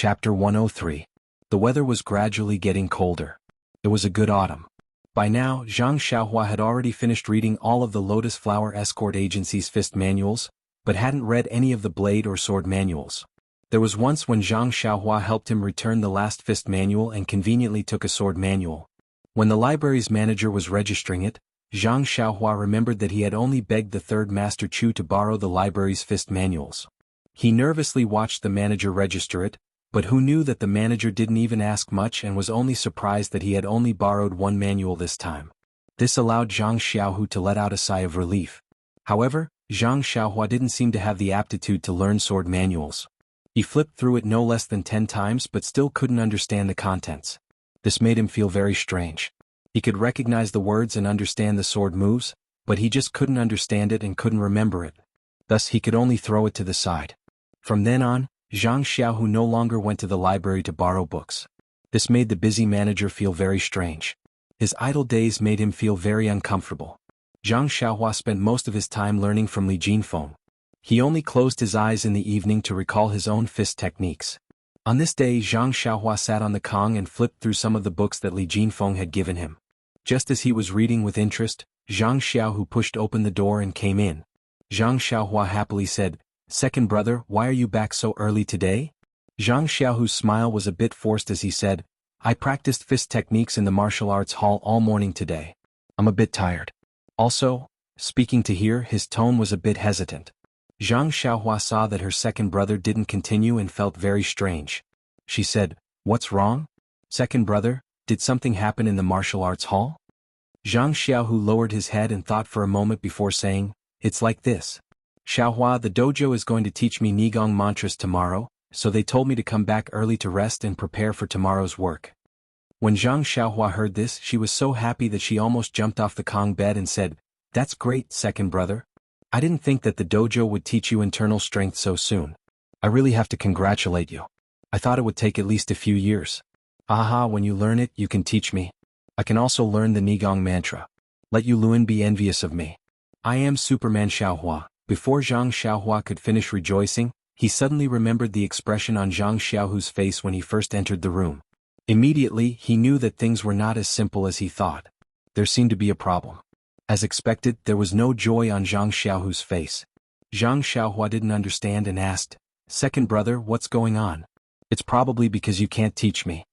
Chapter 103. The weather was gradually getting colder. It was a good autumn. By now, Zhang Xiaohua had already finished reading all of the Lotus Flower Escort Agency's fist manuals, but hadn't read any of the blade or sword manuals. There was once when Zhang Xiaohua helped him return the last fist manual and conveniently took a sword manual. When the library's manager was registering it, Zhang Xiaohua remembered that he had only begged the third Master Chu to borrow the library's fist manuals. He nervously watched the manager register it, but who knew that the manager didn't even ask much and was only surprised that he had only borrowed one manual this time. This allowed Zhang Xiaohu to let out a sigh of relief. However, Zhang Xiaohua didn't seem to have the aptitude to learn sword manuals. He flipped through it no less than 10 times but still couldn't understand the contents. This made him feel very strange. He could recognize the words and understand the sword moves, but he just couldn't understand it and couldn't remember it. Thus he could only throw it to the side. From then on, Zhang Xiaohu no longer went to the library to borrow books. This made the busy manager feel very strange. His idle days made him feel very uncomfortable. Zhang Xiaohua spent most of his time learning from Li Jinfeng. He only closed his eyes in the evening to recall his own fist techniques. On this day, Zhang Xiaohua sat on the Kong and flipped through some of the books that Li Jinfeng had given him. Just as he was reading with interest, Zhang Xiaohu pushed open the door and came in. Zhang Xiaohua happily said, "Second brother, why are you back so early today?" Zhang Xiaohu's smile was a bit forced as he said, "I practiced fist techniques in the martial arts hall all morning today. I'm a bit tired." Also, speaking to hear, his tone was a bit hesitant. Zhang Xiaohua saw that her second brother didn't continue and felt very strange. She said, "What's wrong? Second brother, did something happen in the martial arts hall?" Zhang Xiaohu lowered his head and thought for a moment before saying, "It's like this. Xiaohua, the dojo is going to teach me Nigong mantras tomorrow, so they told me to come back early to rest and prepare for tomorrow's work." When Zhang Xiaohua heard this, she was so happy that she almost jumped off the Kong bed and said, "That's great, second brother. I didn't think that the dojo would teach you internal strength so soon. I really have to congratulate you. I thought it would take at least a few years. Aha, when you learn it, you can teach me. I can also learn the Nigong mantra. Let you Luan be envious of me. I am Superman Xiaohua." Before Zhang Xiaohua could finish rejoicing, he suddenly remembered the expression on Zhang Xiaohu's face when he first entered the room. Immediately, he knew that things were not as simple as he thought. There seemed to be a problem. As expected, there was no joy on Zhang Xiaohu's face. Zhang Xiaohua didn't understand and asked, "Second brother, what's going on?" "It's probably because you can't teach me."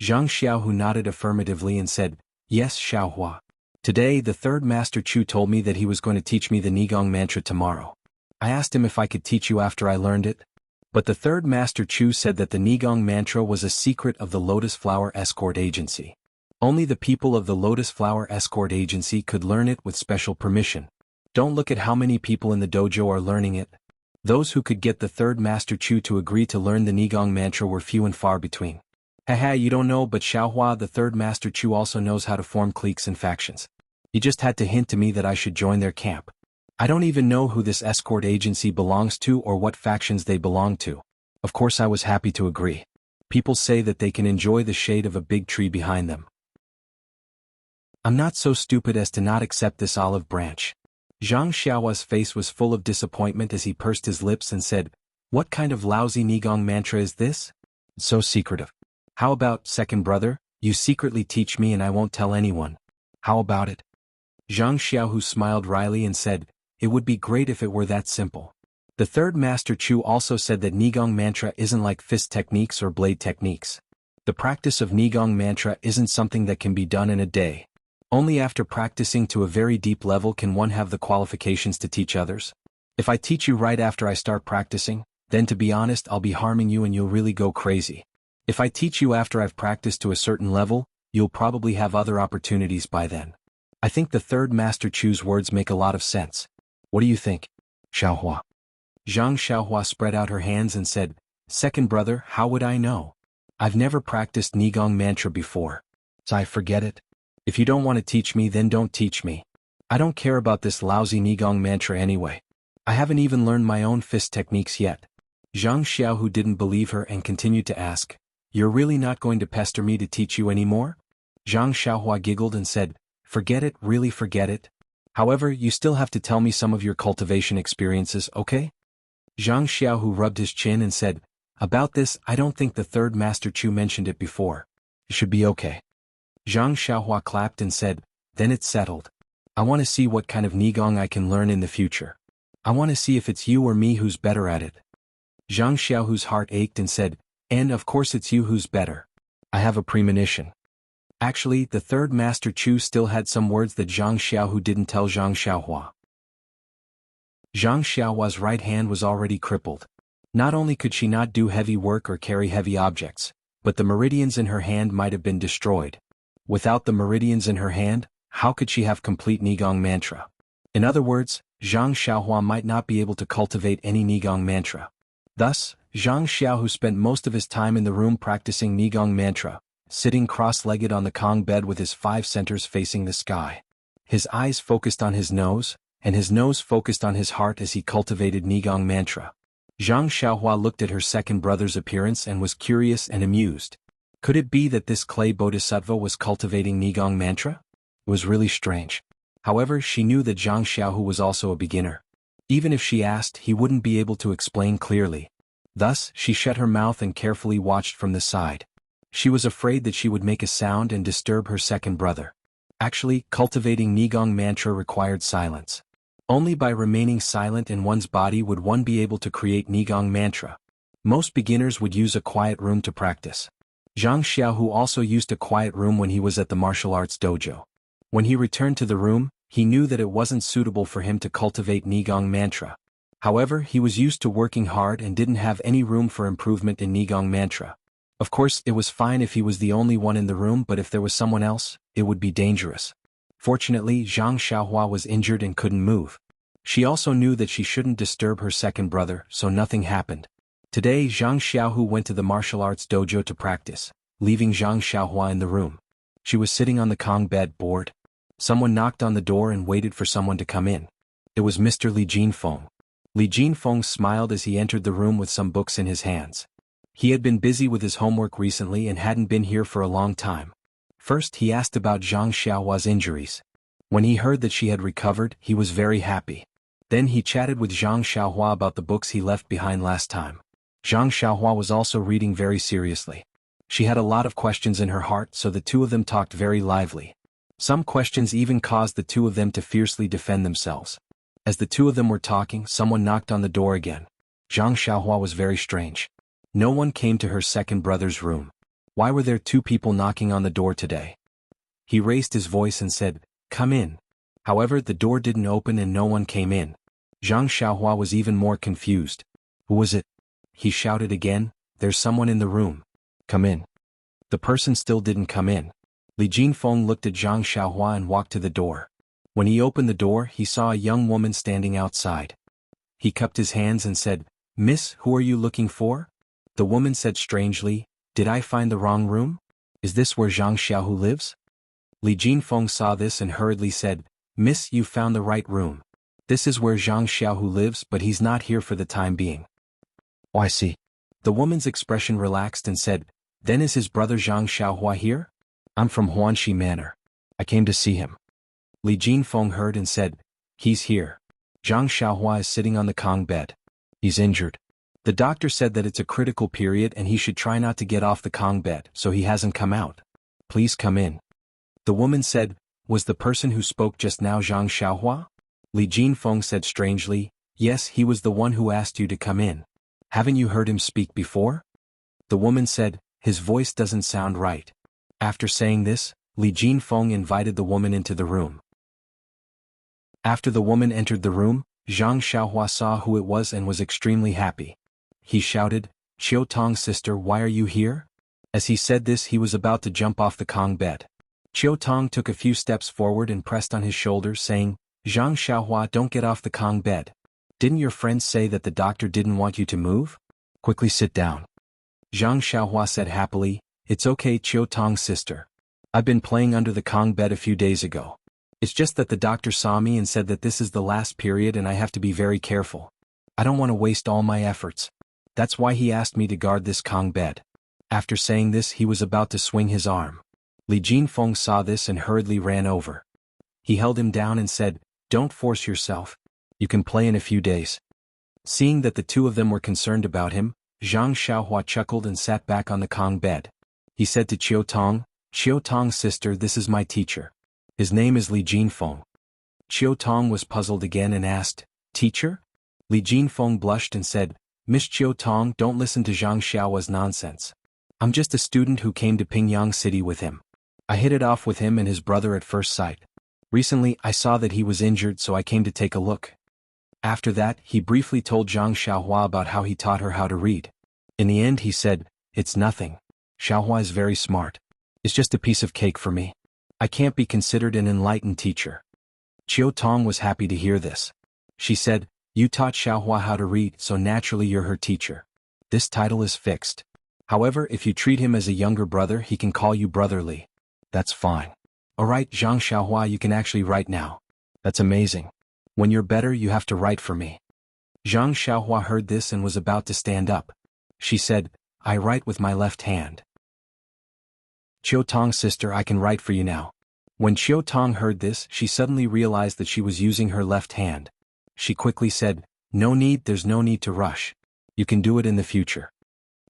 Zhang Xiaohu nodded affirmatively and said, "Yes, Xiaohua. Today, the third Master Chu told me that he was going to teach me the Nigong mantra tomorrow. I asked him if I could teach you after I learned it. But the third Master Chu said that the Nigong mantra was a secret of the Lotus Flower Escort Agency. Only the people of the Lotus Flower Escort Agency could learn it with special permission. Don't look at how many people in the dojo are learning it. Those who could get the third Master Chu to agree to learn the Nigong mantra were few and far between. Haha, you don't know, but Xiaohua, the third Master Chu, also knows how to form cliques and factions. He just had to hint to me that I should join their camp. I don't even know who this escort agency belongs to or what factions they belong to. Of course I was happy to agree. People say that they can enjoy the shade of a big tree behind them. I'm not so stupid as to not accept this olive branch." Zhang Xiaohua's face was full of disappointment as he pursed his lips and said, "What kind of lousy Nigong mantra is this? It's so secretive. How about, second brother, you secretly teach me and I won't tell anyone? How about it?" Zhang Xiaohu smiled wryly and said, "It would be great if it were that simple." The third Master Chu also said that Nigong mantra isn't like fist techniques or blade techniques. The practice of Nigong mantra isn't something that can be done in a day. Only after practicing to a very deep level can one have the qualifications to teach others. If I teach you right after I start practicing, then to be honest I'll be harming you and you'll really go crazy. If I teach you after I've practiced to a certain level, you'll probably have other opportunities by then. I think the third Master Chu's words make a lot of sense. What do you think, Xiaohua?" Zhang Xiaohua spread out her hands and said, "Second brother, how would I know? I've never practiced Nigong mantra before. So I forget it. If you don't want to teach me, then don't teach me. I don't care about this lousy Nigong mantra anyway. I haven't even learned my own fist techniques yet." Zhang Xiaohu didn't believe her and continued to ask, "You're really not going to pester me to teach you anymore?" Zhang Xiaohua giggled and said, "Forget it, really forget it. However, you still have to tell me some of your cultivation experiences, okay?" Zhang Xiaohu rubbed his chin and said, About this, I don't think the third Master Chu mentioned it before. It should be okay. Zhang Xiaohua clapped and said, then it's settled. I want to see what kind of Nigong I can learn in the future. I want to see if it's you or me who's better at it. Zhang Xiaohu's heart ached and said, and of course it's you who's better. I have a premonition. Actually, the third Master Chu still had some words that Zhang Xiaohu didn't tell Zhang Xiaohua. Zhang Xiaohua's right hand was already crippled. Not only could she not do heavy work or carry heavy objects, but the meridians in her hand might have been destroyed. Without the meridians in her hand, how could she have complete Nigong mantra? In other words, Zhang Xiaohua might not be able to cultivate any Nigong mantra. Thus, Zhang Xiaohu spent most of his time in the room practicing Nigong mantra, sitting cross-legged on the Kong bed with his 5 centers facing the sky. His eyes focused on his nose, and his nose focused on his heart as he cultivated Nigong mantra. Zhang Xiaohua looked at her second brother's appearance and was curious and amused. Could it be that this clay bodhisattva was cultivating Nigong mantra? It was really strange. However, she knew that Zhang Xiaohu was also a beginner. Even if she asked, he wouldn't be able to explain clearly. Thus, she shut her mouth and carefully watched from the side. She was afraid that she would make a sound and disturb her second brother. Actually, cultivating Nigong mantra required silence. Only by remaining silent in one's body would one be able to create Nigong mantra. Most beginners would use a quiet room to practice. Zhang Xiaohu also used a quiet room when he was at the martial arts dojo. When he returned to the room, he knew that it wasn't suitable for him to cultivate Nigong mantra. However, he was used to working hard and didn't have any room for improvement in Nigong mantra. Of course, it was fine if he was the only one in the room, but if there was someone else, it would be dangerous. Fortunately, Zhang Xiaohua was injured and couldn't move. She also knew that she shouldn't disturb her second brother, so nothing happened. Today, Zhang Xiaohu went to the martial arts dojo to practice, leaving Zhang Xiaohua in the room. She was sitting on the Kong bed, bored. Someone knocked on the door and waited for someone to come in. It was Mr. Li Jinfeng. Li Jinfeng smiled as he entered the room with some books in his hands. He had been busy with his homework recently and hadn't been here for a long time. First, he asked about Zhang Xiaohua's injuries. When he heard that she had recovered, he was very happy. Then he chatted with Zhang Xiaohua about the books he left behind last time. Zhang Xiaohua was also reading very seriously. She had a lot of questions in her heart, so the two of them talked very lively. Some questions even caused the two of them to fiercely defend themselves. As the two of them were talking, someone knocked on the door again. Zhang Xiaohua was very strange. No one came to her second brother's room. Why were there 2 people knocking on the door today? He raised his voice and said, "Come in." However, the door didn't open and no one came in. Zhang Xiaohua was even more confused. Who was it? He shouted again, "There's someone in the room. Come in." The person still didn't come in. Li Jinfeng looked at Zhang Xiaohua and walked to the door. When he opened the door, he saw a young woman standing outside. He cupped his hands and said, "Miss, who are you looking for?" The woman said strangely, "Did I find the wrong room? Is this where Zhang Xiaohu lives?" Li Jinfeng saw this and hurriedly said, "Miss, you found the right room. This is where Zhang Xiaohu lives, but he's not here for the time being." "Oh, I see." The woman's expression relaxed and said, "Then is his brother Zhang Xiaohua here? I'm from Huanxi Manor. I came to see him." Li Jinfeng heard and said, "He's here. Zhang Xiaohua is sitting on the Kong bed. He's injured. The doctor said that it's a critical period and he should try not to get off the Kong bed, so he hasn't come out. Please come in." The woman said, "Was the person who spoke just now Zhang Xiaohua?" Li Jinfeng said strangely, "Yes, he was the one who asked you to come in. Haven't you heard him speak before?" The woman said, "His voice doesn't sound right." After saying this, Li Jinfeng invited the woman into the room. After the woman entered the room, Zhang Xiaohua saw who it was and was extremely happy. He shouted, "Qiu Tong's sister, why are you here?" As he said this, he was about to jump off the Kong bed. Qiu Tong took a few steps forward and pressed on his shoulder, saying, "Zhang Xiaohua, don't get off the Kong bed. Didn't your friends say that the doctor didn't want you to move? Quickly sit down." Zhang Xiaohua said happily, "It's okay, Qiu Tong's sister. I've been playing under the Kong bed a few days ago. It's just that the doctor saw me and said that this is the last period and I have to be very careful. I don't want to waste all my efforts. That's why he asked me to guard this Kong bed." After saying this, he was about to swing his arm. Li Jinfeng saw this and hurriedly ran over. He held him down and said, "Don't force yourself. You can play in a few days." Seeing that the two of them were concerned about him, Zhang Xiaohua chuckled and sat back on the Kong bed. He said to Qiu Tong's sister, this is my teacher. His name is Li Jinfeng. Qiu Tong was puzzled again and asked, teacher? Li Jinfeng blushed and said, Miss Qiu Tong, don't listen to Zhang Xiaohua's nonsense. I'm just a student who came to Pingyang City with him. I hit it off with him and his brother at first sight. Recently, I saw that he was injured, so I came to take a look. After that, he briefly told Zhang Xiaohua about how he taught her how to read. In the end, he said, it's nothing. Xiaohua is very smart. It's just a piece of cake for me. I can't be considered an enlightened teacher. Qiu Tong was happy to hear this. She said, you taught Xiaohua how to read, so naturally you're her teacher. This title is fixed. However, if you treat him as a younger brother, he can call you brotherly. That's fine. Alright, Zhang Xiaohua, you can actually write now. That's amazing. When you're better, you have to write for me. Zhang Xiaohua heard this and was about to stand up. She said, I write with my left hand. Qiu Tong's sister, I can write for you now. When Qiu Tong heard this, she suddenly realized that she was using her left hand. She quickly said, no need, there's no need to rush. You can do it in the future.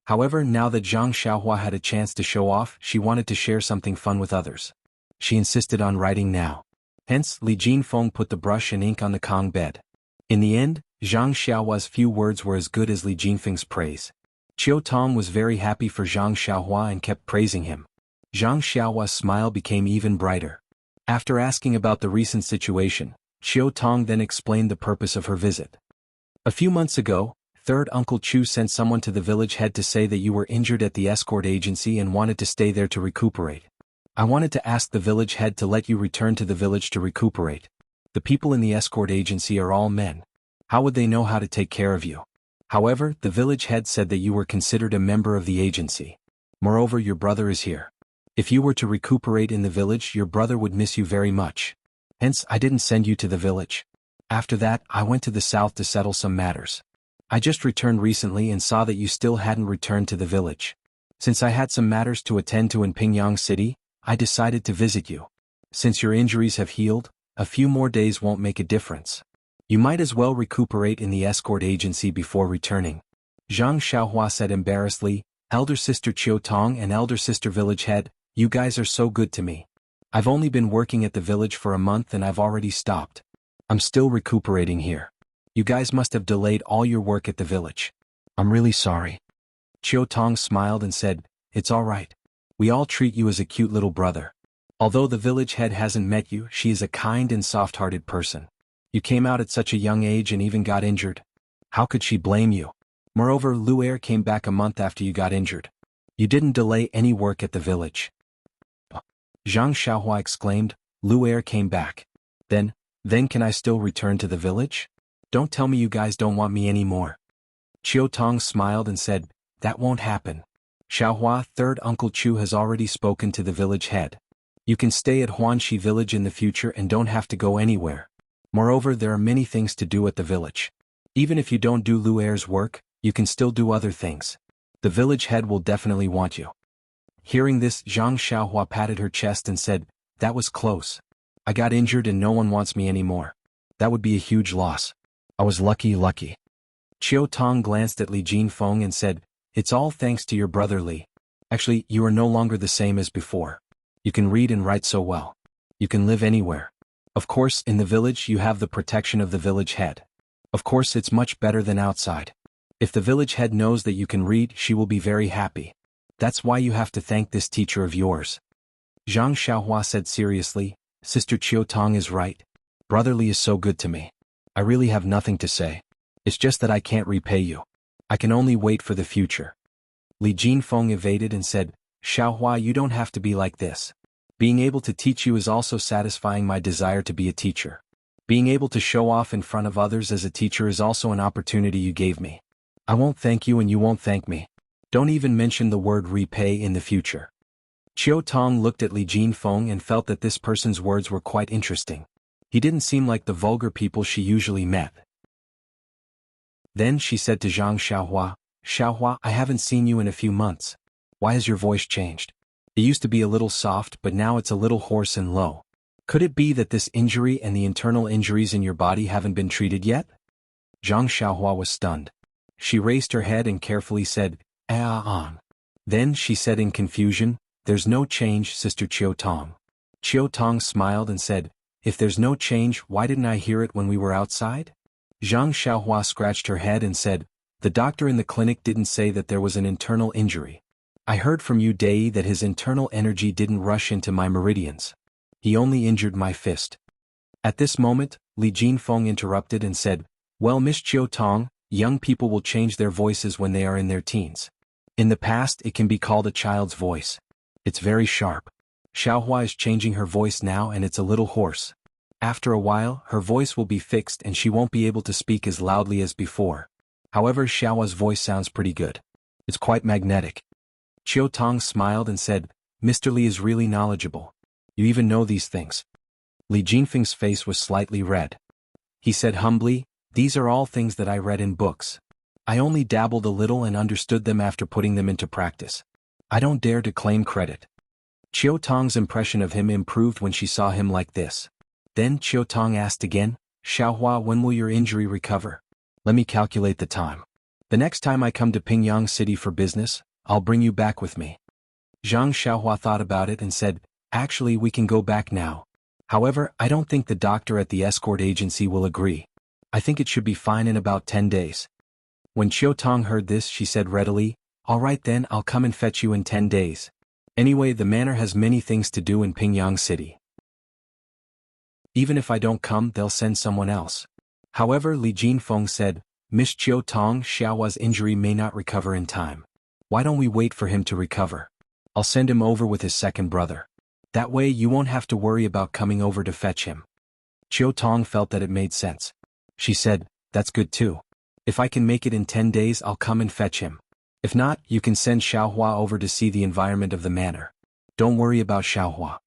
However, now that Zhang Xiaohua had a chance to show off, she wanted to share something fun with others. She insisted on writing now. Hence, Li Jinfeng put the brush and ink on the Kong bed. In the end, Zhang Xiaohua's few words were as good as Li Jinfeng's praise. Qiu Tong was very happy for Zhang Xiaohua and kept praising him. Zhang Xiaohua's smile became even brighter. After asking about the recent situation, Qiu Tong then explained the purpose of her visit. A few months ago, Third Uncle Chu sent someone to the village head to say that you were injured at the escort agency and wanted to stay there to recuperate. I wanted to ask the village head to let you return to the village to recuperate. The people in the escort agency are all men. How would they know how to take care of you? However, the village head said that you were considered a member of the agency. Moreover, your brother is here. If you were to recuperate in the village, your brother would miss you very much. Hence, I didn't send you to the village. After that, I went to the south to settle some matters. I just returned recently and saw that you still hadn't returned to the village. Since I had some matters to attend to in Pingyang City, I decided to visit you. Since your injuries have healed, a few more days won't make a difference. You might as well recuperate in the escort agency before returning. Zhang Xiaohua said embarrassedly, elder sister Qiu Tong and elder sister village head, you guys are so good to me. I've only been working at the village for a month and I've already stopped. I'm still recuperating here. You guys must have delayed all your work at the village. I'm really sorry. Qiu Tong smiled and said, it's all right. We all treat you as a cute little brother. Although the village head hasn't met you, she is a kind and soft-hearted person. You came out at such a young age and even got injured. How could she blame you? Moreover, Lu'er came back a month after you got injured. You didn't delay any work at the village. Zhang Xiaohua exclaimed, Lu'er came back. Then can I still return to the village? Don't tell me you guys don't want me anymore. Qiu Tong smiled and said, that won't happen. Xiaohua, third Uncle Chu has already spoken to the village head. You can stay at Huanxi village in the future and don't have to go anywhere. Moreover, there are many things to do at the village. Even if you don't do Lu'er's work, you can still do other things. The village head will definitely want you. Hearing this, Zhang Xiaohua patted her chest and said, that was close. I got injured and no one wants me anymore. That would be a huge loss. I was lucky. Qiu Tong glanced at Li Jinfeng and said, it's all thanks to your brother Li. Actually, you are no longer the same as before. You can read and write so well. You can live anywhere. Of course, in the village you have the protection of the village head. Of course, it's much better than outside. If the village head knows that you can read, she will be very happy. That's why you have to thank this teacher of yours. Zhang Xiaohua said seriously, Sister Qiu Tong is right. Brother Li is so good to me. I really have nothing to say. It's just that I can't repay you. I can only wait for the future. Li Jinfeng evaded and said, Xiaohua, you don't have to be like this. Being able to teach you is also satisfying my desire to be a teacher. Being able to show off in front of others as a teacher is also an opportunity you gave me. I won't thank you and you won't thank me. Don't even mention the word repay in the future. Qiu Tong looked at Li Jinfeng and felt that this person's words were quite interesting. He didn't seem like the vulgar people she usually met. Then she said to Zhang Xiaohua, Xiaohua, I haven't seen you in a few months. Why has your voice changed? It used to be a little soft, but now it's a little hoarse and low. Could it be that this injury and the internal injuries in your body haven't been treated yet? Zhang Xiaohua was stunned. She raised her head and carefully said, on. Then she said in confusion, "There's no change, Sister Chiu Tong." Chiu Tong smiled and said, "If there's no change, why didn't I hear it when we were outside?" Zhang Xiaohua scratched her head and said, "The doctor in the clinic didn't say that there was an internal injury. I heard from Yu Dei that his internal energy didn't rush into my meridians. He only injured my fist." At this moment, Li Jinfeng interrupted and said, "Well, Miss Chiu Tong, young people will change their voices when they are in their teens. In the past it can be called a child's voice. It's very sharp. Xiaohua is changing her voice now and it's a little hoarse. After a while, her voice will be fixed and she won't be able to speak as loudly as before. However, Xiaohua's voice sounds pretty good. It's quite magnetic." Chiu Tong smiled and said, "Mr. Li is really knowledgeable. You even know these things." Li Jinfeng's face was slightly red. He said humbly, "These are all things that I read in books. I only dabbled a little and understood them after putting them into practice. I don't dare to claim credit." Chiu Tong's impression of him improved when she saw him like this. Then Chiu Tong asked again, "Xiaohua, when will your injury recover? Let me calculate the time. The next time I come to Pingyang City for business, I'll bring you back with me." Zhang Xiaohua thought about it and said, "Actually, we can go back now. However, I don't think the doctor at the escort agency will agree. I think it should be fine in about 10 days. When Chiu Tong heard this, she said readily, "All right then, I'll come and fetch you in 10 days. Anyway, the manor has many things to do in Pingyang City. Even if I don't come, they'll send someone else." However, Li Jinfeng said, "Miss Chiu Tong, Xiaohua's injury may not recover in time. Why don't we wait for him to recover? I'll send him over with his second brother. That way you won't have to worry about coming over to fetch him." Chiu Tong felt that it made sense. She said, "That's good too. If I can make it in 10 days, I'll come and fetch him. If not, you can send Xiaohua over to see the environment of the manor. Don't worry about Xiaohua."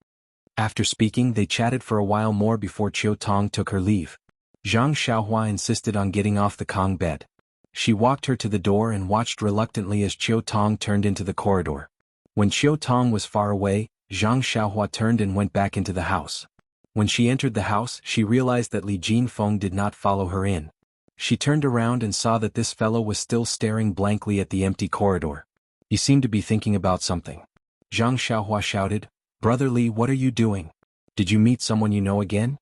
After speaking, they chatted for a while more before Chiu Tong took her leave. Zhang Xiaohua insisted on getting off the Kong bed. She walked her to the door and watched reluctantly as Chiu Tong turned into the corridor. When Chiu Tong was far away, Zhang Xiaohua turned and went back into the house. When she entered the house, she realized that Li Jinfeng did not follow her in. She turned around and saw that this fellow was still staring blankly at the empty corridor. He seemed to be thinking about something. Zhang Xiaohua shouted, "Brother Li, what are you doing? Did you meet someone you know again?"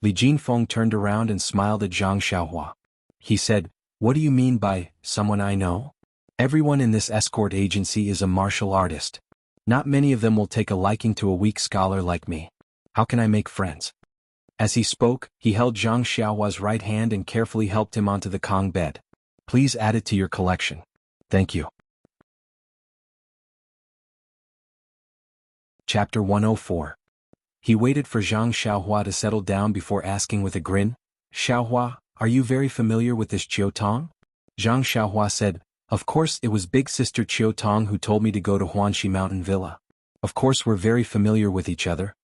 Li Jinfeng turned around and smiled at Zhang Xiaohua. He said, "What do you mean by someone I know? Everyone in this escort agency is a martial artist. Not many of them will take a liking to a weak scholar like me. How can I make friends?" As he spoke, he held Zhang Xiaohua's right hand and carefully helped him onto the Kong bed. "Please add it to your collection. Thank you." Chapter 104. He waited for Zhang Xiaohua to settle down before asking with a grin, "Xiaohua, are you very familiar with this Chiu Tong?" Zhang Xiaohua said, "Of course, it was big sister Chiu Tong who told me to go to Huanxi Mountain Villa. Of course we're very familiar with each other."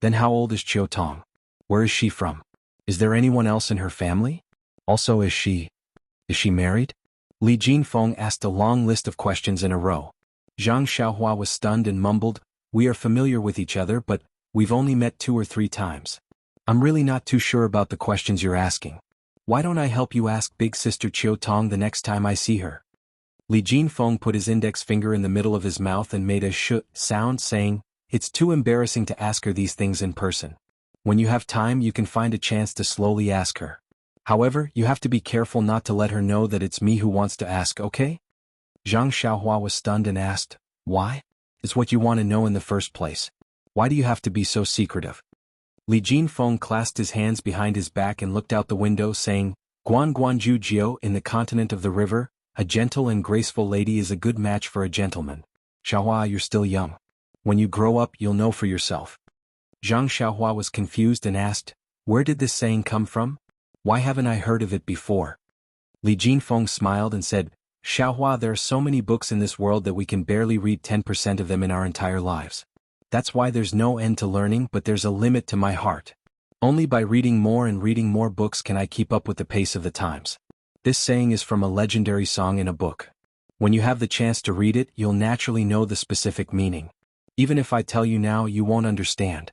"Then how old is Chiu Tong? Where is she from? Is there anyone else in her family? Also, is she married?" Li Jinfeng asked a long list of questions in a row. Zhang Xiaohua was stunned and mumbled, "We are familiar with each other, but we've only met 2 or 3 times. I'm really not too sure about the questions you're asking. Why don't I help you ask big sister Chiu Tong the next time I see her?" Li Jinfeng put his index finger in the middle of his mouth and made a sh sound, saying, "It's too embarrassing to ask her these things in person. When you have time, you can find a chance to slowly ask her. However, you have to be careful not to let her know that it's me who wants to ask, okay?" Zhang Xiaohua was stunned and asked, "Why? It's what you want to know in the first place. Why do you have to be so secretive?" Li Jinfeng clasped his hands behind his back and looked out the window, saying, "Guan Guanju Jiao, in the continent of the river, a gentle and graceful lady is a good match for a gentleman. Xiaohua, you're still young. When you grow up, you'll know for yourself." Zhang Xiaohua was confused and asked, "Where did this saying come from? Why haven't I heard of it before?" Li Jinfeng smiled and said, "Xiaohua, there are so many books in this world that we can barely read 10% of them in our entire lives. That's why there's no end to learning, but there's a limit to my heart. Only by reading more and reading more books can I keep up with the pace of the times." This saying is from a legendary song in a book. When you have the chance to read it, you'll naturally know the specific meaning. Even if I tell you now, you won't understand.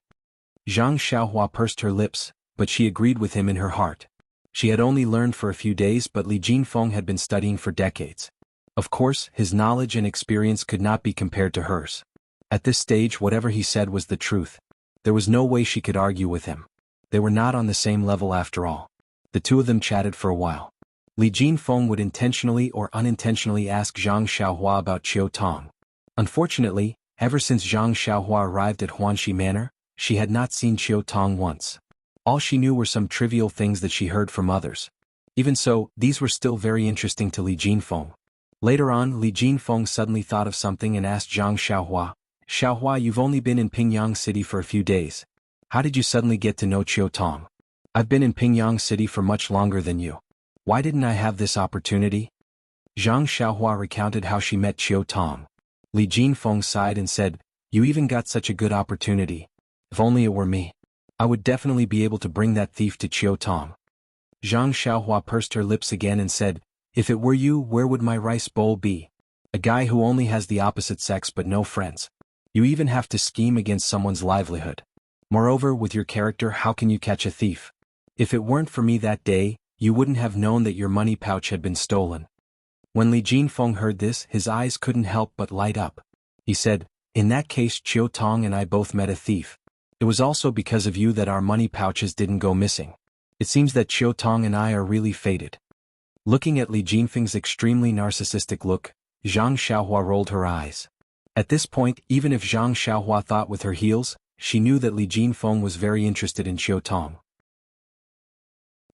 Zhang Xiaohua pursed her lips, but she agreed with him in her heart. She had only learned for a few days, but Li Jinfeng had been studying for decades. Of course, his knowledge and experience could not be compared to hers. At this stage, whatever he said was the truth. There was no way she could argue with him. They were not on the same level after all. The two of them chatted for a while. Li Jinfeng would intentionally or unintentionally ask Zhang Xiaohua about Qiu Tong. Unfortunately, ever since Zhang Xiaohua arrived at Huanxi Manor, she had not seen Qiu Tong once. All she knew were some trivial things that she heard from others. Even so, these were still very interesting to Li Jinfeng. Later on, Li Jinfeng suddenly thought of something and asked Zhang Xiaohua, "Xiaohua, you've only been in Pingyang City for a few days. How did you suddenly get to know Qiu Tong? I've been in Pingyang City for much longer than you. Why didn't I have this opportunity?" Zhang Xiaohua recounted how she met Qiu Tong. Li Jinfeng sighed and said, "You even got such a good opportunity. If only it were me. I would definitely be able to bring that thief to Qiu Tong." Zhang Xiaohua pursed her lips again and said, "If it were you, where would my rice bowl be? A guy who only has the opposite sex but no friends. You even have to scheme against someone's livelihood. Moreover, with your character, how can you catch a thief? If it weren't for me that day, you wouldn't have known that your money pouch had been stolen." When Li Jinfeng heard this, his eyes couldn't help but light up. He said, "In that case, Qiu Tong and I both met a thief. It was also because of you that our money pouches didn't go missing. It seems that Qiu Tong and I are really fated." Looking at Li Jinfeng's extremely narcissistic look, Zhang Xiaohua rolled her eyes. At this point, even if Zhang Xiaohua thought with her heels, she knew that Li Jinfeng was very interested in Qiu Tong.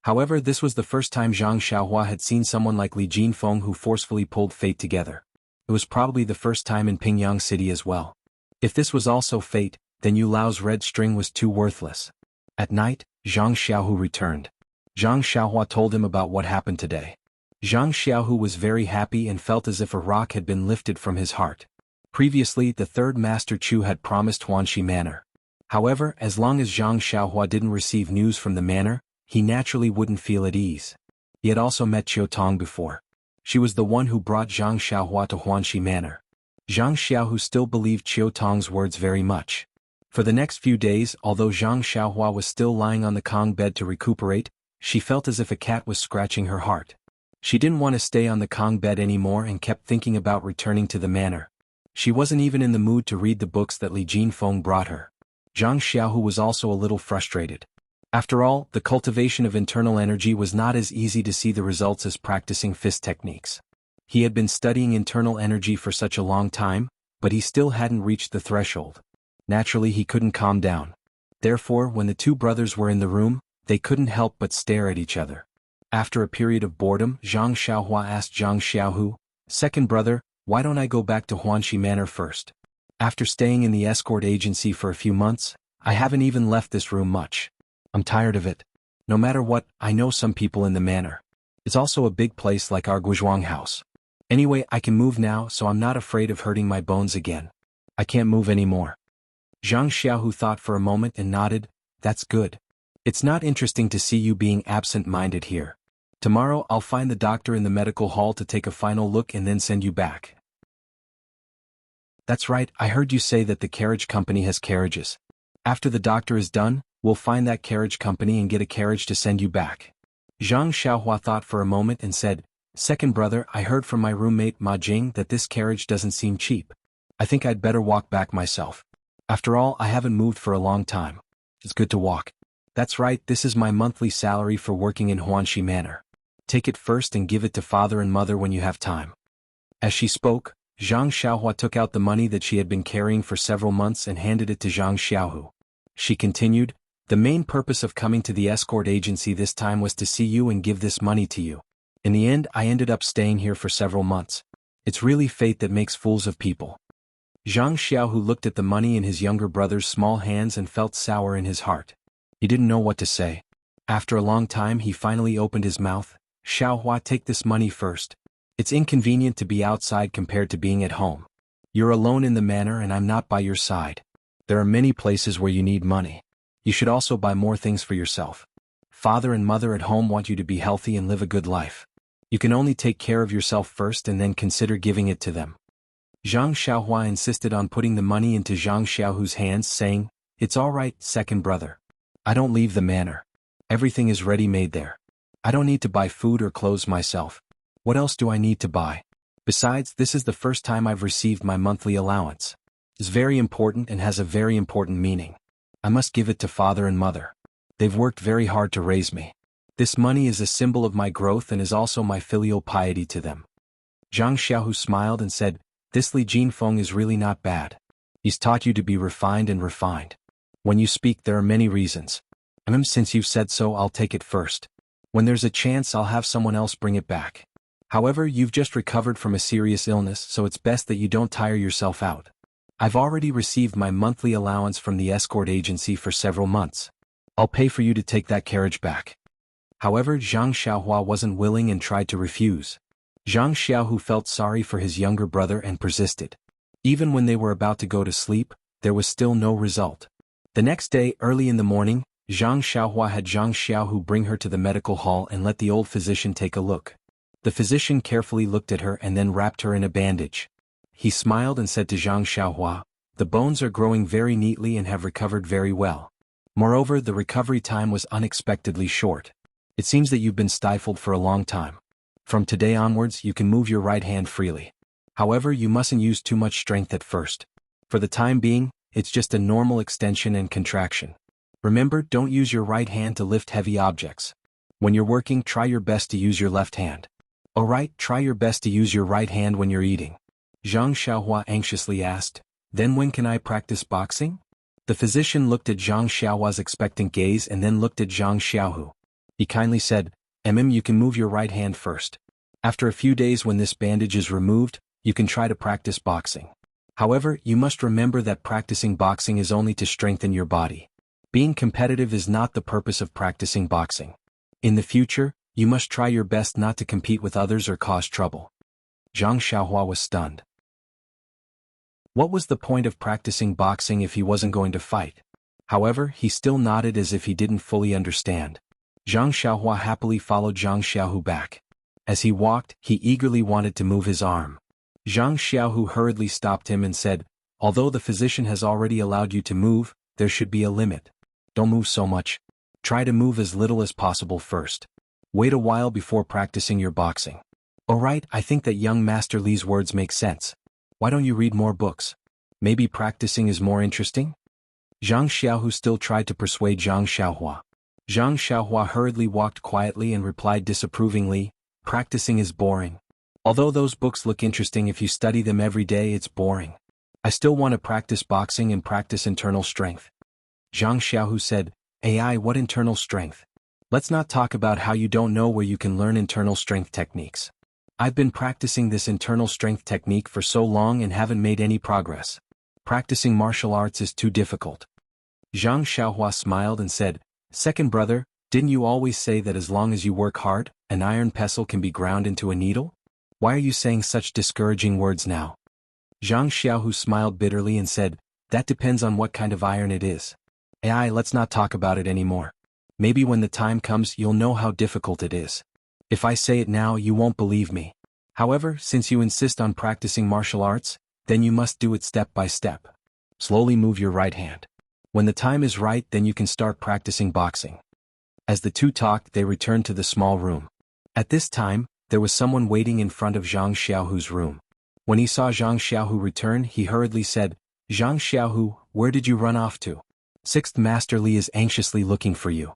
However, this was the first time Zhang Xiaohua had seen someone like Li Jinfeng who forcefully pulled fate together. It was probably the first time in Pingyang City as well. If this was also fate, then Yu Lao's red string was too worthless. At night, Zhang Xiaohu returned. Zhang Xiaohua told him about what happened today. Zhang Xiaohu was very happy and felt as if a rock had been lifted from his heart. Previously, the third Master Chu had promised Huanxi Manor. However, as long as Zhang Xiaohua didn't receive news from the manor, he naturally wouldn't feel at ease. He had also met Qiu Tong before. She was the one who brought Zhang Xiaohua to Huanxi Manor. Zhang Xiaohu still believed Qiu Tong's words very much. For the next few days, although Zhang Xiaohua was still lying on the Kong bed to recuperate, she felt as if a cat was scratching her heart. She didn't want to stay on the Kong bed anymore and kept thinking about returning to the manor. She wasn't even in the mood to read the books that Li Jinfeng brought her. Zhang Xiaohu was also a little frustrated. After all, the cultivation of internal energy was not as easy to see the results as practicing fist techniques. He had been studying internal energy for such a long time, but he still hadn't reached the threshold. Naturally, he couldn't calm down. Therefore, when the two brothers were in the room, they couldn't help but stare at each other. After a period of boredom, Zhang Xiaohua asked Zhang Xiaohu, "Second brother, why don't I go back to Huanxi Manor first? After staying in the escort agency for a few months, I haven't even left this room much. I'm tired of it. No matter what, I know some people in the manor. It's also a big place like our Guizhuang house. Anyway, I can move now, so I'm not afraid of hurting my bones again. I can't move anymore." Zhang Xiaohu thought for a moment and nodded, "That's good. It's not interesting to see you being absent-minded here. Tomorrow I'll find the doctor in the medical hall to take a final look and then send you back." "That's right, I heard you say that the carriage company has carriages. After the doctor is done, we'll find that carriage company and get a carriage to send you back." Zhang Xiaohua thought for a moment and said, "Second brother, I heard from my roommate Ma Jing that this carriage doesn't seem cheap. I think I'd better walk back myself. After all, I haven't moved for a long time. It's good to walk." "That's right, this is my monthly salary for working in Huanxi Manor. Take it first and give it to father and mother when you have time." As she spoke, Zhang Xiaohua took out the money that she had been carrying for several months and handed it to Zhang Xiaohu. She continued, "The main purpose of coming to the escort agency this time was to see you and give this money to you. In the end, I ended up staying here for several months. It's really fate that makes fools of people." Zhang Xiaohu looked at the money in his younger brother's small hands and felt sour in his heart. He didn't know what to say. After a long time, he finally opened his mouth. "Xiaohua, take this money first. It's inconvenient to be outside compared to being at home. You're alone in the manor and I'm not by your side. There are many places where you need money. You should also buy more things for yourself. Father and mother at home want you to be healthy and live a good life. You can only take care of yourself first and then consider giving it to them." Zhang Xiaohua insisted on putting the money into Zhang Xiaohu's hands, saying, "It's all right, second brother. I don't leave the manor. Everything is ready-made there. I don't need to buy food or clothes myself. What else do I need to buy? Besides, this is the first time I've received my monthly allowance. It's very important and has a very important meaning. I must give it to father and mother. They've worked very hard to raise me. This money is a symbol of my growth and is also my filial piety to them. Zhang Xiaohu smiled and said, this Li Jinfeng is really not bad. He's taught you to be refined and refined. When you speak there are many reasons. Since you've said so, I'll take it first. When there's a chance I'll have someone else bring it back. However, you've just recovered from a serious illness, so it's best that you don't tire yourself out. I've already received my monthly allowance from the escort agency for several months. I'll pay for you to take that carriage back. However, Zhang Xiaohua wasn't willing and tried to refuse. Zhang Xiaohu felt sorry for his younger brother and persisted. Even when they were about to go to sleep, there was still no result. The next day, early in the morning, Zhang Xiaohua had Zhang Xiaohu bring her to the medical hall and let the old physician take a look. The physician carefully looked at her and then wrapped her in a bandage. He smiled and said to Zhang Xiaohua, the bones are growing very neatly and have recovered very well. Moreover, the recovery time was unexpectedly short. It seems that you've been stifled for a long time. From today onwards, you can move your right hand freely. However, you mustn't use too much strength at first. For the time being, it's just a normal extension and contraction. Remember, don't use your right hand to lift heavy objects. When you're working, try your best to use your left hand. Alright, try your best to use your right hand when you're eating. Zhang Xiaohua anxiously asked, then when can I practice boxing? The physician looked at Zhang Xiaohua's expectant gaze and then looked at Zhang Xiaohu. He kindly said, you can move your right hand first. After a few days when this bandage is removed, you can try to practice boxing. However, you must remember that practicing boxing is only to strengthen your body. Being competitive is not the purpose of practicing boxing. In the future, you must try your best not to compete with others or cause trouble. Zhang Xiaohua was stunned. What was the point of practicing boxing if he wasn't going to fight? However, he still nodded as if he didn't fully understand. Zhang Xiaohua happily followed Zhang Xiaohu back. As he walked, he eagerly wanted to move his arm. Zhang Xiaohu hurriedly stopped him and said, although the physician has already allowed you to move, there should be a limit. Don't move so much. Try to move as little as possible first. Wait a while before practicing your boxing. Alright, I think that young Master Li's words make sense. Why don't you read more books? Maybe practicing is more interesting? Zhang Xiaohu still tried to persuade Zhang Xiaohua. Zhang Xiaohua hurriedly walked quietly and replied disapprovingly, practicing is boring. Although those books look interesting if you study them every day, it's boring. I still want to practice boxing and practice internal strength. Zhang Xiaohu said, what internal strength? Let's not talk about how you don't know where you can learn internal strength techniques. I've been practicing this internal strength technique for so long and haven't made any progress. Practicing martial arts is too difficult. Zhang Xiaohua smiled and said, second brother, didn't you always say that as long as you work hard, an iron pestle can be ground into a needle? Why are you saying such discouraging words now? Zhang Xiaohu smiled bitterly and said, that depends on what kind of iron it is. Let's not talk about it anymore. Maybe when the time comes you'll know how difficult it is. If I say it now you won't believe me. However, since you insist on practicing martial arts, then you must do it step by step. Slowly move your right hand. When the time is right, then you can start practicing boxing. As the two talked, they returned to the small room. At this time, there was someone waiting in front of Zhang Xiaohu's room. When he saw Zhang Xiaohu return, he hurriedly said, Zhang Xiaohu, where did you run off to? Sixth Master Li is anxiously looking for you.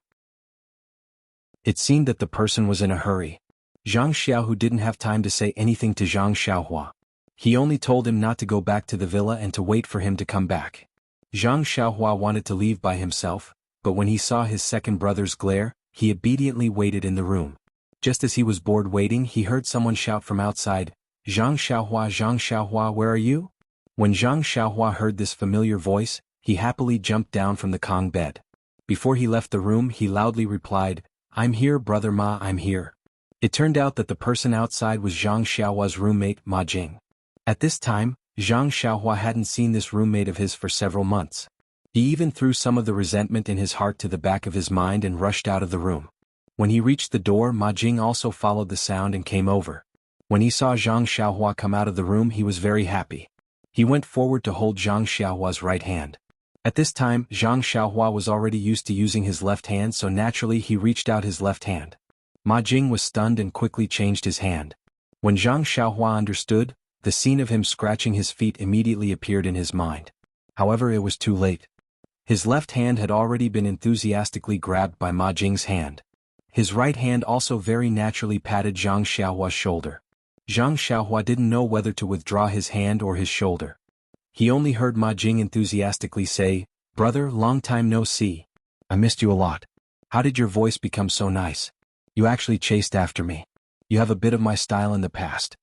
It seemed that the person was in a hurry. Zhang Xiaohu didn't have time to say anything to Zhang Xiaohua. He only told him not to go back to the villa and to wait for him to come back. Zhang Xiaohua wanted to leave by himself, but when he saw his second brother's glare, he obediently waited in the room. Just as he was bored waiting, he heard someone shout from outside, Zhang Xiaohua, where are you? When Zhang Xiaohua heard this familiar voice, he happily jumped down from the Kong bed. Before he left the room, he loudly replied, I'm here, brother Ma, I'm here. It turned out that the person outside was Zhang Xiaohua's roommate, Ma Jing. At this time, Zhang Xiaohua hadn't seen this roommate of his for several months. He even threw some of the resentment in his heart to the back of his mind and rushed out of the room. When he reached the door, Ma Jing also followed the sound and came over. When he saw Zhang Xiaohua come out of the room, he was very happy. He went forward to hold Zhang Xiaohua's right hand. At this time, Zhang Xiaohua was already used to using his left hand, so naturally he reached out his left hand. Ma Jing was stunned and quickly changed his hand. When Zhang Xiaohua understood, the scene of him scratching his feet immediately appeared in his mind. However, it was too late. His left hand had already been enthusiastically grabbed by Ma Jing's hand. His right hand also very naturally patted Zhang Xiaohua's shoulder. Zhang Xiaohua didn't know whether to withdraw his hand or his shoulder. He only heard Ma Jing enthusiastically say, "Brother, long time no see. I missed you a lot. How did your voice become so nice? You actually chased after me. You have a bit of my style in the past."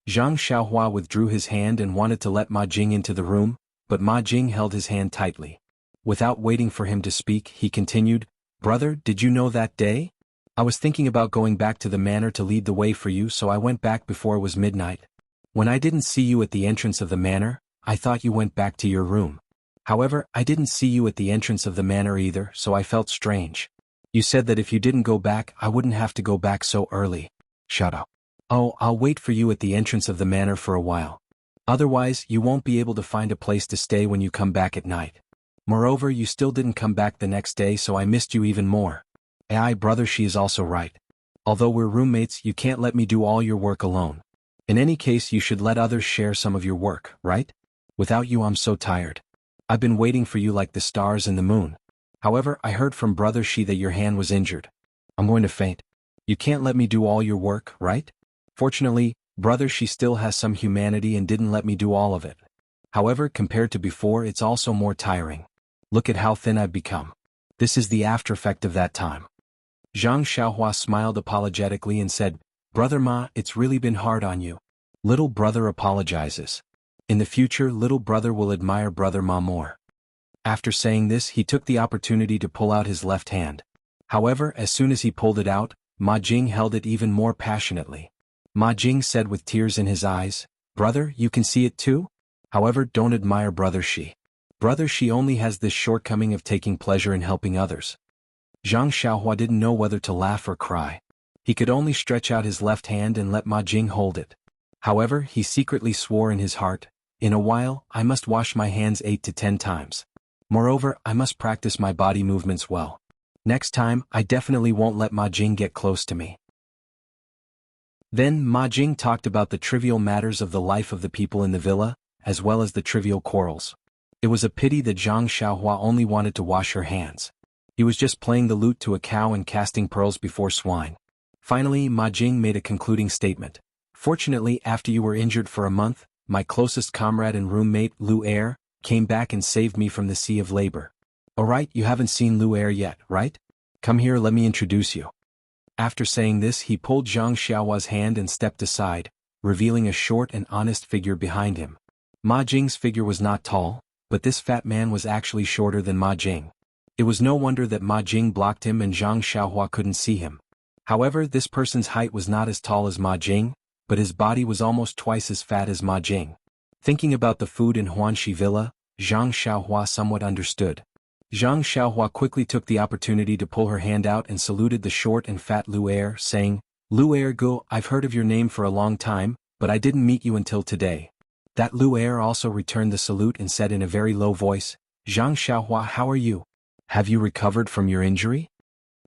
Zhang Xiaohua withdrew his hand and wanted to let Ma Jing into the room, but Ma Jing held his hand tightly. Without waiting for him to speak, he continued, "Brother, did you know that day? I was thinking about going back to the manor to lead the way for you, so I went back before it was midnight. When I didn't see you at the entrance of the manor, I thought you went back to your room. However, I didn't see you at the entrance of the manor either, so I felt strange. You said that if you didn't go back, I wouldn't have to go back so early. Shut up. Oh, I'll wait for you at the entrance of the manor for a while. Otherwise, you won't be able to find a place to stay when you come back at night. Moreover, you still didn't come back the next day, so I missed you even more. Aye, brother, she is also right. Although we're roommates, you can't let me do all your work alone. In any case, you should let others share some of your work, right? Without you, I'm so tired. I've been waiting for you like the stars and the moon. However, I heard from brother Shi that your hand was injured. I'm going to faint. You can't let me do all your work, right? Fortunately, brother Shi still has some humanity and didn't let me do all of it. However, compared to before, it's also more tiring. Look at how thin I've become. This is the after effect of that time." Zhang Xiaohua smiled apologetically and said, "Brother Ma, it's really been hard on you. Little brother apologizes. In the future, little brother will admire brother Ma more." After saying this, he took the opportunity to pull out his left hand. However, as soon as he pulled it out, Ma Jing held it even more passionately. Ma Jing said with tears in his eyes, "Brother, you can see it too? However, don't admire brother Shi. Brother Shi only has this shortcoming of taking pleasure in helping others." Zhang Xiaohua didn't know whether to laugh or cry. He could only stretch out his left hand and let Ma Jing hold it. However, he secretly swore in his heart, "In a while, I must wash my hands 8 to 10 times. Moreover, I must practice my body movements well. Next time, I definitely won't let Ma Jing get close to me." Then Ma Jing talked about the trivial matters of the life of the people in the villa, as well as the trivial quarrels. It was a pity that Zhang Xiaohua only wanted to wash her hands. He was just playing the lute to a cow and casting pearls before swine. Finally, Ma Jing made a concluding statement. "Fortunately, after you were injured for a month, my closest comrade and roommate, Lu Er, came back and saved me from the sea of labor. Alright, you haven't seen Lu Er yet, right? Come here, let me introduce you." After saying this, he pulled Zhang Xiaohua's hand and stepped aside, revealing a short and honest figure behind him. Ma Jing's figure was not tall, but this fat man was actually shorter than Ma Jing. It was no wonder that Ma Jing blocked him and Zhang Xiaohua couldn't see him. However, this person's height was not as tall as Ma Jing, but his body was almost twice as fat as Ma Jing. Thinking about the food in Huanxi Villa, Zhang Xiaohua somewhat understood. Zhang Xiaohua quickly took the opportunity to pull her hand out and saluted the short and fat Lu Er, saying, "Lu Er Go, I've heard of your name for a long time, but I didn't meet you until today." That Lu Er also returned the salute and said in a very low voice, "Zhang Xiaohua, how are you? Have you recovered from your injury?"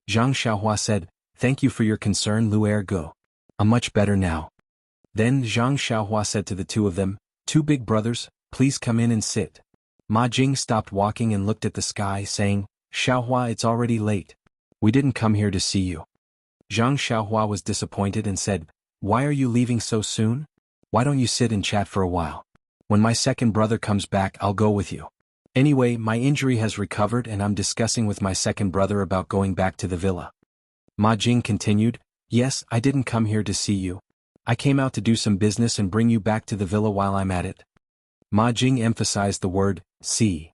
Zhang Xiaohua said, "Thank you for your concern, Lu Er Go. I'm much better now." Then Zhang Xiaohua said to the two of them, "Two big brothers, please come in and sit." Ma Jing stopped walking and looked at the sky, saying, "Xiaohua, it's already late. We didn't come here to see you." Zhang Xiaohua was disappointed and said, "Why are you leaving so soon? Why don't you sit and chat for a while? When my second brother comes back, I'll go with you. Anyway, my injury has recovered and I'm discussing with my second brother about going back to the villa." Ma Jing continued, "Yes, I didn't come here to see you. I came out to do some business and bring you back to the villa while I'm at it." Ma Jing emphasized the word, see.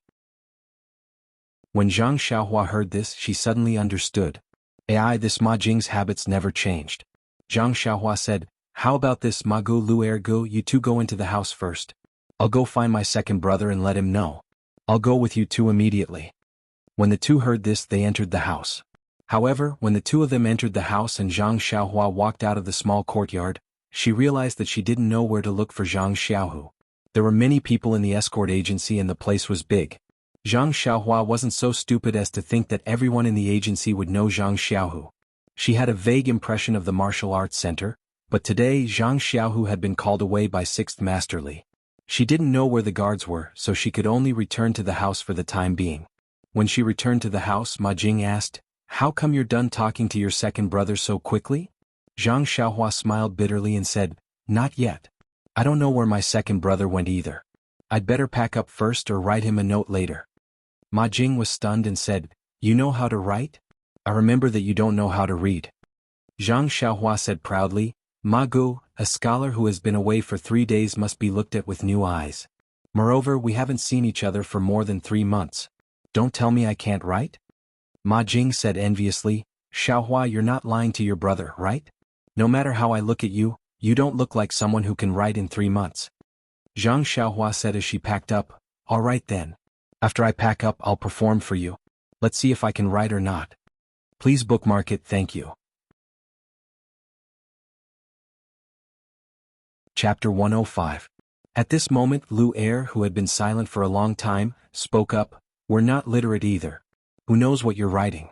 When Zhang Xiaohua heard this, she suddenly understood. Ai, this Ma Jing's habits never changed. Zhang Xiaohua said, "How about this, Ma Gu Lu Er Gu, you two go into the house first. I'll go find my second brother and let him know. I'll go with you two immediately." When the two heard this, they entered the house. However, when the two of them entered the house and Zhang Xiaohua walked out of the small courtyard, she realized that she didn't know where to look for Zhang Xiaohu. There were many people in the escort agency and the place was big. Zhang Xiaohua wasn't so stupid as to think that everyone in the agency would know Zhang Xiaohu. She had a vague impression of the martial arts center, but today Zhang Xiaohu had been called away by 6th Master Li. She didn't know where the guards were, so she could only return to the house for the time being. When she returned to the house, Ma Jing asked, "How come you're done talking to your second brother so quickly?" Zhang Xiaohua smiled bitterly and said, "Not yet. I don't know where my second brother went either. I'd better pack up first or write him a note later." Ma Jing was stunned and said, "You know how to write? I remember that you don't know how to read." Zhang Xiaohua said proudly, "Ma Gu, a scholar who has been away for 3 days must be looked at with new eyes. Moreover, we haven't seen each other for more than 3 months. Don't tell me I can't write?" Ma Jing said enviously, "Xiaohua, you're not lying to your brother, right? No matter how I look at you, you don't look like someone who can write in 3 months." Zhang Xiaohua said as she packed up, "All right then. After I pack up I'll perform for you. Let's see if I can write or not. Please bookmark it, thank you." Chapter 105. At this moment Lu Er, who had been silent for a long time, spoke up, "We're not literate either. Who knows what you're writing?"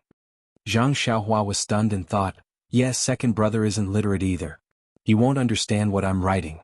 Zhang Xiaohua was stunned and thought, "Yes, second brother isn't literate either. He won't understand what I'm writing."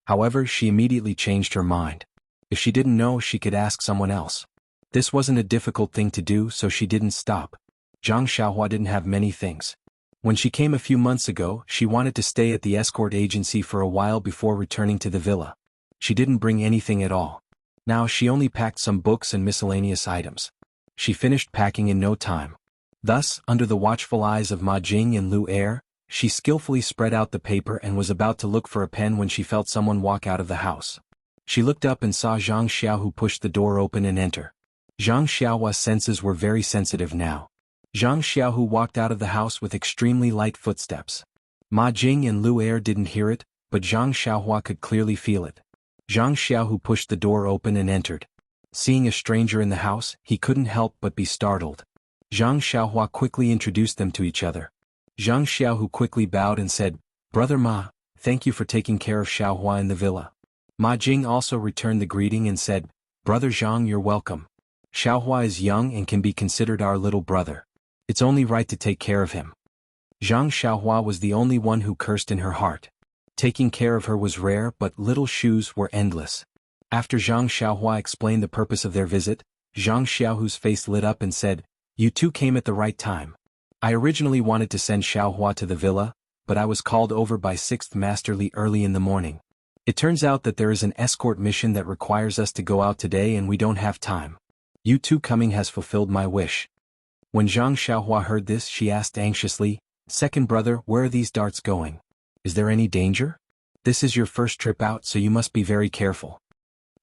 However, she immediately changed her mind. If she didn't know, she could ask someone else. This wasn't a difficult thing to do, so she didn't stop. Zhang Xiaohua didn't have many things. When she came a few months ago, she wanted to stay at the escort agency for a while before returning to the villa. She didn't bring anything at all. Now she only packed some books and miscellaneous items. She finished packing in no time. Thus, under the watchful eyes of Ma Jing and Lu Er, she skillfully spread out the paper and was about to look for a pen when she felt someone walk out of the house. She looked up and saw Zhang Xiaohu push the door open and enter. Zhang Xiaohua's senses were very sensitive now. Zhang Xiaohu walked out of the house with extremely light footsteps. Ma Jing and Lu Er didn't hear it, but Zhang Xiaohua could clearly feel it. Zhang Xiaohu pushed the door open and entered. Seeing a stranger in the house, he couldn't help but be startled. Zhang Xiaohua quickly introduced them to each other. Zhang Xiaohu quickly bowed and said, "Brother Ma, thank you for taking care of Xiaohua in the villa." Ma Jing also returned the greeting and said, "Brother Zhang, you're welcome. Xiaohua is young and can be considered our little brother. It's only right to take care of him." Zhang Xiaohua was the only one who cursed in her heart. Taking care of her was rare, but little shoes were endless. After Zhang Xiaohua explained the purpose of their visit, Zhang Xiaohu's face lit up and said, "You two came at the right time. I originally wanted to send Xiaohua to the villa, but I was called over by 6th Master Li early in the morning. It turns out that there is an escort mission that requires us to go out today and we don't have time. You two coming has fulfilled my wish." When Zhang Xiaohua heard this, she asked anxiously, "Second brother, where are these darts going? Is there any danger? This is your first trip out, so you must be very careful."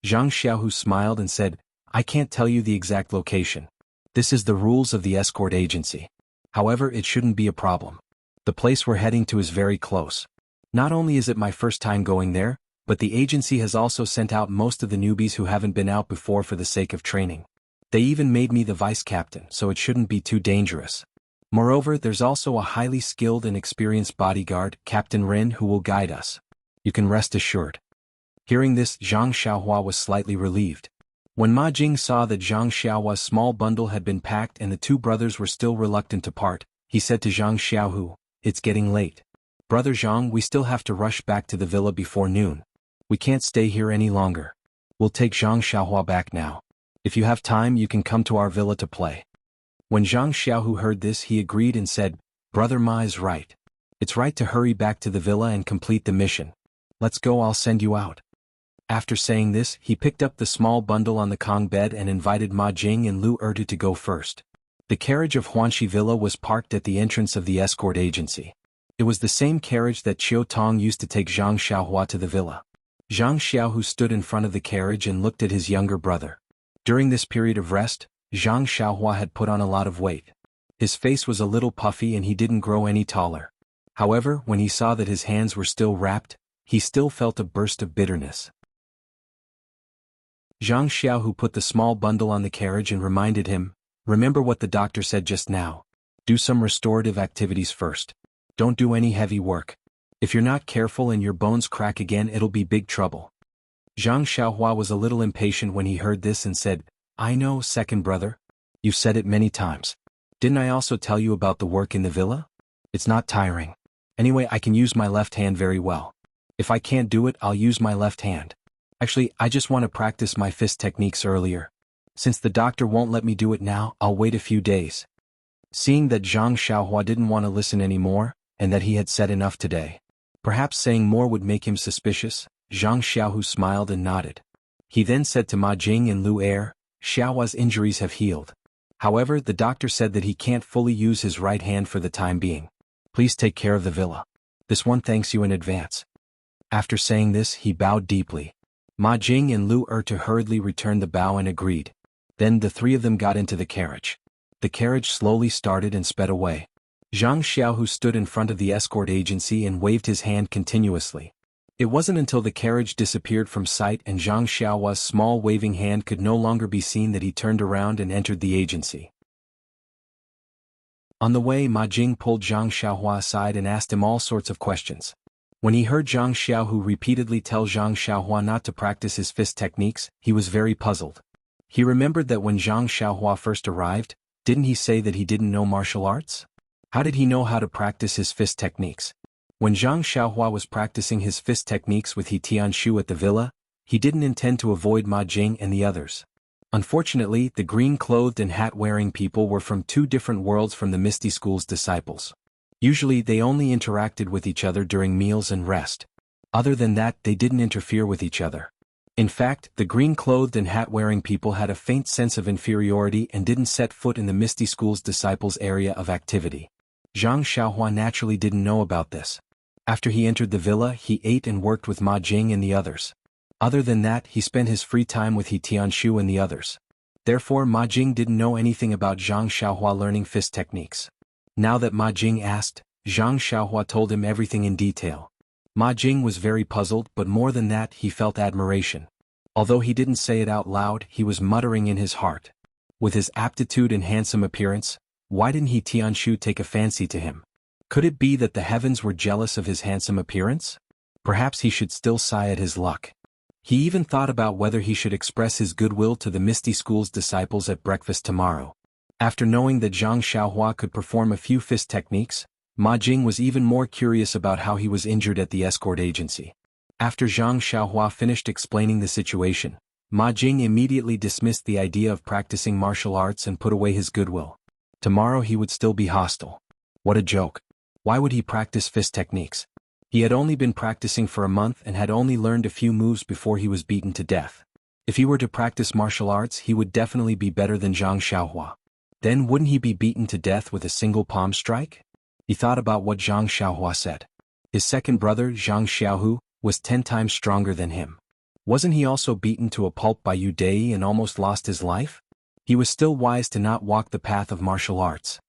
Zhang Xiaohu smiled and said, "I can't tell you the exact location. This is the rules of the escort agency. However, it shouldn't be a problem. The place we're heading to is very close. Not only is it my first time going there, but the agency has also sent out most of the newbies who haven't been out before for the sake of training. They even made me the vice captain, so it shouldn't be too dangerous. Moreover, there's also a highly skilled and experienced bodyguard, Captain Rin, who will guide us. You can rest assured." Hearing this, Zhang Xiaohua was slightly relieved. When Ma Jing saw that Zhang Xiaohua's small bundle had been packed and the two brothers were still reluctant to part, he said to Zhang Xiaohu, "It's getting late. Brother Zhang, we still have to rush back to the villa before noon. We can't stay here any longer. We'll take Zhang Xiaohua back now. If you have time, you can come to our villa to play." When Zhang Xiaohu heard this, he agreed and said, "Brother Ma is right. It's right to hurry back to the villa and complete the mission. Let's go, I'll send you out." After saying this, he picked up the small bundle on the Kong bed and invited Ma Jing and Lu Ertu to go first. The carriage of Huanxi Villa was parked at the entrance of the escort agency. It was the same carriage that Qiu Tong used to take Zhang Xiaohua to the villa. Zhang Xiaohu stood in front of the carriage and looked at his younger brother. During this period of rest, Zhang Xiaohua had put on a lot of weight. His face was a little puffy and he didn't grow any taller. However, when he saw that his hands were still wrapped, he still felt a burst of bitterness. Zhang Xiaohu put the small bundle on the carriage and reminded him, "Remember what the doctor said just now. Do some restorative activities first. Don't do any heavy work. If you're not careful and your bones crack again, it'll be big trouble." Zhang Xiaohua was a little impatient when he heard this and said, "I know, second brother. You've said it many times. Didn't I also tell you about the work in the villa? It's not tiring. Anyway, I can use my left hand very well. If I can't do it, I'll use my left hand. Actually, I just want to practice my fist techniques earlier. Since the doctor won't let me do it now, I'll wait a few days. Seeing that Zhang Xiaohua didn't want to listen anymore, and that he had said enough today, perhaps saying more would make him suspicious, Zhang Xiaohu smiled and nodded. He then said to Ma Jing and Lu Er, Xiaohua's injuries have healed. However, the doctor said that he can't fully use his right hand for the time being. Please take care of the villa. This one thanks you in advance. After saying this, he bowed deeply. Ma Jing and Lu Er hurriedly returned the bow and agreed. Then the three of them got into the carriage. The carriage slowly started and sped away. Zhang Xiaohu stood in front of the escort agency and waved his hand continuously. It wasn't until the carriage disappeared from sight and Zhang Xiaohua's small waving hand could no longer be seen that he turned around and entered the agency. On the way, Ma Jing pulled Zhang Xiaohua aside and asked him all sorts of questions. When he heard Zhang Xiaohu repeatedly tell Zhang Xiaohua not to practice his fist techniques, he was very puzzled. He remembered that when Zhang Xiaohua first arrived, didn't he say that he didn't know martial arts? How did he know how to practice his fist techniques? When Zhang Xiaohua was practicing his fist techniques with He Tianshu at the villa, he didn't intend to avoid Ma Jing and the others. Unfortunately, the green-clothed and hat-wearing people were from two different worlds from the Misty School's disciples. Usually they only interacted with each other during meals and rest. Other than that, they didn't interfere with each other. In fact, the green-clothed and hat-wearing people had a faint sense of inferiority and didn't set foot in the Misty School's disciples' area of activity. Zhang Xiaohua naturally didn't know about this. After he entered the villa, he ate and worked with Ma Jing and the others. Other than that, he spent his free time with He Tianshu and the others. Therefore, Ma Jing didn't know anything about Zhang Xiaohua learning fist techniques. Now that Ma Jing asked, Zhang Xiaohua told him everything in detail. Ma Jing was very puzzled, but more than that, he felt admiration. Although he didn't say it out loud, he was muttering in his heart. With his aptitude and handsome appearance, why didn't He Tianshu take a fancy to him? Could it be that the heavens were jealous of his handsome appearance? Perhaps he should still sigh at his luck. He even thought about whether he should express his goodwill to the Misty School's disciples at breakfast tomorrow. After knowing that Zhang Xiaohua could perform a few fist techniques, Ma Jing was even more curious about how he was injured at the escort agency. After Zhang Xiaohua finished explaining the situation, Ma Jing immediately dismissed the idea of practicing martial arts and put away his goodwill. Tomorrow he would still be hostile. What a joke. Why would he practice fist techniques? He had only been practicing for a month and had only learned a few moves before he was beaten to death. If he were to practice martial arts, he would definitely be better than Zhang Xiaohua. Then wouldn't he be beaten to death with a single palm strike? He thought about what Zhang Xiaohua said. His second brother, Zhang Xiaohu, was 10 times stronger than him. Wasn't he also beaten to a pulp by Yu Dai and almost lost his life? He was still wise to not walk the path of martial arts.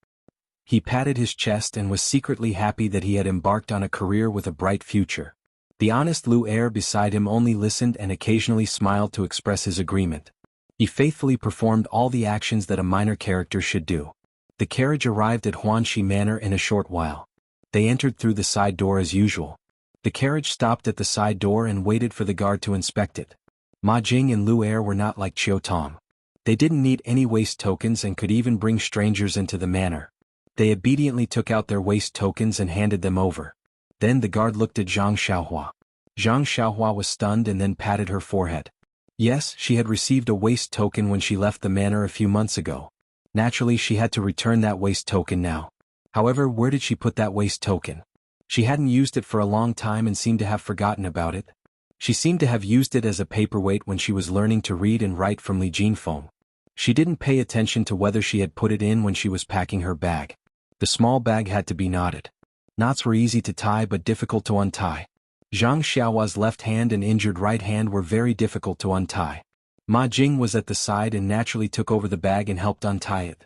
He patted his chest and was secretly happy that he had embarked on a career with a bright future. The honest Lu Er beside him only listened and occasionally smiled to express his agreement. He faithfully performed all the actions that a minor character should do. The carriage arrived at Huanxi Manor in a short while. They entered through the side door as usual. The carriage stopped at the side door and waited for the guard to inspect it. Ma Jing and Lu Er were not like Chiu Tong. They didn't need any waste tokens and could even bring strangers into the manor. They obediently took out their waste tokens and handed them over. Then the guard looked at Zhang Xiaohua. Zhang Xiaohua was stunned and then patted her forehead. Yes, she had received a waste token when she left the manor a few months ago. Naturally, she had to return that waste token now. However, where did she put that waste token? She hadn't used it for a long time and seemed to have forgotten about it. She seemed to have used it as a paperweight when she was learning to read and write from Li Jinfeng. She didn't pay attention to whether she had put it in when she was packing her bag. The small bag had to be knotted. Knots were easy to tie but difficult to untie. Zhang Xiaohua's left hand and injured right hand were very difficult to untie. Ma Jing was at the side and naturally took over the bag and helped untie it.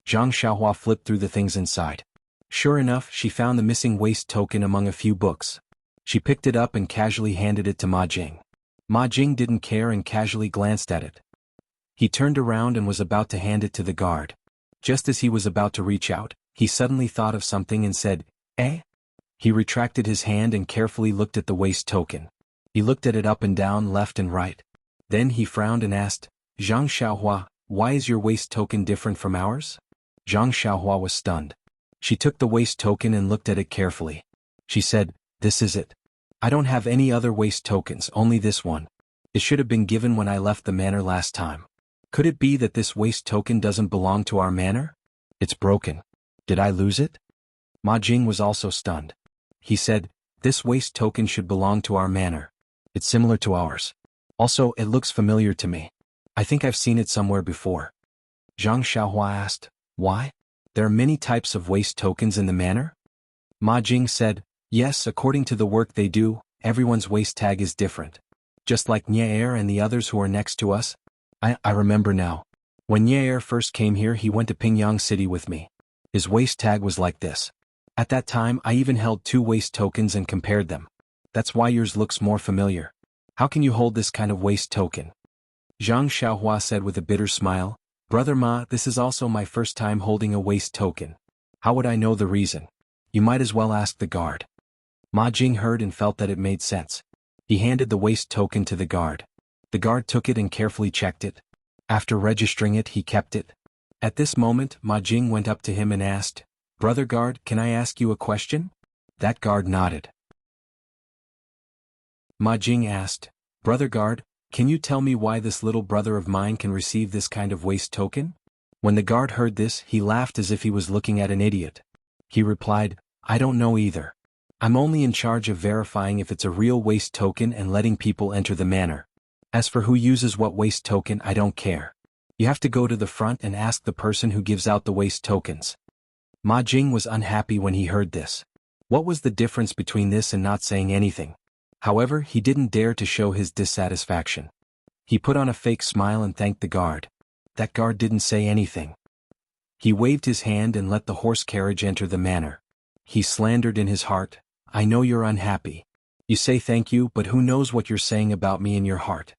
Zhang Xiaohua flipped through the things inside. Sure enough, she found the missing waste token among a few books. She picked it up and casually handed it to Ma Jing. Ma Jing didn't care and casually glanced at it. He turned around and was about to hand it to the guard. Just as he was about to reach out, he suddenly thought of something and said, "Eh?" He retracted his hand and carefully looked at the waste token. He looked at it up and down, left and right. Then he frowned and asked, "Zhang Xiaohua, why is your waste token different from ours?" Zhang Xiaohua was stunned. She took the waste token and looked at it carefully. She said, "This is it. I don't have any other waste tokens, only this one. It should have been given when I left the manor last time. Could it be that this waste token doesn't belong to our manor? It's broken. Did I lose it?" Ma Jing was also stunned. He said, "This waste token should belong to our manor. It's similar to ours. Also, it looks familiar to me. I think I've seen it somewhere before." Zhang Xiaohua asked, "Why? There are many types of waste tokens in the manor?" Ma Jing said, "Yes, according to the work they do, everyone's waste tag is different. Just like Nye and the others who are next to us. I remember now. When Nye first came here, he went to Pingyang City with me. His waste tag was like this. At that time, I even held 2 waste tokens and compared them. That's why yours looks more familiar. How can you hold this kind of waste token?" Zhang Xiaohua said with a bitter smile, "Brother Ma, this is also my first time holding a waste token. How would I know the reason? You might as well ask the guard." Ma Jing heard and felt that it made sense. He handed the waste token to the guard. The guard took it and carefully checked it. After registering it, he kept it. At this moment, Ma Jing went up to him and asked, "Brother guard, can I ask you a question?" That guard nodded. Ma Jing asked, "Brother guard, can you tell me why this little brother of mine can receive this kind of waste token?" When the guard heard this, he laughed as if he was looking at an idiot. He replied, "I don't know either. I'm only in charge of verifying if it's a real waste token and letting people enter the manor. As for who uses what waste token, I don't care. You have to go to the front and ask the person who gives out the waste tokens." Ma Jing was unhappy when he heard this. What was the difference between this and not saying anything? However, he didn't dare to show his dissatisfaction. He put on a fake smile and thanked the guard. That guard didn't say anything. He waved his hand and let the horse carriage enter the manor. He slandered in his heart, "I know you're unhappy. You say thank you, but who knows what you're saying about me in your heart."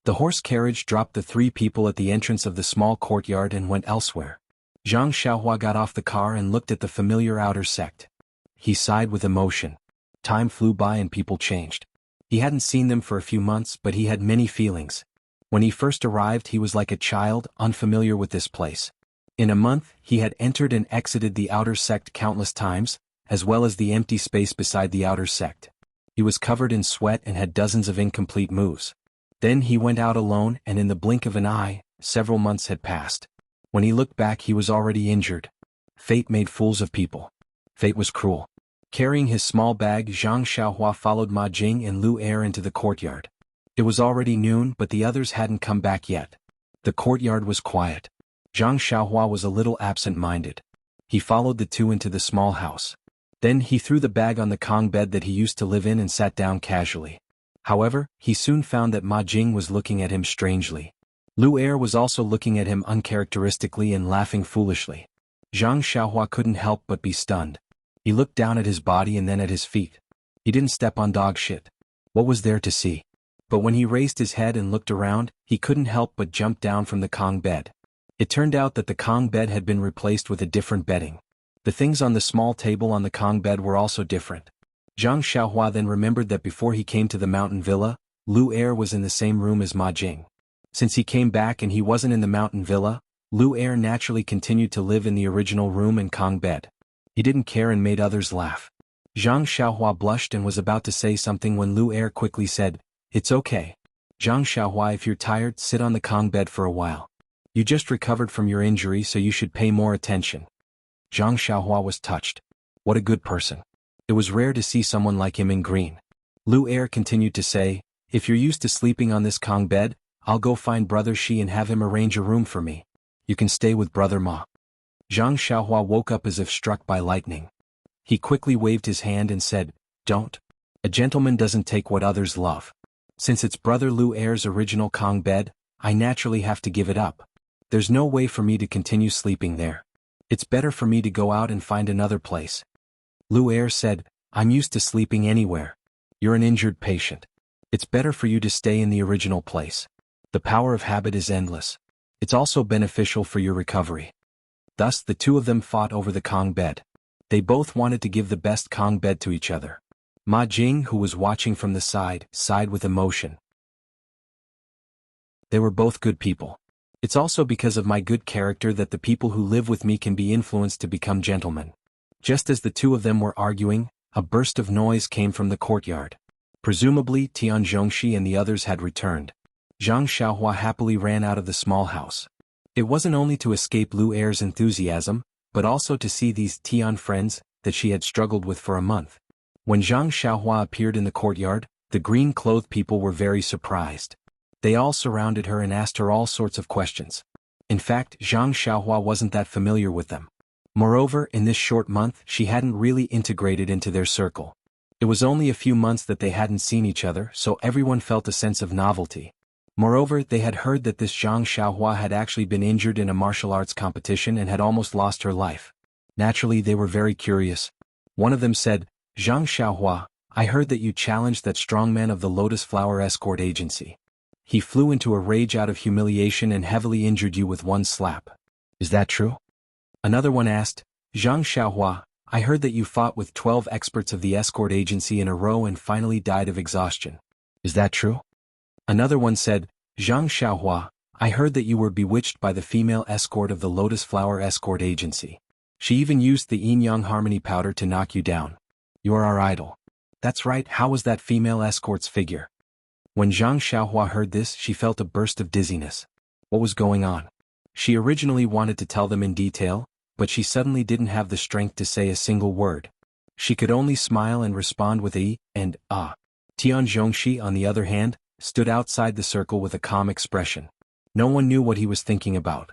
The horse carriage dropped the 3 people at the entrance of the small courtyard and went elsewhere. Zhang Xiaohua got off the car and looked at the familiar outer sect. He sighed with emotion. Time flew by and people changed. He hadn't seen them for a few months, but he had many feelings. When he first arrived, he was like a child, unfamiliar with this place. In a month, he had entered and exited the outer sect countless times, as well as the empty space beside the outer sect. He was covered in sweat and had dozens of incomplete moves. Then he went out alone, and in the blink of an eye, several months had passed. When he looked back, he was already injured. Fate made fools of people. Fate was cruel. Carrying his small bag, Zhang Xiaohua followed Ma Jing and Lu Er into the courtyard. It was already noon, but the others hadn't come back yet. The courtyard was quiet. Zhang Xiaohua was a little absent-minded. He followed the 2 into the small house. Then he threw the bag on the Kong bed that he used to live in and sat down casually. However, he soon found that Ma Jing was looking at him strangely. Lu Er was also looking at him uncharacteristically and laughing foolishly. Zhang Xiaohua couldn't help but be stunned. He looked down at his body and then at his feet. He didn't step on dog shit. What was there to see? But when he raised his head and looked around, he couldn't help but jump down from the Kong bed. It turned out that the Kong bed had been replaced with a different bedding. The things on the small table on the Kong bed were also different. Zhang Xiaohua then remembered that before he came to the mountain villa, Lu Er was in the same room as Ma Jing. Since he came back and he wasn't in the mountain villa, Lu Er naturally continued to live in the original room and Kong bed. He didn't care and made others laugh. Zhang Xiaohua blushed and was about to say something when Lu Er quickly said, "It's okay. Zhang Xiaohua, if you're tired, sit on the Kong bed for a while. You just recovered from your injury, so you should pay more attention." Zhang Xiaohua was touched. What a good person. It was rare to see someone like him in green. Lu Er continued to say, "If you're used to sleeping on this Kong bed, I'll go find Brother Shi and have him arrange a room for me. You can stay with Brother Ma." Zhang Xiaohua woke up as if struck by lightning. He quickly waved his hand and said, "Don't. A gentleman doesn't take what others love. Since it's Brother Lu Er's original Kong bed, I naturally have to give it up. There's no way for me to continue sleeping there. It's better for me to go out and find another place." Lu Er said, "I'm used to sleeping anywhere. You're an injured patient. It's better for you to stay in the original place. The power of habit is endless. It's also beneficial for your recovery." Thus the 2 of them fought over the Kong bed. They both wanted to give the best Kong bed to each other. Ma Jing, who was watching from the side, sighed with emotion. They were both good people. It's also because of my good character that the people who live with me can be influenced to become gentlemen. Just as the two of them were arguing, a burst of noise came from the courtyard. Presumably Tian Zhongxi and the others had returned. Zhang Xiaohua happily ran out of the small house. It wasn't only to escape Lu Er's enthusiasm, but also to see these Tian friends that she had struggled with for a month. When Zhang Xiaohua appeared in the courtyard, the green-clothed people were very surprised. They all surrounded her and asked her all sorts of questions. In fact, Zhang Xiaohua wasn't that familiar with them. Moreover, in this short month she hadn't really integrated into their circle. It was only a few months that they hadn't seen each other, so everyone felt a sense of novelty. Moreover, they had heard that this Zhang Xiaohua had actually been injured in a martial arts competition and had almost lost her life. Naturally, they were very curious. One of them said, "Zhang Xiaohua, I heard that you challenged that strongman of the Lotus Flower Escort Agency. He flew into a rage out of humiliation and heavily injured you with one slap. Is that true?" Another one asked, "Zhang Xiaohua, I heard that you fought with 12 experts of the escort agency in a row and finally died of exhaustion. Is that true?" Another one said, "Zhang Xiaohua, I heard that you were bewitched by the female escort of the Lotus Flower Escort Agency. She even used the yin-yang harmony powder to knock you down. You are our idol." "That's right, how was that female escort's figure?" When Zhang Xiaohua heard this, she felt a burst of dizziness. What was going on? She originally wanted to tell them in detail, but she suddenly didn't have the strength to say a single word. She could only smile and respond with a and ah. Tian Zhongxi, on the other hand, stood outside the circle with a calm expression. No one knew what he was thinking about.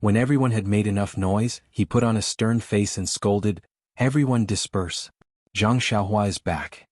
When everyone had made enough noise, he put on a stern face and scolded, "Everyone disperse. Zhang Xiaohua is back.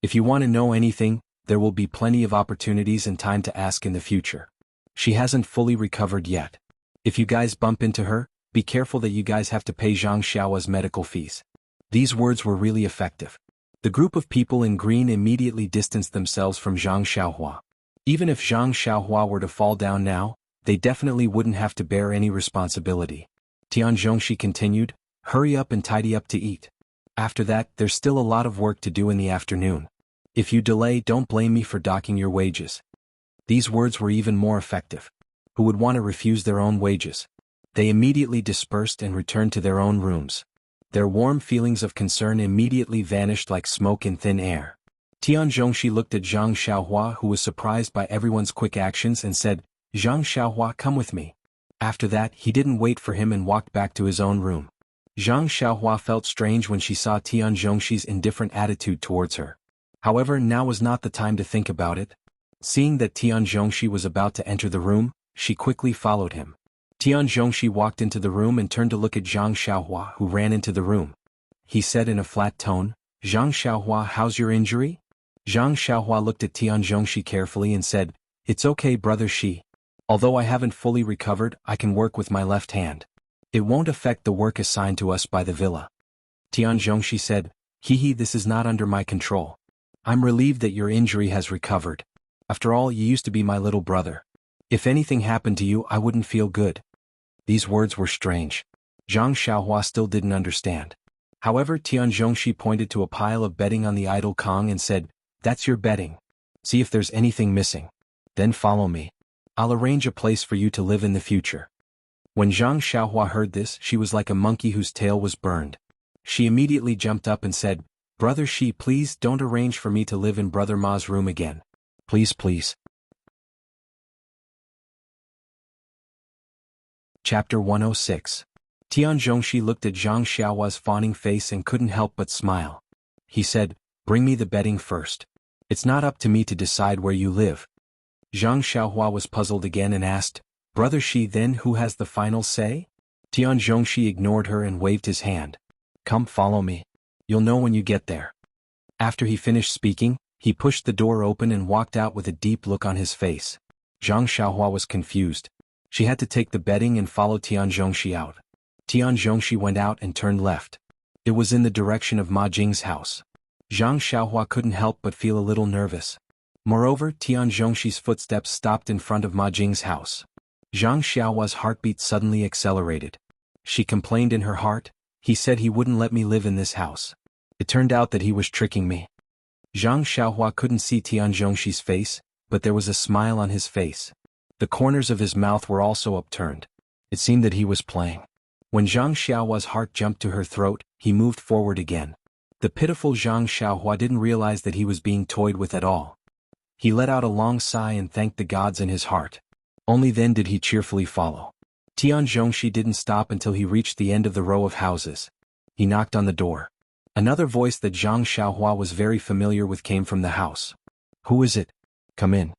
If you want to know anything, there will be plenty of opportunities and time to ask in the future. She hasn't fully recovered yet. If you guys bump into her, be careful that you guys have to pay Zhang Xiaohua's medical fees." These words were really effective. The group of people in green immediately distanced themselves from Zhang Xiaohua. Even if Zhang Xiaohua were to fall down now, they definitely wouldn't have to bear any responsibility. Tian Zhongxi continued, "Hurry up and tidy up to eat. After that, there's still a lot of work to do in the afternoon. If you delay, don't blame me for docking your wages." These words were even more effective. Who would want to refuse their own wages? They immediately dispersed and returned to their own rooms. Their warm feelings of concern immediately vanished like smoke in thin air. Tian Zhongxi looked at Zhang Xiaohua, who was surprised by everyone's quick actions, and said, "Zhang Xiaohua, come with me." After that, he didn't wait for him and walked back to his own room. Zhang Xiaohua felt strange when she saw Tian Zhongxi's indifferent attitude towards her. However, now was not the time to think about it. Seeing that Tian Zhongxi was about to enter the room, she quickly followed him. Tian Zhongxi walked into the room and turned to look at Zhang Xiaohua, who ran into the room. He said in a flat tone, "Zhang Xiaohua, how's your injury?" Zhang Xiaohua looked at Tian Zhongxi carefully and said, "It's okay, brother Shi. Although I haven't fully recovered, I can work with my left hand. It won't affect the work assigned to us by the villa." Tian Zhongxi said, "Hehe, this is not under my control. I'm relieved that your injury has recovered. After all, you used to be my little brother. If anything happened to you, I wouldn't feel good." These words were strange. Zhang Xiaohua still didn't understand. However, Tian Zhongxi pointed to a pile of bedding on the idol Kong and said, "That's your bedding. See if there's anything missing. Then follow me. I'll arrange a place for you to live in the future." When Zhang Xiaohua heard this, she was like a monkey whose tail was burned. She immediately jumped up and said, "Brother Shi, please don't arrange for me to live in Brother Ma's room again. Please, please." Chapter 106. Tian Zhongxi looked at Zhang Xiaohua's fawning face and couldn't help but smile. He said, "Bring me the bedding first. It's not up to me to decide where you live." Zhang Xiaohua was puzzled again and asked, "Brother Shi, then who has the final say?" Tian Zhongxi ignored her and waved his hand. "Come, follow me. You'll know when you get there." After he finished speaking, he pushed the door open and walked out with a deep look on his face. Zhang Xiaohua was confused. She had to take the bedding and follow Tian Zhongxi out. Tian Zhongxi went out and turned left. It was in the direction of Ma Jing's house. Zhang Xiaohua couldn't help but feel a little nervous. Moreover, Tian Zhongxi's footsteps stopped in front of Ma Jing's house. Zhang Xiaohua's heartbeat suddenly accelerated. She complained in her heart, "He said he wouldn't let me live in this house. It turned out that he was tricking me." Zhang Xiaohua couldn't see Tian Zhongxi's face, but there was a smile on his face. The corners of his mouth were also upturned. It seemed that he was playing. When Zhang Xiaohua's heart jumped to her throat, he moved forward again. The pitiful Zhang Xiaohua didn't realize that he was being toyed with at all. He let out a long sigh and thanked the gods in his heart. Only then did he cheerfully follow. Tian Zhongxi didn't stop until he reached the end of the row of houses. He knocked on the door. Another voice that Zhang Xiaohua was very familiar with came from the house. "Who is it? Come in."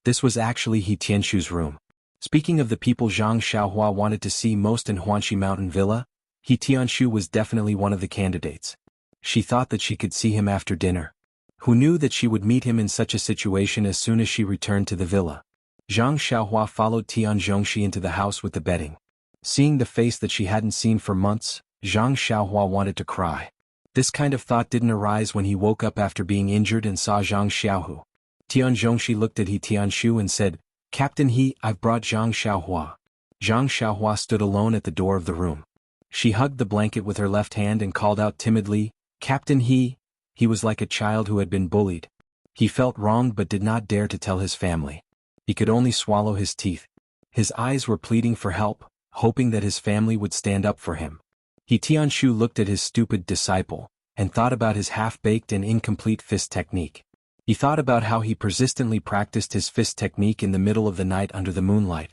This was actually He Tianshu's room. Speaking of the people Zhang Xiaohua wanted to see most in Huanxi Mountain Villa, He Tianshu was definitely one of the candidates. She thought that she could see him after dinner. Who knew that she would meet him in such a situation as soon as she returned to the villa? Zhang Xiaohua followed Tian Zhongxi into the house with the bedding. Seeing the face that she hadn't seen for months, Zhang Xiaohua wanted to cry. This kind of thought didn't arise when he woke up after being injured and saw Zhang Xiaohu. Tian Zhongxi looked at He Tianshu and said, "Captain He, I've brought Zhang Xiaohua." Zhang Xiaohua stood alone at the door of the room. She hugged the blanket with her left hand and called out timidly, "Captain He." He was like a child who had been bullied. He felt wronged but did not dare to tell his family. He could only swallow his teeth. His eyes were pleading for help, hoping that his family would stand up for him. He Tianshu looked at his stupid disciple, and thought about his half-baked and incomplete fist technique. He thought about how he persistently practiced his fist technique in the middle of the night under the moonlight.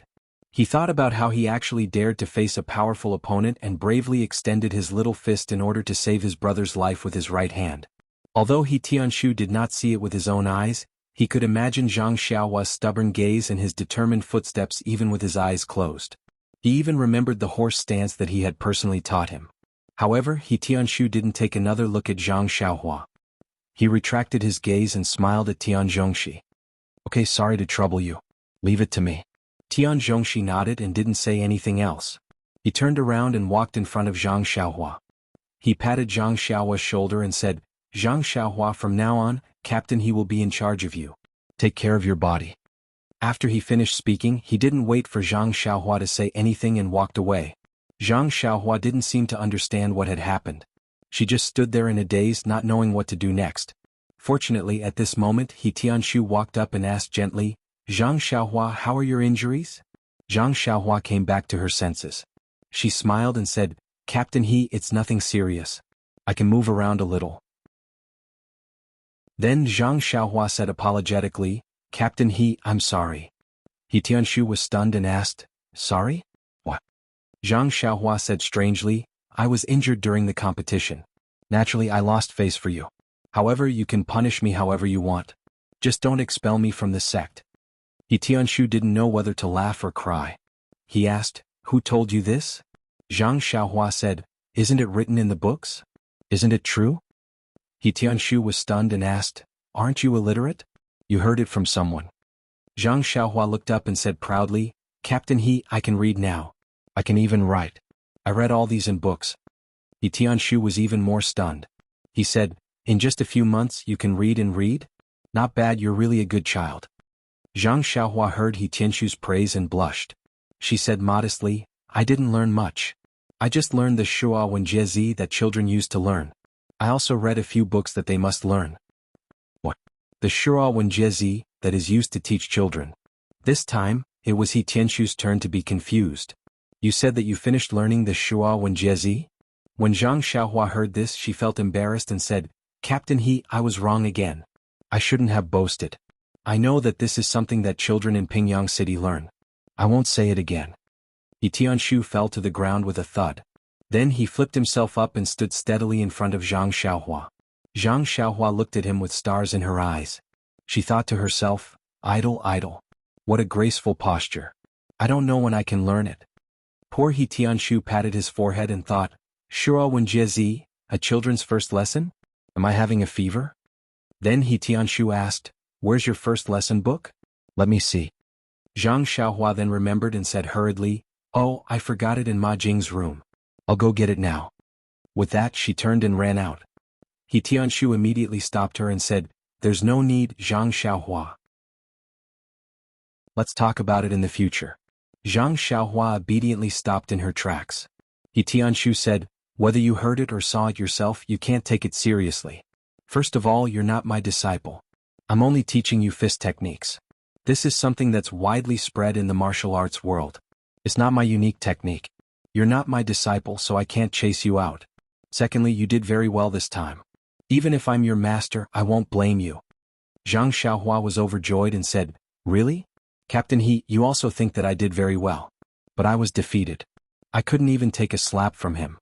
He thought about how he actually dared to face a powerful opponent and bravely extended his little fist in order to save his brother's life with his right hand. Although He Tianshu did not see it with his own eyes, he could imagine Zhang Xiaohua's stubborn gaze and his determined footsteps even with his eyes closed. He even remembered the horse stance that he had personally taught him. However, He Tianshu didn't take another look at Zhang Xiaohua. He retracted his gaze and smiled at Tian Zhongxi. "Okay, sorry to trouble you. Leave it to me." Tian Zhongxi nodded and didn't say anything else. He turned around and walked in front of Zhang Xiaohua. He patted Zhang Xiaohua's shoulder and said, "Zhang Xiaohua, from now on, Captain He will be in charge of you. Take care of your body." After he finished speaking, he didn't wait for Zhang Xiaohua to say anything and walked away. Zhang Xiaohua didn't seem to understand what had happened. She just stood there in a daze, not knowing what to do next. Fortunately, at this moment, He Tianshu walked up and asked gently, "Zhang Xiaohua, how are your injuries?" Zhang Xiaohua came back to her senses. She smiled and said, "Captain He, it's nothing serious. I can move around a little." Then Zhang Xiaohua said apologetically, "Captain He, I'm sorry." He Tianshu was stunned and asked, "Sorry? What?" Zhang Xiaohua said strangely, "I was injured during the competition. Naturally, I lost face for you. However, you can punish me however you want. Just don't expel me from the sect." He Tianshu didn't know whether to laugh or cry. He asked, "Who told you this?" Zhang Xiaohua said, "Isn't it written in the books? Isn't it true?" He Tianshu was stunned and asked, "Aren't you illiterate?" "You heard it from someone." Zhang Xiaohua looked up and said proudly, "Captain He, I can read now. I can even write. I read all these in books." He Tianshu was even more stunned. He said, "In just a few months you can read and read? Not bad, you're really a good child." Zhang Xiaohua heard He Tianshu's praise and blushed. She said modestly, "I didn't learn much. I just learned the Shua Wen Jie that children used to learn. I also read a few books that they must learn." "What?" "The Shua Wen Jie that is used to teach children." This time, it was He Tianshu's turn to be confused. "You said that you finished learning the Shua Wen Jie?" When Zhang Xiaohua heard this, she felt embarrassed and said, "Captain He, I was wrong again. I shouldn't have boasted. I know that this is something that children in Pingyang City learn. I won't say it again." He Tianshu fell to the ground with a thud. Then he flipped himself up and stood steadily in front of Zhang Xiaohua. Zhang Xiaohua looked at him with stars in her eyes. She thought to herself, "Idle, idle. What a graceful posture. I don't know when I can learn it." Poor He Tianshu patted his forehead and thought, "Shua Wen Jie, a children's first lesson? Am I having a fever?" Then He Tianshu asked, "Where's your first lesson book? Let me see." Zhang Xiaohua then remembered and said hurriedly, "Oh, I forgot it in Ma Jing's room. I'll go get it now." With that, she turned and ran out. He Tianshu immediately stopped her and said, "There's no need, Zhang Xiaohua. Let's talk about it in the future." Zhang Xiaohua obediently stopped in her tracks. He Tianshu said, "Whether you heard it or saw it yourself, you can't take it seriously. First of all, you're not my disciple. I'm only teaching you fist techniques. This is something that's widely spread in the martial arts world. It's not my unique technique. You're not my disciple, so I can't chase you out. Secondly, you did very well this time. Even if I'm your master, I won't blame you. Zhang Xiaohua was overjoyed and said, Really? Captain He, you also think that I did very well. But I was defeated. I couldn't even take a slap from him.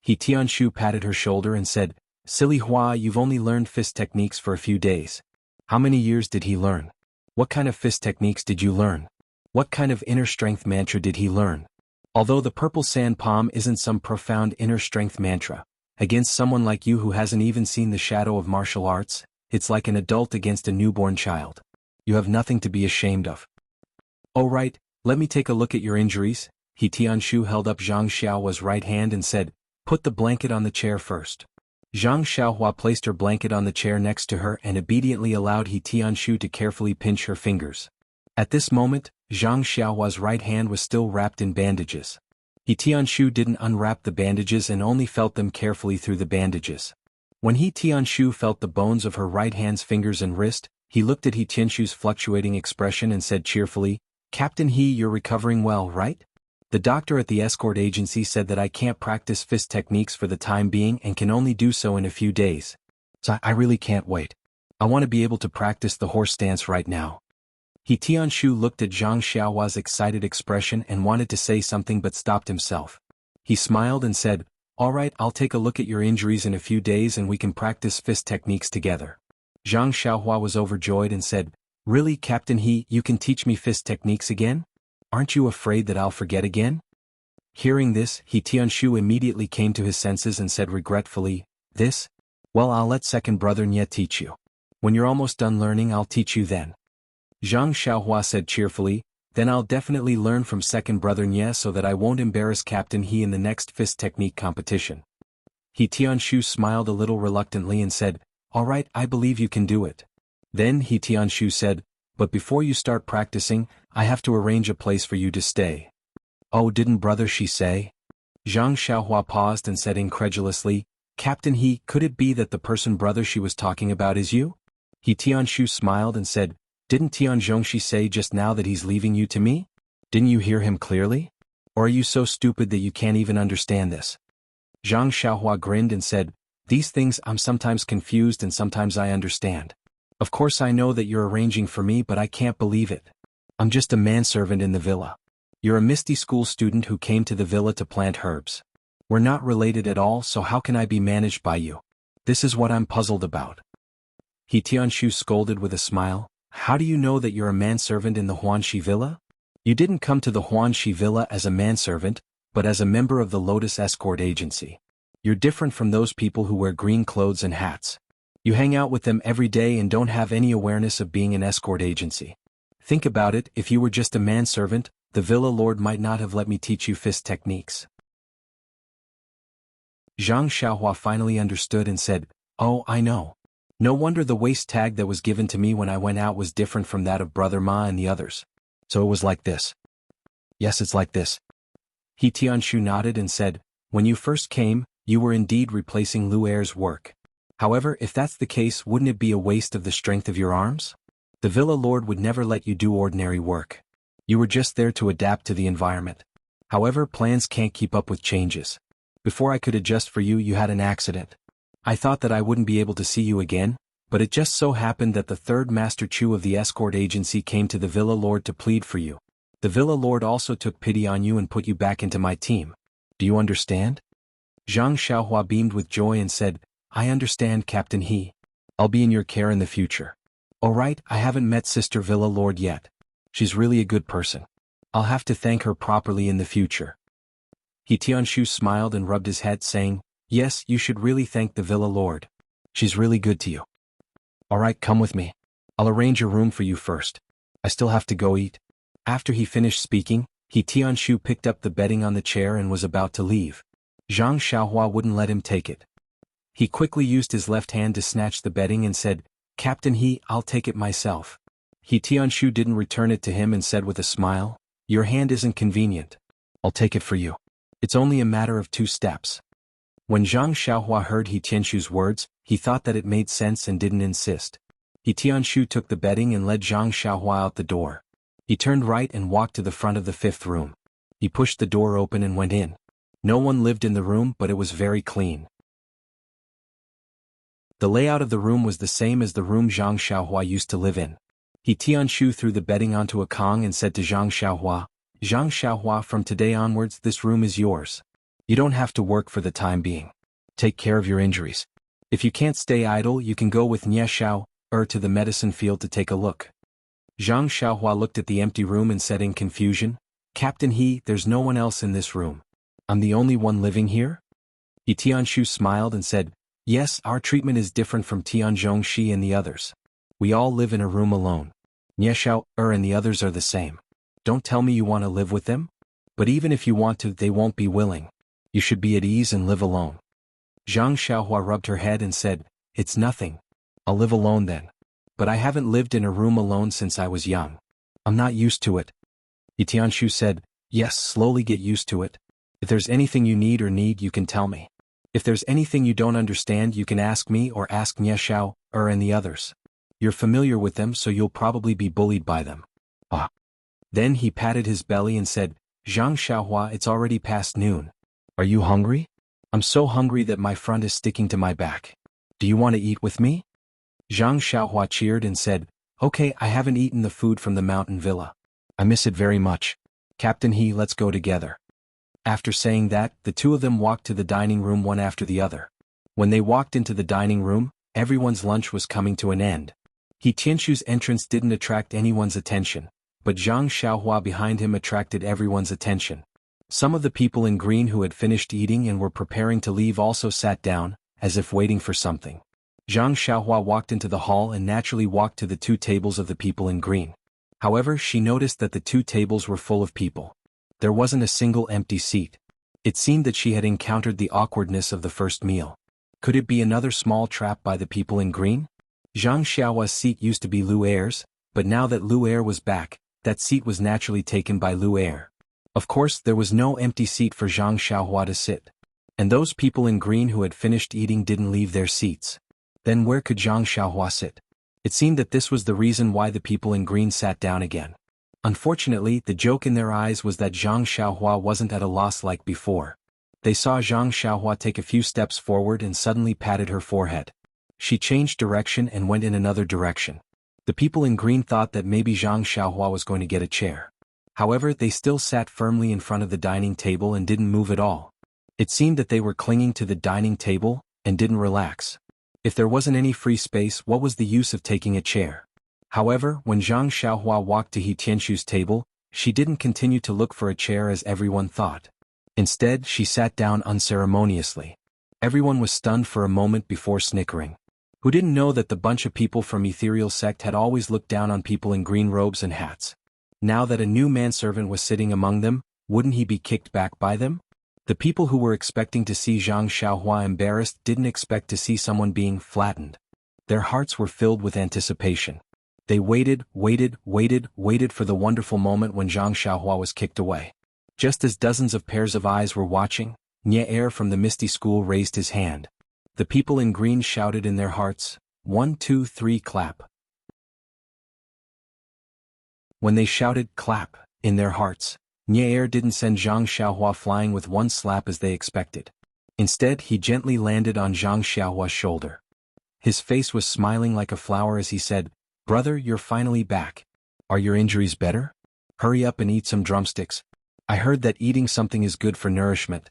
He Tianshu patted her shoulder and said, Silly Hua, you've only learned fist techniques for a few days. How many years did he learn? What kind of fist techniques did you learn? What kind of inner strength mantra did he learn? Although the purple sand palm isn't some profound inner strength mantra, against someone like you who hasn't even seen the shadow of martial arts, it's like an adult against a newborn child. You have nothing to be ashamed of. Oh right, let me take a look at your injuries. He Tianshu held up Zhang Xiaohua's right hand and said, Put the blanket on the chair first. Zhang Xiaohua placed her blanket on the chair next to her and obediently allowed He Tianshu to carefully pinch her fingers. At this moment, Zhang Xiaohua's right hand was still wrapped in bandages. He Tianshu didn't unwrap the bandages and only felt them carefully through the bandages. When He Tianshu felt the bones of her right hand's fingers and wrist, he looked at He Tianshu's fluctuating expression and said cheerfully, Captain He, you're recovering well, right? The doctor at the escort agency said that I can't practice fist techniques for the time being and can only do so in a few days. So I really can't wait. I want to be able to practice the horse stance right now. He Tianshu looked at Zhang Xiaohua's excited expression and wanted to say something but stopped himself. He smiled and said, All right, I'll take a look at your injuries in a few days and we can practice fist techniques together. Zhang Xiaohua was overjoyed and said, Really, Captain He, you can teach me fist techniques again? Aren't you afraid that I'll forget again? Hearing this, He Tianshu immediately came to his senses and said regretfully, This? Well, I'll let second brother Nye teach you. When you're almost done learning, I'll teach you then. Zhang Xiaohua said cheerfully, Then I'll definitely learn from second brother Nye so that I won't embarrass Captain He in the next fist technique competition. He Tianshu smiled a little reluctantly and said, All right, I believe you can do it. Then He Tianshu said, But before you start practicing, I have to arrange a place for you to stay. Oh, didn't brother she say? Zhang Xiaohua paused and said incredulously, Captain He, could it be that the person brother she was talking about is you? He Tianshu smiled and said, Didn't Tianzhongxi say just now that he's leaving you to me? Didn't you hear him clearly? Or are you so stupid that you can't even understand this? Zhang Xiaohua grinned and said, These things I'm sometimes confused and sometimes I understand. Of course I know that you're arranging for me, but I can't believe it. I'm just a manservant in the villa. You're a Misty School student who came to the villa to plant herbs. We're not related at all, so how can I be managed by you? This is what I'm puzzled about. He Tianshu scolded with a smile, How do you know that you're a manservant in the Huanxi villa? You didn't come to the Huanxi villa as a manservant, but as a member of the Lotus Escort Agency. You're different from those people who wear green clothes and hats. You hang out with them every day and don't have any awareness of being an escort agency. Think about it, if you were just a manservant, the villa lord might not have let me teach you fist techniques. Zhang Xiaohua finally understood and said, Oh, I know. No wonder the waist tag that was given to me when I went out was different from that of Brother Ma and the others. So it was like this. Yes, it's like this. He Tianshu nodded and said, When you first came, you were indeed replacing Lu Er's work. However, if that's the case, wouldn't it be a waste of the strength of your arms? The villa lord would never let you do ordinary work. You were just there to adapt to the environment. However, plans can't keep up with changes. Before I could adjust for you, you had an accident. I thought that I wouldn't be able to see you again, but it just so happened that the third Master Chu of the escort agency came to the villa lord to plead for you. The villa lord also took pity on you and put you back into my team. Do you understand? Zhang Xiaohua beamed with joy and said, I understand, Captain He. I'll be in your care in the future. All right, I haven't met Sister Villa Lord yet. She's really a good person. I'll have to thank her properly in the future. He Tianshu smiled and rubbed his head saying, Yes, you should really thank the Villa Lord. She's really good to you. All right, come with me. I'll arrange a room for you first. I still have to go eat. After he finished speaking, He Tianshu picked up the bedding on the chair and was about to leave. Zhang Xiaohua wouldn't let him take it. He quickly used his left hand to snatch the bedding and said, Captain He, I'll take it myself. He Tianshu didn't return it to him and said with a smile, Your hand isn't convenient. I'll take it for you. It's only a matter of 2 steps. When Zhang Xiaohua heard He Tianshu's words, he thought that it made sense and didn't insist. He Tianshu took the bedding and led Zhang Xiaohua out the door. He turned right and walked to the front of the 5th room. He pushed the door open and went in. No one lived in the room, but it was very clean. The layout of the room was the same as the room Zhang Xiaohua used to live in. He Tianshu threw the bedding onto a Kong and said to Zhang Xiaohua, from today onwards this room is yours. You don't have to work for the time being. Take care of your injuries. If you can't stay idle, you can go with Nie Xiao to the medicine field to take a look. Zhang Xiaohua looked at the empty room and said in confusion, Captain there's no one else in this room. I'm the only one living here? He Tianshu smiled and said, yes, our treatment is different from Tianzhongxi and the others. We all live in a room alone. Nie Xiao and the others are the same. Don't tell me you want to live with them? But even if you want to, they won't be willing. You should be at ease and live alone. Zhang Xiaohua rubbed her head and said, it's nothing. I'll live alone then. But I haven't lived in a room alone since I was young. I'm not used to it. Tianshu said, yes, slowly get used to it. If there's anything you need, you can tell me. If there's anything you don't understand, you can ask me or ask Nie Xiao and the others. You're familiar with them, so you'll probably be bullied by them. Ah. Then he patted his belly and said, Zhang Xiaohua, it's already past noon. Are you hungry? I'm so hungry that my front is sticking to my back. Do you want to eat with me? Zhang Xiaohua cheered and said, okay, I haven't eaten the food from the mountain villa. I miss it very much. Captain let's go together. After saying that, the two of them walked to the dining room one after the other. When they walked into the dining room, everyone's lunch was coming to an end. Tianshu's entrance didn't attract anyone's attention, but Zhang Xiaohua behind him attracted everyone's attention. Some of the people in green who had finished eating and were preparing to leave also sat down, as if waiting for something. Zhang Xiaohua walked into the hall and naturally walked to the two tables of the people in green. However, she noticed that the two tables were full of people. There wasn't a single empty seat. It seemed that she had encountered the awkwardness of the first meal. Could it be another small trap by the people in green? Zhang Xiaohua's seat used to be Lu Er's, but now that Lu Er was back, that seat was naturally taken by Lu Er. Of course, there was no empty seat for Zhang Xiaohua to sit. And those people in green who had finished eating didn't leave their seats. Then where could Zhang Xiaohua sit? It seemed that this was the reason why the people in green sat down again. Unfortunately, the joke in their eyes was that Zhang Xiaohua wasn't at a loss like before. They saw Zhang Xiaohua take a few steps forward and suddenly patted her forehead. She changed direction and went in another direction. The people in green thought that maybe Zhang Xiaohua was going to get a chair. However, they still sat firmly in front of the dining table and didn't move at all. It seemed that they were clinging to the dining table and didn't relax. If there wasn't any free space, what was the use of taking a chair? However, when Zhang Xiaohua walked to Tianshu's table, she didn't continue to look for a chair as everyone thought. Instead, she sat down unceremoniously. Everyone was stunned for a moment before snickering. Who didn't know that the bunch of people from Ethereal Sect had always looked down on people in green robes and hats? Now that a new manservant was sitting among them, wouldn't he be kicked back by them? The people who were expecting to see Zhang Xiaohua embarrassed didn't expect to see someone being flattened. Their hearts were filled with anticipation. They waited for the wonderful moment when Zhang Xiaohua was kicked away. Just as dozens of pairs of eyes were watching, Nie Er from the Misty School raised his hand. The people in green shouted in their hearts, 1, 2, 3, clap. When they shouted clap in their hearts, Nie Er didn't send Zhang Xiaohua flying with one slap as they expected. Instead, he gently landed on Zhang Xiaohua's shoulder. His face was smiling like a flower as he said, brother, you're finally back. Are your injuries better? Hurry up and eat some drumsticks. I heard that eating something is good for nourishment.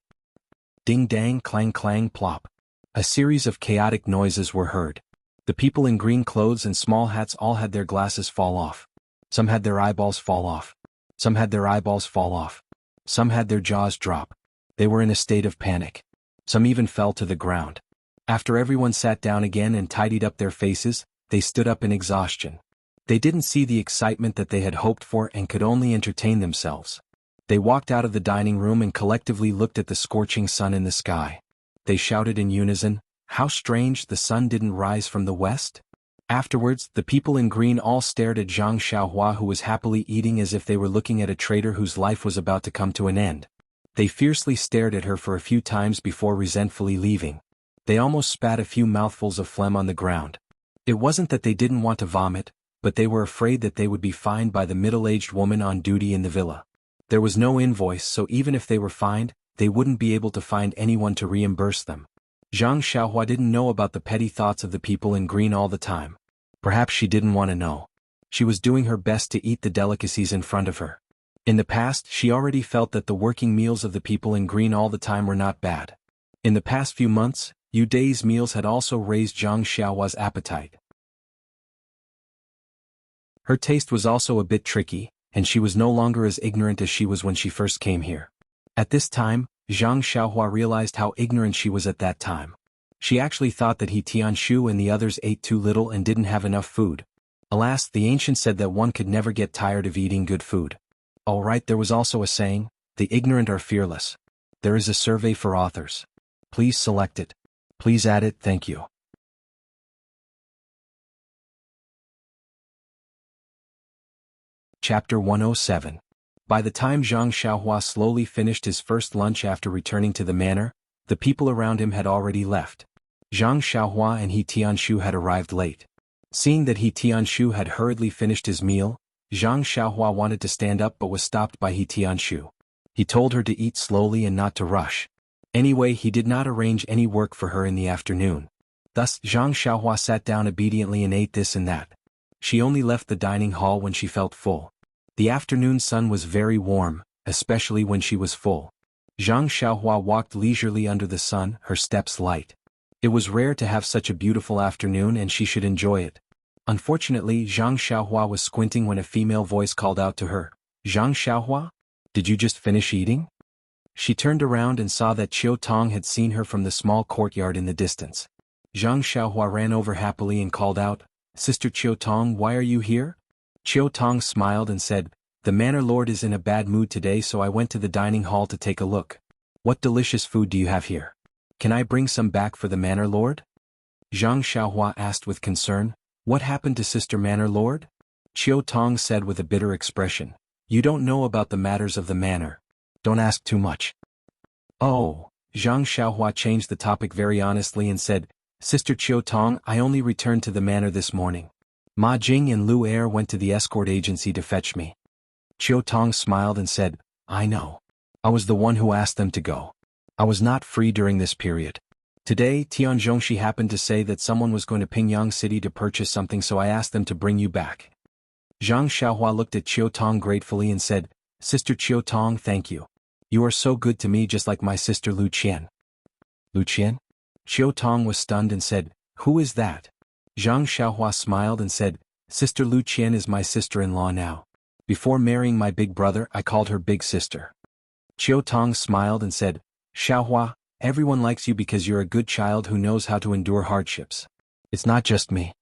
Ding dang clang clang plop. A series of chaotic noises were heard. The people in green clothes and small hats all had their glasses fall off. Some had their eyeballs fall off. Some had their eyeballs fall off. Some had their jaws drop. They were in a state of panic. Some even fell to the ground. After everyone sat down again and tidied up their faces, they stood up in exhaustion. They didn't see the excitement that they had hoped for and could only entertain themselves. They walked out of the dining room and collectively looked at the scorching sun in the sky. They shouted in unison, how strange, the sun didn't rise from the west? Afterwards, the people in green all stared at Zhang Xiaohua, who was happily eating as if they were looking at a traitor whose life was about to come to an end. They fiercely stared at her for a few times before resentfully leaving. They almost spat a few mouthfuls of phlegm on the ground. It wasn't that they didn't want to vomit, but they were afraid that they would be fined by the middle-aged woman on duty in the villa. There was no invoice, so even if they were fined, they wouldn't be able to find anyone to reimburse them. Zhang Xiaohua didn't know about the petty thoughts of the people in green all the time. Perhaps she didn't want to know. She was doing her best to eat the delicacies in front of her. In the past, she already felt that the working meals of the people in green all the time were not bad. In the past few months, Yu Day's meals had also raised Zhang Xiaohua's appetite. Her taste was also a bit tricky, and she was no longer as ignorant as she was when she first came here. At this time, Zhang Xiaohua realized how ignorant she was at that time. She actually thought that he Tianshu and the others ate too little and didn't have enough food. Alas, the ancient said that one could never get tired of eating good food. Alright, there was also a saying, the ignorant are fearless. There is a survey for authors. Please select it. Please add it, thank you. Chapter 107. By the time Zhang Xiaohua slowly finished his first lunch after returning to the manor, the people around him had already left. Zhang Xiaohua and He Tianshu had arrived late. Seeing that He Tianshu had hurriedly finished his meal, Zhang Xiaohua wanted to stand up but was stopped by He Tianshu. He told her to eat slowly and not to rush. Anyway, he did not arrange any work for her in the afternoon. Thus, Zhang Xiaohua sat down obediently and ate this and that. She only left the dining hall when she felt full. The afternoon sun was very warm, especially when she was full. Zhang Xiaohua walked leisurely under the sun, her steps light. It was rare to have such a beautiful afternoon and she should enjoy it. Unfortunately, Zhang Xiaohua was squinting when a female voice called out to her, "Zhang Xiaohua? Did you just finish eating?" She turned around and saw that Qiu Tong had seen her from the small courtyard in the distance. Zhang Xiaohua ran over happily and called out, "Sister Qiu Tong, why are you here?" Qiu Tong smiled and said, "The manor lord is in a bad mood today, so I went to the dining hall to take a look. What delicious food do you have here? Can I bring some back for the manor lord?" Zhang Xiaohua asked with concern, "What happened to Sister Manor Lord?" Qiu Tong said with a bitter expression, "You don't know about the matters of the manor. Don't ask too much." "Oh," Zhang Xiaohua changed the topic very honestly and said, "Sister Qiu Tong, I only returned to the manor this morning. Ma Jing and Lu Er went to the escort agency to fetch me." Qiu Tong smiled and said, "I know. I was the one who asked them to go. I was not free during this period. Today, Tian Zhongxi happened to say that someone was going to Pingyang City to purchase something, so I asked them to bring you back." Zhang Xiaohua looked at Qiu Tong gratefully and said, "Sister Qiu Tong, thank you. You are so good to me, just like my sister Lu Qian." "Lu Qian?" Qiu Tong was stunned and said, "Who is that?" Zhang Xiaohua smiled and said, "Sister Lu Qian is my sister-in-law now. Before marrying my big brother, I called her big sister." Qiu Tong smiled and said, "Xiaohua, everyone likes you because you're a good child who knows how to endure hardships. It's not just me."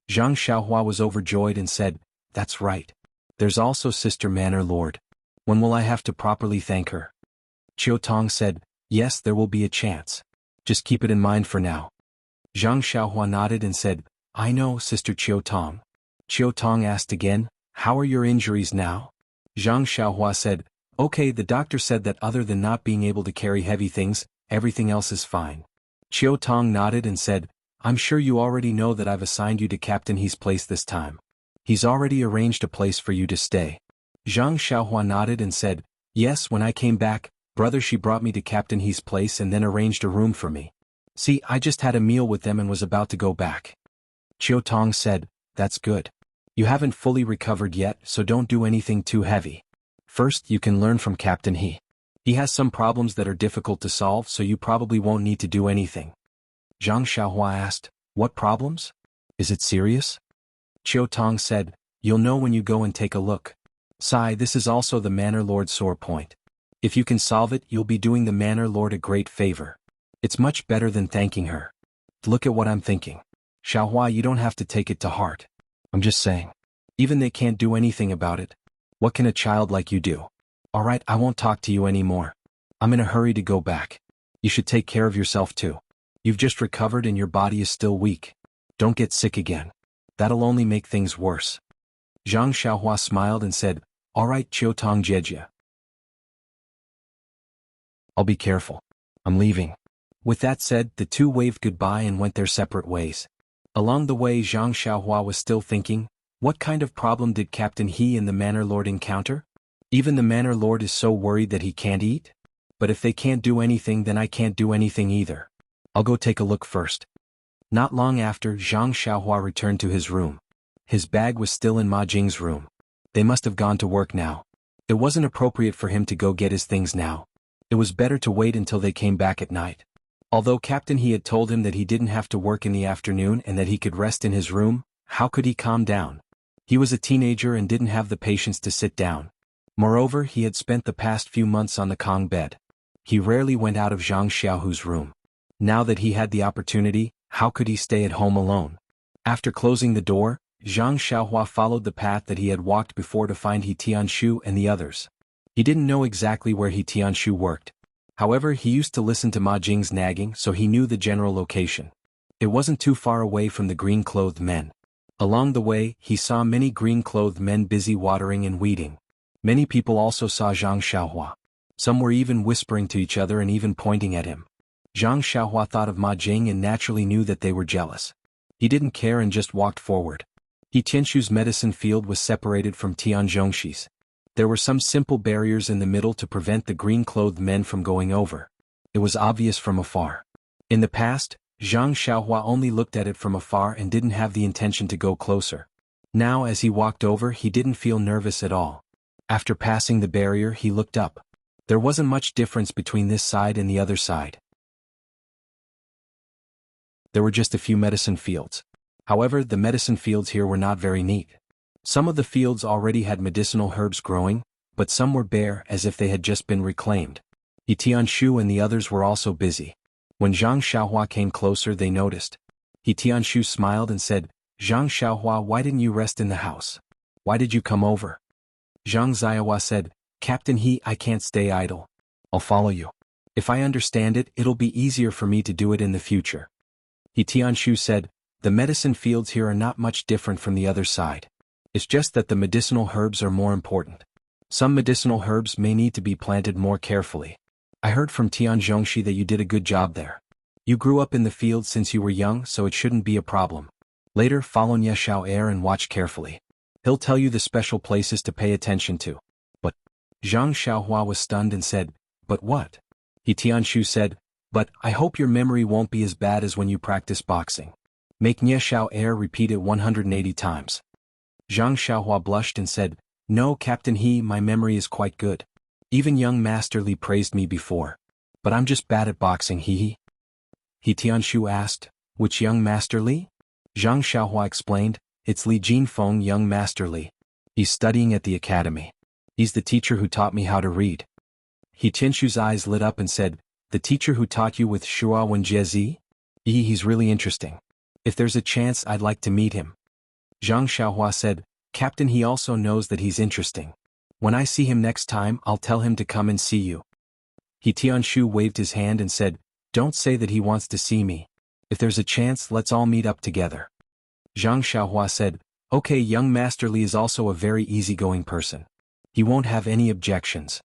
Zhang Xiaohua was overjoyed and said, "That's right. There's also Sister Manor Lord. When will I have to properly thank her?" Qiu Tong said, "Yes, there will be a chance. Just keep it in mind for now." Zhang Xiaohua nodded and said, "I know, Sister Qiu Tong." Qiu Tong asked again, "How are your injuries now?" Zhang Xiaohua said, "Okay, the doctor said that other than not being able to carry heavy things, everything else is fine." Qiu Tong nodded and said, "I'm sure you already know that I've assigned you to Captain He's place this time. He's already arranged a place for you to stay." Zhang Xiaohua nodded and said, "Yes, when I came back, brother she brought me to Captain He's place and then arranged a room for me. See, I just had a meal with them and was about to go back." Qiu Tong said, "That's good. You haven't fully recovered yet, so don't do anything too heavy. First, you can learn from Captain He. He has some problems that are difficult to solve, so you probably won't need to do anything." Zhang Xiaohua asked, "What problems? Is it serious?" Qiu Tong said, "You'll know when you go and take a look. Sai, this is also the Manor Lord's sore point. If you can solve it, you'll be doing the Manor Lord a great favor. It's much better than thanking her. Look at what I'm thinking. Xiaohua, you don't have to take it to heart. I'm just saying. Even they can't do anything about it. What can a child like you do? Alright, I won't talk to you anymore. I'm in a hurry to go back. You should take care of yourself too. You've just recovered and your body is still weak. Don't get sick again. That'll only make things worse." Zhang Xiaohua smiled and said, "Alright, Qiu Tong Jejia. I'll be careful. I'm leaving." With that said, the two waved goodbye and went their separate ways. Along the way, Zhang Xiaohua was still thinking, what kind of problem did Captain He and the Manor Lord encounter? Even the manor lord is so worried that he can't eat? But if they can't do anything, then I can't do anything either. I'll go take a look first. Not long after, Zhang Xiaohua returned to his room. His bag was still in Ma Jing's room. They must have gone to work now. It wasn't appropriate for him to go get his things now. It was better to wait until they came back at night. Although Captain He had told him that he didn't have to work in the afternoon and that he could rest in his room, how could he calm down? He was a teenager and didn't have the patience to sit down. Moreover, he had spent the past few months on the Kong bed. He rarely went out of Zhang Xiaohu's room. Now that he had the opportunity, how could he stay at home alone? After closing the door, Zhang Xiaohua followed the path that he had walked before to find He Tianshu and the others. He didn't know exactly where He Tianshu worked. However, he used to listen to Ma Jing's nagging, so he knew the general location. It wasn't too far away from the green-clothed men. Along the way, he saw many green-clothed men busy watering and weeding. Many people also saw Zhang Xiaohua. Some were even whispering to each other and even pointing at him. Zhang Xiaohua thought of Ma Jing and naturally knew that they were jealous. He didn't care and just walked forward. He Tianshu's medicine field was separated from Tianzhongshi's. There were some simple barriers in the middle to prevent the green-clothed men from going over. It was obvious from afar. In the past, Zhang Xiaohua only looked at it from afar and didn't have the intention to go closer. Now as he walked over, he didn't feel nervous at all. After passing the barrier, he looked up. There wasn't much difference between this side and the other side. There were just a few medicine fields. However, the medicine fields here were not very neat. Some of the fields already had medicinal herbs growing, but some were bare as if they had just been reclaimed. He Tianshu and the others were also busy. When Zhang Xiaohua came closer, they noticed. He Tianshu smiled and said, "Zhang Xiaohua, why didn't you rest in the house? Why did you come over?" Zhang Xiaohua said, "Captain He, I can't stay idle. I'll follow you. If I understand it, it'll be easier for me to do it in the future." He Tianshu said, "The medicine fields here are not much different from the other side. It's just that the medicinal herbs are more important. Some medicinal herbs may need to be planted more carefully. I heard from Tianzhongshi that you did a good job there. You grew up in the field since you were young, so it shouldn't be a problem. Later, follow Nye Xiao Air and watch carefully. He'll tell you the special places to pay attention to." "But..." Zhang Xiaohua was stunned and said, "But what?" He Tianshu said, "But I hope your memory won't be as bad as when you practice boxing. Make Nye Xiao Air repeat it 180 times. Zhang Xiaohua blushed and said, "No, Captain He, my memory is quite good. Even young Master Li praised me before. But I'm just bad at boxing, he." He Tianshu asked, "Which young Master Li?" Zhang Xiaohua explained, "It's Li Jinfeng, young Master Li. He's studying at the academy. He's the teacher who taught me how to read." He Tianshu's eyes lit up and said, "The teacher who taught you with Shua Wenjiezi? He's really interesting. If there's a chance, I'd like to meet him." Zhang Xiaohua said, "Captain, he also knows that he's interesting. When I see him next time, I'll tell him to come and see you." He Tianshu waved his hand and said, "Don't say that he wants to see me. If there's a chance, let's all meet up together." Zhang Xiaohua said, "Okay, young Master Li is also a very easygoing person. He won't have any objections."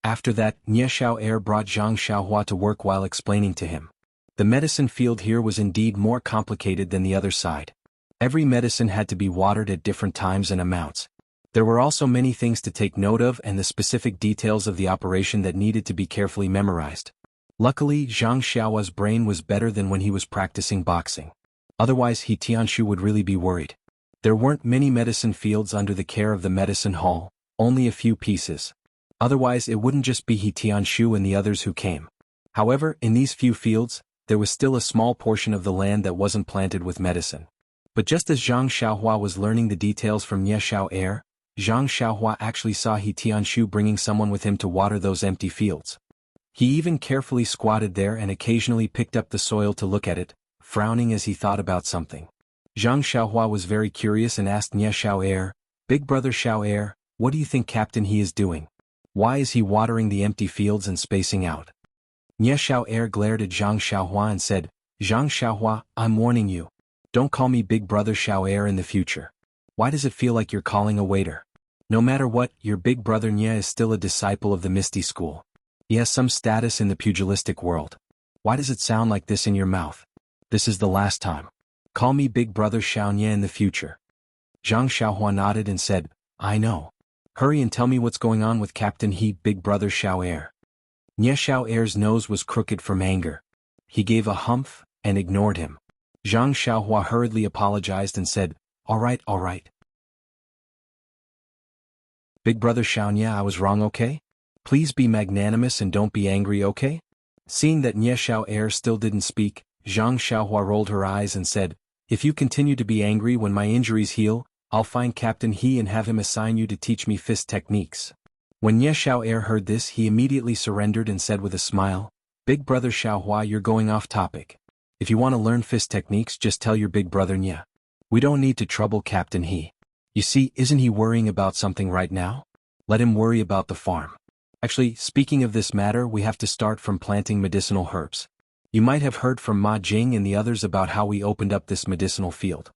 After that, Nye Xiao Air brought Zhang Xiaohua to work while explaining to him. The medicine field here was indeed more complicated than the other side. Every medicine had to be watered at different times and amounts. There were also many things to take note of and the specific details of the operation that needed to be carefully memorized. Luckily, Zhang Xiaohua's brain was better than when he was practicing boxing. Otherwise, He Tianshu would really be worried. There weren't many medicine fields under the care of the medicine hall, only a few pieces. Otherwise, it wouldn't just be He Tianshu and the others who came. However, in these few fields, there was still a small portion of the land that wasn't planted with medicine. But just as Zhang Xiaohua was learning the details from Nye Xiao Air, Zhang Xiaohua actually saw He Tianshu bringing someone with him to water those empty fields. He even carefully squatted there and occasionally picked up the soil to look at it, frowning as he thought about something. Zhang Xiaohua was very curious and asked Nye Xiao Air, "Big brother Xiao Air, what do you think Captain He is doing? Why is he watering the empty fields and spacing out?" Nye Xiao Air glared at Zhang Xiaohua and said, "Zhang Xiaohua, I'm warning you. Don't call me Big Brother Xiao Air in the future. Why does it feel like you're calling a waiter? No matter what, your big brother Nye is still a disciple of the Misty School. He has some status in the pugilistic world. Why does it sound like this in your mouth? This is the last time. Call me Big Brother Xiao Nye in the future." Zhang Xiaohua nodded and said, "I know. Hurry and tell me what's going on with Captain He, big brother Xiao Er. Nie Xiao Er's nose was crooked from anger. He gave a humph and ignored him. Zhang Xiaohua hurriedly apologized and said, all right. Big brother Xiaonia, I was wrong, okay? Please be magnanimous and don't be angry, okay? Seeing that Nie Xiao Er still didn't speak, Zhang Xiaohua rolled her eyes and said, if you continue to be angry when my injuries heal, I'll find Captain He and have him assign you to teach me fist techniques. When Nie Xiao Er heard this, he immediately surrendered and said with a smile, big brother Xiaohua, you're going off topic. If you want to learn fist techniques, just tell your big brother Nie. We don't need to trouble Captain He. You see, isn't he worrying about something right now? Let him worry about the farm. Actually, speaking of this matter, we have to start from planting medicinal herbs. You might have heard from Ma Jing and the others about how we opened up this medicinal field.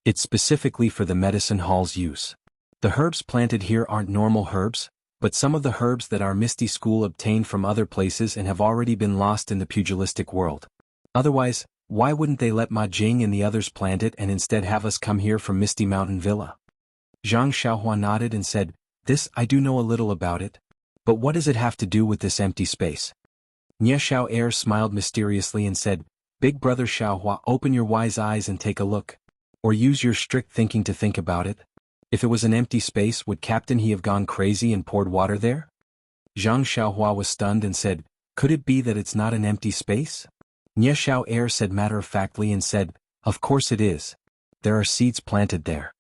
It's specifically for the medicine hall's use. The herbs planted here aren't normal herbs, but some of the herbs that our Misty School obtained from other places and have already been lost in the pugilistic world. Otherwise, why wouldn't they let Ma Jing and the others plant it and instead have us come here from Misty Mountain Villa? Zhang Xiaohua nodded and said, this, I do know a little about it. But what does it have to do with this empty space? Nie Xiao Er smiled mysteriously and said, big brother Xiaohua, open your wise eyes and take a look. Or use your strict thinking to think about it. If it was an empty space, would Captain He have gone crazy and poured water there? Zhang Xiaohua was stunned and said, could it be that it's not an empty space? Nie Xiao Er said matter-of-factly and said, of course it is. There are seeds planted there.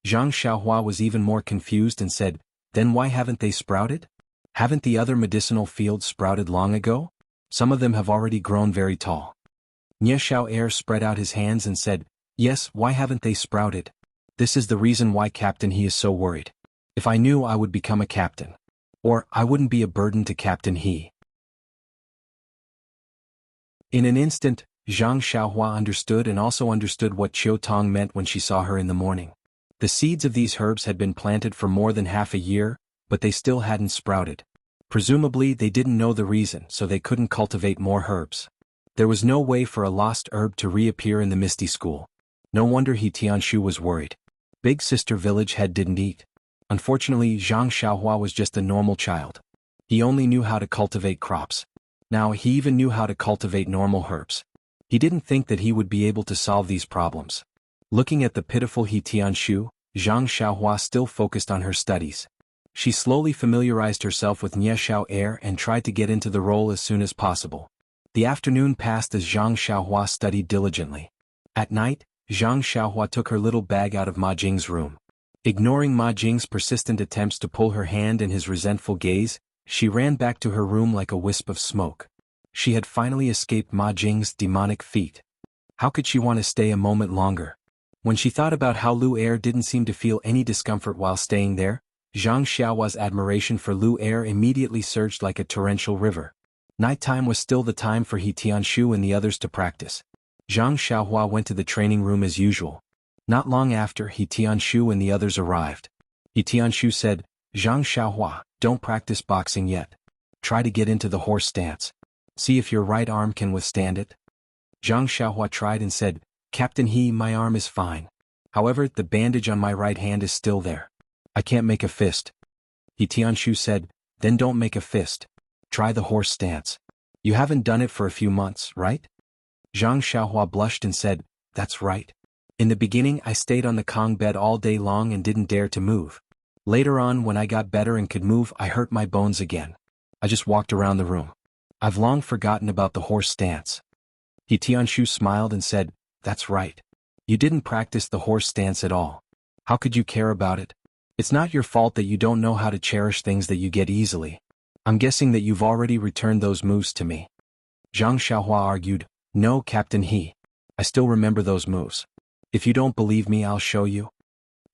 Zhang Xiaohua was even more confused and said, then why haven't they sprouted? Haven't the other medicinal fields sprouted long ago? Some of them have already grown very tall. Nie Xiao Er spread out his hands and said, yes, why haven't they sprouted? This is the reason why Captain He is so worried. If I knew, I would become a captain. Or, I wouldn't be a burden to Captain He. In an instant, Zhang Xiaohua understood and also understood what Qiu Tong meant when she saw her in the morning. The seeds of these herbs had been planted for more than half a year, but they still hadn't sprouted. Presumably they didn't know the reason, so they couldn't cultivate more herbs. There was no way for a lost herb to reappear in the Misty School. No wonder He Tianshu was worried. Big Sister Village Head didn't eat. Unfortunately, Zhang Xiaohua was just a normal child. He only knew how to cultivate crops. Now he even knew how to cultivate normal herbs. He didn't think that he would be able to solve these problems. Looking at the pitiful He Tianshu, Zhang Xiaohua still focused on her studies. She slowly familiarized herself with Nie Xiao Er and tried to get into the role as soon as possible. The afternoon passed as Zhang Xiaohua studied diligently. At night, Zhang Xiaohua took her little bag out of Ma Jing's room. Ignoring Ma Jing's persistent attempts to pull her hand and his resentful gaze, she ran back to her room like a wisp of smoke. She had finally escaped Ma Jing's demonic feet. How could she want to stay a moment longer? When she thought about how Lu Er didn't seem to feel any discomfort while staying there, Zhang Xiaohua's admiration for Lu Er immediately surged like a torrential river. Nighttime was still the time for He Tianshu and the others to practice. Zhang Xiaohua went to the training room as usual. Not long after, He Tianshu and the others arrived. He Tianshu said, Zhang Xiaohua, don't practice boxing yet. Try to get into the horse stance. See if your right arm can withstand it. Zhang Xiaohua tried and said, Captain He, my arm is fine. However, the bandage on my right hand is still there. I can't make a fist. He Tianshu said, then don't make a fist. Try the horse stance. You haven't done it for a few months, right? Zhang Xiaohua blushed and said, that's right. In the beginning I stayed on the Kong bed all day long and didn't dare to move. Later on, when I got better and could move, I hurt my bones again. I just walked around the room. I've long forgotten about the horse stance. He Tianshu smiled and said, that's right. You didn't practice the horse stance at all. How could you care about it? It's not your fault that you don't know how to cherish things that you get easily. I'm guessing that you've already returned those moves to me. Zhang Xiaohua argued, no, Captain He. I still remember those moves. If you don't believe me, I'll show you.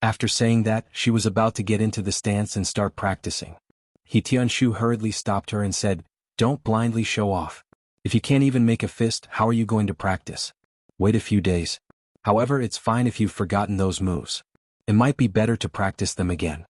After saying that, she was about to get into the stance and start practicing. He Tianshu hurriedly stopped her and said, don't blindly show off. If you can't even make a fist, how are you going to practice? Wait a few days. However, it's fine if you've forgotten those moves. It might be better to practice them again.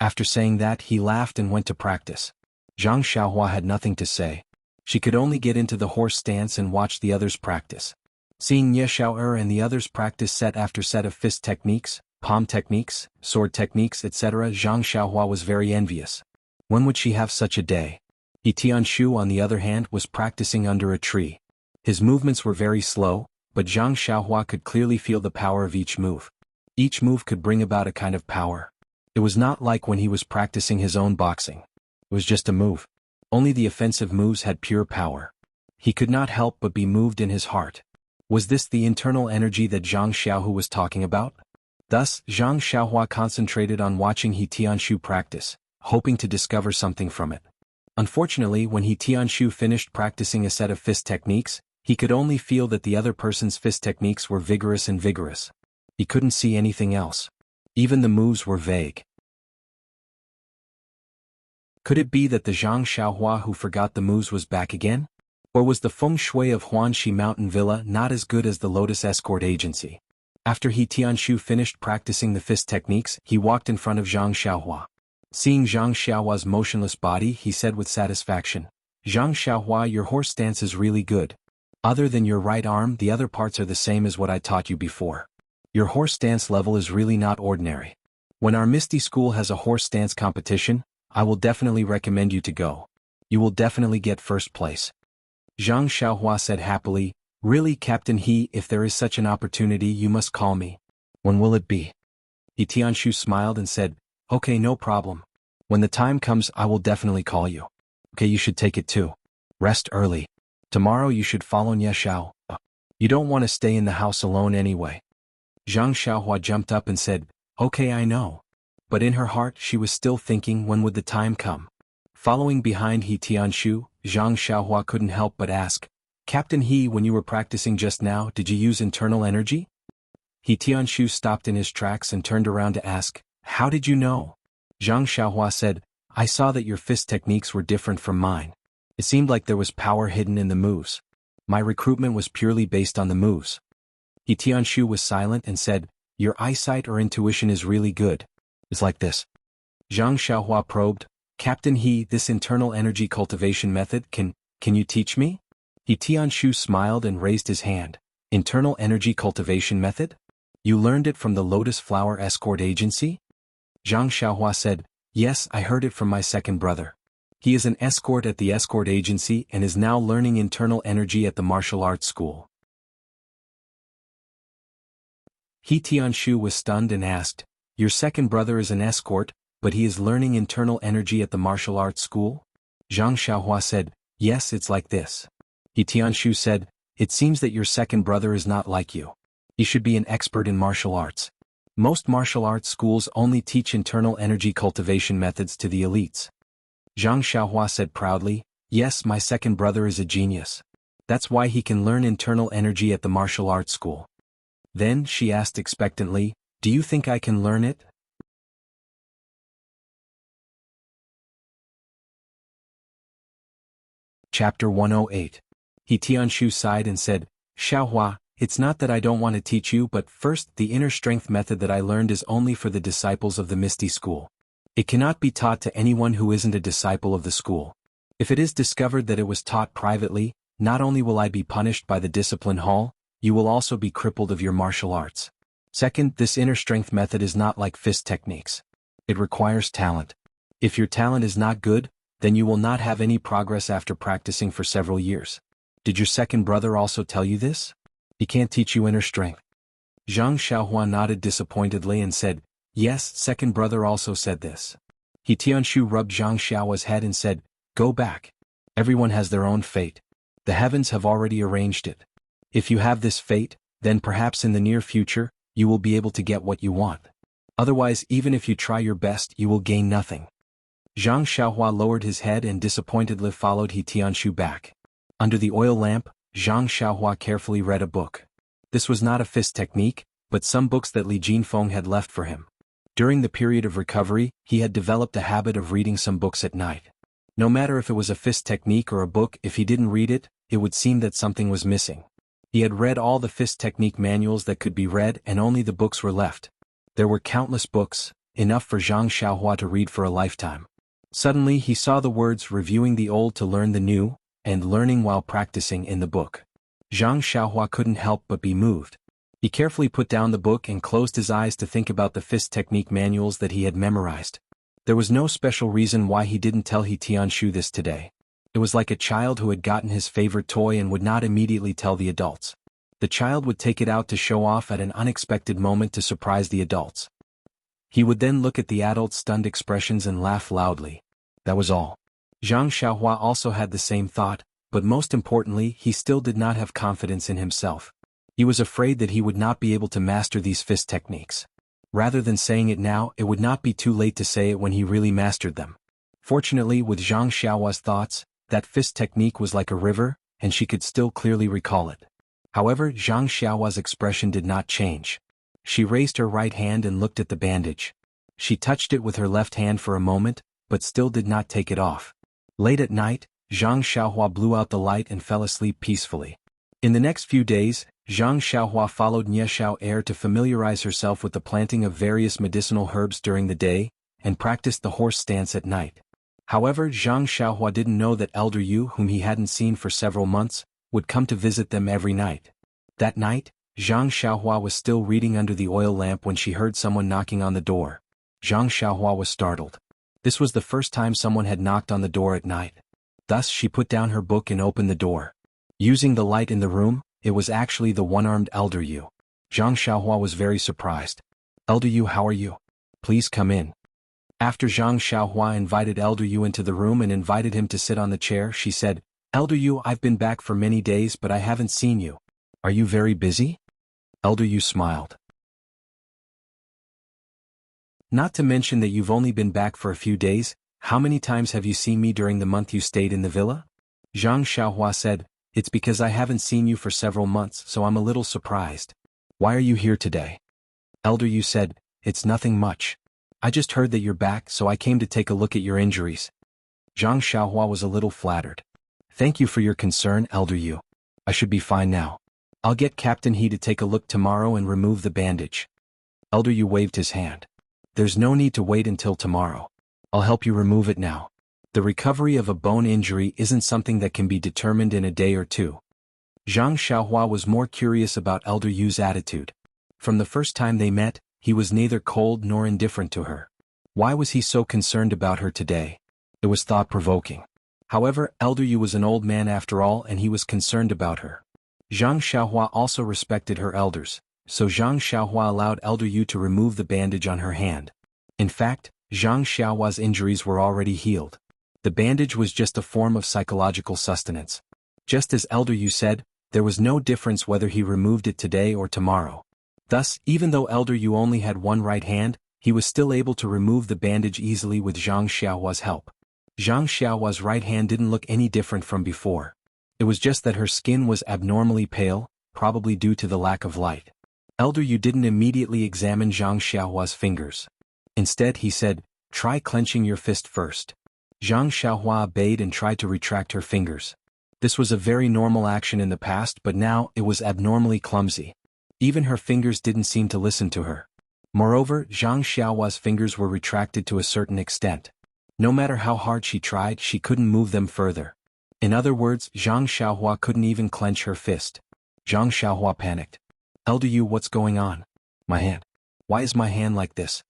After saying that, he laughed and went to practice. Zhang Xiaohua had nothing to say. She could only get into the horse stance and watch the others practice. Seeing Nie Xiao Er and the others practice set after set of fist techniques, palm techniques, sword techniques, etc. Zhang Xiaohua was very envious. When would she have such a day? He Tianshu, on the other hand, was practicing under a tree. His movements were very slow, but Zhang Xiaohua could clearly feel the power of each move. Each move could bring about a kind of power. It was not like when he was practicing his own boxing. It was just a move. Only the offensive moves had pure power. He could not help but be moved in his heart. Was this the internal energy that Zhang Xiaohu was talking about? Thus, Zhang Xiaohua concentrated on watching He Tianshu practice, hoping to discover something from it. Unfortunately, when He Tianshu finished practicing a set of fist techniques, he could only feel that the other person's fist techniques were vigorous and vigorous. He couldn't see anything else. Even the moves were vague. Could it be that the Zhang Xiaohua who forgot the moves was back again? Or was the feng shui of Huanxi Mountain Villa not as good as the Lotus Escort Agency? After He Tianshu finished practicing the fist techniques, he walked in front of Zhang Xiaohua. Seeing Zhang Xiaohua's motionless body, he said with satisfaction, "Zhang Xiaohua, your horse stance is really good. Other than your right arm, the other parts are the same as what I taught you before. Your horse stance level is really not ordinary. When our Misty School has a horse stance competition, I will definitely recommend you to go. You will definitely get first place." Zhang Xiaohua said happily, "Really, Captain He, if there is such an opportunity, you must call me. When will it be?" He Tianshu smiled and said, "Okay, no problem. When the time comes, I will definitely call you. Okay, you should take it too. Rest early. Tomorrow you should follow Nye Xiao. You don't want to stay in the house alone anyway." Zhang Xiaohua jumped up and said, "Okay, I know." But in her heart she was still thinking, when would the time come? Following behind He Tianshu, Zhang Xiaohua couldn't help but ask, "Captain He, when you were practicing just now, did you use internal energy?" He Tianshu stopped in his tracks and turned around to ask, "How did you know?" Zhang Xiaohua said, "I saw that your fist techniques were different from mine. It seemed like there was power hidden in the moves. My recruitment was purely based on the moves." He Tianshu was silent and said, "Your eyesight or intuition is really good. It's like this." Zhang Xiaohua probed, "Captain He, this internal energy cultivation method, can you teach me?" He Tianshu smiled and raised his hand. "Internal energy cultivation method? You learned it from the Lotus Flower Escort Agency?" Zhang Xiaohua said, "Yes, I heard it from my second brother. He is an escort at the escort agency and is now learning internal energy at the martial arts school." He Tianshu was stunned and asked, "Your second brother is an escort, but he is learning internal energy at the martial arts school?" Zhang Xiaohua said, "Yes, it's like this." He Tianshu said, "It seems that your second brother is not like you. He should be an expert in martial arts. Most martial arts schools only teach internal energy cultivation methods to the elites." Zhang Xiaohua said proudly, "Yes, my second brother is a genius. That's why he can learn internal energy at the martial arts school." Then she asked expectantly, "Do you think I can learn it?" Chapter 108. He Tianshu sighed and said, "Xiaohua, it's not that I don't want to teach you, but first, the inner strength method that I learned is only for the disciples of the Misty School. It cannot be taught to anyone who isn't a disciple of the school. If it is discovered that it was taught privately, not only will I be punished by the discipline hall, you will also be crippled of your martial arts. Second, this inner strength method is not like fist techniques. It requires talent. If your talent is not good, then you will not have any progress after practicing for several years. Did your second brother also tell you this? He can't teach you inner strength." Zhang Xiaohua nodded disappointedly and said, "Yes, second brother also said this." He Tianshu rubbed Zhang Xiaohua's head and said, "Go back. Everyone has their own fate. The heavens have already arranged it. If you have this fate, then perhaps in the near future, you will be able to get what you want. Otherwise, even if you try your best, you will gain nothing." Zhang Xiaohua lowered his head and disappointedly followed He Tianshu back. Under the oil lamp, Zhang Xiaohua carefully read a book. This was not a fist technique, but some books that Li Jinfeng had left for him. During the period of recovery, he had developed a habit of reading some books at night. No matter if it was a fist technique or a book, if he didn't read it, it would seem that something was missing. He had read all the fist technique manuals that could be read and only the books were left. There were countless books, enough for Zhang Xiaohua to read for a lifetime. Suddenly he saw the words "reviewing the old to learn the new," and "learning while practicing" in the book. Zhang Xiaohua couldn't help but be moved. He carefully put down the book and closed his eyes to think about the fist technique manuals that he had memorized. There was no special reason why he didn't tell He Tianshu this today. It was like a child who had gotten his favorite toy and would not immediately tell the adults. The child would take it out to show off at an unexpected moment to surprise the adults. He would then look at the adults' stunned expressions and laugh loudly. That was all. Zhang Xiaohua also had the same thought, but most importantly, he still did not have confidence in himself. He was afraid that he would not be able to master these fist techniques. Rather than saying it now, it would not be too late to say it when he really mastered them. Fortunately, with Zhang Xiaohua's thoughts, that fist technique was like a river, and she could still clearly recall it. However, Zhang Xiaohua's expression did not change. She raised her right hand and looked at the bandage. She touched it with her left hand for a moment, but still did not take it off. Late at night, Zhang Xiaohua blew out the light and fell asleep peacefully. In the next few days, Zhang Xiaohua followed Nie Xiao Air to familiarize herself with the planting of various medicinal herbs during the day, and practiced the horse stance at night. However, Zhang Xiaohua didn't know that Elder Yu, whom he hadn't seen for several months, would come to visit them every night. That night, Zhang Xiaohua was still reading under the oil lamp when she heard someone knocking on the door. Zhang Xiaohua was startled. This was the first time someone had knocked on the door at night. Thus she put down her book and opened the door. Using the light in the room, it was actually the one-armed Elder Yu. Zhang Xiaohua was very surprised. Elder Yu, how are you? Please come in. After Zhang Xiaohua invited Elder Yu into the room and invited him to sit on the chair, she said, Elder Yu, I've been back for many days but I haven't seen you. Are you very busy? Elder Yu smiled. Not to mention that you've only been back for a few days, how many times have you seen me during the month you stayed in the villa? Zhang Xiaohua said, It's because I haven't seen you for several months, so I'm a little surprised. Why are you here today? Elder Yu said, It's nothing much. I just heard that you're back, so I came to take a look at your injuries. Zhang Xiaohua was a little flattered. Thank you for your concern, Elder Yu. I should be fine now. I'll get Captain He to take a look tomorrow and remove the bandage. Elder Yu waved his hand. There's no need to wait until tomorrow. I'll help you remove it now. The recovery of a bone injury isn't something that can be determined in a day or two. Zhang Xiaohua was more curious about Elder Yu's attitude. From the first time they met, he was neither cold nor indifferent to her. Why was he so concerned about her today? It was thought-provoking. However, Elder Yu was an old man after all and he was concerned about her. Zhang Xiaohua also respected her elders, so Zhang Xiaohua allowed Elder Yu to remove the bandage on her hand. In fact, Zhang Xiaohua's injuries were already healed. The bandage was just a form of psychological sustenance. Just as Elder Yu said, there was no difference whether he removed it today or tomorrow. Thus, even though Elder Yu only had one right hand, he was still able to remove the bandage easily with Zhang Xiaohua's help. Zhang Xiaohua's right hand didn't look any different from before. It was just that her skin was abnormally pale, probably due to the lack of light. Elder Yu didn't immediately examine Zhang Xiaohua's fingers. Instead he said, Try clenching your fist first. Zhang Xiaohua obeyed and tried to retract her fingers. This was a very normal action in the past, but now it was abnormally clumsy. Even her fingers didn't seem to listen to her. Moreover, Zhang Xiaohua's fingers were retracted to a certain extent. No matter how hard she tried, she couldn't move them further. In other words, Zhang Xiaohua couldn't even clench her fist. Zhang Xiaohua panicked. Elder Yu, what's going on? My hand. Why is my hand like this?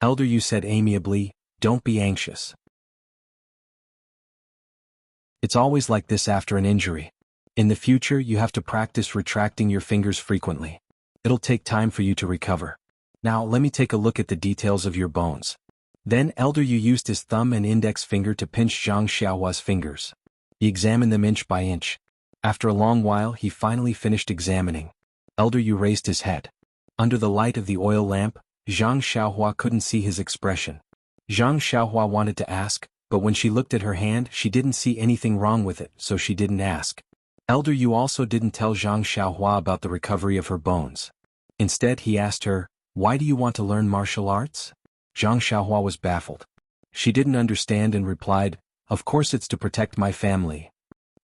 Elder Yu said amiably, Don't be anxious. It's always like this after an injury. In the future, you have to practice retracting your fingers frequently. It'll take time for you to recover. Now, let me take a look at the details of your bones. Then Elder Yu used his thumb and index finger to pinch Zhang Xiaohua's fingers. He examined them inch by inch. After a long while, he finally finished examining. Elder Yu raised his head. Under the light of the oil lamp, Zhang Xiaohua couldn't see his expression. Zhang Xiaohua wanted to ask, but when she looked at her hand, she didn't see anything wrong with it, so she didn't ask. Elder Yu also didn't tell Zhang Xiaohua about the recovery of her bones. Instead, he asked her, Why do you want to learn martial arts? Zhang Xiaohua was baffled. She didn't understand and replied, Of course it's to protect my family.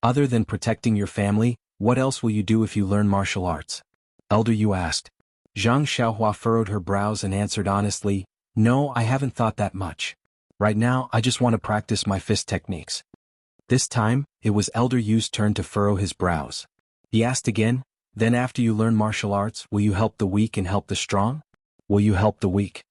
Other than protecting your family, what else will you do if you learn martial arts? Elder Yu asked. Zhang Xiaohua furrowed her brows and answered honestly, No, I haven't thought that much. Right now, I just want to practice my fist techniques. This time, it was Elder Yu's turn to furrow his brows. He asked again, Then after you learn martial arts, will you help the weak and help the strong? Will you help the weak?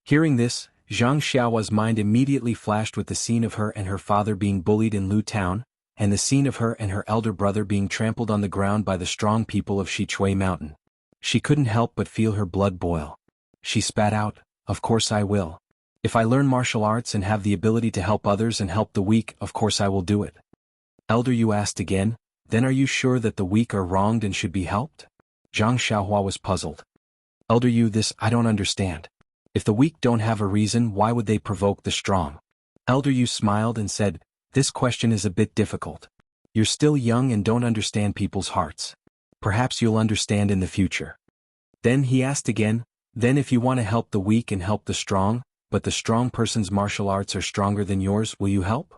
Hearing this, Zhang Xiaohua's mind immediately flashed with the scene of her and her father being bullied in Lu Town, and the scene of her and her elder brother being trampled on the ground by the strong people of Shichui Mountain. She couldn't help but feel her blood boil. She spat out, "Of course I will. If I learn martial arts and have the ability to help others and help the weak, of course I will do it." Elder Yu asked again, "Then are you sure that the weak are wronged and should be helped?" Zhang Xiaohua was puzzled. "Elder Yu, this I don't understand. If the weak don't have a reason, why would they provoke the strong?" Elder Yu smiled and said, "This question is a bit difficult. You're still young and don't understand people's hearts. Perhaps you'll understand in the future." Then he asked again, "Then if you want to help the weak and help the strong, but the strong person's martial arts are stronger than yours, will you help?"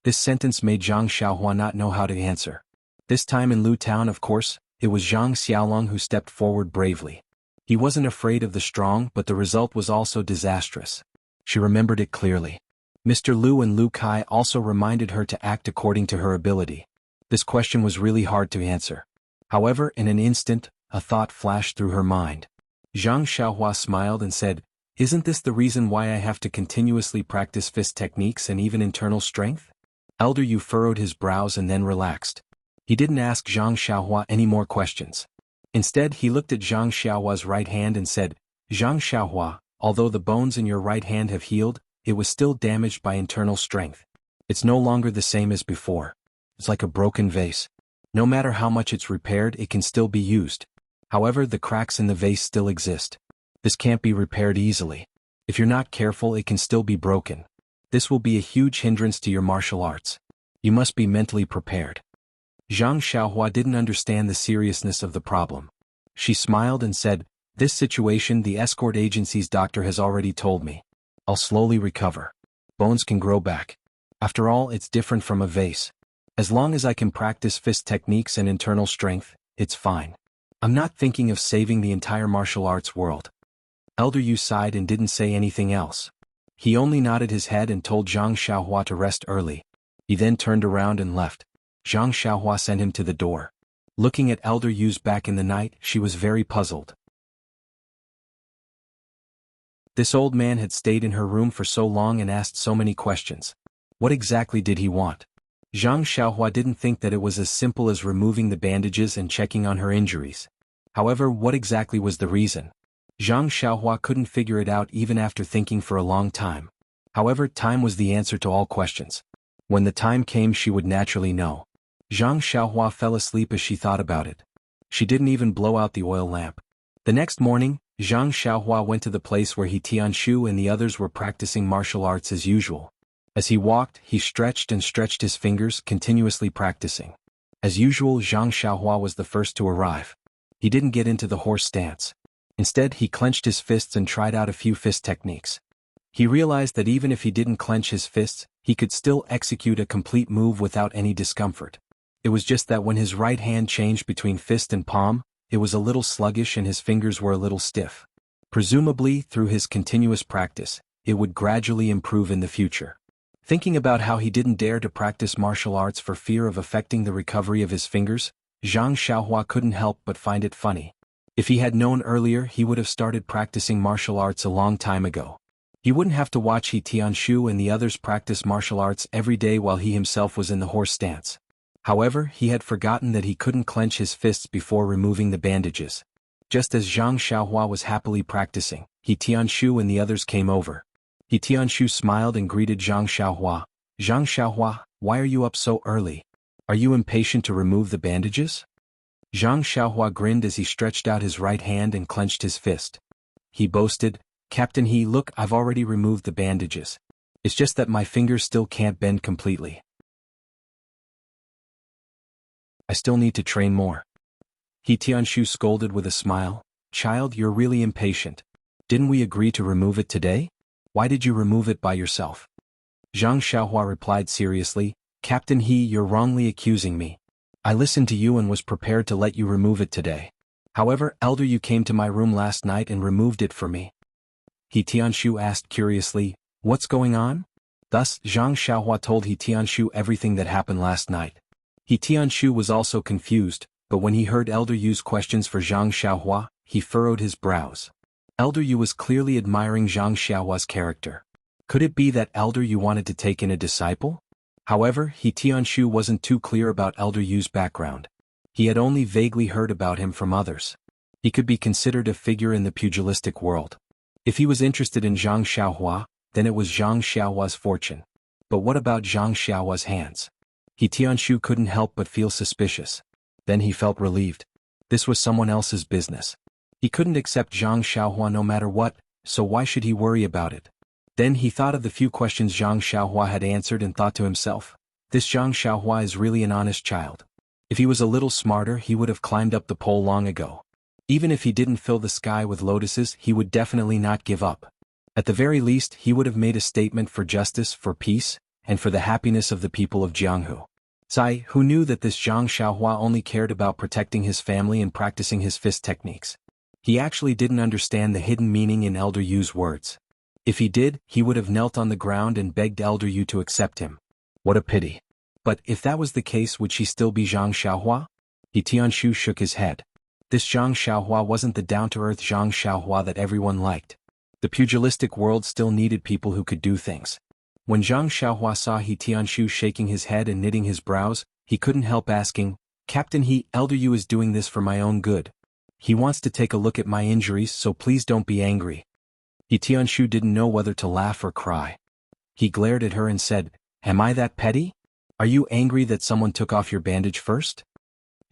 This sentence made Zhang Xiaohua not know how to answer. This time in Lu Town, of course, it was Zhang Xiaolong who stepped forward bravely. He wasn't afraid of the strong, but the result was also disastrous. She remembered it clearly. Mr. Lu and Lu Kai also reminded her to act according to her ability. This question was really hard to answer. However, in an instant, a thought flashed through her mind. Zhang Xiaohua smiled and said, "Isn't this the reason why I have to continuously practice fist techniques and even internal strength?" Elder Yu furrowed his brows and then relaxed. He didn't ask Zhang Xiaohua any more questions. Instead, he looked at Zhang Xiaohua's right hand and said, "Zhang Xiaohua, although the bones in your right hand have healed, it was still damaged by internal strength. It's no longer the same as before. It's like a broken vase. No matter how much it's repaired, it can still be used. However, the cracks in the vase still exist. This can't be repaired easily. If you're not careful, it can still be broken. This will be a huge hindrance to your martial arts. You must be mentally prepared." Zhang Xiaohua didn't understand the seriousness of the problem. She smiled and said, "This situation the escort agency's doctor has already told me. I'll slowly recover. Bones can grow back. After all, it's different from a vase. As long as I can practice fist techniques and internal strength, it's fine. I'm not thinking of saving the entire martial arts world." Elder Yu sighed and didn't say anything else. He only nodded his head and told Zhang Xiaohua to rest early. He then turned around and left. Zhang Xiaohua sent him to the door. Looking at Elder Yu's back in the night, she was very puzzled. This old man had stayed in her room for so long and asked so many questions. What exactly did he want? Zhang Xiaohua didn't think that it was as simple as removing the bandages and checking on her injuries. However, what exactly was the reason? Zhang Xiaohua couldn't figure it out even after thinking for a long time. However, time was the answer to all questions. When the time came, she would naturally know. Zhang Xiaohua fell asleep as she thought about it. She didn't even blow out the oil lamp. The next morning, Zhang Xiaohua went to the place where Tianshu and the others were practicing martial arts as usual. As he walked, he stretched and stretched his fingers, continuously practicing. As usual, Zhang Xiaohua was the first to arrive. He didn't get into the horse stance. Instead, he clenched his fists and tried out a few fist techniques. He realized that even if he didn't clench his fists, he could still execute a complete move without any discomfort. It was just that when his right hand changed between fist and palm, it was a little sluggish and his fingers were a little stiff. Presumably, through his continuous practice, it would gradually improve in the future. Thinking about how he didn't dare to practice martial arts for fear of affecting the recovery of his fingers, Zhang Xiaohua couldn't help but find it funny. If he had known earlier, he would have started practicing martial arts a long time ago. He wouldn't have to watch Tianshu and the others practice martial arts every day while he himself was in the horse stance. However, he had forgotten that he couldn't clench his fists before removing the bandages. Just as Zhang Xiaohua was happily practicing, Tianshu and the others came over. Tianshu smiled and greeted Zhang Xiaohua. "Zhang Xiaohua, why are you up so early? Are you impatient to remove the bandages?" Zhang Xiaohua grinned as he stretched out his right hand and clenched his fist. He boasted, "Captain He, look, I've already removed the bandages. It's just that my fingers still can't bend completely. I still need to train more." Tianshu scolded with a smile, "Child, you're really impatient. Didn't we agree to remove it today? Why did you remove it by yourself?" Zhang Xiaohua replied seriously, "Captain He, you're wrongly accusing me. I listened to you and was prepared to let you remove it today. However, Elder, you came to my room last night and removed it for me." Tianshu asked curiously, "What's going on?" Thus, Zhang Xiaohua told Tianshu everything that happened last night. Tianshu was also confused, But when he heard Elder Yu's questions for Zhang Xiaohua, he furrowed his brows. Elder Yu was clearly admiring Zhang Xiaohua's character. Could it be that Elder Yu wanted to take in a disciple? However, He Tianshu wasn't too clear about Elder Yu's background. He had only vaguely heard about him from others. He could be considered a figure in the pugilistic world. If he was interested in Zhang Xiaohua, then it was Zhang Xiaohua's fortune. But what about Zhang Xiaohua's hands? He Tianshu couldn't help but feel suspicious. Then he felt relieved. This was someone else's business. He couldn't accept Zhang Xiaohua no matter what, so why should he worry about it? Then he thought of the few questions Zhang Xiaohua had answered and thought to himself, this Zhang Xiaohua is really an honest child. If he was a little smarter, he would have climbed up the pole long ago. Even if he didn't fill the sky with lotuses, he would definitely not give up. At the very least, he would have made a statement for justice, for peace, and for the happiness of the people of Jianghu. Sai, who knew that this Zhang Xiaohua only cared about protecting his family and practicing his fist techniques. He actually didn't understand the hidden meaning in Elder Yu's words. If he did, he would have knelt on the ground and begged Elder Yu to accept him. What a pity. But if that was the case, would she still be Zhang Xiaohua? He Tianshu shook his head. This Zhang Xiaohua wasn't the down-to-earth Zhang Xiaohua that everyone liked. The pugilistic world still needed people who could do things. When Zhang Xiaohua saw He Tianshu shaking his head and knitting his brows, he couldn't help asking, Captain Elder Yu is doing this for my own good. He wants to take a look at my injuries, so please don't be angry. He Tianshu didn't know whether to laugh or cry. He glared at her and said, Am I that petty? Are you angry that someone took off your bandage first?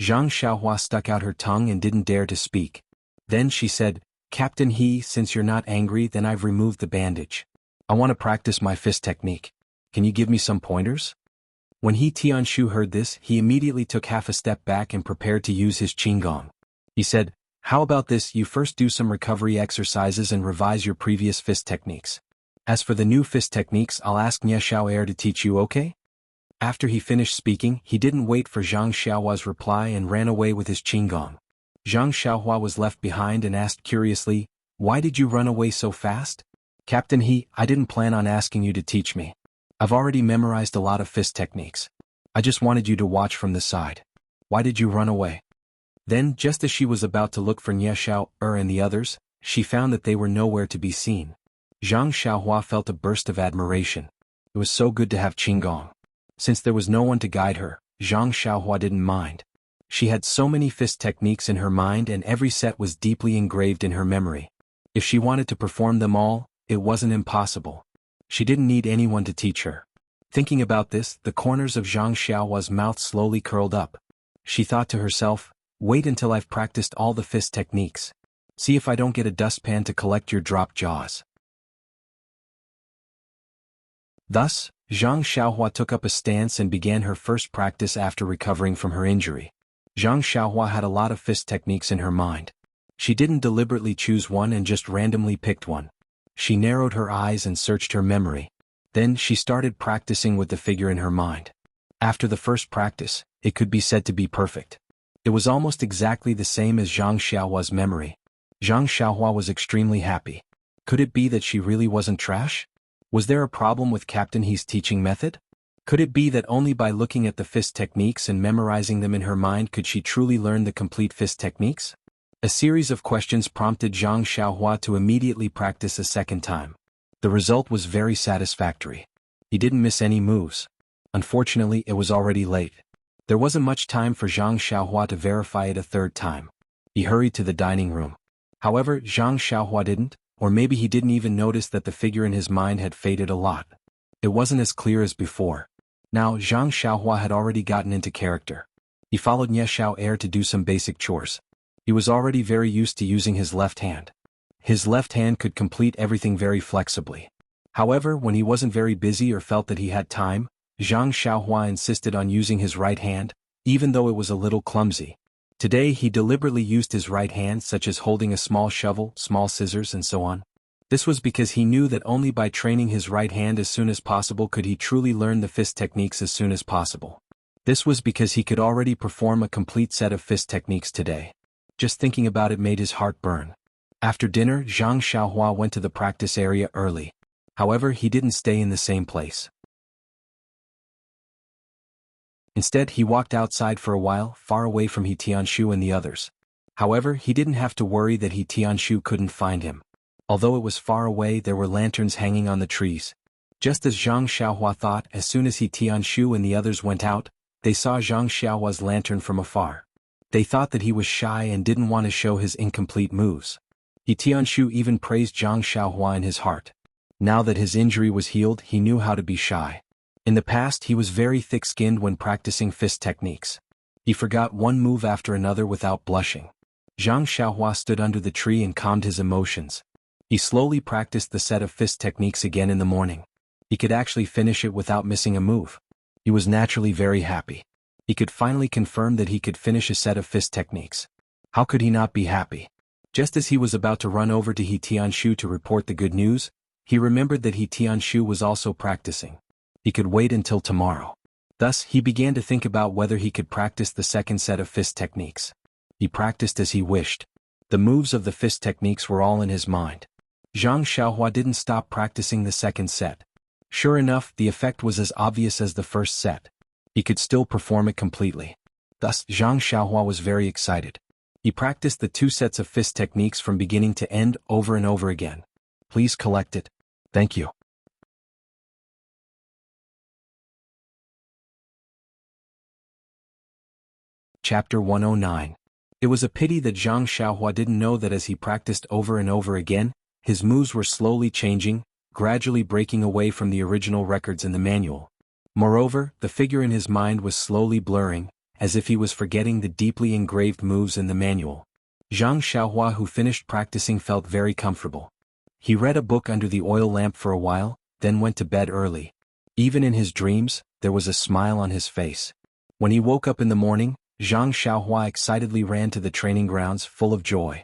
Zhang Xiaohua stuck out her tongue and didn't dare to speak. Then she said, Captain since you're not angry, then I've removed the bandage. I want to practice my fist technique. Can you give me some pointers? When He Tianshu heard this, he immediately took half a step back and prepared to use his qinggong. He said, How about this, you first do some recovery exercises and revise your previous fist techniques. As for the new fist techniques, I'll ask Nie Xiao to teach you, okay? After he finished speaking, he didn't wait for Zhang Xiaohua's reply and ran away with his qinggong. Zhang Xiaohua was left behind and asked curiously, Why did you run away so fast? Captain I didn't plan on asking you to teach me. I've already memorized a lot of fist techniques. I just wanted you to watch from the side. Why did you run away? Then, just as she was about to look for Nie Xiao and the others, she found that they were nowhere to be seen. Zhang Xiaohua felt a burst of admiration. It was so good to have qinggong. Since there was no one to guide her, Zhang Xiaohua didn't mind. She had so many fist techniques in her mind and every set was deeply engraved in her memory. If she wanted to perform them all, it wasn't impossible. She didn't need anyone to teach her. Thinking about this, the corners of Zhang Xiaohua's mouth slowly curled up. She thought to herself, Wait until I've practiced all the fist techniques. See if I don't get a dustpan to collect your dropped jaws. Thus, Zhang Xiaohua took up a stance and began her first practice after recovering from her injury. Zhang Xiaohua had a lot of fist techniques in her mind. She didn't deliberately choose one and just randomly picked one. She narrowed her eyes and searched her memory. Then she started practicing with the figure in her mind. After the first practice, it could be said to be perfect. It was almost exactly the same as Zhang Xiaohua's memory. Zhang Xiaohua was extremely happy. Could it be that she really wasn't trash? Was there a problem with Captain He's teaching method? Could it be that only by looking at the fist techniques and memorizing them in her mind could she truly learn the complete fist techniques? A series of questions prompted Zhang Xiaohua to immediately practice a second time. The result was very satisfactory. He didn't miss any moves. Unfortunately, it was already late. There wasn't much time for Zhang Xiaohua to verify it a third time. He hurried to the dining room. However, Zhang Xiaohua didn't, or maybe he didn't even notice that the figure in his mind had faded a lot. It wasn't as clear as before. Now, Zhang Xiaohua had already gotten into character. He followed Nie Xiao to do some basic chores. He was already very used to using his left hand. His left hand could complete everything very flexibly. However, when he wasn't very busy or felt that he had time, Zhang Xiaohua insisted on using his right hand, even though it was a little clumsy. Today he deliberately used his right hand, such as holding a small shovel, small scissors and so on. This was because he knew that only by training his right hand as soon as possible could he truly learn the fist techniques as soon as possible. This was because he could already perform a complete set of fist techniques today. Just thinking about it made his heart burn. After dinner, Zhang Xiaohua went to the practice area early. However, he didn't stay in the same place. Instead, he walked outside for a while, far away from He Tianshu and the others. However, he didn't have to worry that He Tianshu couldn't find him. Although it was far away, there were lanterns hanging on the trees. Just as Zhang Xiaohua thought, as soon as He Tianshu and the others went out, they saw Zhang Xiaohua's lantern from afar. They thought that he was shy and didn't want to show his incomplete moves. He Tianshu even praised Zhang Xiaohua in his heart. Now that his injury was healed, he knew how to be shy. In the past, he was very thick-skinned when practicing fist techniques. He forgot one move after another without blushing. Zhang Xiaohua stood under the tree and calmed his emotions. He slowly practiced the set of fist techniques again in the morning. He could actually finish it without missing a move. He was naturally very happy. He could finally confirm that he could finish a set of fist techniques. How could he not be happy? Just as he was about to run over to He Tianshu to report the good news, he remembered that He Tianshu was also practicing. He could wait until tomorrow. Thus, he began to think about whether he could practice the second set of fist techniques. He practiced as he wished. The moves of the fist techniques were all in his mind. Zhang Xiaohua didn't stop practicing the second set. Sure enough, the effect was as obvious as the first set. He could still perform it completely. Thus, Zhang Xiaohua was very excited. He practiced the two sets of fist techniques from beginning to end over and over again. Please collect it. Thank you. Chapter 109. It was a pity that Zhang Xiaohua didn't know that as he practiced over and over again, his moves were slowly changing, gradually breaking away from the original records in the manual. Moreover, the figure in his mind was slowly blurring, as if he was forgetting the deeply engraved moves in the manual. Zhang Xiaohua, who finished practicing, felt very comfortable. He read a book under the oil lamp for a while, then went to bed early. Even in his dreams, there was a smile on his face. When he woke up in the morning, Zhang Xiaohua excitedly ran to the training grounds, full of joy.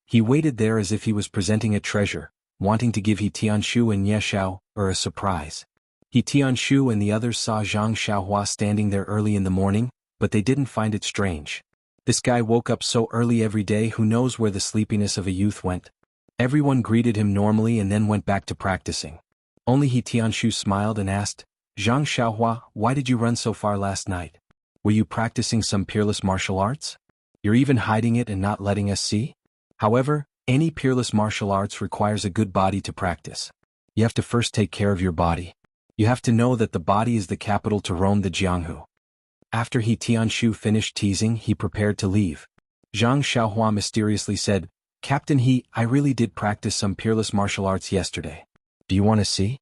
He waited there as if he was presenting a treasure, wanting to give He Tianshu and Ye Xiao a surprise. He Tianshu and the others saw Zhang Xiaohua standing there early in the morning, but they didn't find it strange. This guy woke up so early every day, who knows where the sleepiness of a youth went. Everyone greeted him normally and then went back to practicing. Only He Tianshu smiled and asked, Zhang Xiaohua, why did you run so far last night? Were you practicing some peerless martial arts? You're even hiding it and not letting us see? However, any peerless martial arts requires a good body to practice. You have to first take care of your body. You have to know that the body is the capital to roam the Jianghu. After He Tianshu finished teasing, he prepared to leave. Zhang Xiaohua mysteriously said, Captain He, I really did practice some peerless martial arts yesterday. Do you want to see?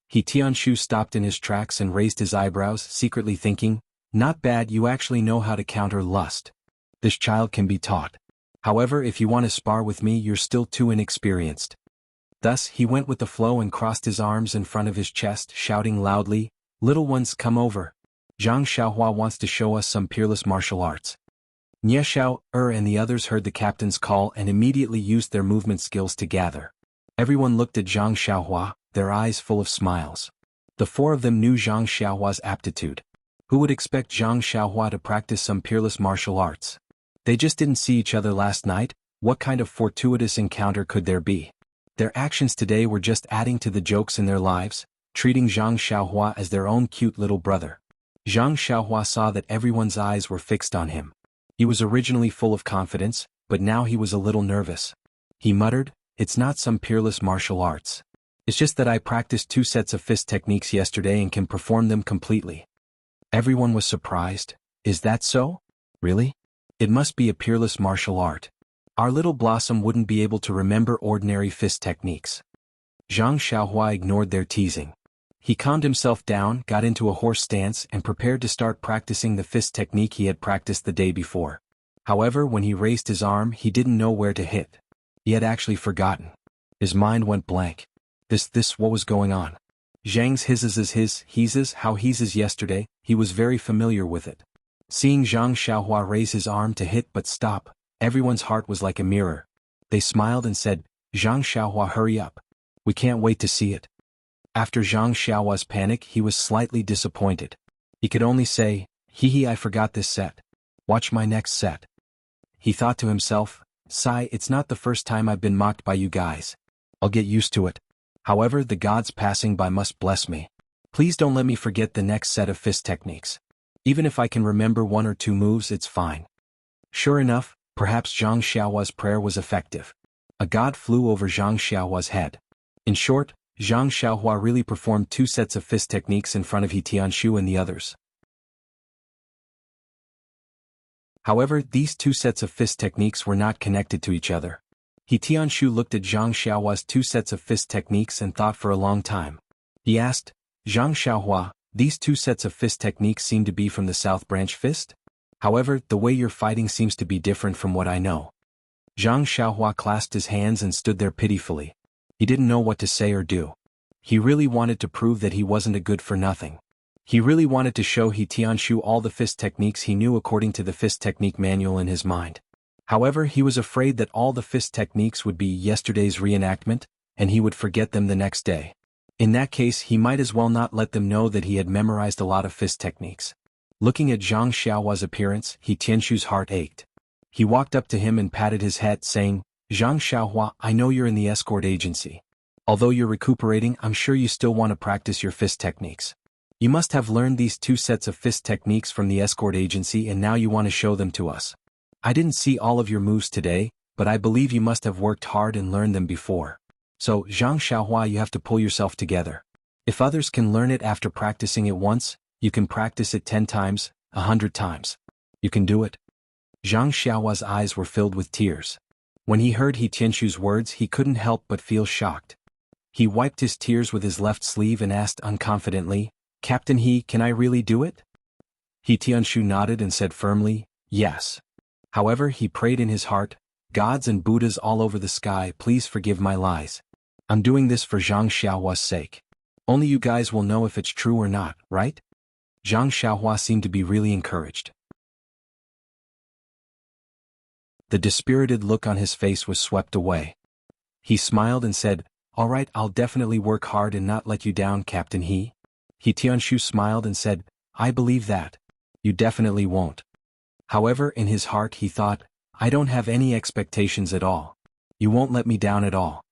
He Tianshu stopped in his tracks and raised his eyebrows, secretly thinking, not bad, you actually know how to counter lust. This child can be taught. However, if you want to spar with me, you're still too inexperienced. Thus, he went with the flow and crossed his arms in front of his chest, shouting loudly, Little ones, come over. Zhang Xiaohua wants to show us some peerless martial arts. Nie Xiao, and the others heard the captain's call and immediately used their movement skills to gather. Everyone looked at Zhang Xiaohua, their eyes full of smiles. The four of them knew Zhang Xiaohua's aptitude. Who would expect Zhang Xiaohua to practice some peerless martial arts? They just didn't see each other last night. What kind of fortuitous encounter could there be? Their actions today were just adding to the jokes in their lives, treating Zhang Xiaohua as their own cute little brother. Zhang Xiaohua saw that everyone's eyes were fixed on him. He was originally full of confidence, but now he was a little nervous. He muttered, It's not some peerless martial arts. It's just that I practiced 2 sets of fist techniques yesterday and can perform them completely. Everyone was surprised. Is that so? Really? It must be a peerless martial art. Our little blossom wouldn't be able to remember ordinary fist techniques. Zhang Xiaohua ignored their teasing. He calmed himself down, got into a horse stance and prepared to start practicing the fist technique he had practiced the day before. However, when he raised his arm, he didn't know where to hit. He had actually forgotten. His mind went blank. What was going on? Zhang's he's how he's yesterday, he was very familiar with it. Seeing Zhang Xiaohua raise his arm to hit but stop, everyone's heart was like a mirror. They smiled and said, Zhang Xiaohua, hurry up. We can't wait to see it. After Zhang Xiaohua's panic, he was slightly disappointed. He could only say, I forgot this set. Watch my next set. He thought to himself, Sigh, it's not the first time I've been mocked by you guys. I'll get used to it. However, the gods passing by must bless me. Please don't let me forget the next set of fist techniques. Even if I can remember one or two moves, it's fine. Sure enough, perhaps Zhang Xiaohua's prayer was effective. A god flew over Zhang Xiaohua's head. In short, Zhang Xiaohua really performed 2 sets of fist techniques in front of He Tianshu and the others. However, these 2 sets of fist techniques were not connected to each other. He Tianshu looked at Zhang Xiaohua's 2 sets of fist techniques and thought for a long time. He asked, Zhang Xiaohua, these 2 sets of fist techniques seem to be from the South Branch fist? However, the way you're fighting seems to be different from what I know. Zhang Xiaohua clasped his hands and stood there pitifully. He didn't know what to say or do. He really wanted to prove that he wasn't a good-for-nothing. He really wanted to show He Tianshu all the fist techniques he knew according to the fist technique manual in his mind. However, he was afraid that all the fist techniques would be yesterday's reenactment, and he would forget them the next day. In that case, he might as well not let them know that he had memorized a lot of fist techniques. Looking at Zhang Xiaohua's appearance, He Tianshu's heart ached. He walked up to him and patted his head, saying, Zhang Xiaohua, I know you're in the escort agency. Although you're recuperating, I'm sure you still want to practice your fist techniques. You must have learned these 2 sets of fist techniques from the escort agency and now you want to show them to us. I didn't see all of your moves today, but I believe you must have worked hard and learned them before. So, Zhang Xiaohua, you have to pull yourself together. If others can learn it after practicing it once, you can practice it 10 times, 100 times. You can do it. Zhang Xiaohua's eyes were filled with tears. When he heard He Tianshu's words, he couldn't help but feel shocked. He wiped his tears with his left sleeve and asked unconfidently, Captain He, can I really do it? He Tianshu nodded and said firmly, yes. However, he prayed in his heart, gods and Buddhas all over the sky, please forgive my lies. I'm doing this for Zhang Xiaohua's sake. Only you guys will know if it's true or not, right? Zhang Xiaohua seemed to be really encouraged. The dispirited look on his face was swept away. He smiled and said, all right, I'll definitely work hard and not let you down, Captain He. He Tianshu smiled and said, I believe that. You definitely won't. However, in his heart he thought, I don't have any expectations at all. You won't let me down at all.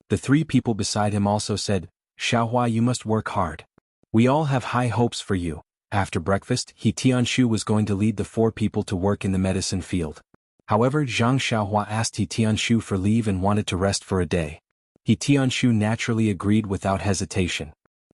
The 3 people beside him also said, Xiaohua, you must work hard. We all have high hopes for you. After breakfast, He Tianshu was going to lead the 4 people to work in the medicine field. However, Zhang Xiaohua asked He Tianshu for leave and wanted to rest for a day. He Tianshu naturally agreed without hesitation.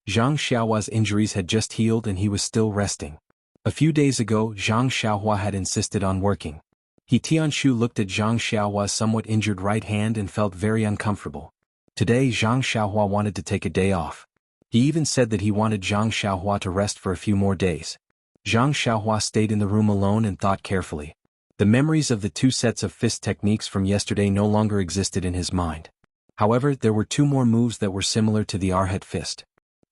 Zhang Xiaohua's injuries had just healed and he was still resting. A few days ago, Zhang Xiaohua had insisted on working. He Tianshu looked at Zhang Xiaohua's somewhat injured right hand and felt very uncomfortable. Today, Zhang Xiaohua wanted to take a day off. He even said that he wanted Zhang Xiaohua to rest for a few more days. Zhang Xiaohua stayed in the room alone and thought carefully. The memories of the 2 sets of fist techniques from yesterday no longer existed in his mind. However, there were 2 more moves that were similar to the Arhat fist.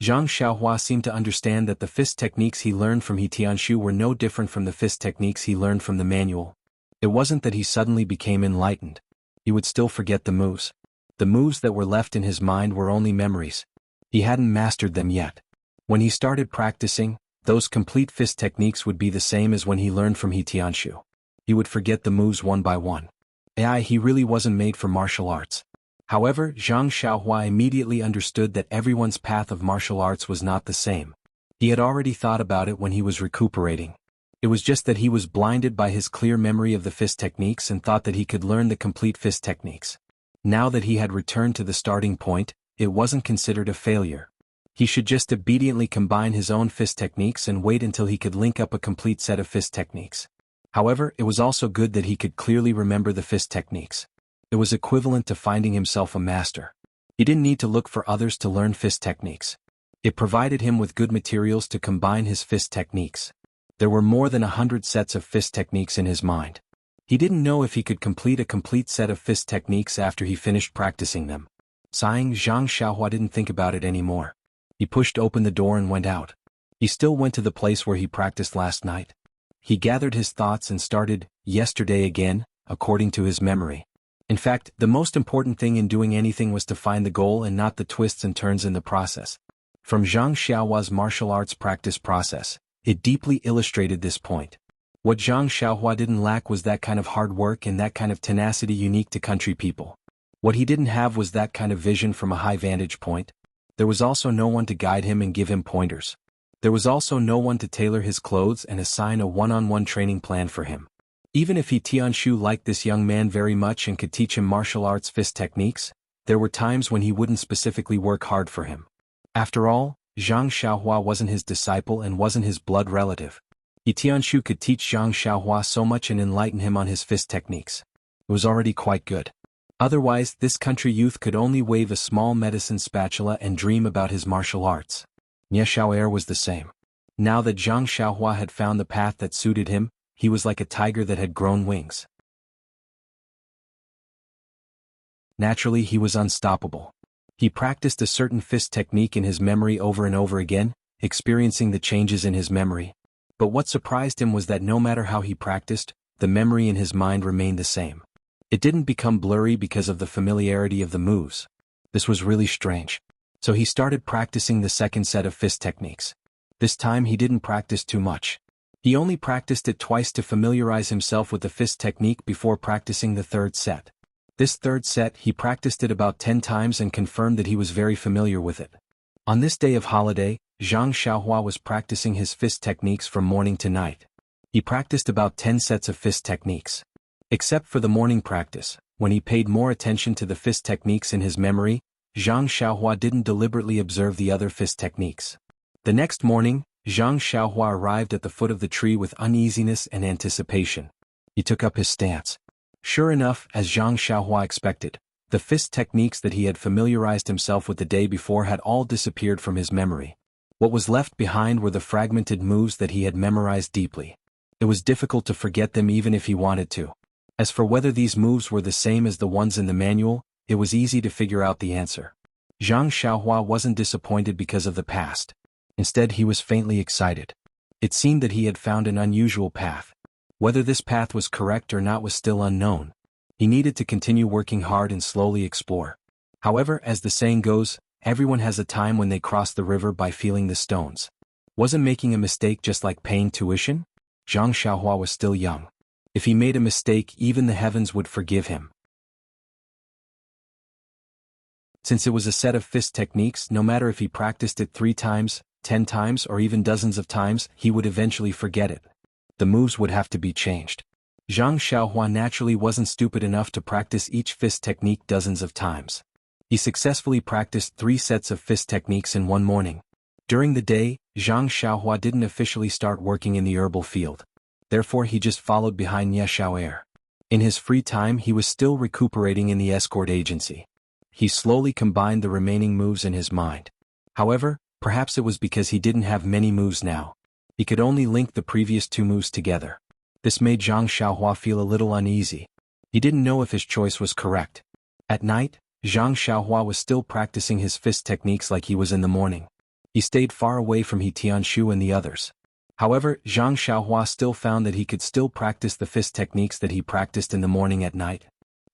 Zhang Xiaohua seemed to understand that the fist techniques he learned from He Tianshu were no different from the fist techniques he learned from the manual. It wasn't that he suddenly became enlightened. He would still forget the moves. The moves that were left in his mind were only memories. He hadn't mastered them yet. When he started practicing, those complete fist techniques would be the same as when he learned from He Tianshu. He would forget the moves one by one. He really wasn't made for martial arts. However, Zhang Xiaohua immediately understood that everyone's path of martial arts was not the same. He had already thought about it when he was recuperating. It was just that he was blinded by his clear memory of the fist techniques and thought that he could learn the complete fist techniques. Now that he had returned to the starting point, it wasn't considered a failure. He should just obediently combine his own fist techniques and wait until he could link up a complete set of fist techniques. However, it was also good that he could clearly remember the fist techniques. It was equivalent to finding himself a master. He didn't need to look for others to learn fist techniques. It provided him with good materials to combine his fist techniques. There were more than 100 sets of fist techniques in his mind. He didn't know if he could complete a complete set of fist techniques after he finished practicing them. Sighing, Zhang Xiaohua didn't think about it anymore. He pushed open the door and went out. He still went to the place where he practiced last night. He gathered his thoughts and started, yesterday again, according to his memory. In fact, the most important thing in doing anything was to find the goal and not the twists and turns in the process. From Zhang Xiaohua's martial arts practice process, it deeply illustrated this point. What Zhang Xiaohua didn't lack was that kind of hard work and that kind of tenacity unique to country people. What he didn't have was that kind of vision from a high vantage point. There was also no one to guide him and give him pointers. There was also no one to tailor his clothes and assign a one-on-one training plan for him. Even if Tianshu liked this young man very much and could teach him martial arts fist techniques, there were times when he wouldn't specifically work hard for him. After all, Zhang Xiaohua wasn't his disciple and wasn't his blood relative. Tianshu could teach Zhang Xiaohua so much and enlighten him on his fist techniques. It was already quite good. Otherwise, this country youth could only wave a small medicine spatula and dream about his martial arts. Nie Xiao'er was the same. Now that Zhang Xiaohua had found the path that suited him, he was like a tiger that had grown wings. Naturally, he was unstoppable. He practiced a certain fist technique in his memory over and over again, experiencing the changes in his memory. But what surprised him was that no matter how he practiced, the memory in his mind remained the same. It didn't become blurry because of the familiarity of the moves. This was really strange. So he started practicing the second set of fist techniques. This time he didn't practice too much. He only practiced it twice to familiarize himself with the fist technique before practicing the third set. This third set he practiced it about 10 times and confirmed that he was very familiar with it. On this day of holiday, Zhang Xiaohua was practicing his fist techniques from morning to night. He practiced about 10 sets of fist techniques. Except for the morning practice, when he paid more attention to the fist techniques in his memory, Zhang Xiaohua didn't deliberately observe the other fist techniques. The next morning, Zhang Xiaohua arrived at the foot of the tree with uneasiness and anticipation. He took up his stance. Sure enough, as Zhang Xiaohua expected, the fist techniques that he had familiarized himself with the day before had all disappeared from his memory. What was left behind were the fragmented moves that he had memorized deeply. It was difficult to forget them even if he wanted to. As for whether these moves were the same as the ones in the manual, it was easy to figure out the answer. Zhang Xiaohua wasn't disappointed because of the past. Instead, he was faintly excited. It seemed that he had found an unusual path. Whether this path was correct or not was still unknown. He needed to continue working hard and slowly explore. However, as the saying goes, everyone has a time when they cross the river by feeling the stones. Wasn't making a mistake just like paying tuition? Zhang Xiaohua was still young. If he made a mistake, even the heavens would forgive him. Since it was a set of fist techniques, no matter if he practiced it 3 times, 10 times or even dozens of times, he would eventually forget it. The moves would have to be changed. Zhang Xiaohua naturally wasn't stupid enough to practice each fist technique dozens of times. He successfully practiced 3 sets of fist techniques in one morning. During the day, Zhang Xiaohua didn't officially start working in the herbal field. Therefore he just followed behind Nie Xiao'er. In his free time he was still recuperating in the escort agency. He slowly combined the remaining moves in his mind. However, perhaps it was because he didn't have many moves now. He could only link the previous 2 moves together. This made Zhang Xiaohua feel a little uneasy. He didn't know if his choice was correct. At night, Zhang Xiaohua was still practicing his fist techniques like he was in the morning. He stayed far away from Tianshu and the others. However, Zhang Xiaohua still found that he could still practice the fist techniques that he practiced in the morning at night.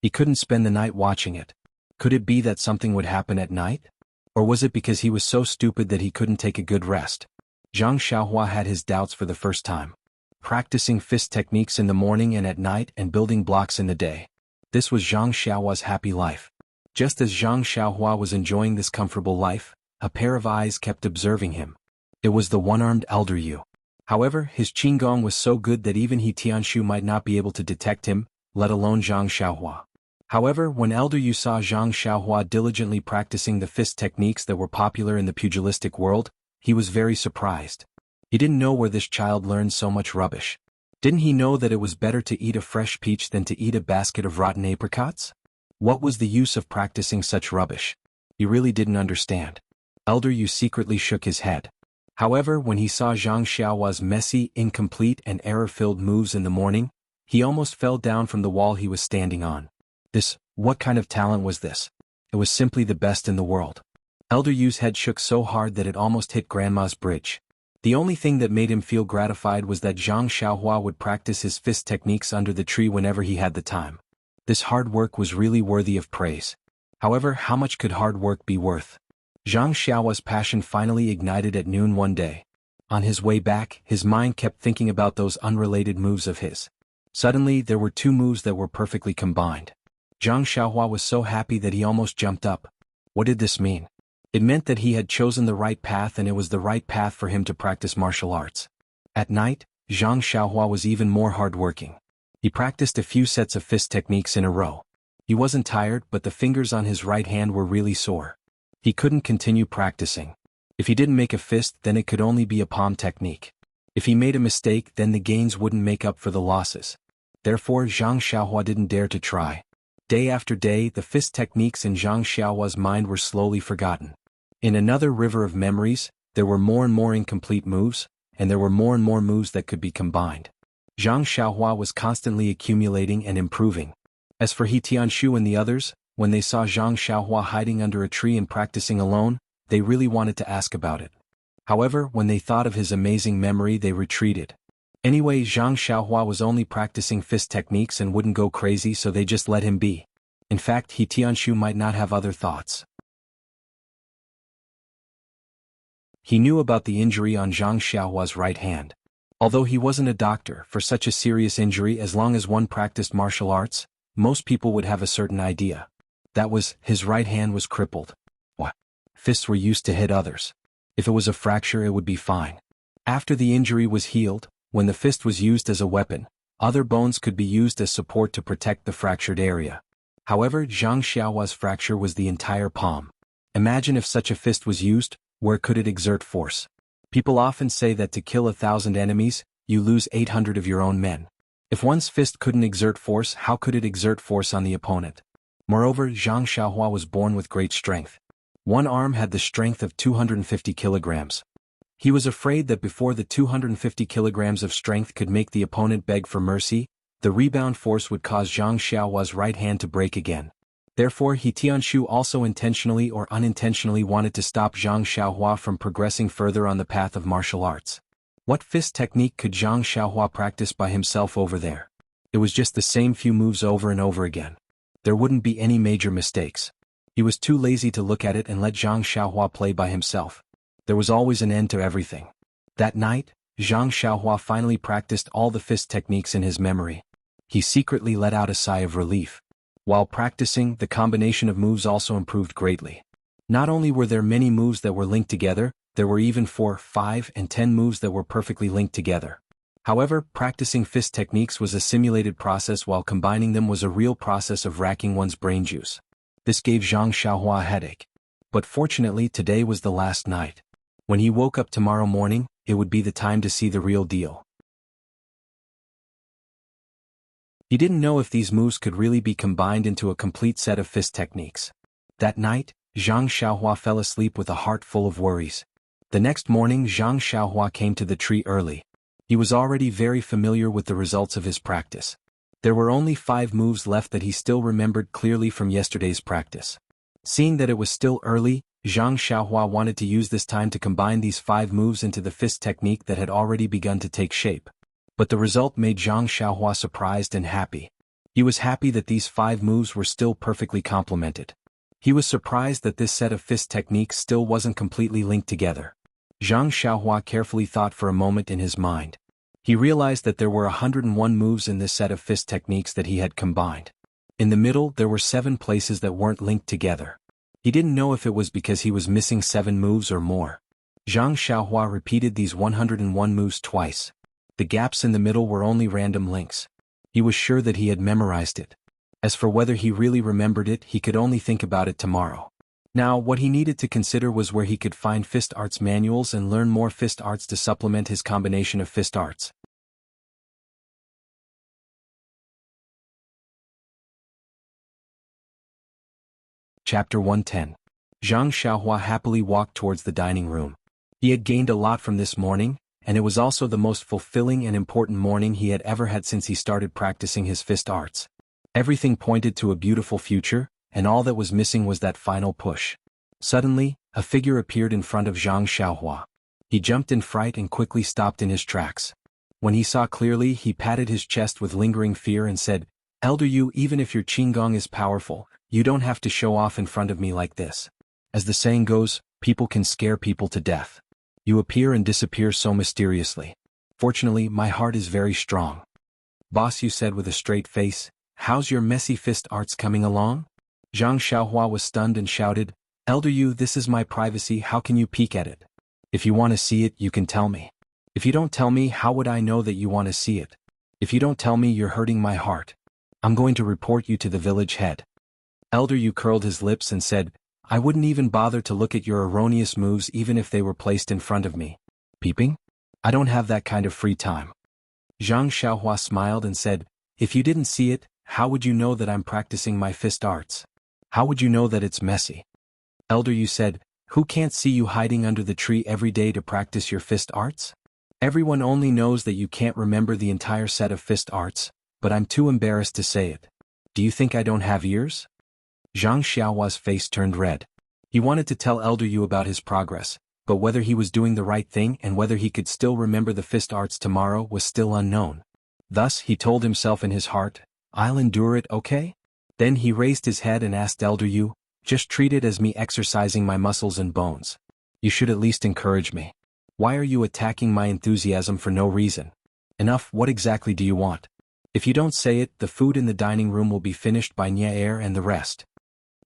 He couldn't spend the night watching it. Could it be that something would happen at night? Or was it because he was so stupid that he couldn't take a good rest? Zhang Xiaohua had his doubts for the first time. Practicing fist techniques in the morning and at night and building blocks in the day. This was Zhang Xiaohua's happy life. Just as Zhang Xiaohua was enjoying this comfortable life, a pair of eyes kept observing him. It was the one-armed elder Yu. However, his qigong was so good that even Tianshu might not be able to detect him, let alone Zhang Xiaohua. However, when Elder Yu saw Zhang Xiaohua diligently practicing the fist techniques that were popular in the pugilistic world, he was very surprised. He didn't know where this child learned so much rubbish. Didn't he know that it was better to eat a fresh peach than to eat a basket of rotten apricots? What was the use of practicing such rubbish? He really didn't understand. Elder Yu secretly shook his head. However, when he saw Zhang Xiaohua's messy, incomplete and error-filled moves in the morning, he almost fell down from the wall he was standing on. What kind of talent was this? It was simply the best in the world. Elder Yu's head shook so hard that it almost hit Grandma's bridge. The only thing that made him feel gratified was that Zhang Xiaohua would practice his fist techniques under the tree whenever he had the time. This hard work was really worthy of praise. However, how much could hard work be worth? Zhang Xiaohua's passion finally ignited at noon one day. On his way back, his mind kept thinking about those unrelated moves of his. Suddenly, there were 2 moves that were perfectly combined. Zhang Xiaohua was so happy that he almost jumped up. What did this mean? It meant that he had chosen the right path and it was the right path for him to practice martial arts. At night, Zhang Xiaohua was even more hardworking. He practiced a few sets of fist techniques in a row. He wasn't tired, but the fingers on his right hand were really sore. He couldn't continue practicing. If he didn't make a fist, then it could only be a palm technique. If he made a mistake, then the gains wouldn't make up for the losses. Therefore, Zhang Xiaohua didn't dare to try. Day after day, the fist techniques in Zhang Xiaohua's mind were slowly forgotten. In another river of memories, there were more and more incomplete moves, and there were more and more moves that could be combined. Zhang Xiaohua was constantly accumulating and improving. As for He Tianshu and the others, when they saw Zhang Xiaohua hiding under a tree and practicing alone, they really wanted to ask about it. However, when they thought of his amazing memory, they retreated. Anyway, Zhang Xiaohua was only practicing fist techniques and wouldn't go crazy, so they just let him be. In fact, He Tianshu might not have other thoughts. He knew about the injury on Zhang Xiaohua's right hand. Although he wasn't a doctor, for such a serious injury, as long as one practiced martial arts, most people would have a certain idea. That was, his right hand was crippled. What? Fists were used to hit others. If it was a fracture, it would be fine. After the injury was healed, when the fist was used as a weapon, other bones could be used as support to protect the fractured area. However, Zhang Xiaohua's fracture was the entire palm. Imagine if such a fist was used, where could it exert force? People often say that to kill 1,000 enemies, you lose 800 of your own men. If one's fist couldn't exert force, how could it exert force on the opponent? Moreover, Zhang Xiaohua was born with great strength. One arm had the strength of 250 kilograms. He was afraid that before the 250 kilograms of strength could make the opponent beg for mercy, the rebound force would cause Zhang Xiaohua's right hand to break again. Therefore, He Tianshu also intentionally or unintentionally wanted to stop Zhang Xiaohua from progressing further on the path of martial arts. What fist technique could Zhang Xiaohua practice by himself over there? It was just the same few moves over and over again. There wouldn't be any major mistakes. He was too lazy to look at it and let Zhang Xiaohua play by himself. There was always an end to everything. That night, Zhang Xiaohua finally practiced all the fist techniques in his memory. He secretly let out a sigh of relief. While practicing, the combination of moves also improved greatly. Not only were there many moves that were linked together, there were even 4, 5, and 10 moves that were perfectly linked together. However, practicing fist techniques was a simulated process, while combining them was a real process of racking one's brain juice. This gave Zhang Xiaohua a headache. But fortunately, today was the last night. When he woke up tomorrow morning, it would be the time to see the real deal. He didn't know if these moves could really be combined into a complete set of fist techniques. That night, Zhang Xiaohua fell asleep with a heart full of worries. The next morning, Zhang Xiaohua came to the tree early. He was already very familiar with the results of his practice. There were only 5 moves left that he still remembered clearly from yesterday's practice. Seeing that it was still early, Zhang Xiaohua wanted to use this time to combine these 5 moves into the fist technique that had already begun to take shape. But the result made Zhang Xiaohua surprised and happy. He was happy that these 5 moves were still perfectly complemented. He was surprised that this set of fist techniques still wasn't completely linked together. Zhang Xiaohua carefully thought for a moment in his mind. He realized that there were 101 moves in this set of fist techniques that he had combined. In the middle, there were 7 places that weren't linked together. He didn't know if it was because he was missing 7 moves or more. Zhang Xiaohua repeated these 101 moves twice. The gaps in the middle were only random links. He was sure that he had memorized it. As for whether he really remembered it, he could only think about it tomorrow. Now, what he needed to consider was where he could find fist arts manuals and learn more fist arts to supplement his combination of fist arts. Chapter 110. Zhang Xiaohua happily walked towards the dining room. He had gained a lot from this morning, and it was also the most fulfilling and important morning he had ever had since he started practicing his fist arts. Everything pointed to a beautiful future, and all that was missing was that final push. Suddenly, a figure appeared in front of Zhang Xiaohua. He jumped in fright and quickly stopped in his tracks. When he saw clearly, he patted his chest with lingering fear and said, "Elder Yu, even if your Qinggong is powerful, you don't have to show off in front of me like this. As the saying goes, people can scare people to death. You appear and disappear so mysteriously. Fortunately, my heart is very strong." "Boss," Yu said with a straight face, "how's your messy fist arts coming along?" Zhang Xiaohua was stunned and shouted, Elder Yu, this is my privacy, how can you peek at it? If you want to see it, you can tell me. If you don't tell me, how would I know that you want to see it? If you don't tell me, you're hurting my heart. I'm going to report you to the village head. Elder Yu curled his lips and said, I wouldn't even bother to look at your erroneous moves even if they were placed in front of me. Peeping? I don't have that kind of free time. Zhang Xiaohua smiled and said, if you didn't see it, how would you know that I'm practicing my fist arts? How would you know that it's messy? Elder Yu said, who can't see you hiding under the tree every day to practice your fist arts? Everyone only knows that you can't remember the entire set of fist arts, but I'm too embarrassed to say it. Do you think I don't have ears? Zhang Xiaohua's face turned red. He wanted to tell Elder Yu about his progress, but whether he was doing the right thing and whether he could still remember the fist arts tomorrow was still unknown. Thus, he told himself in his heart, I'll endure it, okay? Then he raised his head and asked Elder Yu, just treat it as me exercising my muscles and bones. You should at least encourage me. Why are you attacking my enthusiasm for no reason? Enough, what exactly do you want? If you don't say it, the food in the dining room will be finished by Niaer and the rest.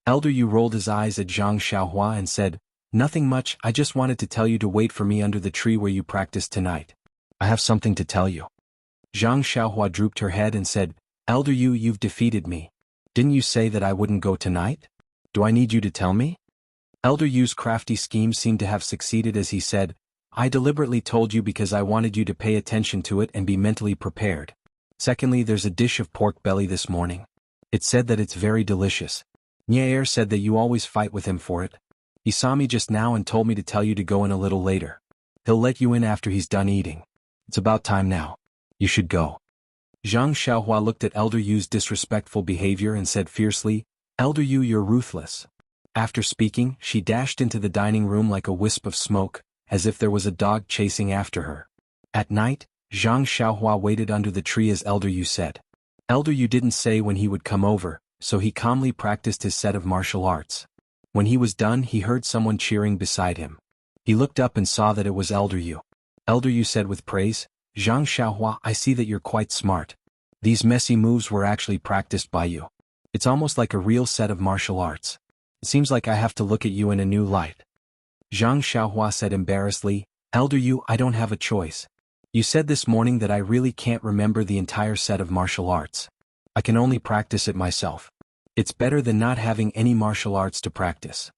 Elder Yu rolled his eyes at Zhang Xiaohua and said, nothing much, I just wanted to tell you to wait for me under the tree where you practiced tonight. I have something to tell you. Zhang Xiaohua drooped her head and said, Elder Yu, you've defeated me. Didn't you say that I wouldn't go tonight? Do I need you to tell me? Elder Yu's crafty scheme seemed to have succeeded as he said, I deliberately told you because I wanted you to pay attention to it and be mentally prepared. Secondly, there's a dish of pork belly this morning. It said that it's very delicious. Niaer said that you always fight with him for it. He saw me just now and told me to tell you to go in a little later. He'll let you in after he's done eating. It's about time now. You should go. Zhang Xiaohua looked at Elder Yu's disrespectful behavior and said fiercely, Elder Yu, you're ruthless. After speaking, she dashed into the dining room like a wisp of smoke, as if there was a dog chasing after her. At night, Zhang Xiaohua waited under the tree as Elder Yu said. Elder Yu didn't say when he would come over, so he calmly practiced his set of martial arts. When he was done, he heard someone cheering beside him. He looked up and saw that it was Elder Yu. Elder Yu said with praise, Zhang Xiaohua, I see that you're quite smart. These messy moves were actually practiced by you. It's almost like a real set of martial arts. It seems like I have to look at you in a new light. Zhang Xiaohua said embarrassedly, Elder Yu, I don't have a choice. You said this morning that I really can't remember the entire set of martial arts. I can only practice it myself. It's better than not having any martial arts to practice.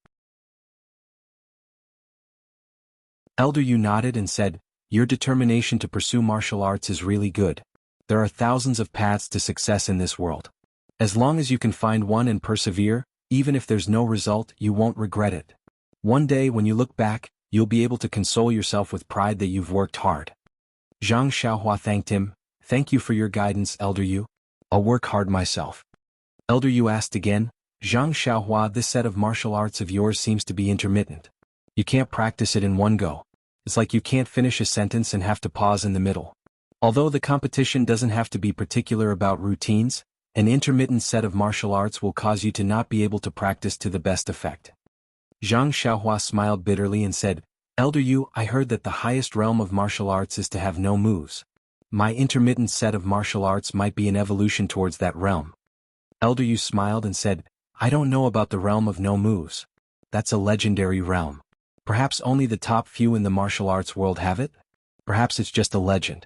Elder Yu nodded and said, your determination to pursue martial arts is really good. There are thousands of paths to success in this world. As long as you can find one and persevere, even if there's no result, you won't regret it. One day when you look back, you'll be able to console yourself with pride that you've worked hard. Zhang Xiaohua thanked him, thank you for your guidance, Elder Yu. I'll work hard myself. Elder Yu asked again, Zhang Xiaohua, this set of martial arts of yours seems to be intermittent. You can't practice it in one go. It's like you can't finish a sentence and have to pause in the middle. Although the competition doesn't have to be particular about routines, an intermittent set of martial arts will cause you to not be able to practice to the best effect. Zhang Xiaohua smiled bitterly and said, Elder Yu, I heard that the highest realm of martial arts is to have no moves. My intermittent set of martial arts might be an evolution towards that realm. Elder Yu smiled and said, I don't know about the realm of no moves. That's a legendary realm. Perhaps only the top few in the martial arts world have it? Perhaps it's just a legend.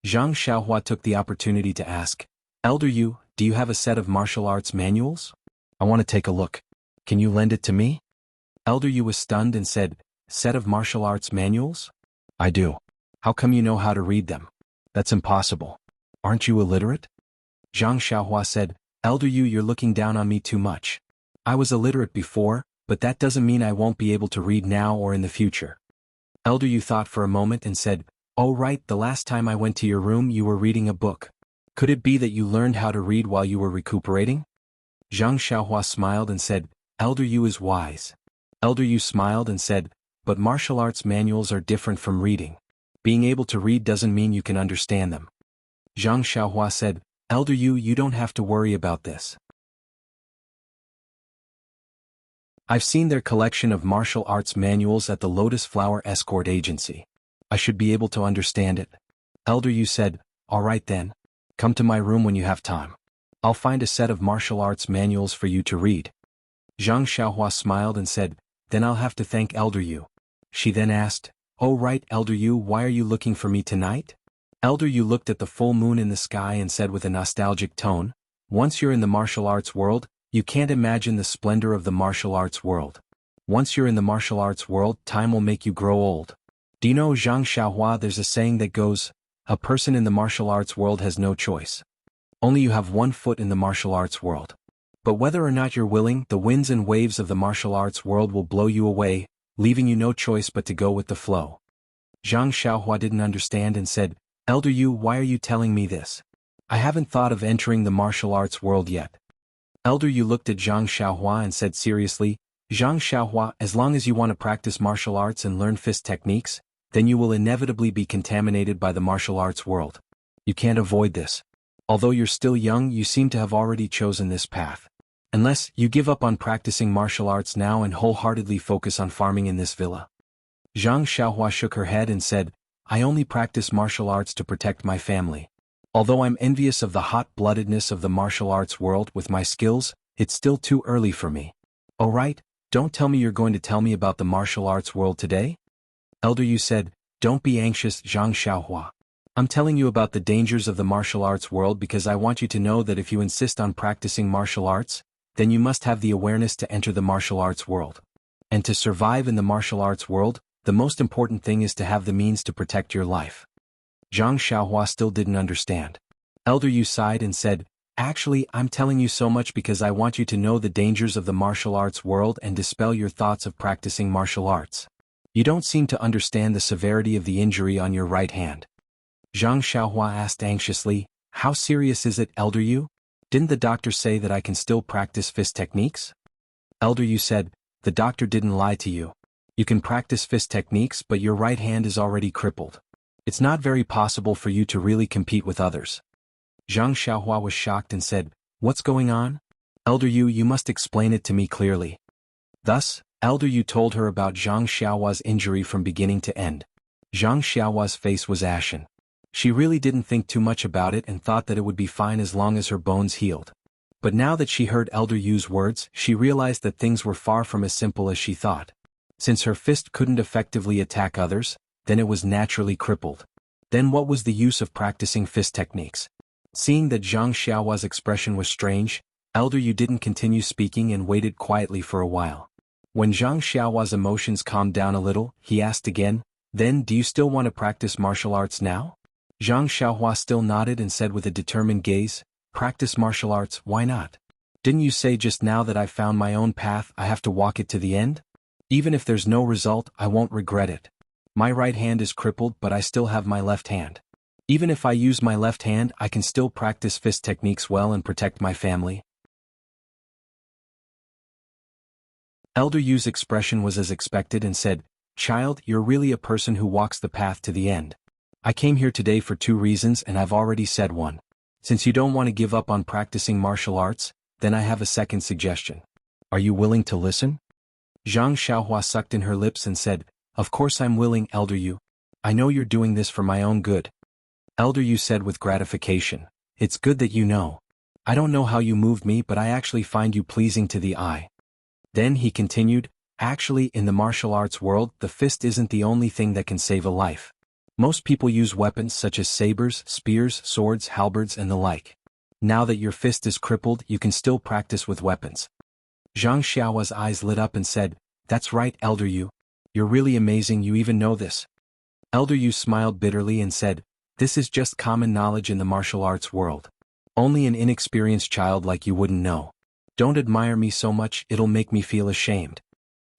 Zhang Xiaohua took the opportunity to ask, Elder Yu, do you have a set of martial arts manuals? I want to take a look. Can you lend it to me? Elder Yu was stunned and said, set of martial arts manuals? I do. How come you know how to read them? That's impossible. Aren't you illiterate? Zhang Xiaohua said, Elder Yu, you're looking down on me too much. I was illiterate before, but that doesn't mean I won't be able to read now or in the future. Elder Yu thought for a moment and said, oh right, the last time I went to your room you were reading a book. Could it be that you learned how to read while you were recuperating? Zhang Xiaohua smiled and said, Elder Yu is wise. Elder Yu smiled and said, but martial arts manuals are different from reading. Being able to read doesn't mean you can understand them. Zhang Xiaohua said, Elder Yu, you don't have to worry about this. I've seen their collection of martial arts manuals at the Lotus Flower Escort Agency. I should be able to understand it. Elder Yu said, all right then. Come to my room when you have time. I'll find a set of martial arts manuals for you to read. Zhang Xiaohua smiled and said, then I'll have to thank Elder Yu. She then asked, "Oh right, Elder Yu, why are you looking for me tonight?" Elder Yu looked at the full moon in the sky and said with a nostalgic tone, "Once you're in the martial arts world, you can't imagine the splendor of the martial arts world. Once you're in the martial arts world, time will make you grow old. Do you know, Zhang Xiaohua, there's a saying that goes, a person in the martial arts world has no choice. Only you have one foot in the martial arts world. But whether or not you're willing, the winds and waves of the martial arts world will blow you away, leaving you no choice but to go with the flow." Zhang Xiaohua didn't understand and said, "Elder Yu, why are you telling me this? I haven't thought of entering the martial arts world yet." Elder Yu looked at Zhang Xiaohua and said seriously, "Zhang Xiaohua, as long as you want to practice martial arts and learn fist techniques, then you will inevitably be contaminated by the martial arts world. You can't avoid this. Although you're still young, you seem to have already chosen this path. Unless you give up on practicing martial arts now and wholeheartedly focus on farming in this villa." Zhang Xiaohua shook her head and said, "I only practice martial arts to protect my family. Although I'm envious of the hot-bloodedness of the martial arts world with my skills, it's still too early for me." "Oh right, don't tell me you're going to tell me about the martial arts world today?" Elder Yu said, "Don't be anxious, Zhang Xiaohua. I'm telling you about the dangers of the martial arts world because I want you to know that if you insist on practicing martial arts, then you must have the awareness to enter the martial arts world. And to survive in the martial arts world, the most important thing is to have the means to protect your life." Zhang Xiaohua still didn't understand. Elder Yu sighed and said, "Actually, I'm telling you so much because I want you to know the dangers of the martial arts world and dispel your thoughts of practicing martial arts. You don't seem to understand the severity of the injury on your right hand." Zhang Xiaohua asked anxiously, "How serious is it, Elder Yu? Didn't the doctor say that I can still practice fist techniques?" Elder Yu said, "The doctor didn't lie to you. You can practice fist techniques, but your right hand is already crippled. It's not very possible for you to really compete with others." Zhang Xiaohua was shocked and said, "What's going on? Elder Yu, you must explain it to me clearly." Thus, Elder Yu told her about Zhang Xiaohua's injury from beginning to end. Zhang Xiaohua's face was ashen. She really didn't think too much about it and thought that it would be fine as long as her bones healed. But now that she heard Elder Yu's words, she realized that things were far from as simple as she thought. Since her fist couldn't effectively attack others, then it was naturally crippled. Then what was the use of practicing fist techniques? Seeing that Zhang Xiaohua's expression was strange, Elder Yu didn't continue speaking and waited quietly for a while. When Zhang Xiaohua's emotions calmed down a little, he asked again, "Then do you still want to practice martial arts now?" Zhang Xiaohua still nodded and said with a determined gaze, "Practice martial arts, why not? Didn't you say just now that I've found my own path, I have to walk it to the end? Even if there's no result, I won't regret it. My right hand is crippled but I still have my left hand. Even if I use my left hand, I can still practice fist techniques well and protect my family." Elder Yu's expression was as expected and said, "Child, you're really a person who walks the path to the end. I came here today for 2 reasons and I've already said one. Since you don't want to give up on practicing martial arts, then I have a second suggestion. Are you willing to listen?" Zhang Xiaohua sucked in her lips and said, "Of course I'm willing, Elder Yu. I know you're doing this for my own good." Elder Yu said with gratification, "It's good that you know. I don't know how you moved me but I actually find you pleasing to the eye." Then he continued, "Actually, in the martial arts world, the fist isn't the only thing that can save a life. Most people use weapons such as sabers, spears, swords, halberds and the like. Now that your fist is crippled, you can still practice with weapons." Zhang Xiaohua's eyes lit up and said, "That's right, Elder Yu. You're really amazing, you even know this." Elder Yu smiled bitterly and said, "This is just common knowledge in the martial arts world. Only an inexperienced child like you wouldn't know. Don't admire me so much, it'll make me feel ashamed."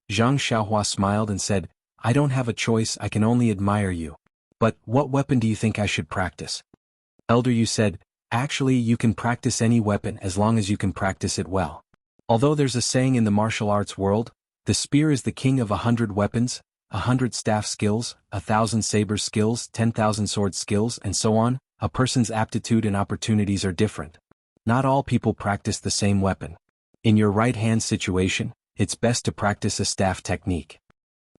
Zhang Xiaohua smiled and said, "I don't have a choice, I can only admire you. But, what weapon do you think I should practice?" Elder Yu said, "Actually, you can practice any weapon as long as you can practice it well. Although there's a saying in the martial arts world, the spear is the king of 100 weapons, 100 staff skills, 1,000 saber skills, 10,000 sword skills, and so on, a person's aptitude and opportunities are different. Not all people practice the same weapon. In your right-hand situation, it's best to practice a staff technique."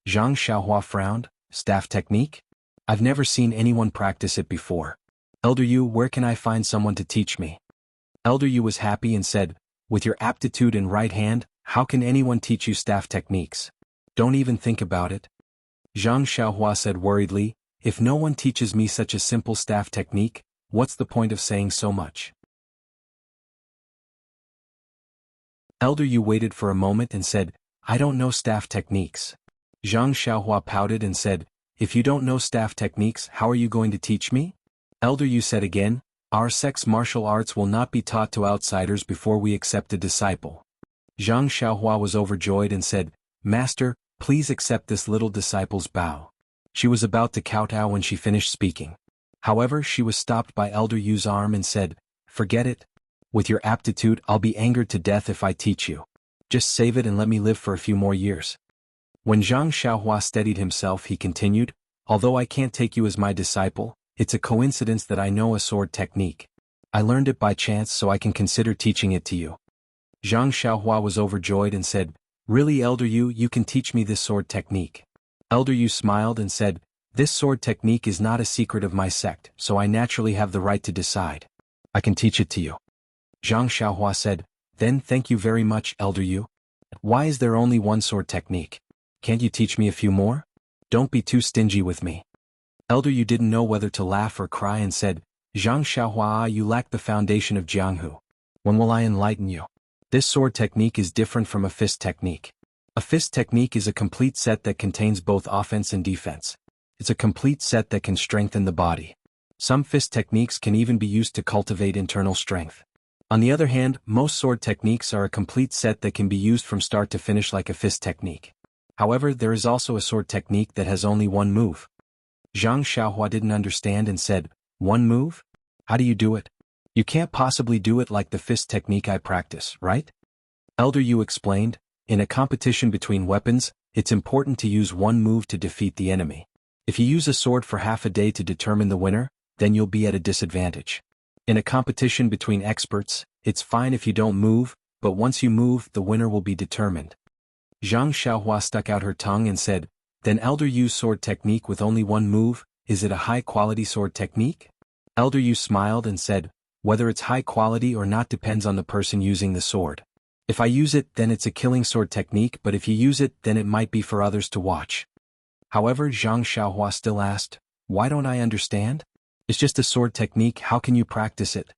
Zhang Xiaohua frowned, "Staff technique? I've never seen anyone practice it before. Elder Yu, where can I find someone to teach me?" Elder Yu was happy and said, "With your aptitude in right hand, how can anyone teach you staff techniques? Don't even think about it. Zhang Xiaohua said worriedly, if no one teaches me such a simple staff technique, what's the point of saying so much? Elder Yu waited for a moment and said, I don't know staff techniques. Zhang Xiaohua pouted and said, if you don't know staff techniques, how are you going to teach me? Elder Yu said again, our sect's martial arts will not be taught to outsiders before we accept a disciple. Zhang Xiaohua was overjoyed and said, Master, please accept this little disciple's bow. She was about to kowtow when she finished speaking. However, she was stopped by Elder Yu's arm and said, forget it. With your aptitude, I'll be angered to death if I teach you. Just save it and let me live for a few more years. When Zhang Xiaohua steadied himself, he continued, although I can't take you as my disciple, it's a coincidence that I know a sword technique. I learned it by chance, so I can consider teaching it to you. Zhang Xiaohua was overjoyed and said, really, Elder Yu, you can teach me this sword technique. Elder Yu smiled and said, this sword technique is not a secret of my sect, so I naturally have the right to decide. I can teach it to you. Zhang Xiaohua said, then thank you very much, Elder Yu. Why is there only one sword technique? Can't you teach me a few more? Don't be too stingy with me. Elder Yu didn't know whether to laugh or cry and said, Zhang Xiaohua, you lack the foundation of Jianghu. When will I enlighten you? This sword technique is different from a fist technique. A fist technique is a complete set that contains both offense and defense. It's a complete set that can strengthen the body. Some fist techniques can even be used to cultivate internal strength. On the other hand, most sword techniques are a complete set that can be used from start to finish like a fist technique. However, there is also a sword technique that has only one move. Zhang Xiaohua didn't understand and said, one move? How do you do it? You can't possibly do it like the fist technique I practice, right? Elder Yu explained, in a competition between weapons, it's important to use one move to defeat the enemy. If you use a sword for half a day to determine the winner, then you'll be at a disadvantage. In a competition between experts, it's fine if you don't move, but once you move, the winner will be determined. Zhang Xiaohua stuck out her tongue and said, then Elder Yu's sword technique with only one move, is it a high-quality sword technique? Elder Yu smiled and said, whether it's high quality or not depends on the person using the sword. If I use it, then it's a killing sword technique, but if you use it, then it might be for others to watch. However, Zhang Xiaohua still asked, why don't I understand? It's just a sword technique, how can you practice it?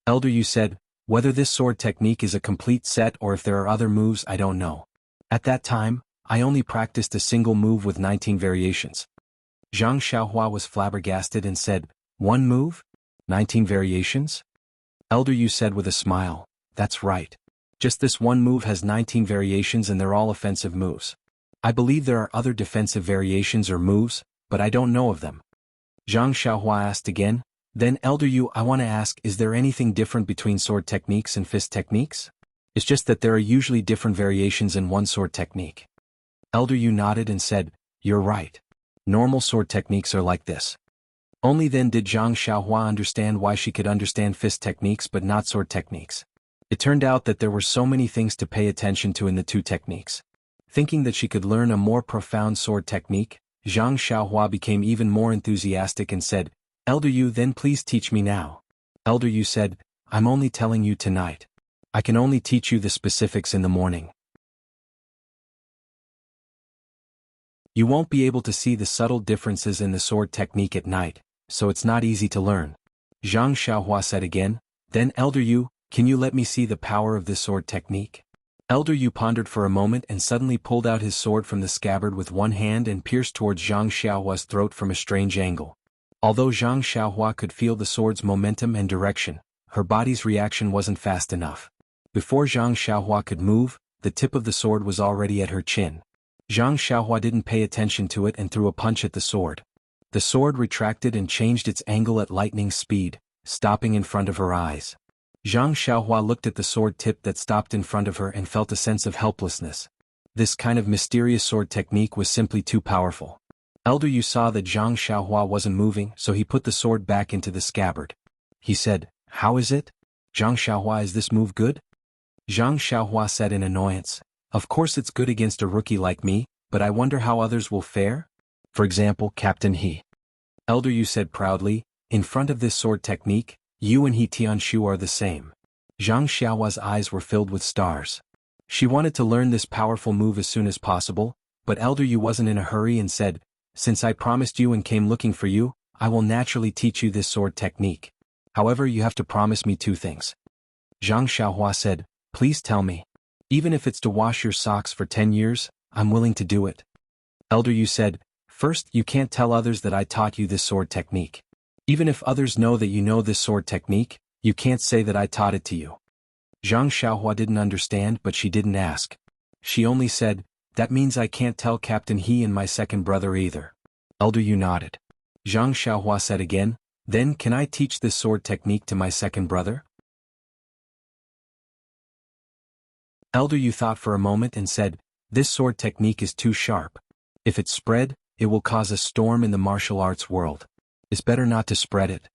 Elder Yu said, whether this sword technique is a complete set or if there are other moves, I don't know. At that time, I only practiced a single move with 19 variations. Zhang Xiaohua was flabbergasted and said, one move? 19 variations? Elder Yu said with a smile, that's right. Just this one move has 19 variations and they're all offensive moves. I believe there are other defensive variations or moves, but I don't know of them. Zhang Xiaohua asked again, then Elder Yu, I want to ask, is there anything different between sword techniques and fist techniques? It's just that there are usually different variations in one sword technique. Elder Yu nodded and said, you're right. Normal sword techniques are like this. Only then did Zhang Xiaohua understand why she could understand fist techniques but not sword techniques. It turned out that there were so many things to pay attention to in the two techniques. Thinking that she could learn a more profound sword technique, Zhang Xiaohua became even more enthusiastic and said, Elder Yu, then please teach me now. Elder Yu said, I'm only telling you tonight. I can only teach you the specifics in the morning. You won't be able to see the subtle differences in the sword technique at night, so it's not easy to learn. Zhang Xiaohua said again, then Elder Yu, can you let me see the power of this sword technique? Elder Yu pondered for a moment and suddenly pulled out his sword from the scabbard with one hand and pierced towards Zhang Xiaohua's throat from a strange angle. Although Zhang Xiaohua could feel the sword's momentum and direction, her body's reaction wasn't fast enough. Before Zhang Xiaohua could move, the tip of the sword was already at her chin. Zhang Xiaohua didn't pay attention to it and threw a punch at the sword. The sword retracted and changed its angle at lightning speed, stopping in front of her eyes. Zhang Xiaohua looked at the sword tip that stopped in front of her and felt a sense of helplessness. This kind of mysterious sword technique was simply too powerful. Elder Yu saw that Zhang Xiaohua wasn't moving, so he put the sword back into the scabbard. He said, how is it? Zhang Xiaohua, is this move good? Zhang Xiaohua said in annoyance, of course it's good against a rookie like me, but I wonder how others will fare? For example, Captain He. Elder Yu said proudly, in front of this sword technique, you and He Tianshu are the same. Zhang Xiaohua's eyes were filled with stars. She wanted to learn this powerful move as soon as possible, but Elder Yu wasn't in a hurry and said, "Since I promised you and came looking for you, I will naturally teach you this sword technique. However, you have to promise me two things." Zhang Xiaohua said, "Please tell me. Even if it's to wash your socks for 10 years, I'm willing to do it." Elder Yu said, "First, you can't tell others that I taught you this sword technique. Even if others know that you know this sword technique, you can't say that I taught it to you." Zhang Xiaohua didn't understand, but she didn't ask. She only said, "That means I can't tell Captain He and my second brother either." Elder Yu nodded. Zhang Xiaohua said again, "Then can I teach this sword technique to my second brother?" Elder Yu thought for a moment and said, "This sword technique is too sharp. If it's spread, it will cause a storm in the martial arts world. It's better not to spread it."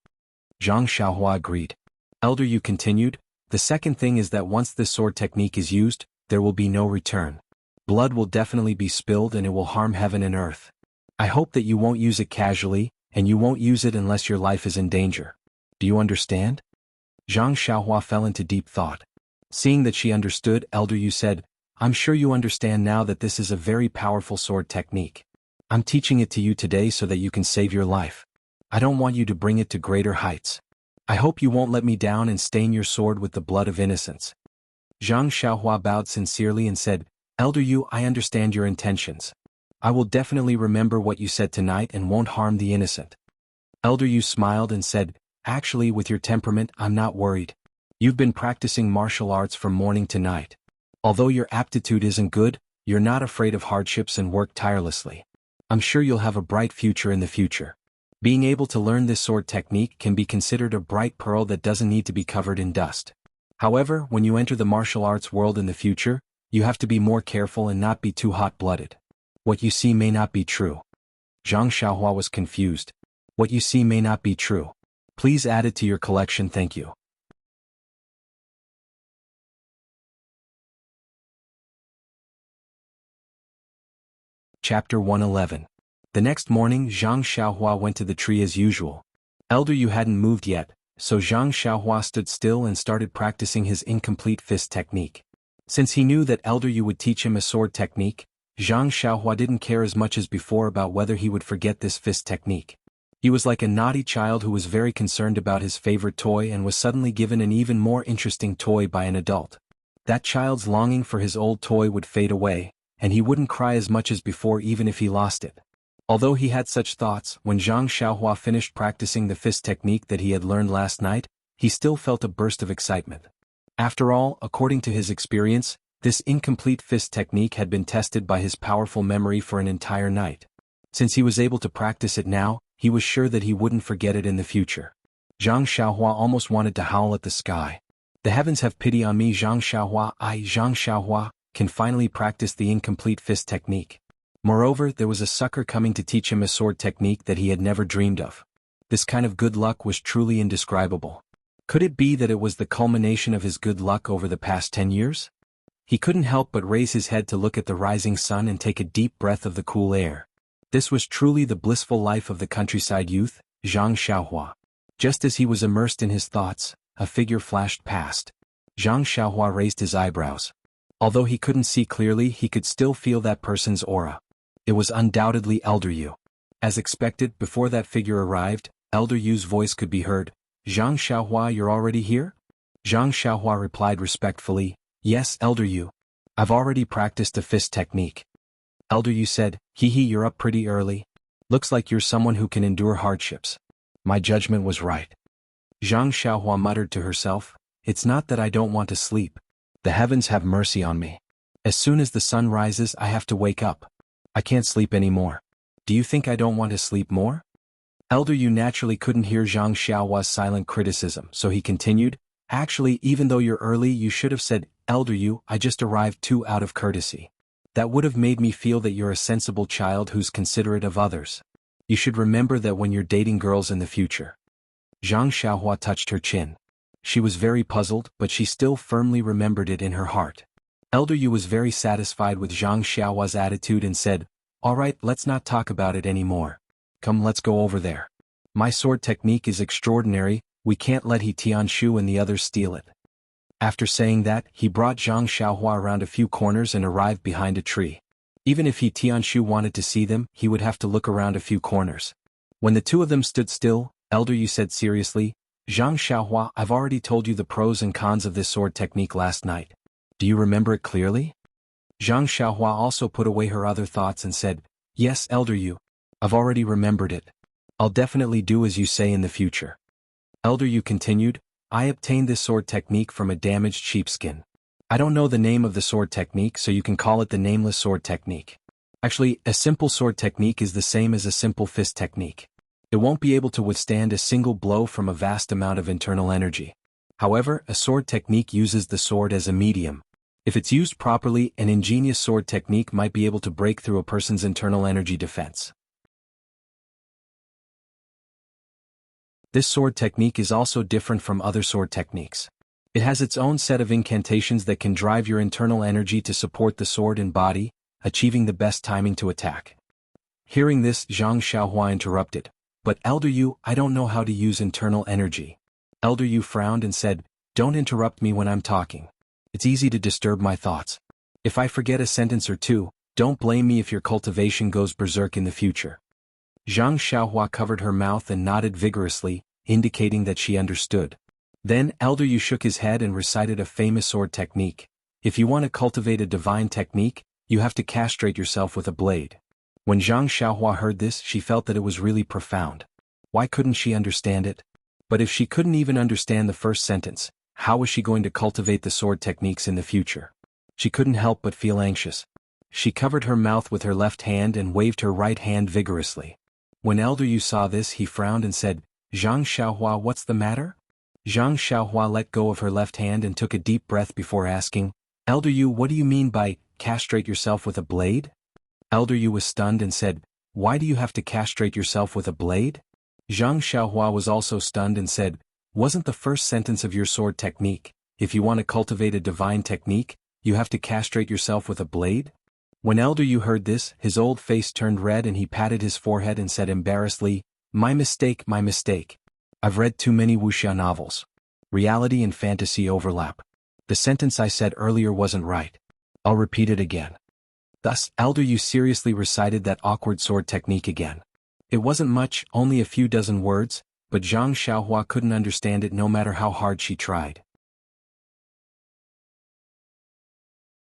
Zhang Xiaohua agreed. Elder Yu continued, "The second thing is that once this sword technique is used, there will be no return. Blood will definitely be spilled and it will harm heaven and earth. I hope that you won't use it casually, and you won't use it unless your life is in danger. Do you understand?" Zhang Xiaohua fell into deep thought. Seeing that she understood, Elder Yu said, "I'm sure you understand now that this is a very powerful sword technique. I'm teaching it to you today so that you can save your life. I don't want you to bring it to greater heights. I hope you won't let me down and stain your sword with the blood of innocents." Zhang Xiaohua bowed sincerely and said, "Elder Yu, I understand your intentions. I will definitely remember what you said tonight and won't harm the innocent." Elder Yu smiled and said, "Actually, with your temperament, I'm not worried. You've been practicing martial arts from morning to night. Although your aptitude isn't good, you're not afraid of hardships and work tirelessly. I'm sure you'll have a bright future in the future. Being able to learn this sword technique can be considered a bright pearl that doesn't need to be covered in dust. However, when you enter the martial arts world in the future, you have to be more careful and not be too hot-blooded. What you see may not be true." Zhang Xiaohua was confused. "What you see may not be true. Please add it to your collection, thank you." Chapter 111. The next morning, Zhang Xiaohua went to the tree as usual. Elder Yu hadn't moved yet, so Zhang Xiaohua stood still and started practicing his incomplete fist technique. Since he knew that Elder Yu would teach him a sword technique, Zhang Xiaohua didn't care as much as before about whether he would forget this fist technique. He was like a naughty child who was very concerned about his favorite toy and was suddenly given an even more interesting toy by an adult. That child's longing for his old toy would fade away, and he wouldn't cry as much as before even if he lost it. Although he had such thoughts, when Zhang Xiaohua finished practicing the fist technique that he had learned last night, he still felt a burst of excitement. After all, according to his experience, this incomplete fist technique had been tested by his powerful memory for an entire night. Since he was able to practice it now, he was sure that he wouldn't forget it in the future. Zhang Xiaohua almost wanted to howl at the sky. "The heavens have pity on me, Zhang Xiaohua. Zhang Xiaohua, can finally practice the incomplete fist technique." Moreover, there was a sucker coming to teach him a sword technique that he had never dreamed of. This kind of good luck was truly indescribable. Could it be that it was the culmination of his good luck over the past 10 years? He couldn't help but raise his head to look at the rising sun and take a deep breath of the cool air. This was truly the blissful life of the countryside youth, Zhang Xiaohua. Just as he was immersed in his thoughts, a figure flashed past. Zhang Xiaohua raised his eyebrows. Although he couldn't see clearly, he could still feel that person's aura. It was undoubtedly Elder Yu. As expected, before that figure arrived, Elder Yu's voice could be heard. "Zhang Xiaohua, you're already here?" Zhang Xiaohua replied respectfully, "Yes, Elder Yu. I've already practiced the fist technique." Elder Yu said, Hee, you're up pretty early. Looks like you're someone who can endure hardships. My judgment was right." Zhang Xiaohua muttered to herself, "It's not that I don't want to sleep. The heavens have mercy on me. As soon as the sun rises, I have to wake up. I can't sleep anymore. Do you think I don't want to sleep more?" Elder Yu naturally couldn't hear Zhang Xiaohua's silent criticism, so he continued, "Actually, even though you're early, you should have said, 'Elder Yu, I just arrived too,' out of courtesy. That would have made me feel that you're a sensible child who's considerate of others. You should remember that when you're dating girls in the future." Zhang Xiaohua touched her chin. She was very puzzled, but she still firmly remembered it in her heart. Elder Yu was very satisfied with Zhang Xiaohua's attitude and said, "All right, let's not talk about it anymore. Come, let's go over there. My sword technique is extraordinary, we can't let He Tianshu and the others steal it." After saying that, he brought Zhang Xiaohua around a few corners and arrived behind a tree. Even if Tianshu wanted to see them, he would have to look around a few corners. When the two of them stood still, Elder Yu said seriously, "Zhang Xiaohua, I've already told you the pros and cons of this sword technique last night. Do you remember it clearly?" Zhang Xiaohua also put away her other thoughts and said, "Yes, Elder Yu. I've already remembered it. I'll definitely do as you say in the future." Elder Yu continued, "I obtained this sword technique from a damaged sheepskin. I don't know the name of the sword technique, so you can call it the nameless sword technique. Actually, a simple sword technique is the same as a simple fist technique. It won't be able to withstand a single blow from a vast amount of internal energy. However, a sword technique uses the sword as a medium. If it's used properly, an ingenious sword technique might be able to break through a person's internal energy defense. This sword technique is also different from other sword techniques. It has its own set of incantations that can drive your internal energy to support the sword and body, achieving the best timing to attack." Hearing this, Zhang Xiaohua interrupted, "But Elder Yu, I don't know how to use internal energy." Elder Yu frowned and said, "Don't interrupt me when I'm talking. It's easy to disturb my thoughts. If I forget a sentence or two, don't blame me if your cultivation goes berserk in the future." Zhang Xiaohua covered her mouth and nodded vigorously, indicating that she understood. Then Elder Yu shook his head and recited a famous sword technique. "If you want to cultivate a divine technique, you have to castrate yourself with a blade." When Zhang Xiaohua heard this, she felt that it was really profound. Why couldn't she understand it? But if she couldn't even understand the first sentence, how was she going to cultivate the sword techniques in the future? She couldn't help but feel anxious. She covered her mouth with her left hand and waved her right hand vigorously. When Elder Yu saw this, he frowned and said, "Zhang Xiaohua, what's the matter?" Zhang Xiaohua let go of her left hand and took a deep breath before asking, "Elder Yu, what do you mean by castrate yourself with a blade?" Elder Yu was stunned and said, "Why do you have to castrate yourself with a blade?" Zhang Xiaohua was also stunned and said, "Wasn't the first sentence of your sword technique, if you want to cultivate a divine technique, you have to castrate yourself with a blade?" When Elder Yu heard this, his old face turned red and he patted his forehead and said embarrassedly, my mistake. I've read too many Wuxia novels. Reality and fantasy overlap. The sentence I said earlier wasn't right. I'll repeat it again." Thus, Elder Yu seriously recited that awkward sword technique again. It wasn't much, only a few dozen words, but Zhang Xiaohua couldn't understand it no matter how hard she tried.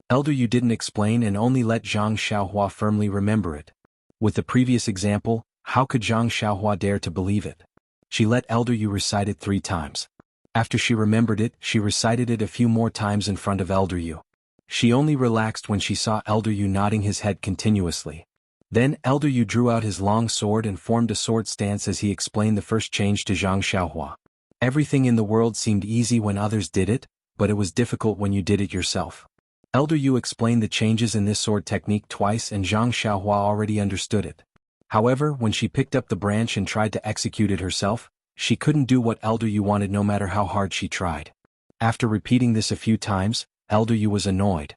Elder Yu didn't explain and only let Zhang Xiaohua firmly remember it. With the previous example, how could Zhang Xiaohua dare to believe it? She let Elder Yu recite it 3 times. After she remembered it, she recited it a few more times in front of Elder Yu. She only relaxed when she saw Elder Yu nodding his head continuously. Then Elder Yu drew out his long sword and formed a sword stance as he explained the first change to Zhang Xiaohua. Everything in the world seemed easy when others did it, but it was difficult when you did it yourself. Elder Yu explained the changes in this sword technique twice and Zhang Xiaohua already understood it. However, when she picked up the branch and tried to execute it herself, she couldn't do what Elder Yu wanted no matter how hard she tried. After repeating this a few times, Elder Yu was annoyed.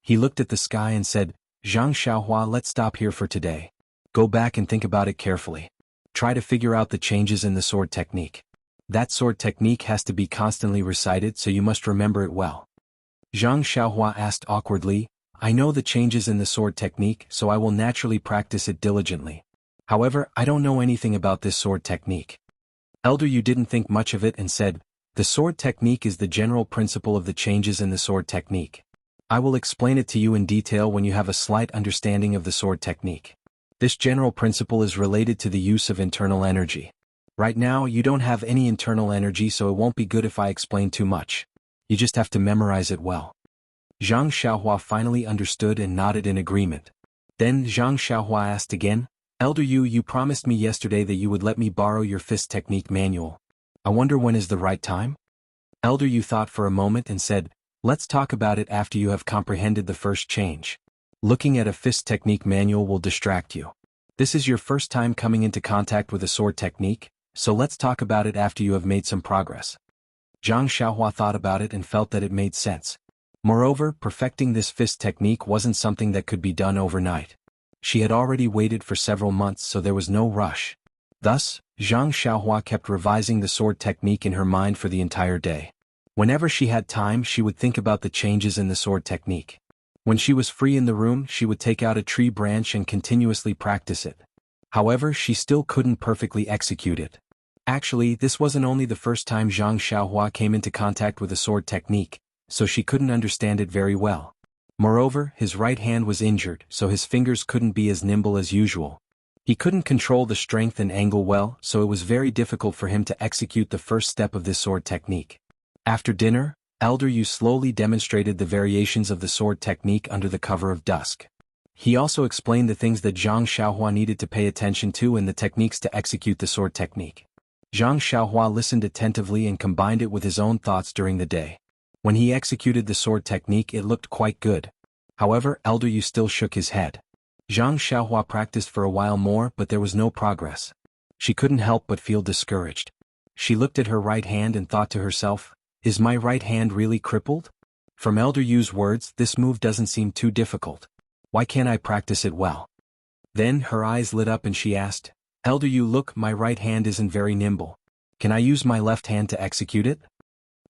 He looked at the sky and said, "Zhang Xiaohua, let's stop here for today. Go back and think about it carefully. Try to figure out the changes in the sword technique. That sword technique has to be constantly recited, so you must remember it well." Zhang Xiaohua asked awkwardly, "I know the changes in the sword technique, so I will naturally practice it diligently. However, I don't know anything about this sword technique." Elder Yu didn't think much of it and said, "The sword technique is the general principle of the changes in the sword technique. I will explain it to you in detail when you have a slight understanding of the sword technique. This general principle is related to the use of internal energy. Right now, you don't have any internal energy, so it won't be good if I explain too much. You just have to memorize it well." Zhang Xiaohua finally understood and nodded in agreement. Then Zhang Xiaohua asked again, "Elder Yu, you promised me yesterday that you would let me borrow your fist technique manual. I wonder when is the right time?" Elder Yu thought for a moment and said, "Let's talk about it after you have comprehended the first change. Looking at a fist technique manual will distract you. This is your first time coming into contact with a sword technique, so let's talk about it after you have made some progress." Zhang Xiaohua thought about it and felt that it made sense. Moreover, perfecting this fist technique wasn't something that could be done overnight. She had already waited for several months, so there was no rush. Thus, Zhang Xiaohua kept revising the sword technique in her mind for the entire day. Whenever she had time, she would think about the changes in the sword technique. When she was free in the room, she would take out a tree branch and continuously practice it. However, she still couldn't perfectly execute it. Actually, this wasn't only the first time Zhang Xiaohua came into contact with a sword technique, so she couldn't understand it very well. Moreover, his right hand was injured, so his fingers couldn't be as nimble as usual. He couldn't control the strength and angle well, so it was very difficult for him to execute the first step of this sword technique. After dinner, Elder Yu slowly demonstrated the variations of the sword technique under the cover of dusk. He also explained the things that Zhang Xiaohua needed to pay attention to and the techniques to execute the sword technique. Zhang Xiaohua listened attentively and combined it with his own thoughts during the day. When he executed the sword technique, it looked quite good. However, Elder Yu still shook his head. Zhang Xiaohua practiced for a while more, but there was no progress. She couldn't help but feel discouraged. She looked at her right hand and thought to herself, "Is my right hand really crippled?" From Elder Yu's words, this move doesn't seem too difficult. Why can't I practice it well? Then her eyes lit up and she asked, "Elder Yu, look, my right hand isn't very nimble. Can I use my left hand to execute it?"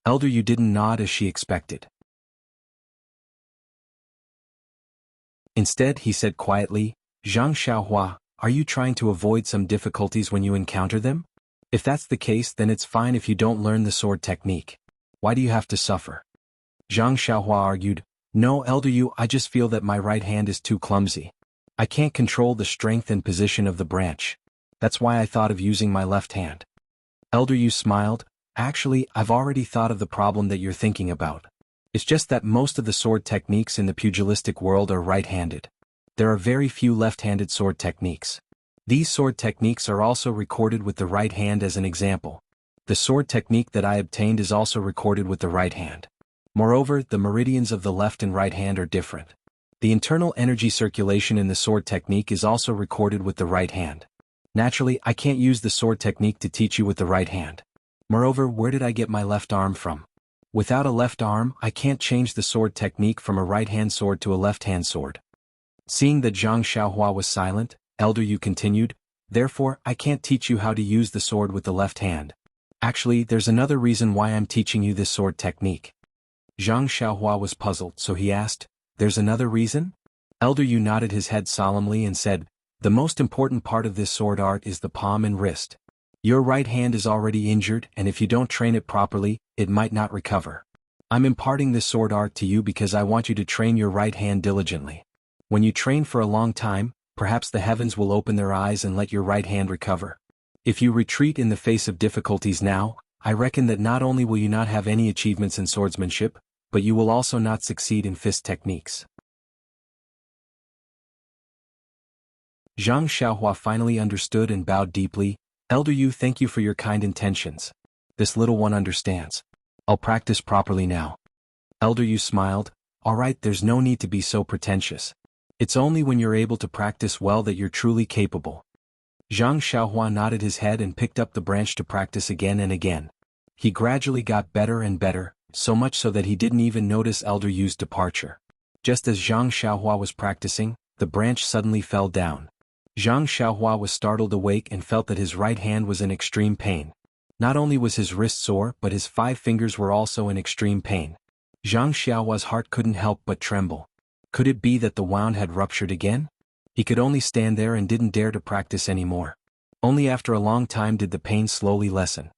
Elder Yu didn't nod as she expected. Instead, he said quietly, "Zhang Xiaohua, are you trying to avoid some difficulties when you encounter them? If that's the case, then it's fine if you don't learn the sword technique. Why do you have to suffer?" Zhang Xiaohua argued, "No, Elder Yu, I just feel that my right hand is too clumsy. I can't control the strength and position of the branch. That's why I thought of using my left hand." Elder Yu smiled, "Actually, I've already thought of the problem that you're thinking about. It's just that most of the sword techniques in the pugilistic world are right-handed. There are very few left-handed sword techniques. These sword techniques are also recorded with the right hand as an example. The sword technique that I obtained is also recorded with the right hand. Moreover, the meridians of the left and right hand are different. The internal energy circulation in the sword technique is also recorded with the right hand. Naturally, I can't use the sword technique to teach you with the right hand. Moreover, where did I get my left arm from? Without a left arm, I can't change the sword technique from a right-hand sword to a left-hand sword." Seeing that Zhang Xiaohua was silent, Elder Yu continued, "Therefore, I can't teach you how to use the sword with the left hand. Actually, there's another reason why I'm teaching you this sword technique." Zhang Xiaohua was puzzled, so he asked, "There's another reason?" Elder Yu nodded his head solemnly and said, "The most important part of this sword art is the palm and wrist. Your right hand is already injured, and if you don't train it properly, it might not recover. I'm imparting this sword art to you because I want you to train your right hand diligently. When you train for a long time, perhaps the heavens will open their eyes and let your right hand recover. If you retreat in the face of difficulties now, I reckon that not only will you not have any achievements in swordsmanship, but you will also not succeed in fist techniques." Zhang Xiaohua finally understood and bowed deeply. "Elder Yu, thank you for your kind intentions. This little one understands. I'll practice properly now." Elder Yu smiled, "All right, there's no need to be so pretentious. It's only when you're able to practice well that you're truly capable." Zhang Xiaohua nodded his head and picked up the branch to practice again and again. He gradually got better and better, so much so that he didn't even notice Elder Yu's departure. Just as Zhang Xiaohua was practicing, the branch suddenly fell down. Zhang Xiaohua was startled awake and felt that his right hand was in extreme pain. Not only was his wrist sore, but his 5 fingers were also in extreme pain. Zhang Xiaohua's heart couldn't help but tremble. Could it be that the wound had ruptured again? He could only stand there and didn't dare to practice anymore. Only after a long time did the pain slowly lessen.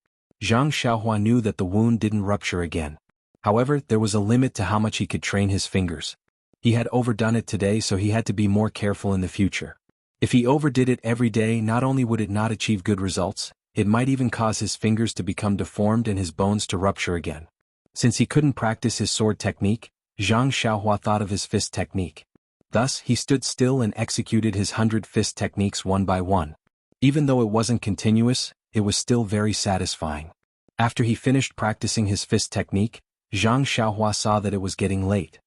Zhang Xiaohua knew that the wound didn't rupture again. However, there was a limit to how much he could train his fingers. He had overdone it today, so he had to be more careful in the future. If he overdid it every day, not only would it not achieve good results, it might even cause his fingers to become deformed and his bones to rupture again. Since he couldn't practice his sword technique, Zhang Xiaohua thought of his fist technique. Thus, he stood still and executed his 100 fist techniques one by one. Even though it wasn't continuous, it was still very satisfying. After he finished practicing his fist technique, Zhang Xiaohua saw that it was getting late.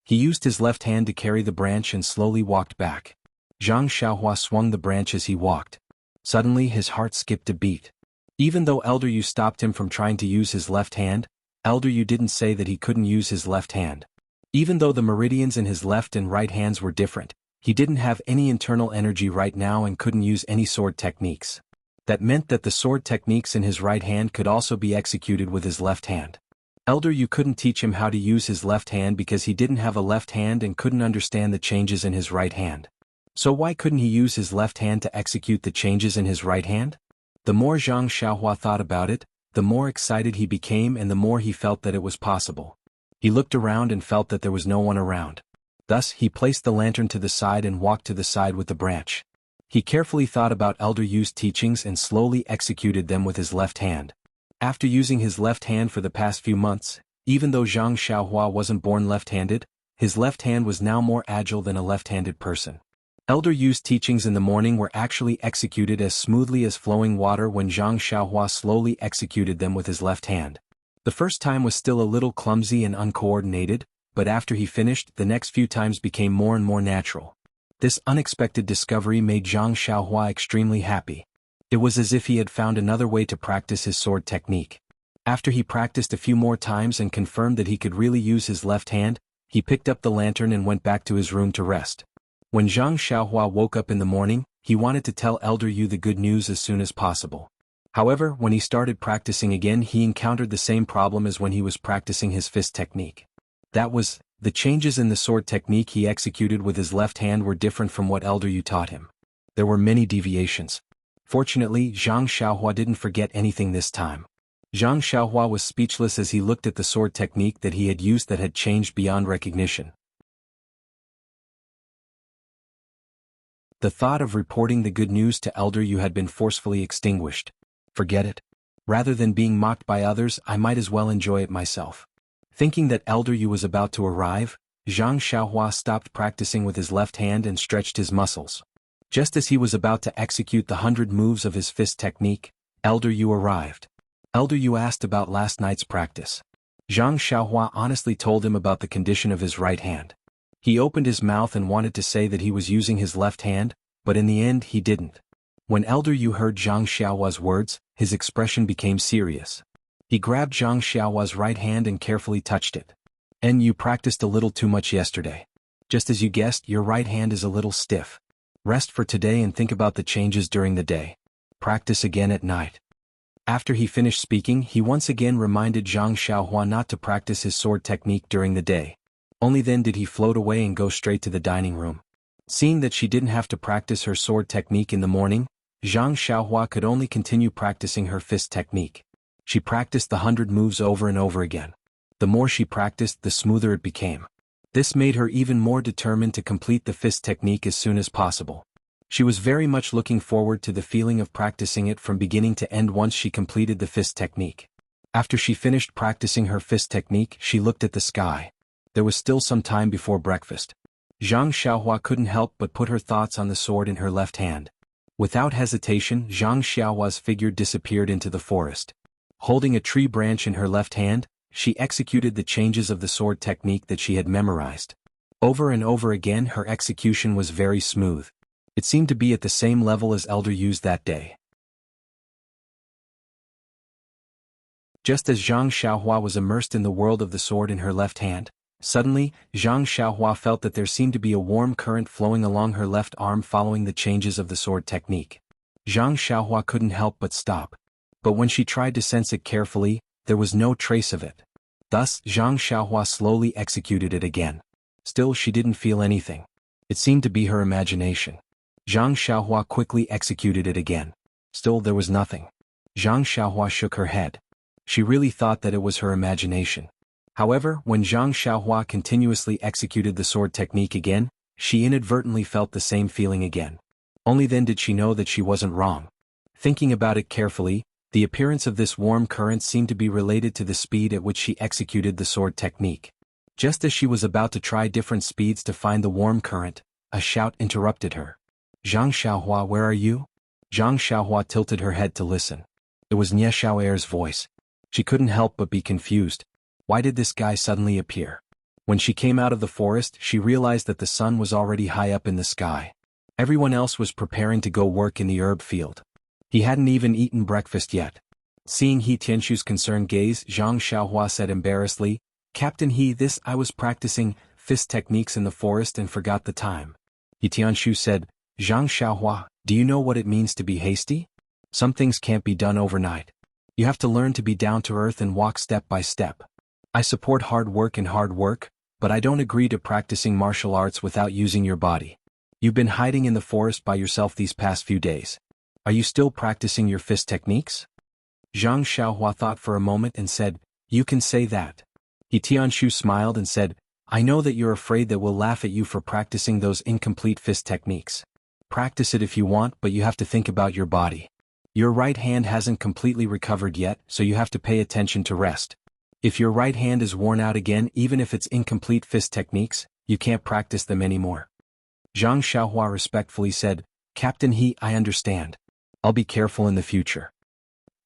He used his left hand to carry the branch and slowly walked back. Zhang Xiaohua swung the branch as he walked. Suddenly his heart skipped a beat. Even though Elder Yu stopped him from trying to use his left hand, Elder Yu didn't say that he couldn't use his left hand. Even though the meridians in his left and right hands were different, he didn't have any internal energy right now and couldn't use any sword techniques. That meant that the sword techniques in his right hand could also be executed with his left hand. Elder Yu couldn't teach him how to use his left hand because he didn't have a left hand and couldn't understand the changes in his right hand. So why couldn't he use his left hand to execute the changes in his right hand? The more Zhang Xiaohua thought about it, the more excited he became and the more he felt that it was possible. He looked around and felt that there was no one around. Thus, he placed the lantern to the side and walked to the side with the branch. He carefully thought about Elder Yu's teachings and slowly executed them with his left hand. After using his left hand for the past few months, even though Zhang Xiaohua wasn't born left-handed, his left hand was now more agile than a left-handed person. Elder Yu's teachings in the morning were actually executed as smoothly as flowing water when Zhang Xiaohua slowly executed them with his left hand. The first time was still a little clumsy and uncoordinated, but after he finished, the next few times became more and more natural. This unexpected discovery made Zhang Xiaohua extremely happy. It was as if he had found another way to practice his sword technique. After he practiced a few more times and confirmed that he could really use his left hand, he picked up the lantern and went back to his room to rest. When Zhang Xiaohua woke up in the morning, he wanted to tell Elder Yu the good news as soon as possible. However, when he started practicing again, he encountered the same problem as when he was practicing his fist technique. That was, the changes in the sword technique he executed with his left hand were different from what Elder Yu taught him. There were many deviations. Fortunately, Zhang Xiaohua didn't forget anything this time. Zhang Xiaohua was speechless as he looked at the sword technique that he had used that had changed beyond recognition. The thought of reporting the good news to Elder Yu had been forcefully extinguished. Forget it. Rather than being mocked by others, I might as well enjoy it myself. Thinking that Elder Yu was about to arrive, Zhang Xiaohua stopped practicing with his left hand and stretched his muscles. Just as he was about to execute the 100 moves of his fist technique, Elder Yu arrived. Elder Yu asked about last night's practice. Zhang Xiaohua honestly told him about the condition of his right hand. He opened his mouth and wanted to say that he was using his left hand, but in the end he didn't. When Elder Yu heard Zhang Xiaohua's words, his expression became serious. He grabbed Zhang Xiaohua's right hand and carefully touched it. "And you practiced a little too much yesterday. Just as you guessed, your right hand is a little stiff. Rest for today and think about the changes during the day. Practice again at night." After he finished speaking, he once again reminded Zhang Xiaohua not to practice his sword technique during the day. Only then did he float away and go straight to the dining room. Seeing that she didn't have to practice her sword technique in the morning, Zhang Xiaohua could only continue practicing her fist technique. She practiced the 100 moves over and over again. The more she practiced, the smoother it became. This made her even more determined to complete the fist technique as soon as possible. She was very much looking forward to the feeling of practicing it from beginning to end once she completed the fist technique. After she finished practicing her fist technique, she looked at the sky. There was still some time before breakfast. Zhang Xiaohua couldn't help but put her thoughts on the sword in her left hand. Without hesitation, Zhang Xiaohua's figure disappeared into the forest. Holding a tree branch in her left hand, she executed the changes of the sword technique that she had memorized. Over and over again, her execution was very smooth. It seemed to be at the same level as Elder Yu's that day. Just as Zhang Xiaohua was immersed in the world of the sword in her left hand, suddenly, Zhang Xiaohua felt that there seemed to be a warm current flowing along her left arm following the changes of the sword technique. Zhang Xiaohua couldn't help but stop. But when she tried to sense it carefully, there was no trace of it. Thus, Zhang Xiaohua slowly executed it again. Still, she didn't feel anything. It seemed to be her imagination. Zhang Xiaohua quickly executed it again. Still, there was nothing. Zhang Xiaohua shook her head. She really thought that it was her imagination. However, when Zhang Xiaohua continuously executed the sword technique again, she inadvertently felt the same feeling again. Only then did she know that she wasn't wrong. Thinking about it carefully, the appearance of this warm current seemed to be related to the speed at which she executed the sword technique. Just as she was about to try different speeds to find the warm current, a shout interrupted her. "Zhang Xiaohua, where are you?" Zhang Xiaohua tilted her head to listen. It was Nie Xiaoer's voice. She couldn't help but be confused. Why did this guy suddenly appear? When she came out of the forest, she realized that the sun was already high up in the sky. Everyone else was preparing to go work in the herb field. He hadn't even eaten breakfast yet. Seeing He Tianshu's concerned gaze, Zhang Xiaohua said embarrassedly, "Captain He, I was practicing fist techniques in the forest and forgot the time." He Tianshu said, "Zhang Xiaohua, do you know what it means to be hasty? Some things can't be done overnight. You have to learn to be down to earth and walk step by step." I support hard work, but I don't agree to practicing martial arts without using your body. You've been hiding in the forest by yourself these past few days. Are you still practicing your fist techniques? Zhang Xiaohua thought for a moment and said, You can say that. He Tianshu smiled and said, I know that you're afraid that we'll laugh at you for practicing those incomplete fist techniques. Practice it if you want, but you have to think about your body. Your right hand hasn't completely recovered yet, so you have to pay attention to rest. If your right hand is worn out again, even if it's incomplete fist techniques, you can't practice them anymore. Zhang Xiaohua respectfully said, Captain He, I understand. I'll be careful in the future.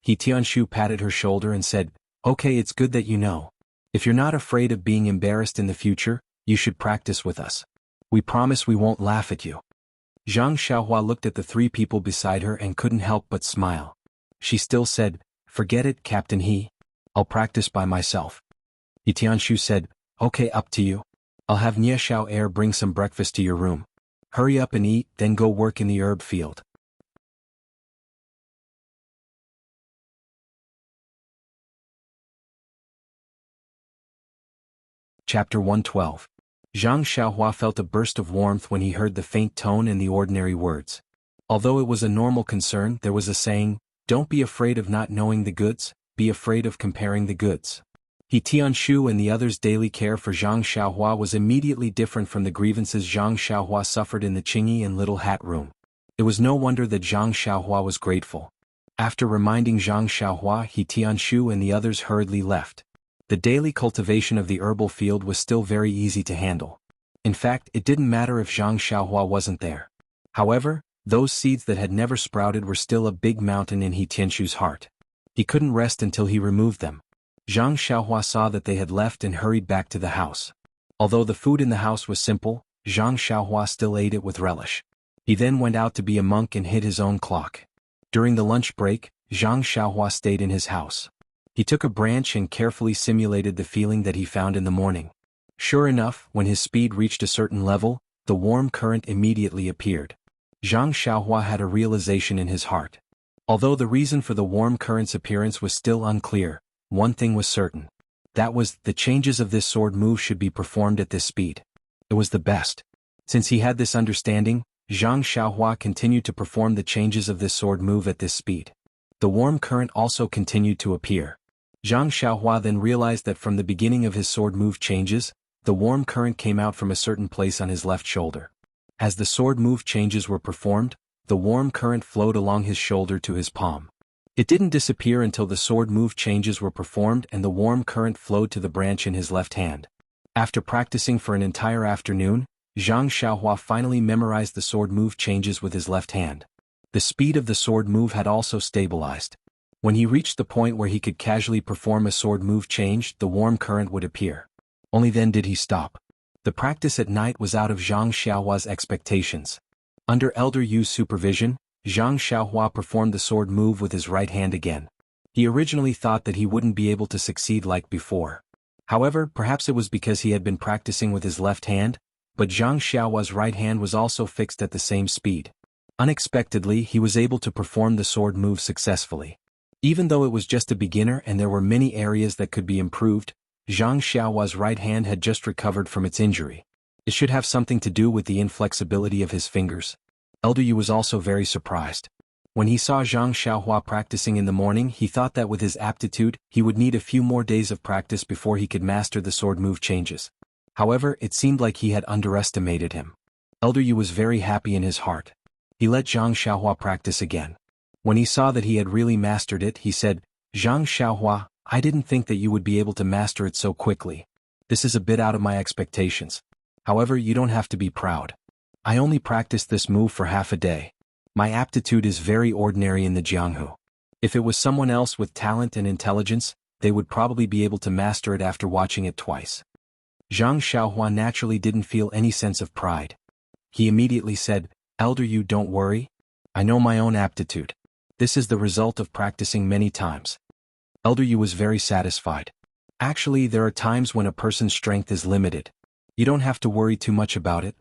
He Tianshu patted her shoulder and said, Okay, it's good that you know. If you're not afraid of being embarrassed in the future, you should practice with us. We promise we won't laugh at you. Zhang Xiaohua looked at the three people beside her and couldn't help but smile. She still said, Forget it, Captain He. I'll practice by myself. He Tianshu said, Okay, up to you. I'll have Nie Xiao Er bring some breakfast to your room. Hurry up and eat, then go work in the herb field. Chapter 112. Zhang Xiaohua felt a burst of warmth when he heard the faint tone and the ordinary words. Although it was a normal concern, there was a saying, Don't be afraid of not knowing the goods, be afraid of comparing the goods. He Tianshu and the others' daily care for Zhang Xiaohua was immediately different from the grievances Zhang Xiaohua suffered in the Qingyi and Little Hat room. It was no wonder that Zhang Xiaohua was grateful. After reminding Zhang Xiaohua, He Tianshu and the others hurriedly left. The daily cultivation of the herbal field was still very easy to handle. In fact, it didn't matter if Zhang Xiaohua wasn't there. However, those seeds that had never sprouted were still a big mountain in He Tianshu's heart. He couldn't rest until he removed them. Zhang Xiaohua saw that they had left and hurried back to the house. Although the food in the house was simple, Zhang Xiaohua still ate it with relish. He then went out to be a monk and hid his own clock. During the lunch break, Zhang Xiaohua stayed in his house. He took a branch and carefully simulated the feeling that he found in the morning. Sure enough, when his speed reached a certain level, the warm current immediately appeared. Zhang Xiaohua had a realization in his heart. Although the reason for the warm current's appearance was still unclear, one thing was certain. That was, the changes of this sword move should be performed at this speed. It was the best. Since he had this understanding, Zhang Xiaohua continued to perform the changes of this sword move at this speed. The warm current also continued to appear. Zhang Xiaohua then realized that from the beginning of his sword move changes, the warm current came out from a certain place on his left shoulder. As the sword move changes were performed, the warm current flowed along his shoulder to his palm. It didn't disappear until the sword move changes were performed and the warm current flowed to the branch in his left hand. After practicing for an entire afternoon, Zhang Xiaohua finally memorized the sword move changes with his left hand. The speed of the sword move had also stabilized. When he reached the point where he could casually perform a sword move change, the warm current would appear. Only then did he stop. The practice at night was out of Zhang Xiaohua's expectations. Under Elder Yu's supervision, Zhang Xiaohua performed the sword move with his right hand again. He originally thought that he wouldn't be able to succeed like before. However, perhaps it was because he had been practicing with his left hand, but Zhang Xiaohua's right hand was also fixed at the same speed. Unexpectedly, he was able to perform the sword move successfully. Even though it was just a beginner and there were many areas that could be improved, Zhang Xiaohua's right hand had just recovered from its injury. It should have something to do with the inflexibility of his fingers. Elder Yu was also very surprised. When he saw Zhang Xiaohua practicing in the morning, he thought that with his aptitude, he would need a few more days of practice before he could master the sword move changes. However, it seemed like he had underestimated him. Elder Yu was very happy in his heart. He let Zhang Xiaohua practice again. When he saw that he had really mastered it, he said, Zhang Xiaohua, I didn't think that you would be able to master it so quickly. This is a bit out of my expectations. However, you don't have to be proud. I only practiced this move for half a day. My aptitude is very ordinary in the Jianghu. If it was someone else with talent and intelligence, they would probably be able to master it after watching it twice. Zhang Xiaohua naturally didn't feel any sense of pride. He immediately said, Elder Yu, don't worry. I know my own aptitude. This is the result of practicing many times. Elder Yu was very satisfied. Actually, there are times when a person's strength is limited. You don't have to worry too much about it.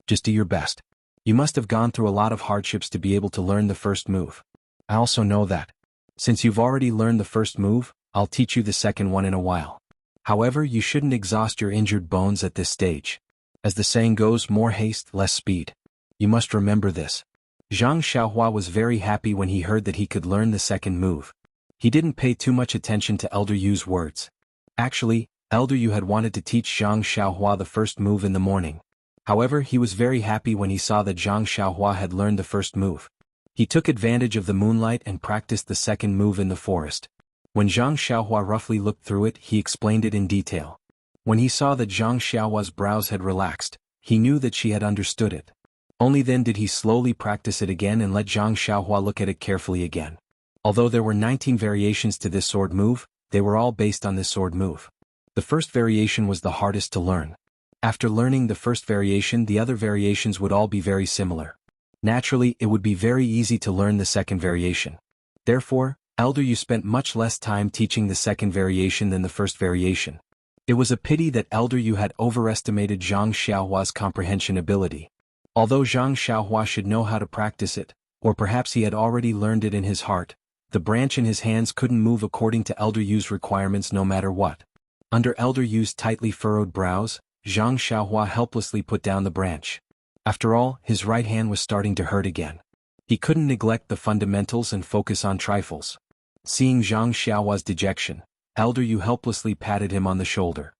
Just do your best. You must have gone through a lot of hardships to be able to learn the first move. I also know that. Since you've already learned the first move, I'll teach you the second one in a while. However, you shouldn't exhaust your injured bones at this stage. As the saying goes, more haste, less speed. You must remember this. Zhang Xiaohua was very happy when he heard that he could learn the second move. He didn't pay too much attention to Elder Yu's words. Actually, Elder Yu had wanted to teach Zhang Xiaohua the first move in the morning. However, he was very happy when he saw that Zhang Xiaohua had learned the first move. He took advantage of the moonlight and practiced the second move in the forest. When Zhang Xiaohua roughly looked through it, he explained it in detail. When he saw that Zhang Xiaohua's brows had relaxed, he knew that she had understood it. Only then did he slowly practice it again and let Zhang Xiaohua look at it carefully again. Although there were 19 variations to this sword move, they were all based on this sword move. The first variation was the hardest to learn. After learning the first variation, the other variations would all be very similar. Naturally, it would be very easy to learn the second variation. Therefore, Elder Yu spent much less time teaching the second variation than the first variation. It was a pity that Elder Yu had overestimated Zhang Xiaohua's comprehension ability. Although Zhang Xiaohua should know how to practice it, or perhaps he had already learned it in his heart, the branch in his hands couldn't move according to Elder Yu's requirements no matter what. Under Elder Yu's tightly furrowed brows, Zhang Xiaohua helplessly put down the branch. After all, his right hand was starting to hurt again. He couldn't neglect the fundamentals and focus on trifles. Seeing Zhang Xiaohua's dejection, Elder Yu helplessly patted him on the shoulder.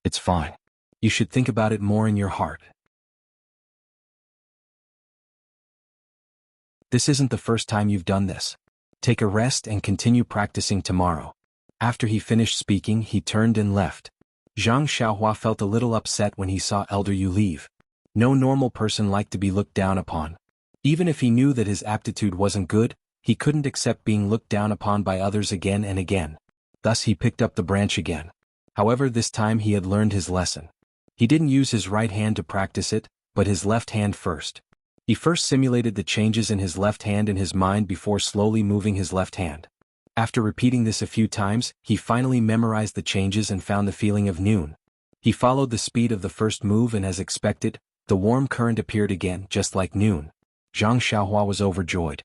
It's fine. You should think about it more in your heart. This isn't the first time you've done this. Take a rest and continue practicing tomorrow. After he finished speaking, he turned and left. Zhang Xiaohua felt a little upset when he saw Elder Yu leave. No normal person liked to be looked down upon. Even if he knew that his aptitude wasn't good, he couldn't accept being looked down upon by others again and again. Thus he picked up the branch again. However, this time he had learned his lesson. He didn't use his right hand to practice it, but his left hand first. He first simulated the changes in his left hand in his mind before slowly moving his left hand. After repeating this a few times, he finally memorized the changes and found the feeling of noon. He followed the speed of the first move and as expected, the warm current appeared again, just like noon. Zhang Xiaohua was overjoyed.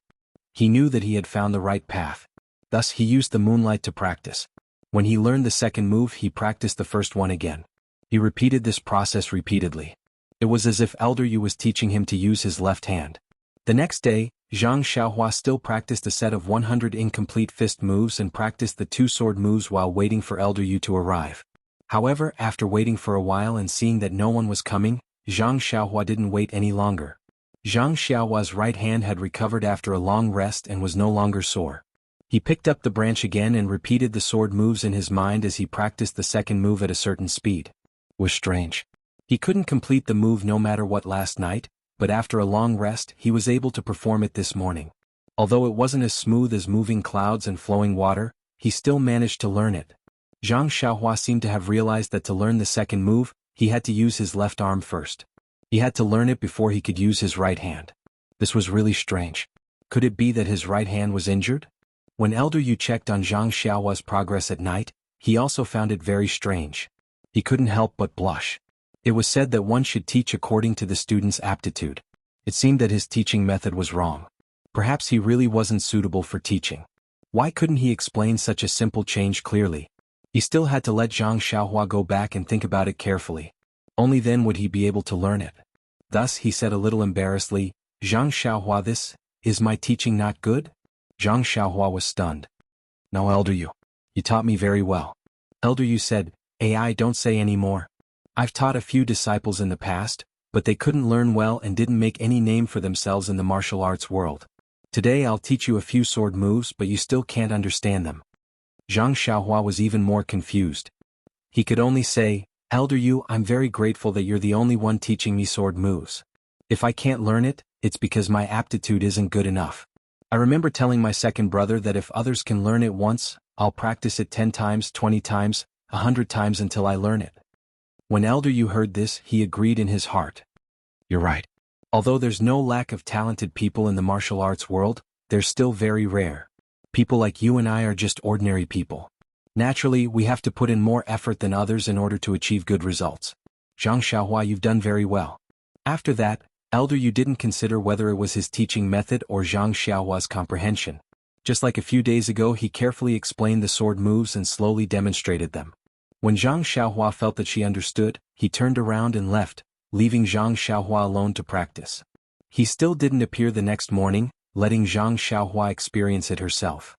He knew that he had found the right path. Thus he used the moonlight to practice. When he learned the second move, he practiced the first one again. He repeated this process repeatedly. It was as if Elder Yu was teaching him to use his left hand. The next day, Zhang Xiaohua still practiced a set of 100 incomplete fist moves and practiced the two sword moves while waiting for Elder Yu to arrive. However, after waiting for a while and seeing that no one was coming, Zhang Xiaohua didn't wait any longer. Zhang Xiaohua's right hand had recovered after a long rest and was no longer sore. He picked up the branch again and repeated the sword moves in his mind as he practiced the second move at a certain speed. It was strange. He couldn't complete the move no matter what last night, but after a long rest he was able to perform it this morning. Although it wasn't as smooth as moving clouds and flowing water, he still managed to learn it. Zhang Xiaohua seemed to have realized that to learn the second move, he had to use his left arm first. He had to learn it before he could use his right hand. This was really strange. Could it be that his right hand was injured? When Elder Yu checked on Zhang Xiaohua's progress at night, he also found it very strange. He couldn't help but blush. It was said that one should teach according to the student's aptitude. It seemed that his teaching method was wrong. Perhaps he really wasn't suitable for teaching. Why couldn't he explain such a simple change clearly? He still had to let Zhang Xiaohua go back and think about it carefully. Only then would he be able to learn it. Thus he said a little embarrassedly, "Zhang Xiaohua, is my teaching not good?" Zhang Xiaohua was stunned. "No, Elder Yu. You taught me very well." Elder Yu said, "I don't say any more. I've taught a few disciples in the past, but they couldn't learn well and didn't make any name for themselves in the martial arts world. Today I'll teach you a few sword moves, but you still can't understand them." Zhang Xiaohua was even more confused. He could only say, "Elder Yu, I'm very grateful that you're the only one teaching me sword moves. If I can't learn it, it's because my aptitude isn't good enough. I remember telling my second brother that if others can learn it once, I'll practice it 10 times, 20 times, 100 times until I learn it." When Elder Yu heard this, he agreed in his heart. "You're right. Although there's no lack of talented people in the martial arts world, they're still very rare. People like you and I are just ordinary people. Naturally, we have to put in more effort than others in order to achieve good results. Zhang Xiaohua, you've done very well." After that, Elder Yu didn't consider whether it was his teaching method or Zhang Xiaohua's comprehension. Just like a few days ago, he carefully explained the sword moves and slowly demonstrated them. When Zhang Xiaohua felt that she understood, he turned around and left, leaving Zhang Xiaohua alone to practice. He still didn't appear the next morning, letting Zhang Xiaohua experience it herself.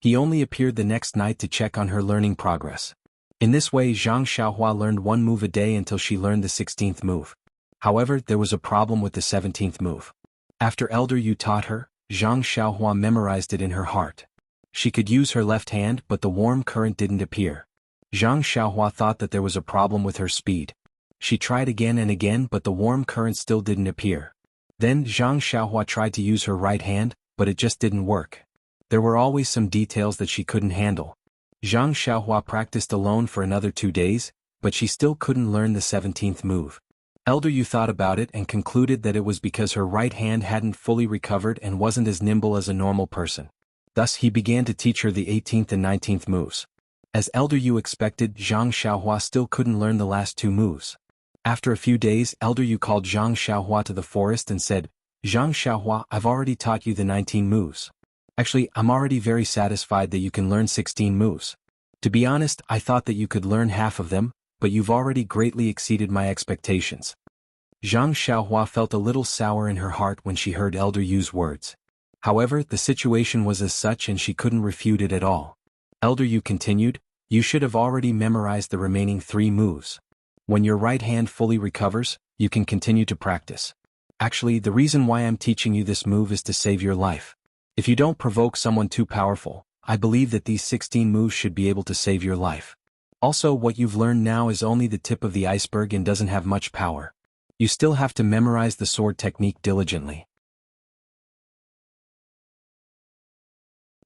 He only appeared the next night to check on her learning progress. In this way, Zhang Xiaohua learned one move a day until she learned the 16th move. However, there was a problem with the 17th move. After Elder Yu taught her, Zhang Xiaohua memorized it in her heart. She could use her left hand, but the warm current didn't appear. Zhang Xiaohua thought that there was a problem with her speed. She tried again and again, but the warm current still didn't appear. Then Zhang Xiaohua tried to use her right hand, but it just didn't work. There were always some details that she couldn't handle. Zhang Xiaohua practiced alone for another 2 days, but she still couldn't learn the 17th move. Elder Yu thought about it and concluded that it was because her right hand hadn't fully recovered and wasn't as nimble as a normal person. Thus he began to teach her the 18th and 19th moves. As Elder Yu expected, Zhang Xiaohua still couldn't learn the last 2 moves. After a few days, Elder Yu called Zhang Xiaohua to the forest and said, "Zhang Xiaohua, I've already taught you the 19 moves. Actually, I'm already very satisfied that you can learn 16 moves. To be honest, I thought that you could learn half of them, but you've already greatly exceeded my expectations." Zhang Xiaohua felt a little sour in her heart when she heard Elder Yu's words. However, the situation was as such and she couldn't refute it at all. Elder Yu continued, "You should have already memorized the remaining 3 moves. When your right hand fully recovers, you can continue to practice. Actually, the reason why I'm teaching you this move is to save your life. If you don't provoke someone too powerful, I believe that these 16 moves should be able to save your life. Also, what you've learned now is only the tip of the iceberg and doesn't have much power. You still have to memorize the sword technique diligently.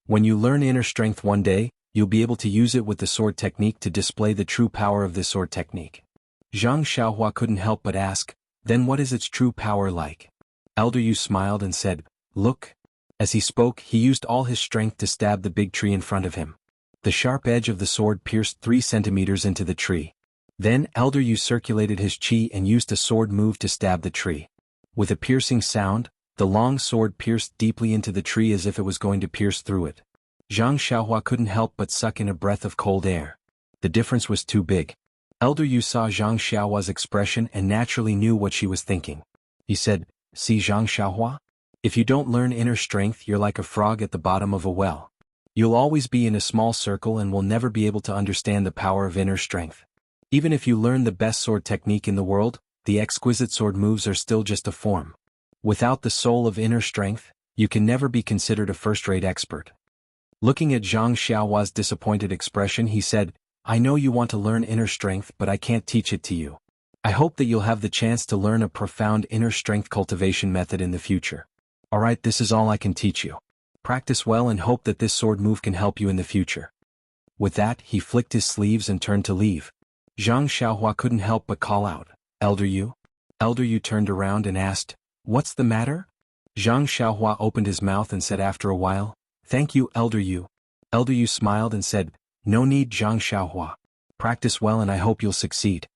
When you learn inner strength one day, you'll be able to use it with the sword technique to display the true power of this sword technique." Zhang Xiaohua couldn't help but ask, "Then what is its true power like?" Elder Yu smiled and said, "Look." As he spoke, he used all his strength to stab the big tree in front of him. The sharp edge of the sword pierced 3 centimeters into the tree. Then Elder Yu circulated his chi and used a sword move to stab the tree. With a piercing sound, the long sword pierced deeply into the tree as if it was going to pierce through it. Zhang Xiaohua couldn't help but suck in a breath of cold air. The difference was too big. Elder Yu saw Zhang Xiaohua's expression and naturally knew what she was thinking. He said, "See Zhang Xiaohua? If you don't learn inner strength, you're like a frog at the bottom of a well. You'll always be in a small circle and will never be able to understand the power of inner strength. Even if you learn the best sword technique in the world, the exquisite sword moves are still just a form. Without the soul of inner strength, you can never be considered a first-rate expert." Looking at Zhang Xiaohua's disappointed expression, he said, "I know you want to learn inner strength, but I can't teach it to you. I hope that you'll have the chance to learn a profound inner strength cultivation method in the future. Alright, this is all I can teach you. Practice well and hope that this sword move can help you in the future." With that, he flicked his sleeves and turned to leave. Zhang Xiaohua couldn't help but call out, "Elder Yu?" Elder Yu turned around and asked, "What's the matter?" Zhang Xiaohua opened his mouth and said after a while, "Thank you, Elder Yu." Elder Yu smiled and said, "No need, Zhang Xiaohua. Practice well and I hope you'll succeed."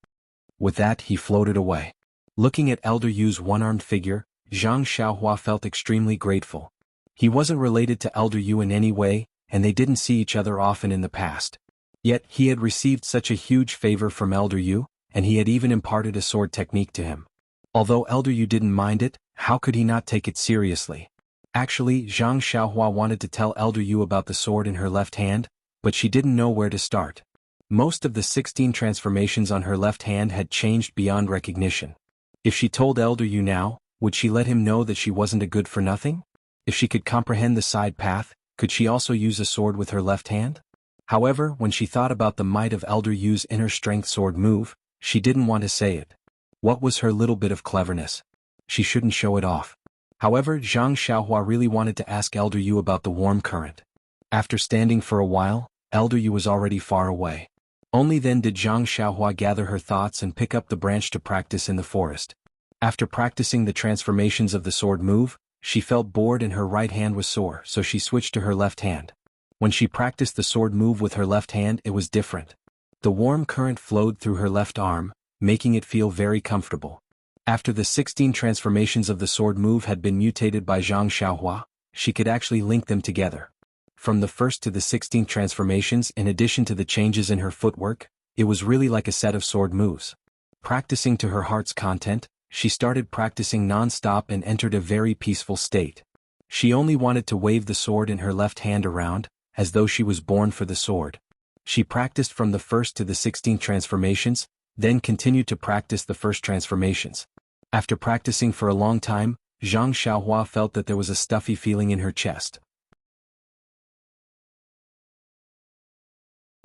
With that, he floated away. Looking at Elder Yu's one-armed figure, Zhang Xiaohua felt extremely grateful. He wasn't related to Elder Yu in any way, and they didn't see each other often in the past. Yet, he had received such a huge favor from Elder Yu, and he had even imparted a sword technique to him. Although Elder Yu didn't mind it, how could he not take it seriously? Actually, Zhang Xiaohua wanted to tell Elder Yu about the sword in her left hand, but she didn't know where to start. Most of the 16 transformations on her left hand had changed beyond recognition. If she told Elder Yu now, would she let him know that she wasn't a good-for-nothing? If she could comprehend the side path, could she also use a sword with her left hand? However, when she thought about the might of Elder Yu's inner strength sword move, she didn't want to say it. What was her little bit of cleverness? She shouldn't show it off. However, Zhang Xiaohua really wanted to ask Elder Yu about the warm current. After standing for a while, Elder Yu was already far away. Only then did Zhang Xiaohua gather her thoughts and pick up the branch to practice in the forest. After practicing the transformations of the sword move, she felt bored and her right hand was sore, so she switched to her left hand. When she practiced the sword move with her left hand, it was different. The warm current flowed through her left arm, making it feel very comfortable. After the 16 transformations of the sword move had been mutated by Zhang Xiaohua, she could actually link them together. From the first to the 16th transformations, in addition to the changes in her footwork, it was really like a set of sword moves. Practicing to her heart's content, she started practicing non-stop and entered a very peaceful state. She only wanted to wave the sword in her left hand around, as though she was born for the sword. She practiced from the first to the 16th transformations, then continued to practice the first transformations. After practicing for a long time, Zhang Xiaohua felt that there was a stuffy feeling in her chest.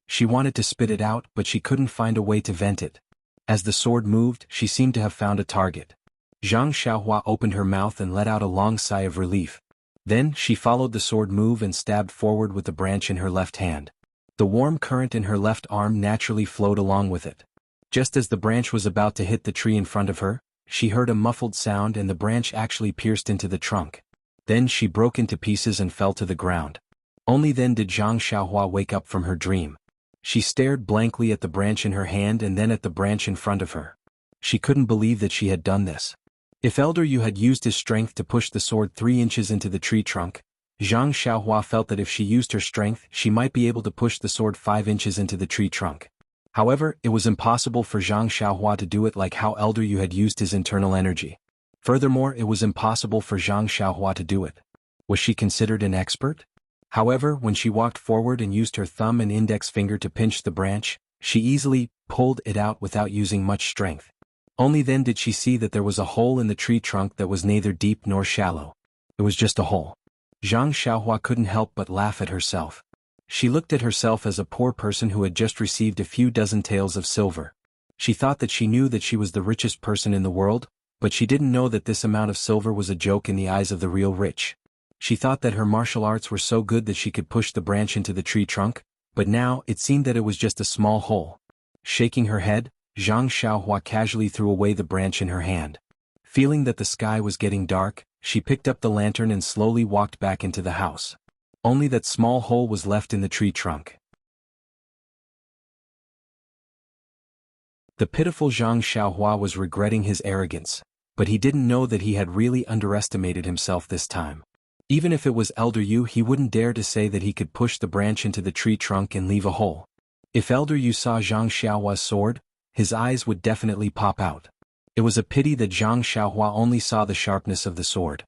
She wanted to spit it out, but she couldn't find a way to vent it. As the sword moved, she seemed to have found a target. Zhang Xiaohua opened her mouth and let out a long sigh of relief. Then, she followed the sword move and stabbed forward with the branch in her left hand. The warm current in her left arm naturally flowed along with it. Just as the branch was about to hit the tree in front of her, she heard a muffled sound and the branch actually pierced into the trunk. Then she broke into pieces and fell to the ground. Only then did Zhang Xiaohua wake up from her dream. She stared blankly at the branch in her hand and then at the branch in front of her. She couldn't believe that she had done this. If Elder Yu had used his strength to push the sword 3 inches into the tree trunk, Zhang Xiaohua felt that if she used her strength, she might be able to push the sword 5 inches into the tree trunk. However, it was impossible for Zhang Xiaohua to do it like how Elder Yu had used his internal energy. Furthermore, it was impossible for Zhang Xiaohua to do it. Was she considered an expert? However, when she walked forward and used her thumb and index finger to pinch the branch, she easily pulled it out without using much strength. Only then did she see that there was a hole in the tree trunk that was neither deep nor shallow. It was just a hole. Zhang Xiaohua couldn't help but laugh at herself. She looked at herself as a poor person who had just received a few dozen taels of silver. She thought that she knew that she was the richest person in the world, but she didn't know that this amount of silver was a joke in the eyes of the real rich. She thought that her martial arts were so good that she could push the branch into the tree trunk, but now it seemed that it was just a small hole. Shaking her head, Zhang Xiaohua casually threw away the branch in her hand. Feeling that the sky was getting dark, she picked up the lantern and slowly walked back into the house. Only that small hole was left in the tree trunk. The pitiful Zhang Xiaohua was regretting his arrogance, but he didn't know that he had really underestimated himself this time. Even if it was Elder Yu, he wouldn't dare to say that he could push the branch into the tree trunk and leave a hole. If Elder Yu saw Zhang Xiaohua's sword, his eyes would definitely pop out. It was a pity that Zhang Xiaohua only saw the sharpness of the sword.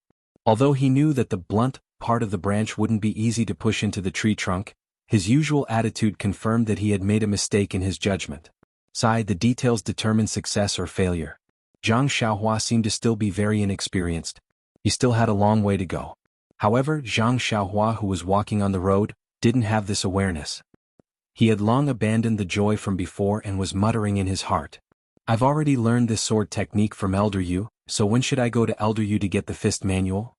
Although he knew that the blunt part of the branch wouldn't be easy to push into the tree trunk, his usual attitude confirmed that he had made a mistake in his judgment. The details determine success or failure. Zhang Xiaohua seemed to still be very inexperienced. He still had a long way to go. However, Zhang Xiaohua, who was walking on the road, didn't have this awareness. He had long abandoned the joy from before and was muttering in his heart. I've already learned this sword technique from Elder Yu, so when should I go to Elder Yu to get the fist manual?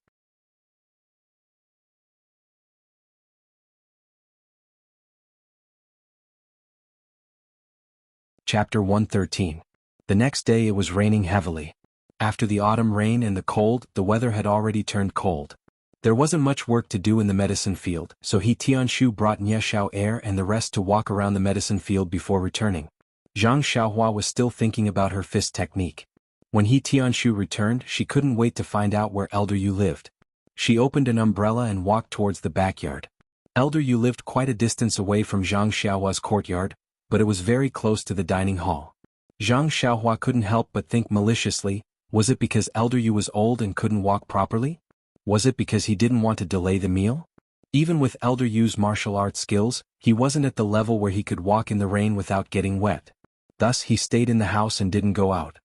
Chapter 113. The next day it was raining heavily. After the autumn rain and the cold, the weather had already turned cold. There wasn't much work to do in the medicine field, so He Tianshu brought Nieshao Air and the rest to walk around the medicine field before returning. Zhang Xiaohua was still thinking about her fist technique. When He Tianshu returned, she couldn't wait to find out where Elder Yu lived. She opened an umbrella and walked towards the backyard. Elder Yu lived quite a distance away from Zhang Xiaohua's courtyard, but it was very close to the dining hall. Zhang Xiaohua couldn't help but think maliciously, was it because Elder Yu was old and couldn't walk properly? Was it because he didn't want to delay the meal? Even with Elder Yu's martial arts skills, he wasn't at the level where he could walk in the rain without getting wet. Thus he stayed in the house and didn't go out.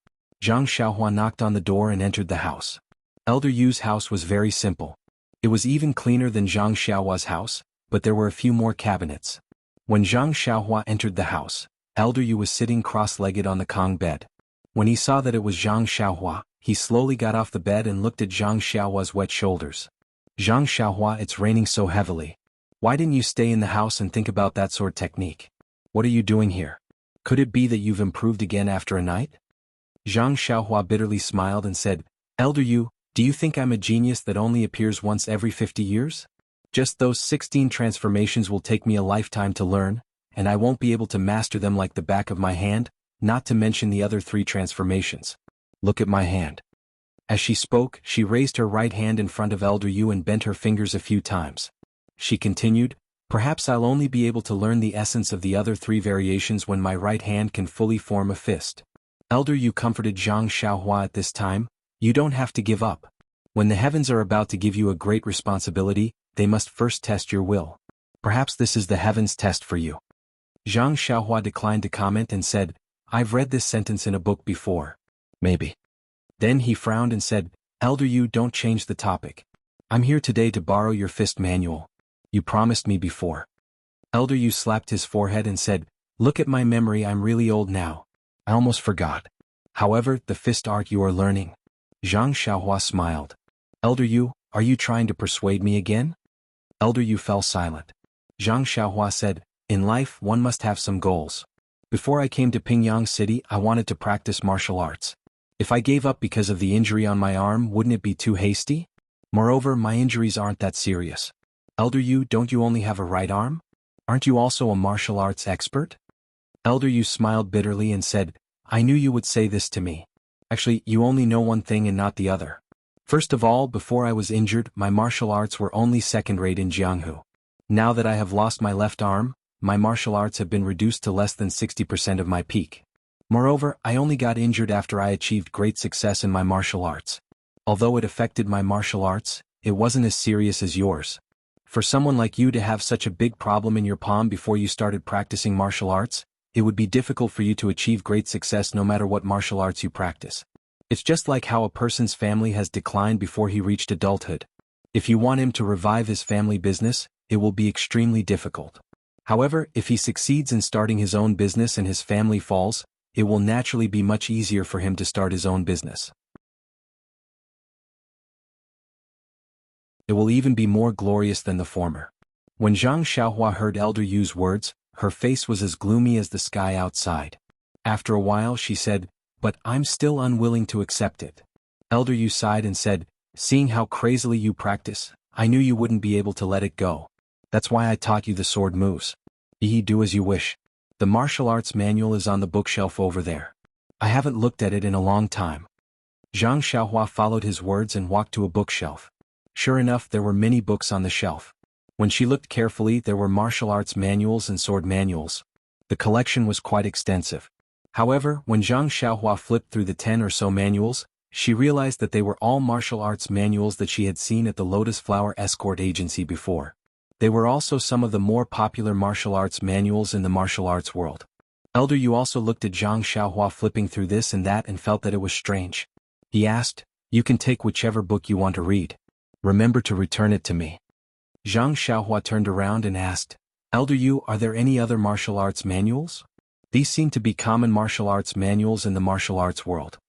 Zhang Xiaohua knocked on the door and entered the house. Elder Yu's house was very simple. It was even cleaner than Zhang Xiaohua's house, but there were a few more cabinets. When Zhang Xiaohua entered the house, Elder Yu was sitting cross-legged on the Kong bed. When he saw that it was Zhang Xiaohua, he slowly got off the bed and looked at Zhang Xiaohua's wet shoulders. Zhang Xiaohua, it's raining so heavily. Why didn't you stay in the house and think about that sword technique? What are you doing here? Could it be that you've improved again after a night? Zhang Xiaohua bitterly smiled and said, Elder Yu, do you think I'm a genius that only appears once every 50 years? Just those 16 transformations will take me a lifetime to learn, and I won't be able to master them like the back of my hand, not to mention the other 3 transformations. Look at my hand. As she spoke, she raised her right hand in front of Elder Yu and bent her fingers a few times. She continued, perhaps I'll only be able to learn the essence of the other 3 variations when my right hand can fully form a fist. Elder Yu comforted Zhang Xiaohua at this time, you don't have to give up. When the heavens are about to give you a great responsibility, they must first test your will. Perhaps this is the heavens' test for you. Zhang Xiaohua declined to comment and said, I've read this sentence in a book before. Maybe. Then he frowned and said, Elder Yu, don't change the topic. I'm here today to borrow your fist manual. You promised me before. Elder Yu slapped his forehead and said, look at my memory, I'm really old now. I almost forgot. However, the fist art you are learning. Zhang Xiaohua smiled. Elder Yu, are you trying to persuade me again? Elder Yu fell silent. Zhang Xiaohua said, in life one must have some goals. Before I came to Pingyang City, I wanted to practice martial arts. If I gave up because of the injury on my arm, wouldn't it be too hasty? Moreover, my injuries aren't that serious. Elder Yu, don't you only have a right arm? Aren't you also a martial arts expert? Elder Yu smiled bitterly and said, I knew you would say this to me. Actually, you only know one thing and not the other. First of all, before I was injured, my martial arts were only second-rate in Jianghu. Now that I have lost my left arm, my martial arts have been reduced to less than 60% of my peak. Moreover, I only got injured after I achieved great success in my martial arts. Although it affected my martial arts, it wasn't as serious as yours. For someone like you to have such a big problem in your palm before you started practicing martial arts, it would be difficult for you to achieve great success no matter what martial arts you practice. It's just like how a person's family has declined before he reached adulthood. If you want him to revive his family business, it will be extremely difficult. However, if he succeeds in starting his own business and his family falls, it will naturally be much easier for him to start his own business. It will even be more glorious than the former. When Zhang Xiaohua heard Elder Yu's words, her face was as gloomy as the sky outside. After a while she said, but I'm still unwilling to accept it. Elder Yu sighed and said, seeing how crazily you practice, I knew you wouldn't be able to let it go. That's why I taught you the sword moves. Do as you wish. The martial arts manual is on the bookshelf over there. I haven't looked at it in a long time. Zhang Xiaohua followed his words and walked to a bookshelf. Sure enough, there were many books on the shelf. When she looked carefully, there were martial arts manuals and sword manuals. The collection was quite extensive. However, when Zhang Xiaohua flipped through the 10 or so manuals, she realized that they were all martial arts manuals that she had seen at the Lotus Flower Escort Agency before. They were also some of the more popular martial arts manuals in the martial arts world. Elder Yu also looked at Zhang Xiaohua flipping through this and that and felt that it was strange. He asked, you can take whichever book you want to read. Remember to return it to me. Zhang Xiaohua turned around and asked, Elder Yu, are there any other martial arts manuals? These seem to be common martial arts manuals in the martial arts world.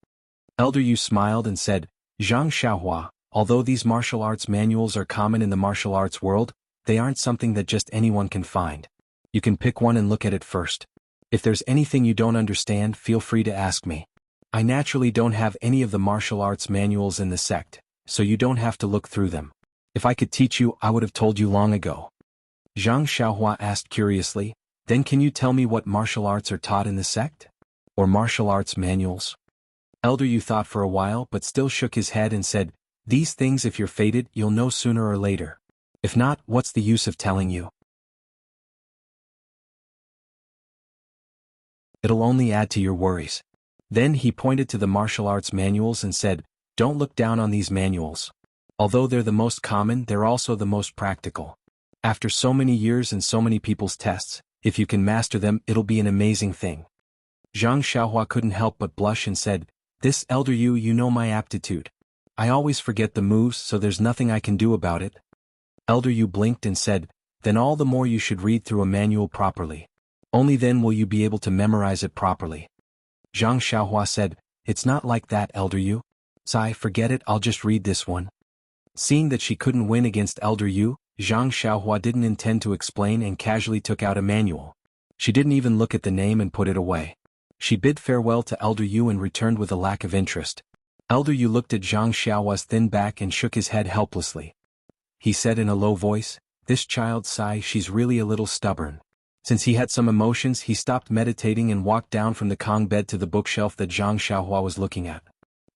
Elder Yu smiled and said, Zhang Xiaohua, although these martial arts manuals are common in the martial arts world, they aren't something that just anyone can find. You can pick one and look at it first. If there's anything you don't understand, feel free to ask me. I naturally don't have any of the martial arts manuals in the sect, so you don't have to look through them. If I could teach you, I would have told you long ago. Zhang Xiaohua asked curiously, then can you tell me what martial arts are taught in the sect? Or martial arts manuals? Elder Yu thought for a while but still shook his head and said, these things, if you're fated, you'll know sooner or later. If not, what's the use of telling you? It'll only add to your worries. Then he pointed to the martial arts manuals and said, don't look down on these manuals. Although they're the most common, they're also the most practical. After so many years and so many people's tests, if you can master them, it'll be an amazing thing. Zhang Xiaohua couldn't help but blush and said, this Elder Yu, you know my aptitude. I always forget the moves, so there's nothing I can do about it. Elder Yu blinked and said, then all the more you should read through a manual properly. Only then will you be able to memorize it properly. Zhang Xiaohua said, it's not like that, Elder Yu. Sai, forget it, I'll just read this one. Seeing that she couldn't win against Elder Yu, Zhang Xiaohua didn't intend to explain and casually took out a manual. She didn't even look at the name and put it away. She bid farewell to Elder Yu and returned with a lack of interest. Elder Yu looked at Zhang Xiaohua's thin back and shook his head helplessly. He said in a low voice, this child Sai, she's really a little stubborn. Since he had some emotions, he stopped meditating and walked down from the Kong bed to the bookshelf that Zhang Xiaohua was looking at.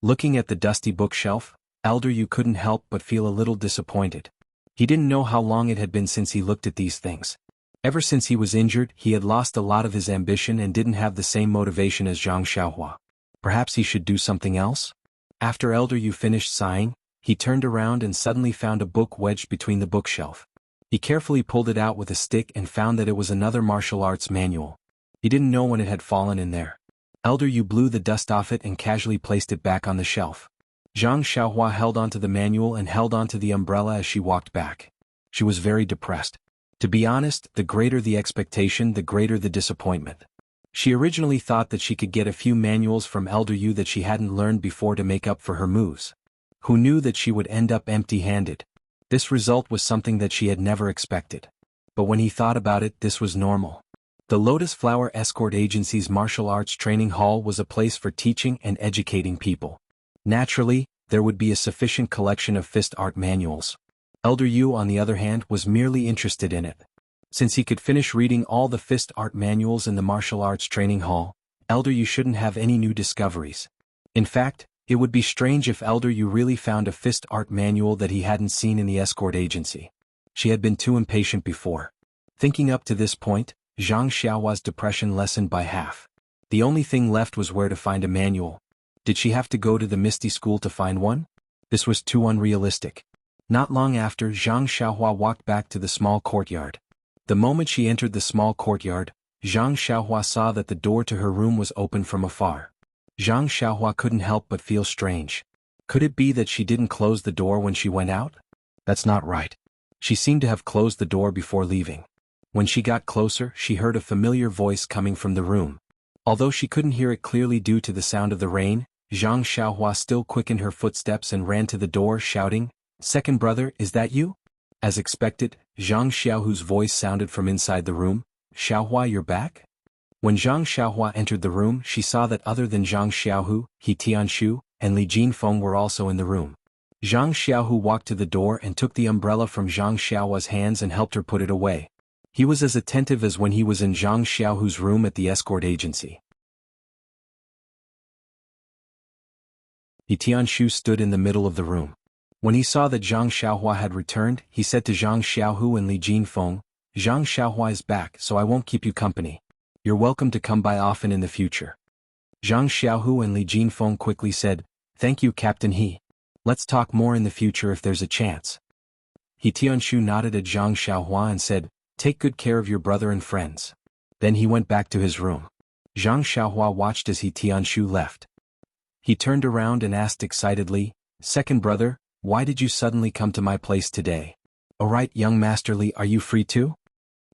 Looking at the dusty bookshelf, Elder Yu couldn't help but feel a little disappointed. He didn't know how long it had been since he looked at these things. Ever since he was injured, he had lost a lot of his ambition and didn't have the same motivation as Zhang Xiaohua. Perhaps he should do something else? After Elder Yu finished sighing, he turned around and suddenly found a book wedged between the bookshelf. He carefully pulled it out with a stick and found that it was another martial arts manual. He didn't know when it had fallen in there. Elder Yu blew the dust off it and casually placed it back on the shelf. Zhang Xiaohua held onto the manual and held onto the umbrella as she walked back. She was very depressed. To be honest, the greater the expectation, the greater the disappointment. She originally thought that she could get a few manuals from Elder Yu that she hadn't learned before to make up for her moves. Who knew that she would end up empty-handed? This result was something that she had never expected. But when he thought about it, this was normal. The Lotus Flower Escort Agency's martial arts training hall was a place for teaching and educating people. Naturally, there would be a sufficient collection of fist art manuals. Elder Yu, on the other hand, was merely interested in it. Since he could finish reading all the fist art manuals in the martial arts training hall, Elder Yu shouldn't have any new discoveries. In fact, it would be strange if Elder Yu really found a fist art manual that he hadn't seen in the escort agency. She had been too impatient before. Thinking up to this point, Zhang Xiaohua's depression lessened by half. The only thing left was where to find a manual. Did she have to go to the Misty School to find one? This was too unrealistic. Not long after, Zhang Xiaohua walked back to the small courtyard. The moment she entered the small courtyard, Zhang Xiaohua saw that the door to her room was open from afar. Zhang Xiaohua couldn't help but feel strange. Could it be that she didn't close the door when she went out? That's not right. She seemed to have closed the door before leaving. When she got closer, she heard a familiar voice coming from the room. Although she couldn't hear it clearly due to the sound of the rain, Zhang Xiaohua still quickened her footsteps and ran to the door, shouting, "Second brother, is that you?" As expected, Zhang Xiaohu's voice sounded from inside the room. "Xiaohua, you're back?" When Zhang Xiaohua entered the room, she saw that other than Zhang Xiaohu, He Tianshu, and Li Jinfeng were also in the room. Zhang Xiaohu walked to the door and took the umbrella from Zhang Xiaohua's hands and helped her put it away. He was as attentive as when he was in Zhang Xiaohu's room at the escort agency. He Tianshu stood in the middle of the room. When he saw that Zhang Xiaohua had returned, he said to Zhang Xiaohu and Li Jinfeng, "Zhang Xiaohua is back, so I won't keep you company. You're welcome to come by often in the future." Zhang Xiaohu and Li Jinfeng quickly said, "Thank you, Captain He. Let's talk more in the future if there's a chance." He Tianshu nodded at Zhang Xiaohua and said, "Take good care of your brother and friends." Then he went back to his room. Zhang Xiaohua watched as He Tianshu left. He turned around and asked excitedly, "Second brother, why did you suddenly come to my place today?" "Alright, young Master Li, are you free too?"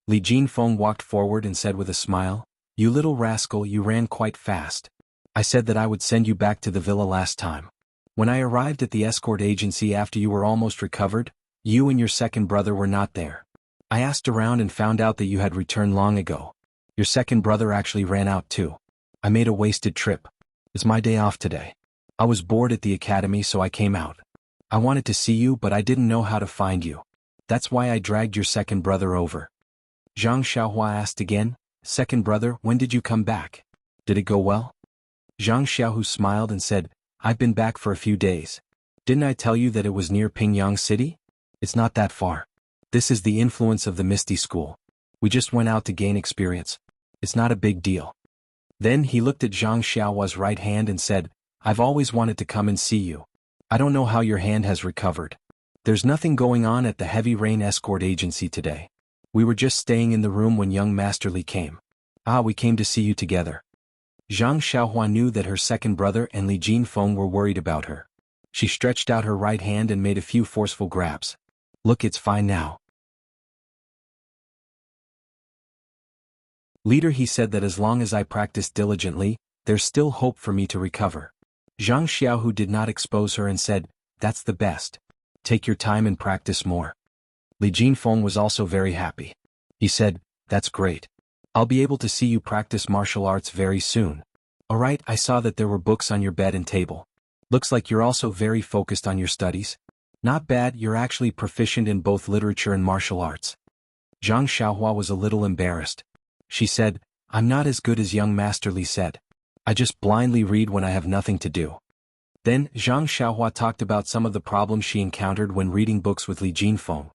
Li Jinfeng walked forward and said with a smile, "You little rascal, you ran quite fast. I said that I would send you back to the villa last time. When I arrived at the escort agency after you were almost recovered, you and your second brother were not there. I asked around and found out that you had returned long ago. Your second brother actually ran out too. I made a wasted trip. It's my day off today. I was bored at the academy, so I came out. I wanted to see you, but I didn't know how to find you. That's why I dragged your second brother over." Zhang Xiaohua asked again, "Second brother, when did you come back? Did it go well?" Zhang Xiaohu smiled and said, "I've been back for a few days. Didn't I tell you that it was near Pingyang City? It's not that far. This is the influence of the Misty School. We just went out to gain experience. It's not a big deal." Then he looked at Zhang Xiaohua's right hand and said, "I've always wanted to come and see you. I don't know how your hand has recovered. There's nothing going on at the Heavy Rain Escort Agency today. We were just staying in the room when young Master Li came. We came to see you together." Zhang Xiaohua knew that her second brother and Li Jinfeng were worried about her. She stretched out her right hand and made a few forceful grabs. "Look, it's fine now." "Leader," he said, "that as long as I practice diligently, there's still hope for me to recover." Zhang Xiaohu did not expose her and said, "That's the best. Take your time and practice more." Li Jinfeng was also very happy. He said, "That's great. I'll be able to see you practice martial arts very soon." "Alright, I saw that there were books on your bed and table. Looks like you're also very focused on your studies. Not bad, you're actually proficient in both literature and martial arts." Zhang Xiaohua was a little embarrassed. She said, "I'm not as good as young Master Li said. I just blindly read when I have nothing to do." Then, Zhang Xiaohua talked about some of the problems she encountered when reading books with Li Jinfeng.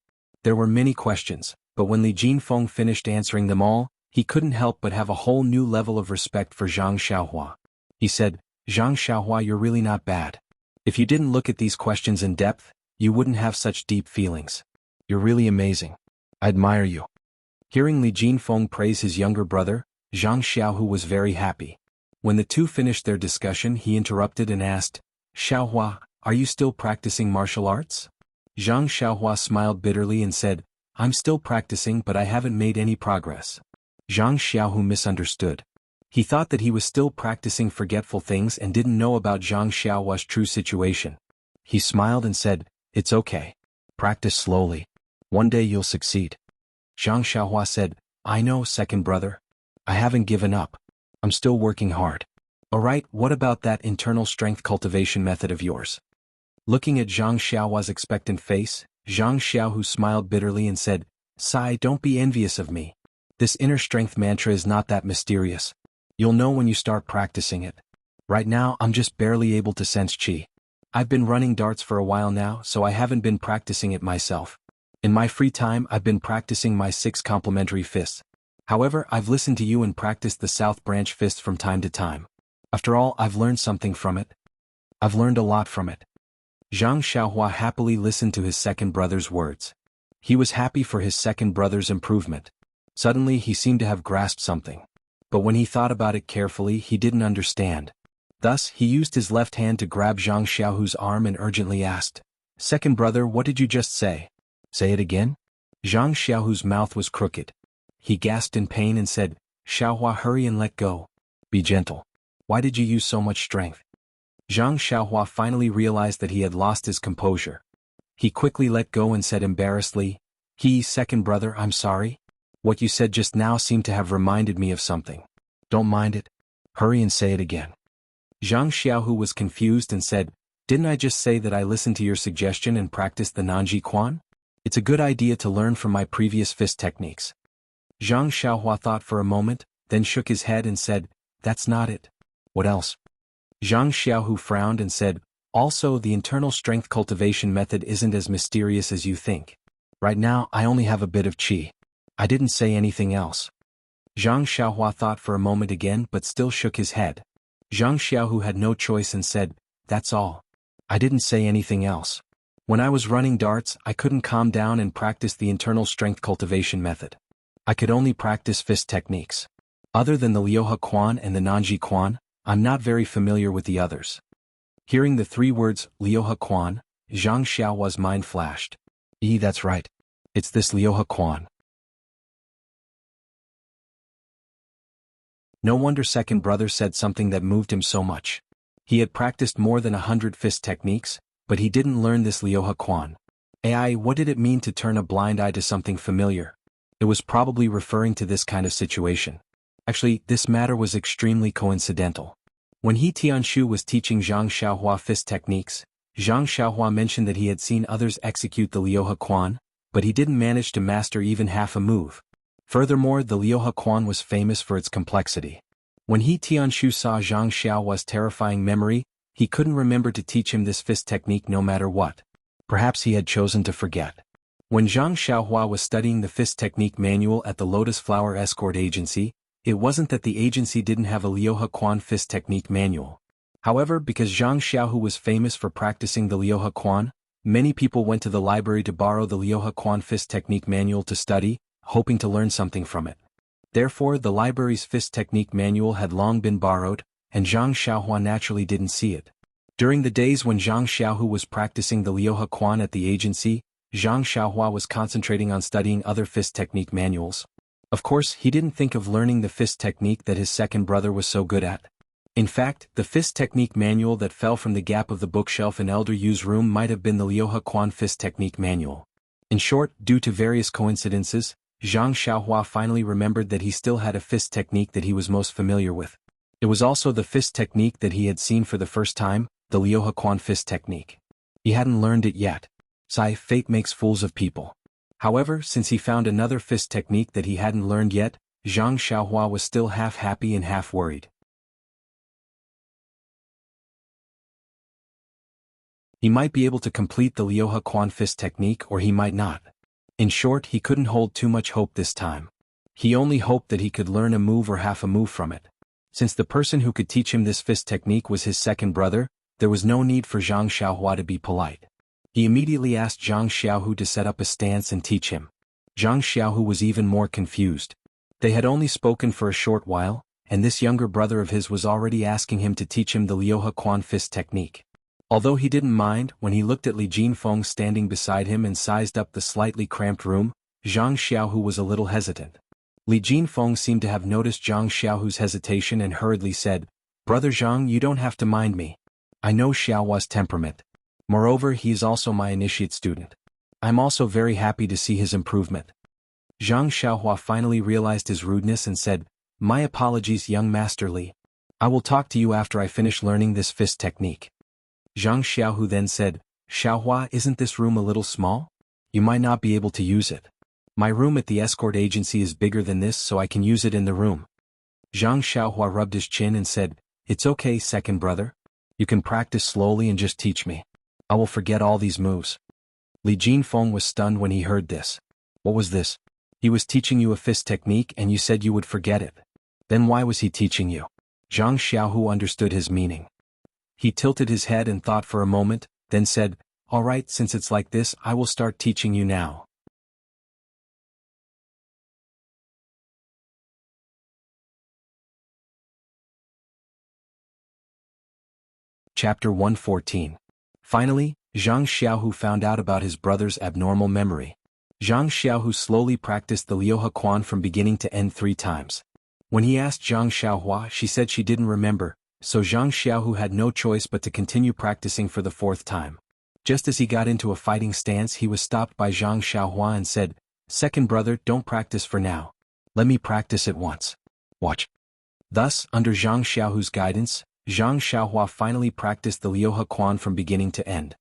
There were many questions, but when Li Jinfeng finished answering them all, he couldn't help but have a whole new level of respect for Zhang Xiaohua. He said, "Zhang Xiaohua, you're really not bad. If you didn't look at these questions in depth, you wouldn't have such deep feelings. You're really amazing. I admire you." Hearing Li Jinfeng praise his younger brother, Zhang Xiaohu was very happy. When the two finished their discussion, he interrupted and asked, "Xiaohua, are you still practicing martial arts?" Zhang Xiaohua smiled bitterly and said, "I'm still practicing, but I haven't made any progress." Zhang Xiaohu misunderstood. He thought that he was still practicing forgetful things and didn't know about Zhang Xiaohua's true situation. He smiled and said, "It's okay. Practice slowly. One day you'll succeed." Zhang Xiaohua said, "I know, second brother. I haven't given up. I'm still working hard." "Alright, what about that internal strength cultivation method of yours?" Looking at Zhang Xiaohua's expectant face, Zhang Xiaohu smiled bitterly and said, "Sai, don't be envious of me. This inner strength mantra is not that mysterious. You'll know when you start practicing it. Right now I'm just barely able to sense qi. I've been running darts for a while now, so I haven't been practicing it myself. In my free time I've been practicing my 6 complementary fists. However, I've listened to you and practiced the South Branch fist from time to time. After all, I've learned something from it. I've learned a lot from it." Zhang Xiaohua happily listened to his second brother's words. He was happy for his second brother's improvement. Suddenly he seemed to have grasped something. But when he thought about it carefully, he didn't understand. Thus, he used his left hand to grab Zhang Xiaohu's arm and urgently asked, "Second brother, what did you just say? Say it again?" Zhang Xiaohu's mouth was crooked. He gasped in pain and said, "Xiaohua, hurry and let go. Be gentle. Why did you use so much strength?" Zhang Xiaohua finally realized that he had lost his composure. He quickly let go and said embarrassedly, Second brother, I'm sorry. What you said just now seemed to have reminded me of something. Don't mind it. Hurry and say it again." Zhang Xiaohu was confused and said, "Didn't I just say that I listened to your suggestion and practiced the Nanji Quan? It's a good idea to learn from my previous fist techniques." Zhang Xiaohua thought for a moment, then shook his head and said, "That's not it. What else?" Zhang Xiaohu frowned and said, "Also, the internal strength cultivation method isn't as mysterious as you think. Right now, I only have a bit of qi. I didn't say anything else." Zhang Xiaohua thought for a moment again but still shook his head. Zhang Xiaohu had no choice and said, "That's all. I didn't say anything else. When I was running darts, I couldn't calm down and practice the internal strength cultivation method. I could only practice fist techniques. Other than the Liuhe Quan and the Nanji Quan, I'm not very familiar with the others." Hearing the 3 words, Liuhe Quan, Zhang Xiaohua's mind flashed. That's right. It's this Liuhe Quan. No wonder second brother said something that moved him so much. He had practiced more than 100 fist techniques, but he didn't learn this Liuhe Quan. What did it mean to turn a blind eye to something familiar? It was probably referring to this kind of situation. Actually, this matter was extremely coincidental. When He Tianshu was teaching Zhang Xiaohua fist techniques, Zhang Xiaohua mentioned that he had seen others execute the Liuhe Quan, but he didn't manage to master even half a move. Furthermore, the Liuhe Quan was famous for its complexity. When He Tianshu saw Zhang Xiaohua's terrifying memory, he couldn't remember to teach him this fist technique no matter what. Perhaps he had chosen to forget. When Zhang Xiaohua was studying the fist technique manual at the Lotus Flower Escort Agency, it wasn't that the agency didn't have a Liuhe Quan fist technique manual. However, because Zhang Xiaohu was famous for practicing the Liuhe Quan, many people went to the library to borrow the Liuhe Quan fist technique manual to study, hoping to learn something from it. Therefore, the library's fist technique manual had long been borrowed, and Zhang Xiaohua naturally didn't see it. During the days when Zhang Xiaohu was practicing the Liuhe Quan at the agency, Zhang Xiaohua was concentrating on studying other fist technique manuals. Of course, he didn't think of learning the fist technique that his second brother was so good at. In fact, the fist technique manual that fell from the gap of the bookshelf in Elder Yu's room might have been the Liuhe Quan fist technique manual. In short, due to various coincidences, Zhang Xiaohua finally remembered that he still had a fist technique that he was most familiar with. It was also the fist technique that he had seen for the first time, the Liuhe Quan fist technique. He hadn't learned it yet. Fate makes fools of people. However, since he found another fist technique that he hadn't learned yet, Zhang Xiaohua was still half happy and half worried. He might be able to complete the Liuhe Quan fist technique or he might not. In short, he couldn't hold too much hope this time. He only hoped that he could learn a move or half a move from it. Since the person who could teach him this fist technique was his second brother, there was no need for Zhang Xiaohua to be polite. He immediately asked Zhang Xiaohu to set up a stance and teach him. Zhang Xiaohu was even more confused. They had only spoken for a short while, and this younger brother of his was already asking him to teach him the Liuhe Quan fist technique. Although he didn't mind, when he looked at Li Jinfeng standing beside him and sized up the slightly cramped room, Zhang Xiaohu was a little hesitant. Li Jinfeng seemed to have noticed Zhang Xiaohu's hesitation and hurriedly said, "Brother Zhang, you don't have to mind me. I know Xiaohua's temperament. Moreover, he is also my initiate student. I'm also very happy to see his improvement." Zhang Xiaohua finally realized his rudeness and said, "My apologies, young Master Li. I will talk to you after I finish learning this fist technique." Zhang Xiaohu then said, "Xiaohua, isn't this room a little small? You might not be able to use it. My room at the escort agency is bigger than this, so I can use it in the room." Zhang Xiaohua rubbed his chin and said, "It's okay, second brother. You can practice slowly and just teach me. I will forget all these moves." Li Jinfeng was stunned when he heard this. "What was this? He was teaching you a fist technique and you said you would forget it. Then why was he teaching you?" Zhang Xiaohu understood his meaning. He tilted his head and thought for a moment, then said, "All right, since it's like this, I will start teaching you now." Chapter 114. Finally, Zhang Xiaohu found out about his brother's abnormal memory. Zhang Xiaohu slowly practiced the Liuhe Quan from beginning to end 3 times. When he asked Zhang Xiaohua, she said she didn't remember, so Zhang Xiaohu had no choice but to continue practicing for the 4th time. Just as he got into a fighting stance, he was stopped by Zhang Xiaohua and said, "Second brother, don't practice for now. Let me practice it once. Watch." Thus, under Zhang Xiaohu's guidance, Zhang Xiaohua finally practiced the Liuhe Quan from beginning to end.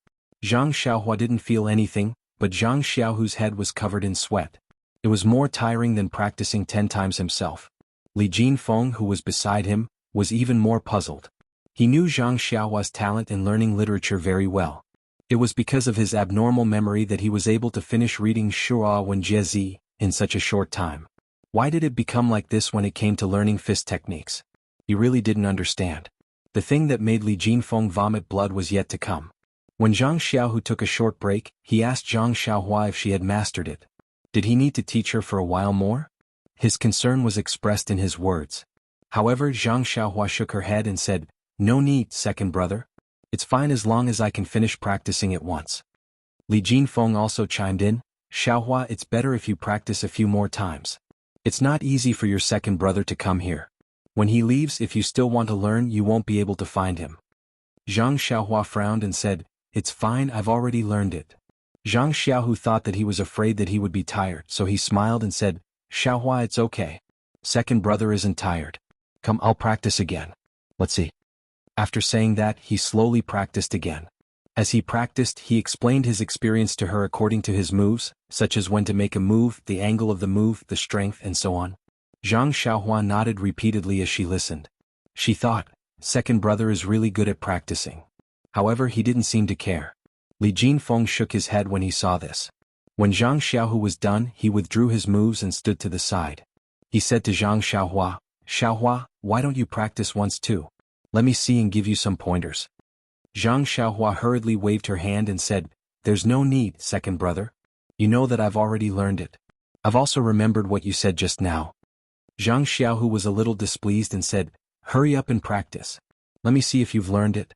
Zhang Xiaohua didn't feel anything, but Zhang Xiaohu's head was covered in sweat. It was more tiring than practicing 10 times himself. Li Jinfeng, who was beside him, was even more puzzled. He knew Zhang Xiaohua's talent in learning literature very well. It was because of his abnormal memory that he was able to finish reading Shua Wen Jie Zi in such a short time. Why did it become like this when it came to learning fist techniques? He really didn't understand. The thing that made Li Jinfeng vomit blood was yet to come. When Zhang Xiaohu took a short break, he asked Zhang Xiaohua if she had mastered it. Did he need to teach her for a while more? His concern was expressed in his words. However, Zhang Xiaohua shook her head and said, "No need, second brother. It's fine as long as I can finish practicing it once." Li Jinfeng also chimed in, "Xiaohua, it's better if you practice a few more times. It's not easy for your second brother to come here. When he leaves, if you still want to learn, you won't be able to find him." Zhang Xiaohua frowned and said, "It's fine, I've already learned it." Zhang Xiaohu thought that he was afraid that he would be tired, so he smiled and said, "Xiaohua, it's okay. Second brother isn't tired. Come, I'll practice again. Let's see." After saying that, he slowly practiced again. As he practiced, he explained his experience to her according to his moves, such as when to make a move, the angle of the move, the strength, and so on. Zhang Xiaohua nodded repeatedly as she listened. She thought, second brother is really good at practicing. However, he didn't seem to care. Li Jinfeng shook his head when he saw this. When Zhang Xiaohu was done, he withdrew his moves and stood to the side. He said to Zhang Xiaohua, "Xiaohua, why don't you practice once too? Let me see and give you some pointers." Zhang Xiaohua hurriedly waved her hand and said, "There's no need, second brother. You know that I've already learned it. I've also remembered what you said just now." Zhang Xiaohu was a little displeased and said, "Hurry up and practice. Let me see if you've learned it."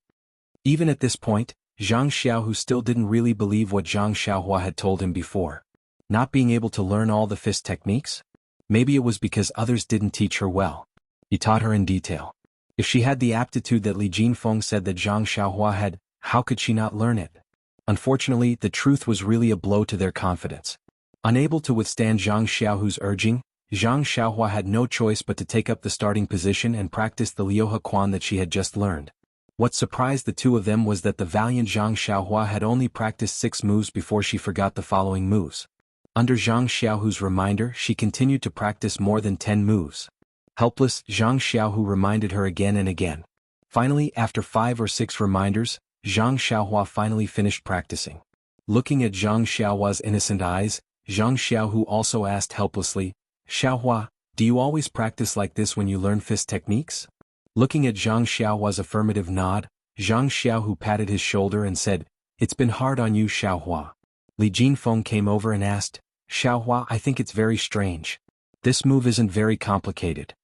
Even at this point, Zhang Xiaohu still didn't really believe what Zhang Xiaohua had told him before. Not being able to learn all the fist techniques? Maybe it was because others didn't teach her well. He taught her in detail. If she had the aptitude that Li Jinfeng said that Zhang Xiaohua had, how could she not learn it? Unfortunately, the truth was really a blow to their confidence. Unable to withstand Zhang Xiaohu's urging, Zhang Xiaohua had no choice but to take up the starting position and practice the Liuhe Quan that she had just learned. What surprised the two of them was that the valiant Zhang Xiaohua had only practiced 6 moves before she forgot the following moves. Under Zhang Xiaohu's reminder, she continued to practice more than 10 moves. Helpless, Zhang Xiaohu reminded her again and again. Finally, after 5 or 6 reminders, Zhang Xiaohua finally finished practicing. Looking at Zhang Xiaohua's innocent eyes, Zhang Xiaohu also asked helplessly, Xiaohua, do you always practice like this when you learn fist techniques? Looking at Zhang Xiaohua's affirmative nod, Zhang Xiaohu patted his shoulder and said, It's been hard on you, Xiaohua. Li Jinfeng came over and asked, Xiaohua, I think it's very strange. This move isn't very complicated.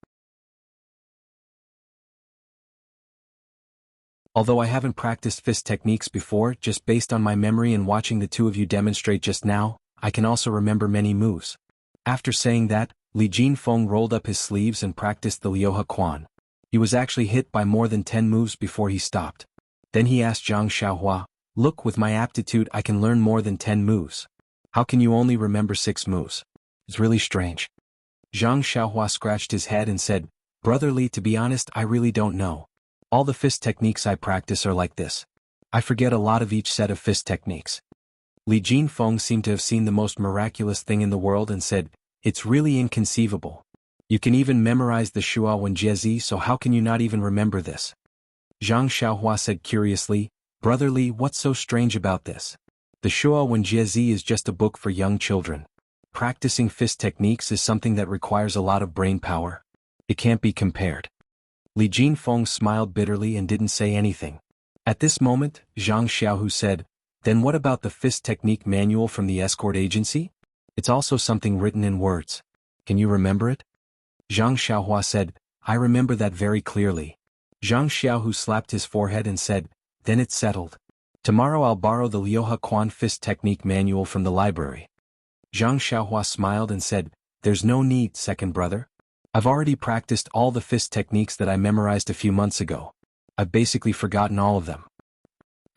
Although I haven't practiced fist techniques before, just based on my memory and watching the two of you demonstrate just now, I can also remember many moves. After saying that, Li Jinfeng rolled up his sleeves and practiced the Liuhe Quan. He was actually hit by more than 10 moves before he stopped. Then he asked Zhang Xiaohua, Look, with my aptitude I can learn more than 10 moves. How can you only remember 6 moves? It's really strange. Zhang Xiaohua scratched his head and said, Brother Li, to be honest, I really don't know. All the fist techniques I practice are like this. I forget a lot of each set of fist techniques. Li Jinfeng seemed to have seen the most miraculous thing in the world and said, It's really inconceivable. You can even memorize the Shua Wen Jiezi, so how can you not even remember this? Zhang Xiaohua said curiously, Brother Li, what's so strange about this? The Shua Wen Jiezi is just a book for young children. Practicing fist techniques is something that requires a lot of brain power. It can't be compared. Li Jinfeng smiled bitterly and didn't say anything. At this moment, Zhang Xiaohu said, Then what about the fist technique manual from the escort agency? It's also something written in words. Can you remember it? Zhang Xiaohua said, I remember that very clearly. Zhang Xiaohu slapped his forehead and said, Then it's settled. Tomorrow I'll borrow the Liuhe Quan fist technique manual from the library. Zhang Xiaohua smiled and said, There's no need, second brother. I've already practiced all the fist techniques that I memorized a few months ago. I've basically forgotten all of them.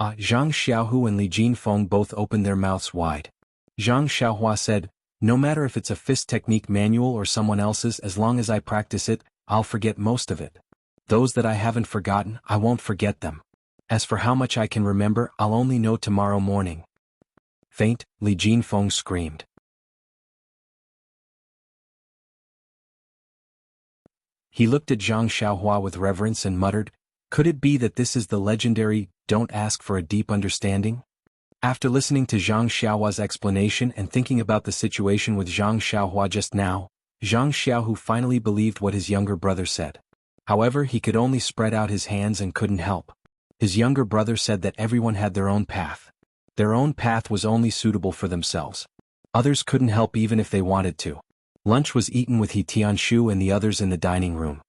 Zhang Xiaohu and Li Jinfeng both opened their mouths wide. Zhang Xiaohua said, No matter if it's a fist technique manual or someone else's, as long as I practice it, I'll forget most of it. Those that I haven't forgotten, I won't forget them. As for how much I can remember, I'll only know tomorrow morning. Faint, Li Jinfeng screamed. He looked at Zhang Xiaohua with reverence and muttered, Could it be that this is the legendary, don't ask for a deep understanding? After listening to Zhang Xiaohua's explanation and thinking about the situation with Zhang Xiaohua just now, Zhang Xiaohu finally believed what his younger brother said. However, he could only spread out his hands and couldn't help. His younger brother said that everyone had their own path. Their own path was only suitable for themselves. Others couldn't help even if they wanted to. Lunch was eaten with He Tianshu and the others in the dining room.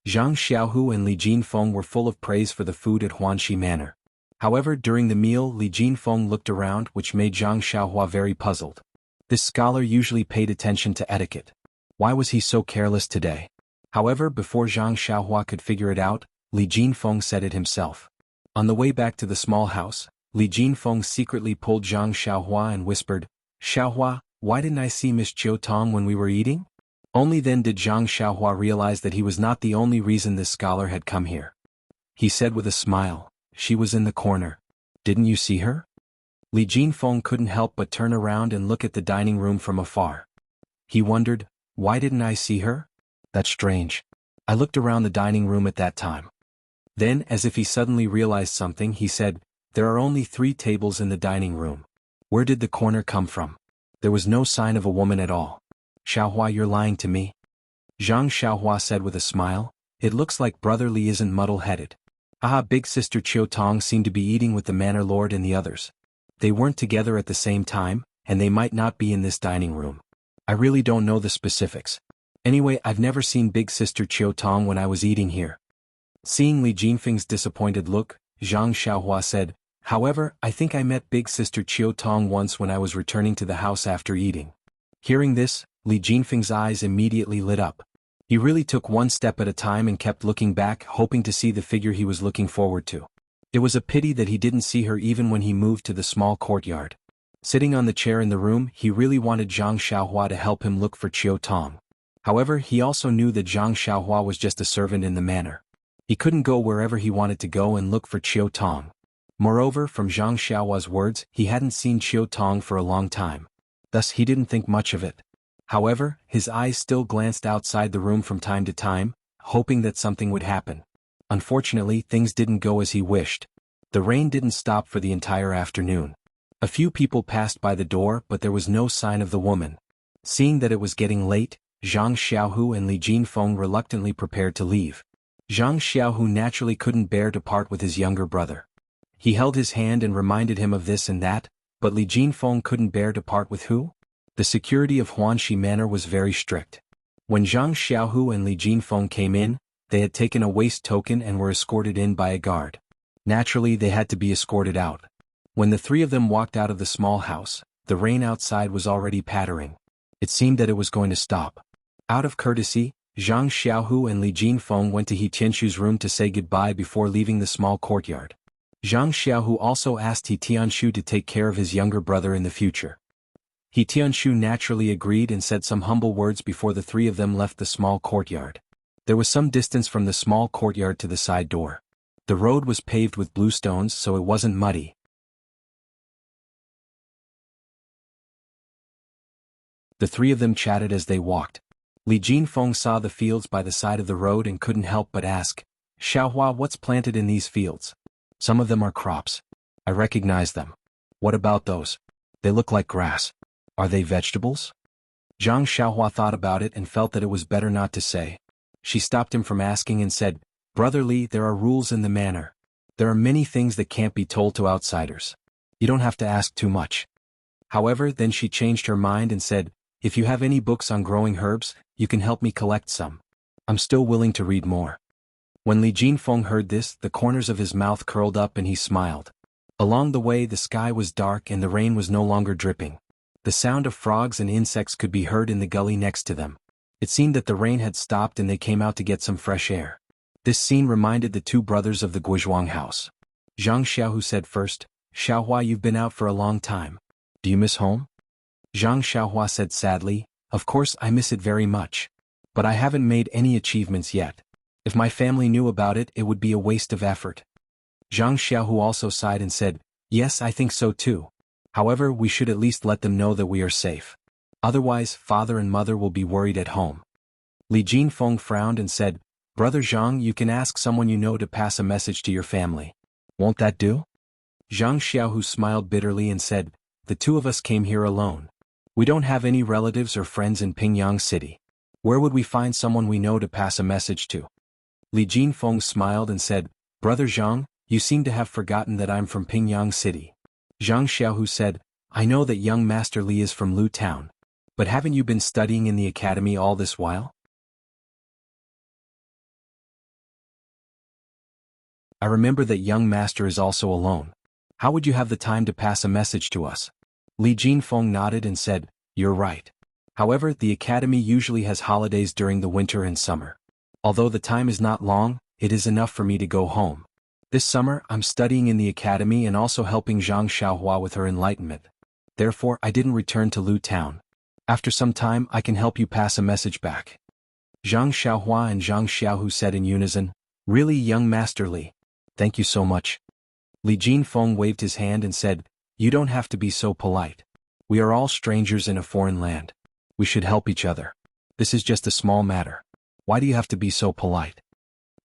Zhang Xiaohu and Li Jinfeng were full of praise for the food at Huanxi Manor. However, during the meal, Li Jinfeng looked around, which made Zhang Xiaohua very puzzled. This scholar usually paid attention to etiquette. Why was he so careless today? However, before Zhang Xiaohua could figure it out, Li Jinfeng said it himself. On the way back to the small house, Li Jinfeng secretly pulled Zhang Xiaohua and whispered, Xiaohua, why didn't I see Miss Chiu Tong when we were eating? Only then did Zhang Xiaohua realize that he was not the only reason this scholar had come here. He said with a smile, She was in the corner. Didn't you see her? Li Jinfeng couldn't help but turn around and look at the dining room from afar. He wondered, Why didn't I see her? That's strange. I looked around the dining room at that time. Then, as if he suddenly realized something, he said, There are only 3 tables in the dining room. Where did the corner come from? There was no sign of a woman at all. Xiaohua, you're lying to me. Zhang Xiaohua said with a smile, It looks like Brother Li isn't muddle-headed. Big sister Chiu Tong seemed to be eating with the manor lord and the others. They weren't together at the same time, and they might not be in this dining room. I really don't know the specifics. Anyway, I've never seen Big Sister Chiu Tong when I was eating here. Seeing Li Jinfeng's disappointed look, Zhang Xiaohua said, However, I think I met Big Sister Chiu Tong once when I was returning to the house after eating. Hearing this, Li Jinfeng's eyes immediately lit up. He really took one step at a time and kept looking back, hoping to see the figure he was looking forward to. It was a pity that he didn't see her even when he moved to the small courtyard. Sitting on the chair in the room, he really wanted Zhang Xiaohua to help him look for Chiu Tong. However, he also knew that Zhang Xiaohua was just a servant in the manor. He couldn't go wherever he wanted to go and look for Chiu Tong. Moreover, from Zhang Xiaohua's words, he hadn't seen Chiu Tong for a long time. Thus, he didn't think much of it. However, his eyes still glanced outside the room from time to time, hoping that something would happen. Unfortunately, things didn't go as he wished. The rain didn't stop for the entire afternoon. A few people passed by the door, but there was no sign of the woman. Seeing that it was getting late, Zhang Xiaohu and Li Jinfeng reluctantly prepared to leave. Zhang Xiaohu naturally couldn't bear to part with his younger brother. He held his hand and reminded him of this and that, but Li Jinfeng couldn't bear to part with who? The security of Huanxi Manor was very strict. When Zhang Xiaohu and Li Jinfeng came in, they had taken a waist token and were escorted in by a guard. Naturally, they had to be escorted out. When the three of them walked out of the small house, the rain outside was already pattering. It seemed that it was going to stop. Out of courtesy, Zhang Xiaohu and Li Jinfeng went to He Tianshu's room to say goodbye before leaving the small courtyard. Zhang Xiaohu also asked He Tianshu to take care of his younger brother in the future. He Tianshu naturally agreed and said some humble words before the three of them left the small courtyard. There was some distance from the small courtyard to the side door. The road was paved with blue stones, so it wasn't muddy. The three of them chatted as they walked. Li Jinfeng saw the fields by the side of the road and couldn't help but ask, "Xiaohua, what's planted in these fields?" "Some of them are crops. I recognize them." "What about those? They look like grass. Are they vegetables?" Zhang Xiaohua thought about it and felt that it was better not to say. She stopped him from asking and said, "Brother Li, there are rules in the manor. There are many things that can't be told to outsiders. You don't have to ask too much." However, then she changed her mind and said, "If you have any books on growing herbs, you can help me collect some. I'm still willing to read more." When Li Jinfeng heard this, the corners of his mouth curled up and he smiled. Along the way the sky was dark and the rain was no longer dripping. The sound of frogs and insects could be heard in the gully next to them. It seemed that the rain had stopped and they came out to get some fresh air. This scene reminded the two brothers of the Guizhuang house. Zhang Xiaohu said first, "Xiaohua, you've been out for a long time. Do you miss home?" Zhang Xiaohua said sadly, "Of course I miss it very much. But I haven't made any achievements yet. If my family knew about it, it would be a waste of effort." Zhang Xiaohu also sighed and said, "Yes, I think so too. However, we should at least let them know that we are safe. Otherwise, father and mother will be worried at home." Li Jinfeng frowned and said, "Brother Zhang, you can ask someone you know to pass a message to your family. Won't that do?" Zhang Xiaohu smiled bitterly and said, "The two of us came here alone. We don't have any relatives or friends in Pingyang City. Where would we find someone we know to pass a message to?" Li Jinfeng smiled and said, "Brother Zhang, you seem to have forgotten that I'm from Pingyang City." Zhang Xiaohu said, "I know that young Master Li is from Lu Town. But haven't you been studying in the academy all this while?" "I remember that young master is also alone. How would you have the time to pass a message to us?" Li Jinfeng nodded and said, "You're right. However, the academy usually has holidays during the winter and summer. Although the time is not long, it is enough for me to go home. This summer, I'm studying in the academy and also helping Zhang Xiaohua with her enlightenment. Therefore, I didn't return to Lu Town. After some time, I can help you pass a message back." Zhang Xiaohua and Zhang Xiaohu said in unison, "Really, young Master Li? Thank you so much." Li Jinfeng waved his hand and said, "You don't have to be so polite. We are all strangers in a foreign land. We should help each other. This is just a small matter. Why do you have to be so polite?"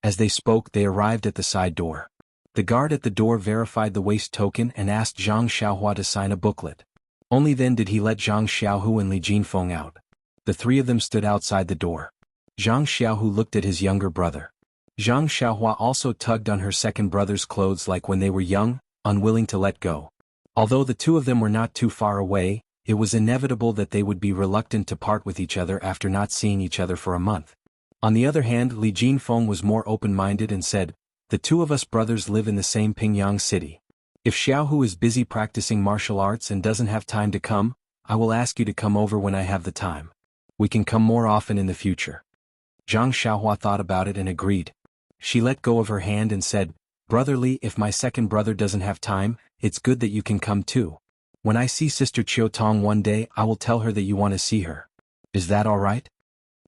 As they spoke, they arrived at the side door. The guard at the door verified the waist token and asked Zhang Xiaohua to sign a booklet. Only then did he let Zhang Xiaohu and Li Jinfeng out. The three of them stood outside the door. Zhang Xiaohu looked at his younger brother. Zhang Xiaohua also tugged on her second brother's clothes like when they were young, unwilling to let go. Although the two of them were not too far away, it was inevitable that they would be reluctant to part with each other after not seeing each other for a month. On the other hand, Li Jinfeng was more open-minded and said, "The two of us brothers live in the same Pingyang City. If Xiaohu is busy practicing martial arts and doesn't have time to come, I will ask you to come over when I have the time. We can come more often in the future." Zhang Xiaohua thought about it and agreed. She let go of her hand and said, "Brother Li, if my second brother doesn't have time, it's good that you can come too. When I see Sister Chiu Tong one day, I will tell her that you want to see her. Is that all right?"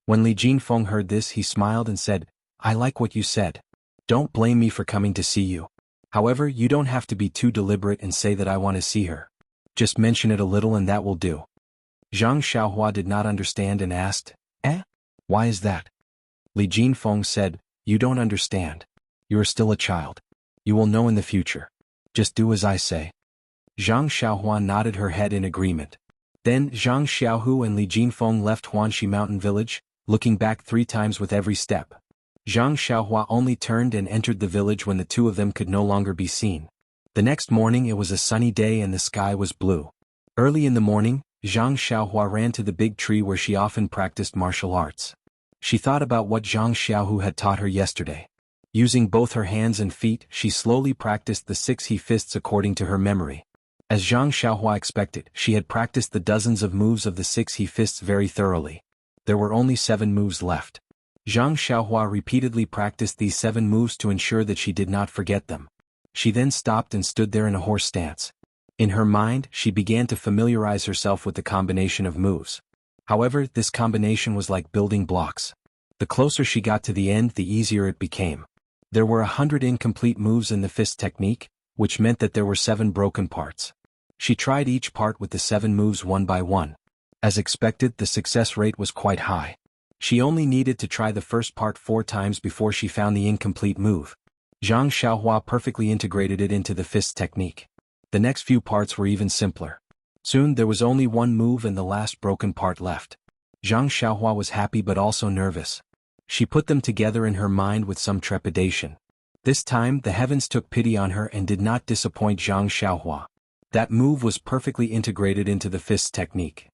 When Li Jinfeng heard this, he smiled and said, "I like what you said. Don't blame me for coming to see you. However, you don't have to be too deliberate and say that I want to see her. Just mention it a little and that will do." Zhang Xiaohua did not understand and asked, "Eh? Why is that?" Li Jinfeng said, "You don't understand. You are still a child. You will know in the future. Just do as I say. Zhang Xiaohua nodded her head in agreement. Then Zhang Xiaohu and Li Jinfeng left Huanxi Mountain Village, looking back 3 times with every step. Zhang Xiaohua only turned and entered the village when the two of them could no longer be seen. The next morning it was a sunny day and the sky was blue. Early in the morning, Zhang Xiaohua ran to the big tree where she often practiced martial arts. She thought about what Zhang Xiaohu had taught her yesterday. Using both her hands and feet, she slowly practiced the 6 he fists according to her memory. As Zhang Xiaohua expected, she had practiced the dozens of moves of the 6 he fists very thoroughly. There were only 7 moves left. Zhang Xiaohua repeatedly practiced these 7 moves to ensure that she did not forget them. She then stopped and stood there in a horse stance. In her mind, she began to familiarize herself with the combination of moves. However, this combination was like building blocks. The closer she got to the end, the easier it became. There were 100 incomplete moves in the fist technique, which meant that there were 7 broken parts. She tried each part with the 7 moves one by one. As expected, the success rate was quite high. She only needed to try the first part 4 times before she found the incomplete move. Zhang Xiaohua perfectly integrated it into the fist technique. The next few parts were even simpler. Soon there was only 1 move and the last broken part left. Zhang Xiaohua was happy but also nervous. She put them together in her mind with some trepidation. This time the heavens took pity on her and did not disappoint Zhang Xiaohua. That move was perfectly integrated into the fist technique.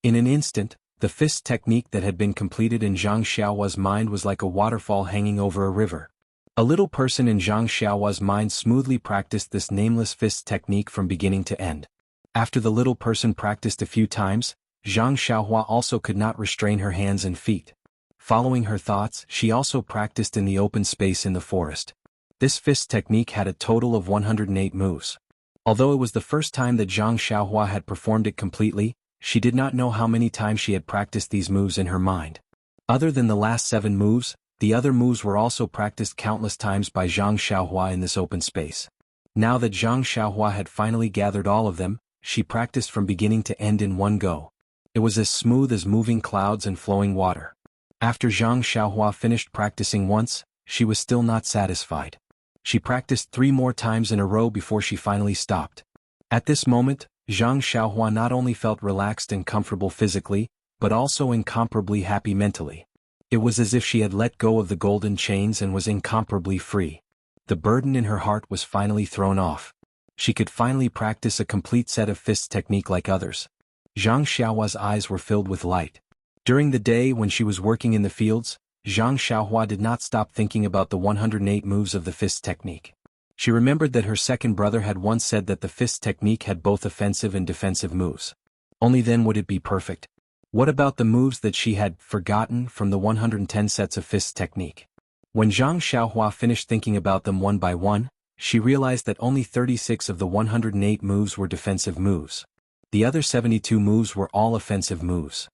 In an instant, the fist technique that had been completed in Zhang Xiaohua's mind was like a waterfall hanging over a river. A little person in Zhang Xiaohua's mind smoothly practiced this nameless fist technique from beginning to end. After the little person practiced a few times, Zhang Xiaohua also could not restrain her hands and feet. Following her thoughts, she also practiced in the open space in the forest. This fist technique had a total of 108 moves. Although it was the first time that Zhang Xiaohua had performed it completely, she did not know how many times she had practiced these moves in her mind. Other than the last 7 moves, the other moves were also practiced countless times by Zhang Xiaohua in this open space. Now that Zhang Xiaohua had finally gathered all of them, she practiced from beginning to end in one go. It was as smooth as moving clouds and flowing water. After Zhang Xiaohua finished practicing once, she was still not satisfied. She practiced 3 more times in a row before she finally stopped. At this moment, Zhang Xiaohua not only felt relaxed and comfortable physically, but also incomparably happy mentally. It was as if she had let go of the golden chains and was incomparably free. The burden in her heart was finally thrown off. She could finally practice a complete set of fist technique like others. Zhang Xiaohua's eyes were filled with light. During the day when she was working in the fields, Zhang Xiaohua did not stop thinking about the 108 moves of the fist technique. She remembered that her second brother had once said that the fist technique had both offensive and defensive moves. Only then would it be perfect. What about the moves that she had forgotten from the 110 sets of fist technique? When Zhang Xiaohua finished thinking about them one by one, she realized that only 36 of the 108 moves were defensive moves. The other 72 moves were all offensive moves.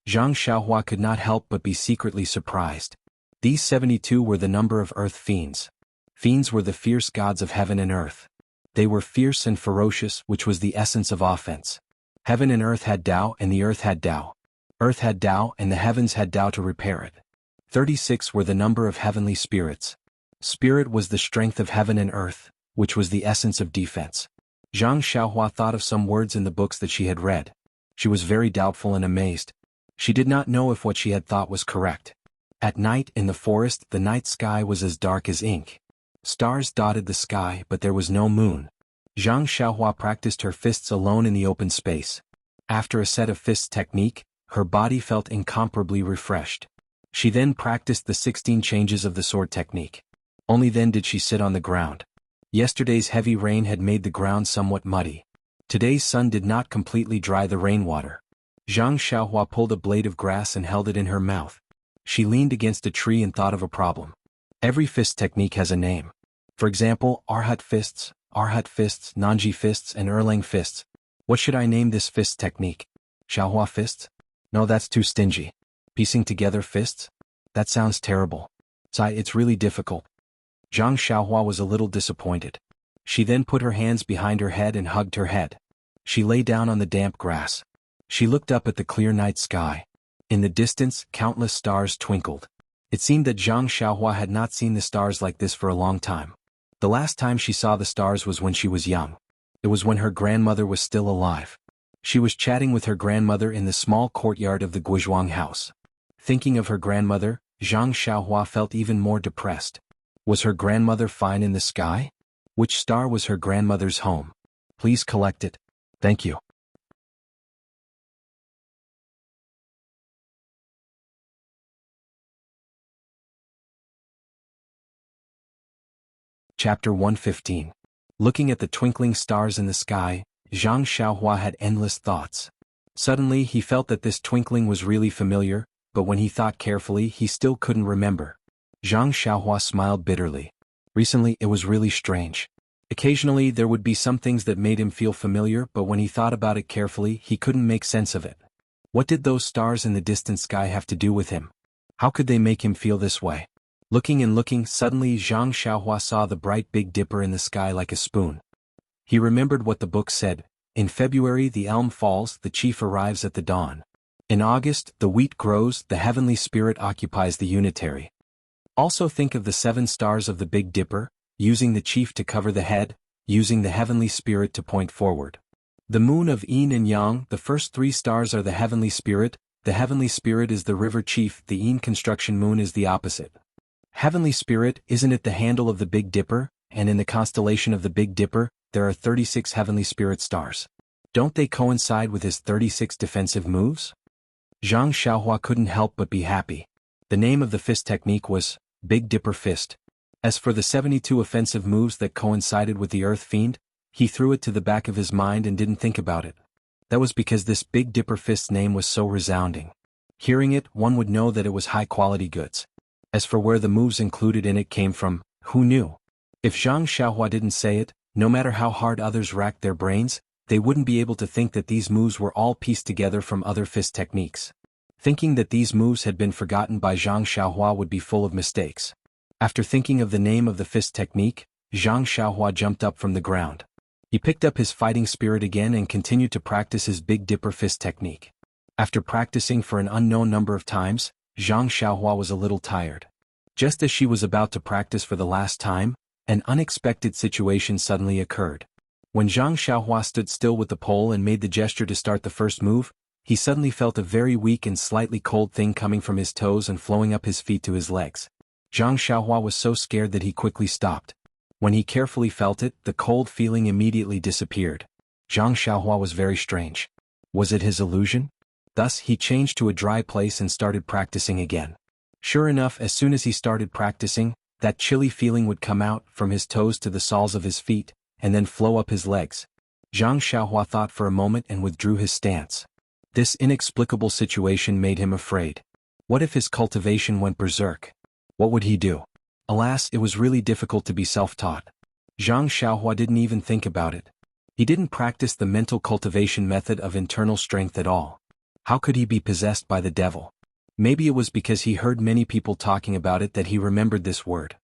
Zhang Xiaohua could not help but be secretly surprised. These 72 were the number of earth fiends. Fiends were the fierce gods of heaven and earth. They were fierce and ferocious, which was the essence of offense. Heaven and earth had Tao and the earth had Tao. Earth had Tao and the heavens had Tao to repair it. 36 were the number of heavenly spirits. Spirit was the strength of heaven and earth, which was the essence of defense. Zhang Xiaohua thought of some words in the books that she had read. She was very doubtful and amazed. She did not know if what she had thought was correct. At night in the forest, the night sky was as dark as ink. Stars dotted the sky, but there was no moon. Zhang Xiaohua practiced her fists alone in the open space. After a set of fist technique, her body felt incomparably refreshed. She then practiced the 16 changes of the sword technique. Only then did she sit on the ground. Yesterday's heavy rain had made the ground somewhat muddy. Today's sun did not completely dry the rainwater. Zhang Xiaohua pulled a blade of grass and held it in her mouth. She leaned against a tree and thought of a problem. Every fist technique has a name. For example, Arhat fists, Nanji fists, and Erlang fists. What should I name this fist technique? Xiaohua fists? No, that's too stingy. Piecing together fists? That sounds terrible. It's really difficult. Zhang Xiaohua was a little disappointed. She then put her hands behind her head and hugged her head. She lay down on the damp grass. She looked up at the clear night sky. In the distance, countless stars twinkled. It seemed that Zhang Xiaohua had not seen the stars like this for a long time. The last time she saw the stars was when she was young. It was when her grandmother was still alive. She was chatting with her grandmother in the small courtyard of the Guizhuang house. Thinking of her grandmother, Zhang Xiaohua felt even more depressed. Was her grandmother fine in the sky? Which star was her grandmother's home? Please collect it. Thank you. Chapter 115. Looking at the twinkling stars in the sky, Zhang Xiaohua had endless thoughts. Suddenly he felt that this twinkling was really familiar, but when he thought carefully he still couldn't remember. Zhang Xiaohua smiled bitterly. Recently it was really strange. Occasionally there would be some things that made him feel familiar, but when he thought about it carefully he couldn't make sense of it. What did those stars in the distant sky have to do with him? How could they make him feel this way? Looking and looking, suddenly Zhang Xiaohua saw the bright Big Dipper in the sky like a spoon. He remembered what the book said. In February the elm falls, the chief arrives at the dawn. In August the wheat grows, the heavenly spirit occupies the unitary. Also think of the 7 stars of the Big Dipper, using the chief to cover the head, using the heavenly spirit to point forward. The moon of Yin and Yang, the first 3 stars are the heavenly spirit is the river chief, the Yin construction moon is the opposite. Heavenly spirit, isn't it the handle of the Big Dipper, and in the constellation of the Big Dipper, there are 36 heavenly spirit stars. Don't they coincide with his 36 defensive moves? Zhang Xiaohua couldn't help but be happy. The name of the fist technique was Big Dipper Fist. As for the 72 offensive moves that coincided with the Earth Fiend, he threw it to the back of his mind and didn't think about it. That was because this Big Dipper Fist's name was so resounding. Hearing it, one would know that it was high-quality goods. As for where the moves included in it came from, who knew? If Zhang Xiaohua didn't say it, no matter how hard others racked their brains, they wouldn't be able to think that these moves were all pieced together from other fist techniques. Thinking that these moves had been forgotten by Zhang Xiaohua would be full of mistakes. After thinking of the name of the fist technique, Zhang Xiaohua jumped up from the ground. He picked up his fighting spirit again and continued to practice his Big Dipper Fist technique. After practicing for an unknown number of times, Zhang Xiaohua was a little tired. Just as she was about to practice for the last time, an unexpected situation suddenly occurred. When Zhang Xiaohua stood still with the pole and made the gesture to start the first move, he suddenly felt a very weak and slightly cold thing coming from his toes and flowing up his feet to his legs. Zhang Xiaohua was so scared that he quickly stopped. When he carefully felt it, the cold feeling immediately disappeared. Zhang Xiaohua was very strange. Was it his illusion? Thus he changed to a dry place and started practicing again. Sure enough, as soon as he started practicing, that chilly feeling would come out from his toes to the soles of his feet, and then flow up his legs. Zhang Xiaohua thought for a moment and withdrew his stance. This inexplicable situation made him afraid. What if his cultivation went berserk? What would he do? Alas, it was really difficult to be self-taught. Zhang Xiaohua didn't even think about it. He didn't practice the mental cultivation method of internal strength at all. How could he be possessed by the devil? Maybe it was because he heard many people talking about it that he remembered this word.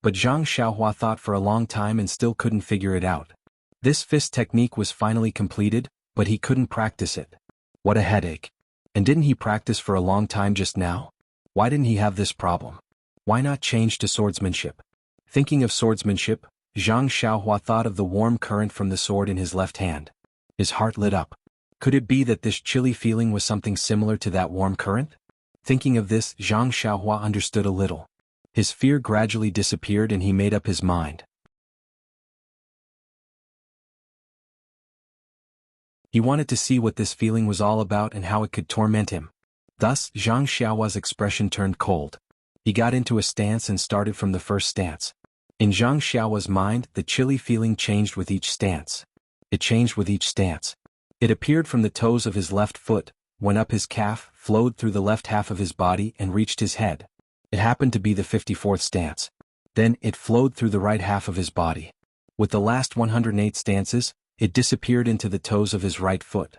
But Zhang Xiaohua thought for a long time and still couldn't figure it out. This fist technique was finally completed, but he couldn't practice it. What a headache. And didn't he practice for a long time just now? Why didn't he have this problem? Why not change to swordsmanship? Thinking of swordsmanship, Zhang Xiaohua thought of the warm current from the sword in his left hand. His heart lit up. Could it be that this chilly feeling was something similar to that warm current? Thinking of this, Zhang Xiaohua understood a little. His fear gradually disappeared and he made up his mind. He wanted to see what this feeling was all about and how it could torment him. Thus, Zhang Xiaohua's expression turned cold. He got into a stance and started from the first stance. In Zhang Xiaohua's mind, the chilly feeling changed with each stance. It changed with each stance. It appeared from the toes of his left foot, went up his calf, flowed through the left half of his body and reached his head. It happened to be the 54th stance. Then it flowed through the right half of his body. With the last 108 stances, it disappeared into the toes of his right foot.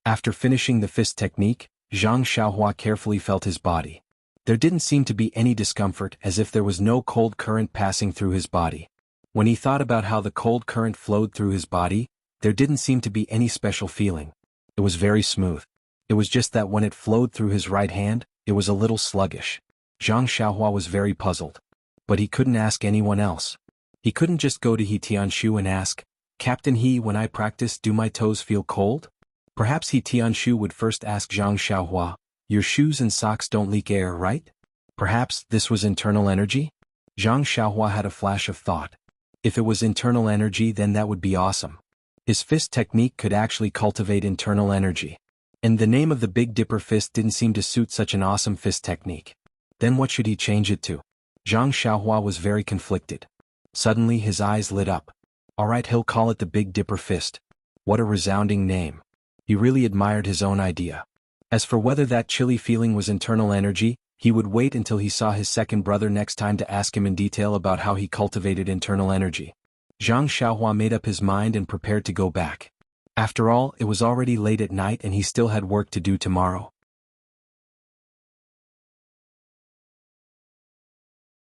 After finishing the fist technique, Zhang Xiaohua carefully felt his body. There didn't seem to be any discomfort, as if there was no cold current passing through his body. When he thought about how the cold current flowed through his body, there didn't seem to be any special feeling. It was very smooth. It was just that when it flowed through his right hand, it was a little sluggish. Zhang Xiaohua was very puzzled. But he couldn't ask anyone else. He couldn't just go to He Tianshu and ask, "Captain He, when I practice, do my toes feel cold?" Perhaps He Tianshu would first ask Zhang Xiaohua, "Your shoes and socks don't leak air, right?" Perhaps this was internal energy? Zhang Xiaohua had a flash of thought. If it was internal energy, then that would be awesome. His fist technique could actually cultivate internal energy. And the name of the Big Dipper fist didn't seem to suit such an awesome fist technique. Then what should he change it to? Zhang Xiaohua was very conflicted. Suddenly his eyes lit up. Alright, he'll call it the Big Dipper fist. What a resounding name. He really admired his own idea. As for whether that chilly feeling was internal energy, he would wait until he saw his second brother next time to ask him in detail about how he cultivated internal energy. Zhang Xiaohua made up his mind and prepared to go back. After all, it was already late at night and he still had work to do tomorrow.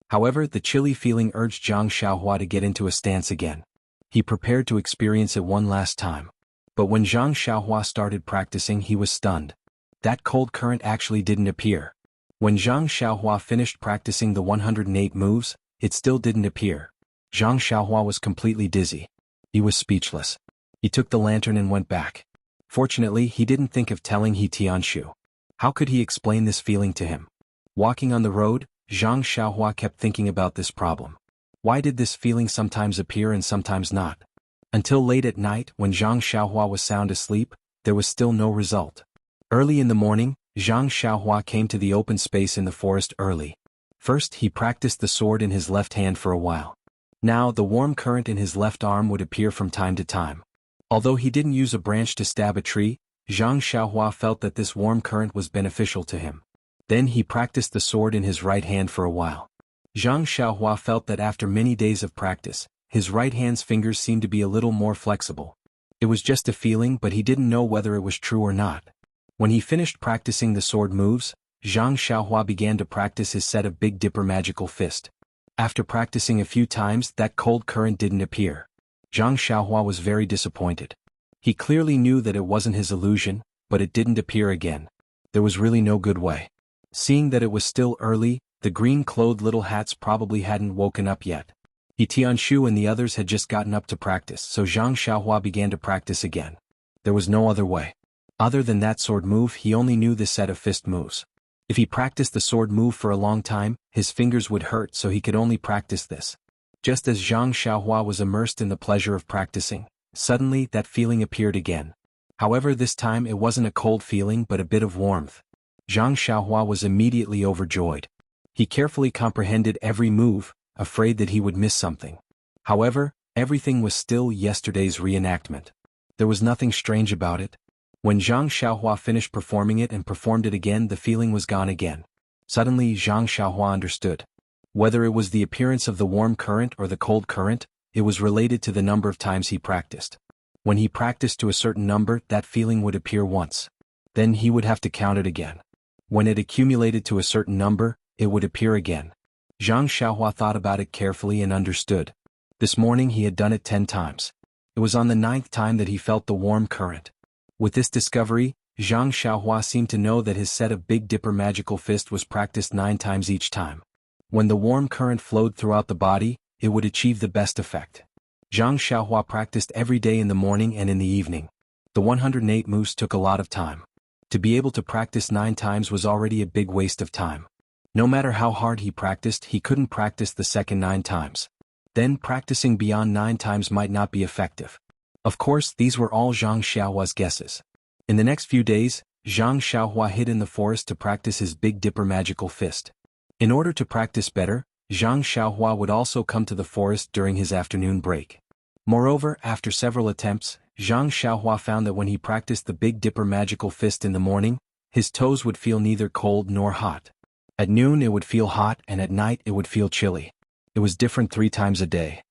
However, the chilly feeling urged Zhang Xiaohua to get into a stance again. He prepared to experience it one last time. But when Zhang Xiaohua started practicing, he was stunned. That cold current actually didn't appear. When Zhang Xiaohua finished practicing the 108 moves, it still didn't appear. Zhang Xiaohua was completely dizzy. He was speechless. He took the lantern and went back. Fortunately, he didn't think of telling He Tianshu. How could he explain this feeling to him? Walking on the road, Zhang Xiaohua kept thinking about this problem. Why did this feeling sometimes appear and sometimes not? Until late at night, when Zhang Xiaohua was sound asleep, there was still no result. Early in the morning, Zhang Xiaohua came to the open space in the forest early. First, he practiced the sword in his left hand for a while. Now, the warm current in his left arm would appear from time to time. Although he didn't use a branch to stab a tree, Zhang Xiaohua felt that this warm current was beneficial to him. Then he practiced the sword in his right hand for a while. Zhang Xiaohua felt that after many days of practice, his right hand's fingers seemed to be a little more flexible. It was just a feeling, but he didn't know whether it was true or not. When he finished practicing the sword moves, Zhang Xiaohua began to practice his set of Big Dipper magical fist. After practicing a few times, that cold current didn't appear. Zhang Xiaohua was very disappointed. He clearly knew that it wasn't his illusion, but it didn't appear again. There was really no good way. Seeing that it was still early, the green-clothed little hats probably hadn't woken up yet. He Tianshu and the others had just gotten up to practice, so Zhang Xiaohua began to practice again. There was no other way. Other than that sword move, he only knew this set of fist moves. If he practiced the sword move for a long time, his fingers would hurt, so he could only practice this. Just as Zhang Xiaohua was immersed in the pleasure of practicing, suddenly that feeling appeared again. However, this time it wasn't a cold feeling but a bit of warmth. Zhang Xiaohua was immediately overjoyed. He carefully comprehended every move, afraid that he would miss something. However, everything was still yesterday's reenactment. There was nothing strange about it. When Zhang Xiaohua finished performing it and performed it again, the feeling was gone again. Suddenly Zhang Xiaohua understood. Whether it was the appearance of the warm current or the cold current, it was related to the number of times he practiced. When he practiced to a certain number, that feeling would appear once. Then he would have to count it again. When it accumulated to a certain number, it would appear again. Zhang Xiaohua thought about it carefully and understood. This morning he had done it 10 times. It was on the 9th time that he felt the warm current. With this discovery, Zhang Xiaohua seemed to know that his set of Big Dipper magical fist was practiced 9 times each time. When the warm current flowed throughout the body, it would achieve the best effect. Zhang Xiaohua practiced every day in the morning and in the evening. The 108 moves took a lot of time. To be able to practice 9 times was already a big waste of time. No matter how hard he practiced, he couldn't practice the second 9 times. Then practicing beyond 9 times might not be effective. Of course, these were all Zhang Xiaohua's guesses. In the next few days, Zhang Xiaohua hid in the forest to practice his Big Dipper magical fist. In order to practice better, Zhang Xiaohua would also come to the forest during his afternoon break. Moreover, after several attempts, Zhang Xiaohua found that when he practiced the Big Dipper magical fist in the morning, his toes would feel neither cold nor hot. At noon it would feel hot and at night it would feel chilly. It was different 3 times a day.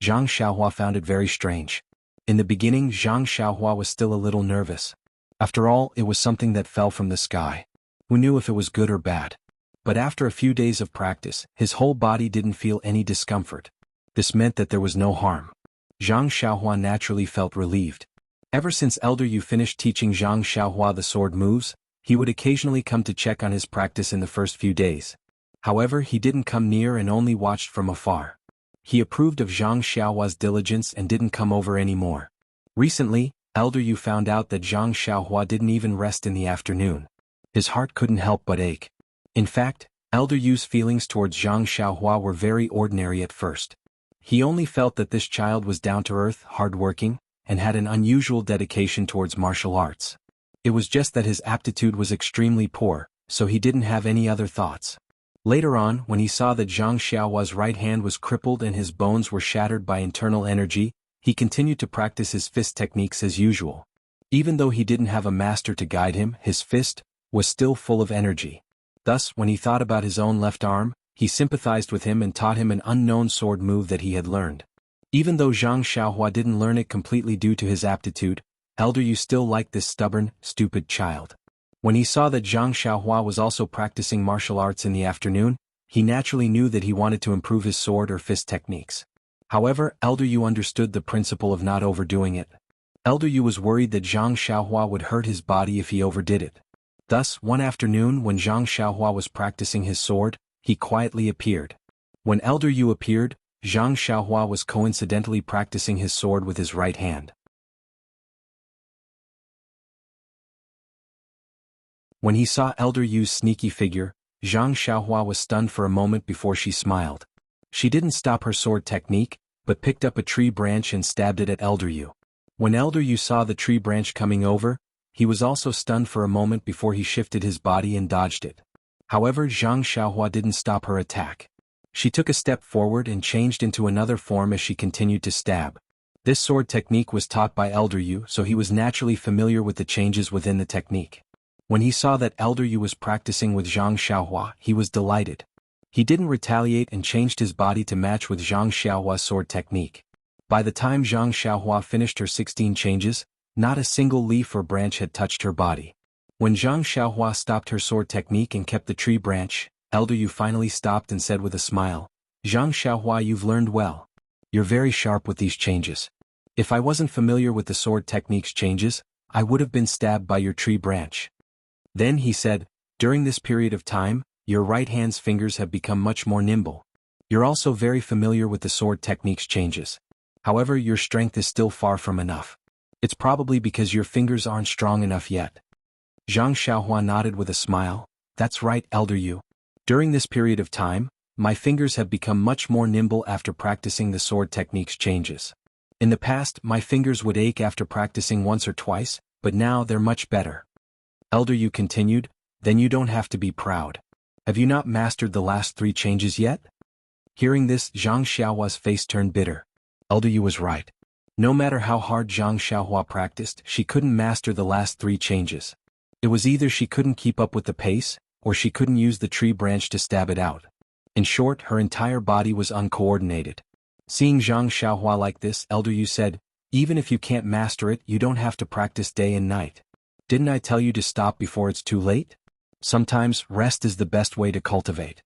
Zhang Xiaohua found it very strange. In the beginning, Zhang Xiaohua was still a little nervous. After all, it was something that fell from the sky. Who knew if it was good or bad? But after a few days of practice, his whole body didn't feel any discomfort. This meant that there was no harm. Zhang Xiaohua naturally felt relieved. Ever since Elder Yu finished teaching Zhang Xiaohua the sword moves, he would occasionally come to check on his practice in the first few days. However, he didn't come near and only watched from afar. He approved of Zhang Xiaohua's diligence and didn't come over anymore. Recently, Elder Yu found out that Zhang Xiaohua didn't even rest in the afternoon. His heart couldn't help but ache. In fact, Elder Yu's feelings towards Zhang Xiaohua were very ordinary at first. He only felt that this child was down-to-earth, hard-working, and had an unusual dedication towards martial arts. It was just that his aptitude was extremely poor, so he didn't have any other thoughts. Later on, when he saw that Zhang Xiaohua's right hand was crippled and his bones were shattered by internal energy, he continued to practice his fist techniques as usual. Even though he didn't have a master to guide him, his fist was still full of energy. Thus, when he thought about his own left arm, he sympathized with him and taught him an unknown sword move that he had learned. Even though Zhang Xiaohua didn't learn it completely due to his aptitude, Elder Yu still liked this stubborn, stupid child. When he saw that Zhang Xiaohua was also practicing martial arts in the afternoon, he naturally knew that he wanted to improve his sword or fist techniques. However, Elder Yu understood the principle of not overdoing it. Elder Yu was worried that Zhang Xiaohua would hurt his body if he overdid it. Thus, one afternoon when Zhang Xiaohua was practicing his sword, he quietly appeared. When Elder Yu appeared, Zhang Xiaohua was coincidentally practicing his sword with his right hand. When he saw Elder Yu's sneaky figure, Zhang Xiaohua was stunned for a moment before she smiled. She didn't stop her sword technique, but picked up a tree branch and stabbed it at Elder Yu. When Elder Yu saw the tree branch coming over, he was also stunned for a moment before he shifted his body and dodged it. However, Zhang Xiaohua didn't stop her attack. She took a step forward and changed into another form as she continued to stab. This sword technique was taught by Elder Yu, so he was naturally familiar with the changes within the technique. When he saw that Elder Yu was practicing with Zhang Xiaohua, he was delighted. He didn't retaliate and changed his body to match with Zhang Xiaohua's sword technique. By the time Zhang Xiaohua finished her 16 changes, not a single leaf or branch had touched her body. When Zhang Xiaohua stopped her sword technique and kept the tree branch, Elder Yu finally stopped and said with a smile, "Zhang Xiaohua, you've learned well. You're very sharp with these changes. If I wasn't familiar with the sword technique's changes, I would have been stabbed by your tree branch." Then he said, "During this period of time, your right hand's fingers have become much more nimble. You're also very familiar with the sword technique's changes. However, your strength is still far from enough. It's probably because your fingers aren't strong enough yet." Zhang Xiaohua nodded with a smile. "That's right, Elder Yu. During this period of time, my fingers have become much more nimble after practicing the sword technique's changes. In the past, my fingers would ache after practicing once or twice, but now they're much better." Elder Yu continued, "Then you don't have to be proud. Have you not mastered the last 3 changes yet?" Hearing this, Zhang Xiaohua's face turned bitter. Elder Yu was right. No matter how hard Zhang Xiaohua practiced, she couldn't master the last 3 changes. It was either she couldn't keep up with the pace, or she couldn't use the tree branch to stab it out. In short, her entire body was uncoordinated. Seeing Zhang Xiaohua like this, Elder Yu said, "Even if you can't master it, you don't have to practice day and night. Didn't I tell you to stop before it's too late? Sometimes, rest is the best way to cultivate."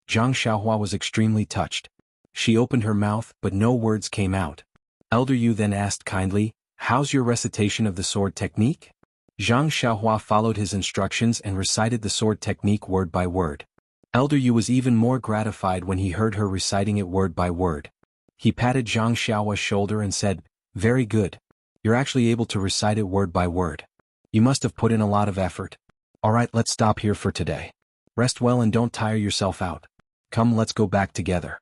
Zhang Xiaohua was extremely touched. She opened her mouth, but no words came out. Elder Yu then asked kindly, "How's your recitation of the sword technique?" Zhang Xiaohua followed his instructions and recited the sword technique word by word. Elder Yu was even more gratified when he heard her reciting it word by word. He patted Zhang Xiaohua's shoulder and said, "Very good. You're actually able to recite it word by word. You must have put in a lot of effort. Alright, let's stop here for today. Rest well and don't tire yourself out. Come, let's go back together."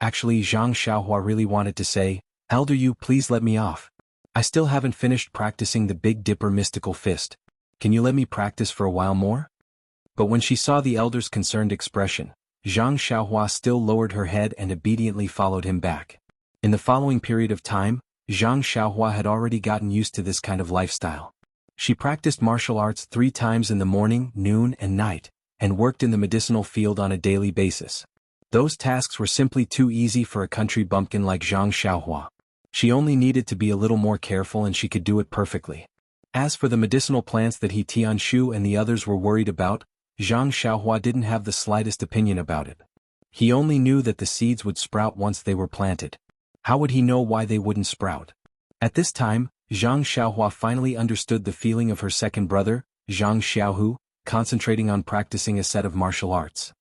Actually, Zhang Xiaohua really wanted to say, "Elder Yu, please let me off. I still haven't finished practicing the Big Dipper mystical fist. Can you let me practice for a while more?" But when she saw the elder's concerned expression, Zhang Xiaohua still lowered her head and obediently followed him back. In the following period of time, Zhang Xiaohua had already gotten used to this kind of lifestyle. She practiced martial arts 3 times in the morning, noon, and night, and worked in the medicinal field on a daily basis. Those tasks were simply too easy for a country bumpkin like Zhang Xiaohua. She only needed to be a little more careful and she could do it perfectly. As for the medicinal plants that He Tianshu and the others were worried about, Zhang Xiaohua didn't have the slightest opinion about it. He only knew that the seeds would sprout once they were planted. How would he know why they wouldn't sprout? At this time, Zhang Xiaohua finally understood the feeling of her second brother, Zhang Xiaohu, concentrating on practicing a set of martial arts.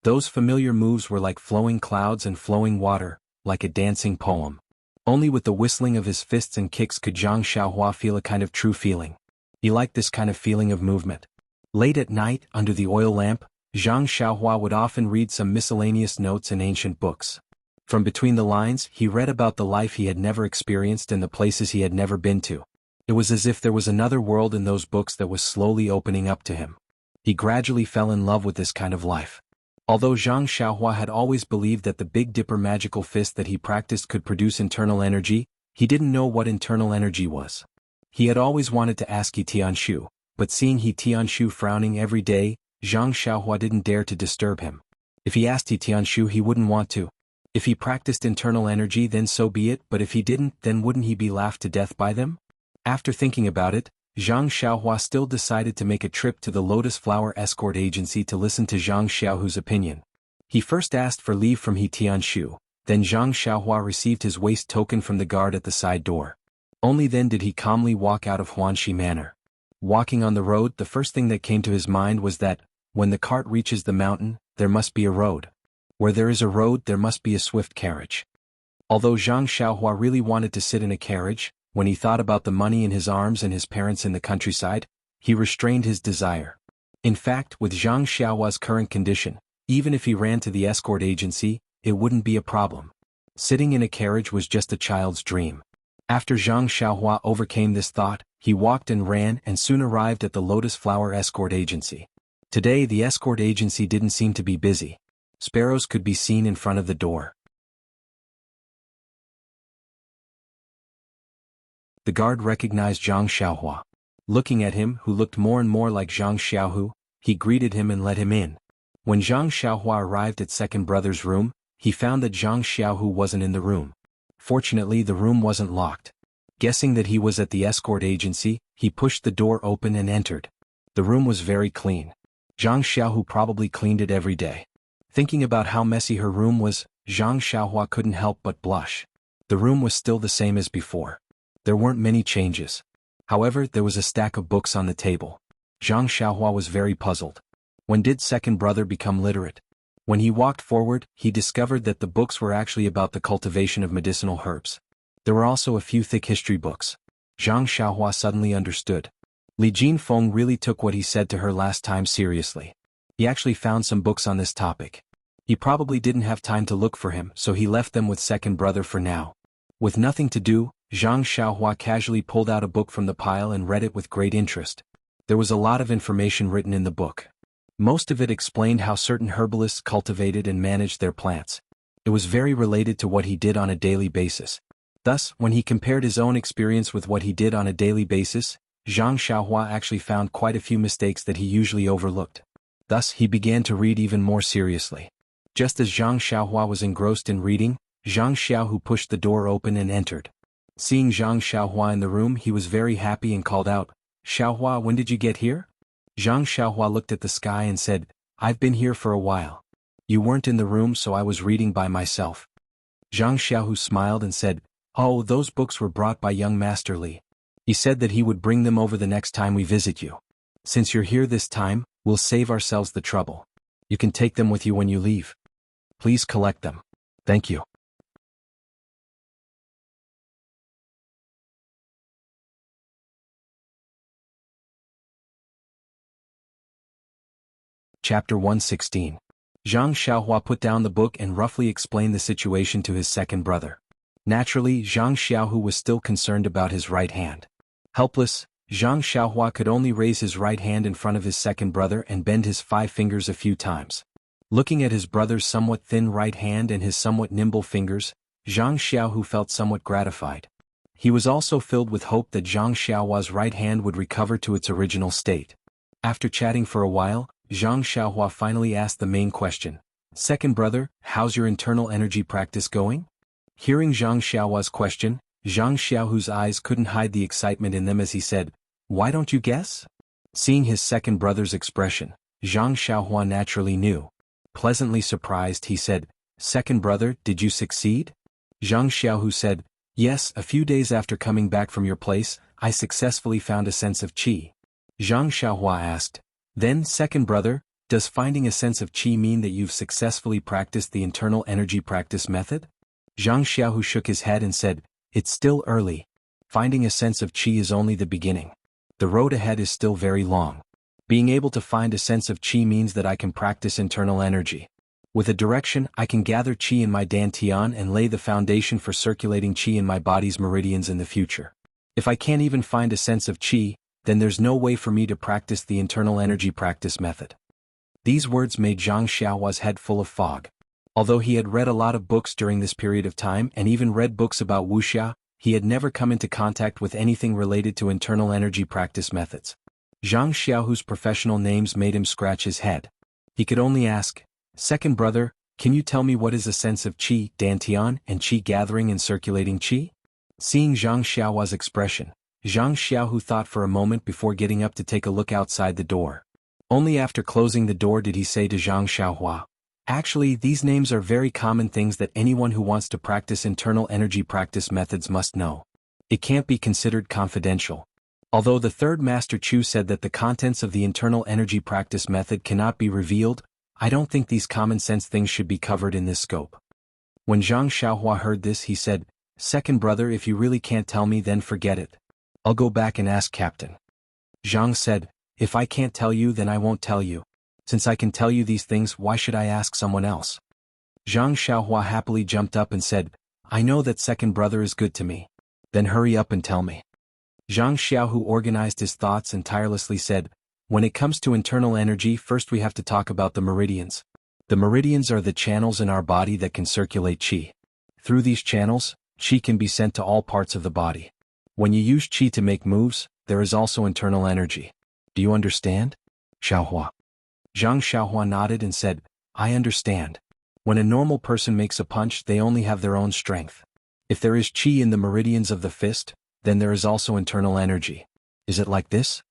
Those familiar moves were like flowing clouds and flowing water, like a dancing poem. Only with the whistling of his fists and kicks could Zhang Xiaohua feel a kind of true feeling. He liked this kind of feeling of movement. Late at night, under the oil lamp, Zhang Xiaohua would often read some miscellaneous notes in ancient books. From between the lines, he read about the life he had never experienced and the places he had never been to. It was as if there was another world in those books that was slowly opening up to him. He gradually fell in love with this kind of life. Although Zhang Xiaohua had always believed that the Big Dipper magical fist that he practiced could produce internal energy, he didn't know what internal energy was. He had always wanted to ask He Tianshu, but seeing He Tianshu frowning every day, Zhang Xiaohua didn't dare to disturb him. If he asked He Tianshu, he wouldn't want to. If he practiced internal energy, then so be it, but if he didn't, then wouldn't he be laughed to death by them? After thinking about it, Zhang Xiaohua still decided to make a trip to the Lotus Flower Escort Agency to listen to Zhang Xiaohu's opinion. He first asked for leave from He Tianshu, then Zhang Xiaohua received his waist token from the guard at the side door. Only then did he calmly walk out of Huanxi Manor. Walking on the road, the first thing that came to his mind was that, when the cart reaches the mountain, there must be a road. Where there is a road, there must be a swift carriage. Although Zhang Xiaohua really wanted to sit in a carriage, when he thought about the money in his arms and his parents in the countryside, he restrained his desire. In fact, with Zhang Xiaohua's current condition, even if he ran to the escort agency, it wouldn't be a problem. Sitting in a carriage was just a child's dream. After Zhang Xiaohua overcame this thought, he walked and ran and soon arrived at the Lotus Flower Escort Agency. Today the escort agency didn't seem to be busy. Sparrows could be seen in front of the door. The guard recognized Zhang Xiaohua. Looking at him, who looked more and more like Zhang Xiaohu, he greeted him and let him in. When Zhang Xiaohua arrived at second brother's room, he found that Zhang Xiaohu wasn't in the room. Fortunately, the room wasn't locked. Guessing that he was at the escort agency, he pushed the door open and entered. The room was very clean. Zhang Xiaohu probably cleaned it every day. Thinking about how messy her room was, Zhang Xiaohua couldn't help but blush. The room was still the same as before. There weren't many changes. However, there was a stack of books on the table. Zhang Xiaohua was very puzzled. When did second brother become literate? When he walked forward, he discovered that the books were actually about the cultivation of medicinal herbs. There were also a few thick history books. Zhang Xiaohua suddenly understood. Li Jinfeng really took what he said to her last time seriously. He actually found some books on this topic. He probably didn't have time to look for him, so he left them with second brother for now. With nothing to do, Zhang Xiaohua casually pulled out a book from the pile and read it with great interest. There was a lot of information written in the book. Most of it explained how certain herbalists cultivated and managed their plants. It was very related to what he did on a daily basis. Thus, when he compared his own experience with what he did on a daily basis, Zhang Xiaohua actually found quite a few mistakes that he usually overlooked. Thus, he began to read even more seriously. Just as Zhang Xiaohua was engrossed in reading, Zhang Xiaohu pushed the door open and entered. Seeing Zhang Xiaohua in the room, he was very happy and called out, "Xiaohua, when did you get here?" Zhang Xiaohua looked at the sky and said, "I've been here for a while. You weren't in the room, so I was reading by myself." Zhang Xiaohu smiled and said, "Oh, those books were brought by young Master Li. He said that he would bring them over the next time we visit you. Since you're here this time, we'll save ourselves the trouble. You can take them with you when you leave. Please collect them. Thank you." Chapter 116. Zhang Xiaohua put down the book and roughly explained the situation to his second brother. Naturally, Zhang Xiaohu was still concerned about his right hand. Helpless, Zhang Xiaohua could only raise his right hand in front of his second brother and bend his 5 fingers a few times. Looking at his brother's somewhat thin right hand and his somewhat nimble fingers, Zhang Xiaohu felt somewhat gratified. He was also filled with hope that Zhang Xiaohua's right hand would recover to its original state. After chatting for a while, Zhang Xiaohua finally asked the main question. "Second brother, how's your internal energy practice going?" Hearing Zhang Xiaohua's question, Zhang Xiaohu's eyes couldn't hide the excitement in them as he said, "Why don't you guess?" Seeing his second brother's expression, Zhang Xiaohua naturally knew. Pleasantly surprised, he said, "Second brother, did you succeed?" Zhang Xiaohu said, "Yes, a few days after coming back from your place, I successfully found a sense of qi." Zhang Xiaohua asked, "Then, second brother, does finding a sense of qi mean that you've successfully practiced the internal energy practice method?" Zhang Xiaohu shook his head and said, "It's still early. Finding a sense of qi is only the beginning. The road ahead is still very long. Being able to find a sense of qi means that I can practice internal energy. With a direction, I can gather qi in my dantian and lay the foundation for circulating qi in my body's meridians in the future. If I can't even find a sense of qi, then there's no way for me to practice the internal energy practice method." These words made Zhang Xiaohua's head full of fog. Although he had read a lot of books during this period of time and even read books about Wuxia, he had never come into contact with anything related to internal energy practice methods. Zhang Xiaohu's professional names made him scratch his head. He could only ask, "Second brother, can you tell me what is a sense of qi, dantian, and qi gathering and circulating qi?" Seeing Zhang Xiaohua's expression, Zhang Xiaohu thought for a moment before getting up to take a look outside the door. Only after closing the door did he say to Zhang Xiaohua, "Actually, these names are very common things that anyone who wants to practice internal energy practice methods must know. It can't be considered confidential." Although the third Master Chu said that the contents of the internal energy practice method cannot be revealed, I don't think these common sense things should be covered in this scope. When Zhang Xiaohua heard this, he said, "Second brother, if you really can't tell me, then forget it. I'll go back and ask Captain." Zhang said, "If I can't tell you, then I won't tell you. Since I can tell you these things, why should I ask someone else?" Zhang Xiaohua happily jumped up and said, "I know that second brother is good to me. Then hurry up and tell me." Zhang Xiaohu organized his thoughts and tirelessly said, "When it comes to internal energy, first we have to talk about the meridians. The meridians are the channels in our body that can circulate qi. Through these channels, qi can be sent to all parts of the body. When you use qi to make moves, there is also internal energy. Do you understand?" Xiaohua. Zhang Xiaohua nodded and said, "I understand. When a normal person makes a punch, they only have their own strength. If there is qi in the meridians of the fist, then there is also internal energy. Is it like this?"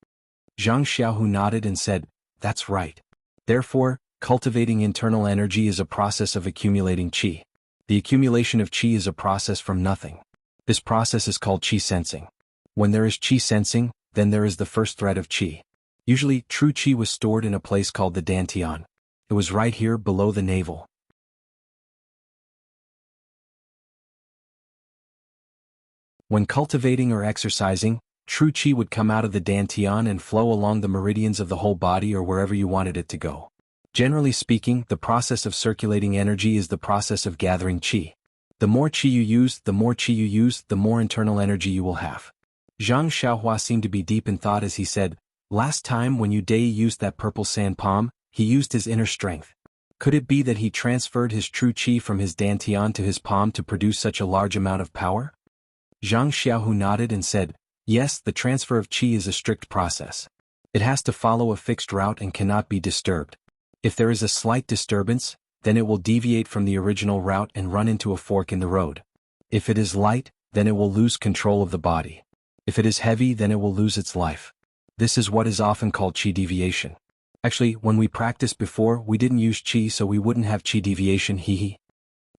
Zhang Xiaohu nodded and said, "That's right. Therefore, cultivating internal energy is a process of accumulating qi. The accumulation of qi is a process from nothing. This process is called qi sensing. When there is qi sensing, then there is the first thread of qi. Usually, true qi was stored in a place called the dantian. It was right here below the navel. When cultivating or exercising, true qi would come out of the dantian and flow along the meridians of the whole body or wherever you wanted it to go. Generally speaking, the process of circulating energy is the process of gathering qi. The more qi you use, the more internal energy you will have. Zhang Xiaohua seemed to be deep in thought as he said, "Last time when Yu Dai used that purple sand palm, he used his inner strength. Could it be that he transferred his true qi from his dantian to his palm to produce such a large amount of power?" Zhang Xiaohu nodded and said, "Yes, the transfer of qi is a strict process. It has to follow a fixed route and cannot be disturbed. If there is a slight disturbance, then it will deviate from the original route and run into a fork in the road. If it is light, then it will lose control of the body. If it is heavy, then it will lose its life. This is what is often called qi deviation. Actually, when we practiced before, we didn't use qi, so we wouldn't have qi deviation, hee.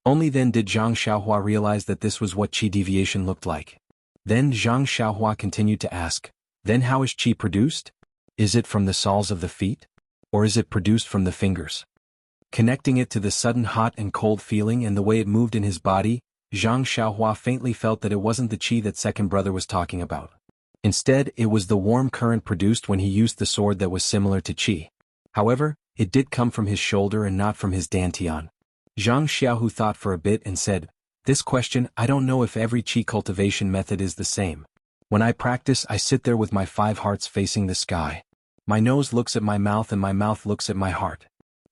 Only then did Zhang Xiaohua realize that this was what qi deviation looked like. Then Zhang Xiaohua continued to ask, "Then how is qi produced? Is it from the soles of the feet? Or is it produced from the fingers?" Connecting it to the sudden hot and cold feeling and the way it moved in his body, Zhang Xiaohua faintly felt that it wasn't the qi that second brother was talking about. Instead, it was the warm current produced when he used the sword that was similar to qi. However, it did come from his shoulder and not from his dantian. Zhang Xiaohu thought for a bit and said, "This question, I don't know if every qi cultivation method is the same. When I practice, I sit there with my 5 hearts facing the sky. My nose looks at my mouth and my mouth looks at my heart.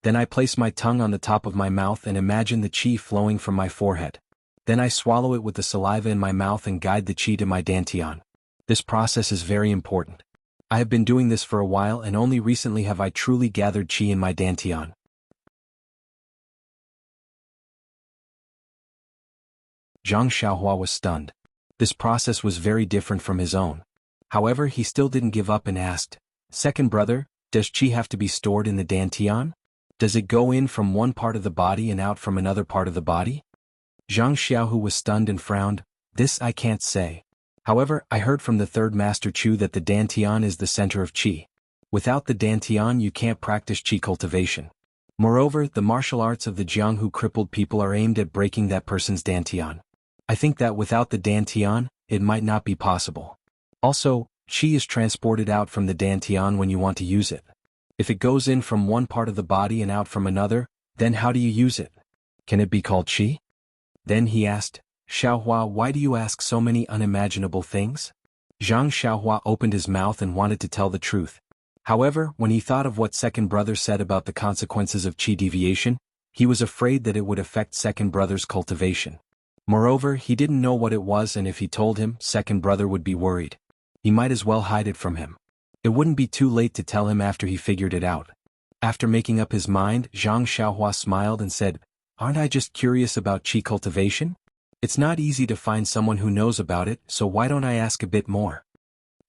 Then I place my tongue on the top of my mouth and imagine the qi flowing from my forehead. Then I swallow it with the saliva in my mouth and guide the qi to my dantian. This process is very important. I have been doing this for a while and only recently have I truly gathered qi in my dantian." Zhang Xiaohua was stunned. This process was very different from his own. However, he still didn't give up and asked, "Second brother, does qi have to be stored in the dantian?" Does it go in from one part of the body and out from another part of the body? Zhang Xiaohu was stunned and frowned. This I can't say. However, I heard from the third master Chu that the dantian is the center of qi. Without the dantian you can't practice qi cultivation. Moreover, the martial arts of the Jianghu crippled people are aimed at breaking that person's dantian. I think that without the dantian, it might not be possible. Also, qi is transported out from the dantian when you want to use it. If it goes in from one part of the body and out from another, then how do you use it? Can it be called qi? Then he asked, Xiaohua, why do you ask so many unimaginable things? Zhang Xiaohua opened his mouth and wanted to tell the truth. However, when he thought of what second brother said about the consequences of qi deviation, he was afraid that it would affect second brother's cultivation. Moreover, he didn't know what it was, and if he told him, second brother would be worried. He might as well hide it from him. It wouldn't be too late to tell him after he figured it out. After making up his mind, Zhang Xiaohua smiled and said, Aren't I just curious about qi cultivation? It's not easy to find someone who knows about it, so why don't I ask a bit more?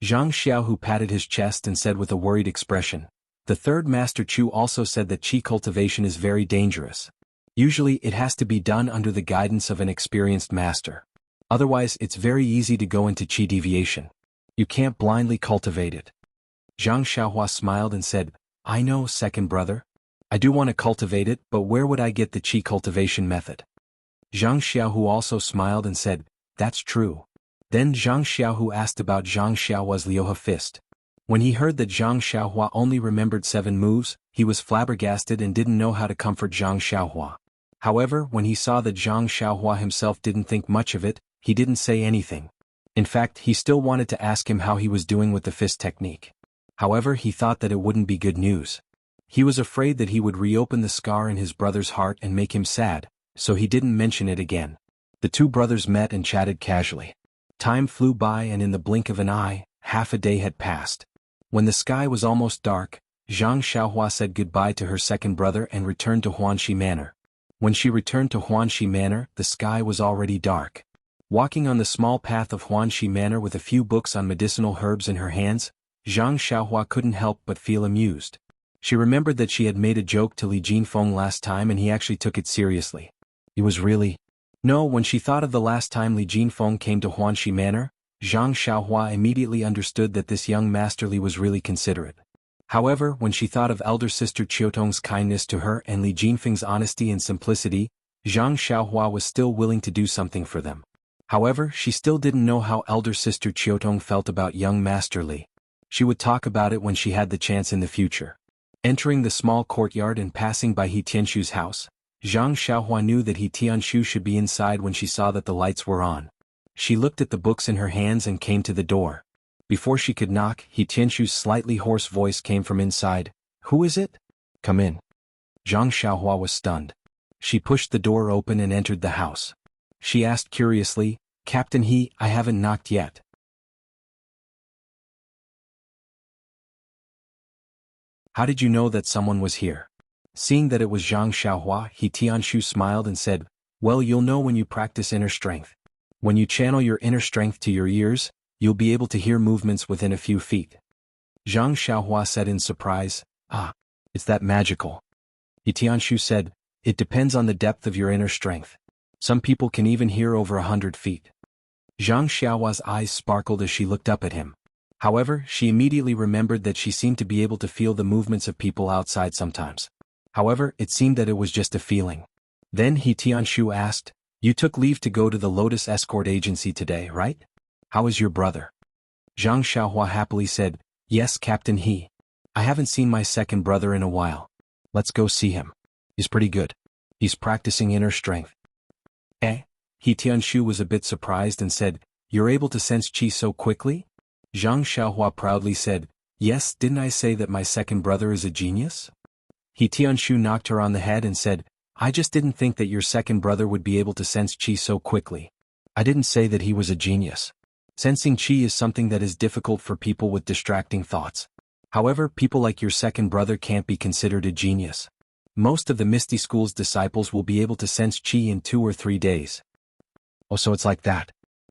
Zhang Xiaohu patted his chest and said with a worried expression, The third master Chu also said that qi cultivation is very dangerous. Usually it has to be done under the guidance of an experienced master. Otherwise it's very easy to go into qi deviation. You can't blindly cultivate it. Zhang Xiaohua smiled and said, I know, second brother. I do want to cultivate it, but where would I get the qi cultivation method? Zhang Xiaohu also smiled and said, That's true. Then Zhang Xiaohu asked about Zhang Xiaohua's Liuhe fist. When he heard that Zhang Xiaohua only remembered 7 moves, he was flabbergasted and didn't know how to comfort Zhang Xiaohua. However, when he saw that Zhang Xiaohua himself didn't think much of it, he didn't say anything. In fact, he still wanted to ask him how he was doing with the fist technique. However, he thought that it wouldn't be good news. He was afraid that he would reopen the scar in his brother's heart and make him sad, so he didn't mention it again. The two brothers met and chatted casually. Time flew by, and in the blink of an eye, half a day had passed. When the sky was almost dark, Zhang Xiaohua said goodbye to her second brother and returned to Huanxi Manor. When she returned to Huanxi Manor, the sky was already dark. Walking on the small path of Huanxi Manor with a few books on medicinal herbs in her hands, Zhang Xiaohua couldn't help but feel amused. She remembered that she had made a joke to Li Jinfeng last time and he actually took it seriously. It was really... No, when she thought of the last time Li Jinfeng came to Huanxi Manor, Zhang Xiaohua immediately understood that this young Master Li was really considerate. However, when she thought of elder sister Qiutong's kindness to her and Li Jinfeng's honesty and simplicity, Zhang Xiaohua was still willing to do something for them. However, she still didn't know how elder sister Qiutong felt about young Master Li. She would talk about it when she had the chance in the future. Entering the small courtyard and passing by He Tianshu's house, Zhang Xiaohua knew that He Tianshu should be inside when she saw that the lights were on. She looked at the books in her hands and came to the door. Before she could knock, He Tianshu's slightly hoarse voice came from inside. Who is it? Come in. Zhang Xiaohua was stunned. She pushed the door open and entered the house. She asked curiously, Captain He, I haven't knocked yet. How did you know that someone was here? Seeing that it was Zhang Xiaohua, He Tianshu smiled and said, Well, you'll know when you practice inner strength. When you channel your inner strength to your ears, you'll be able to hear movements within a few feet. Zhang Xiaohua said in surprise, Ah, it's that magical. He Tianshu said, It depends on the depth of your inner strength. Some people can even hear over 100 feet. Zhang Xiaohua's eyes sparkled as she looked up at him. However, she immediately remembered that she seemed to be able to feel the movements of people outside sometimes. However, it seemed that it was just a feeling. Then He Tianshu asked, You took leave to go to the Lotus Escort Agency today, right? How is your brother? Zhang Xiaohua happily said, Yes, Captain He. I haven't seen my second brother in a while. Let's go see him. He's pretty good. He's practicing inner strength. Eh? He Tianshu was a bit surprised and said, You're able to sense qi so quickly? Zhang Xiaohua proudly said, Yes, didn't I say that my second brother is a genius? He Tianshu knocked her on the head and said, I just didn't think that your second brother would be able to sense qi so quickly. I didn't say that he was a genius. Sensing qi is something that is difficult for people with distracting thoughts. However, people like your second brother can't be considered a genius. Most of the Misty School's disciples will be able to sense qi in 2 or 3 days. Oh, so it's like that.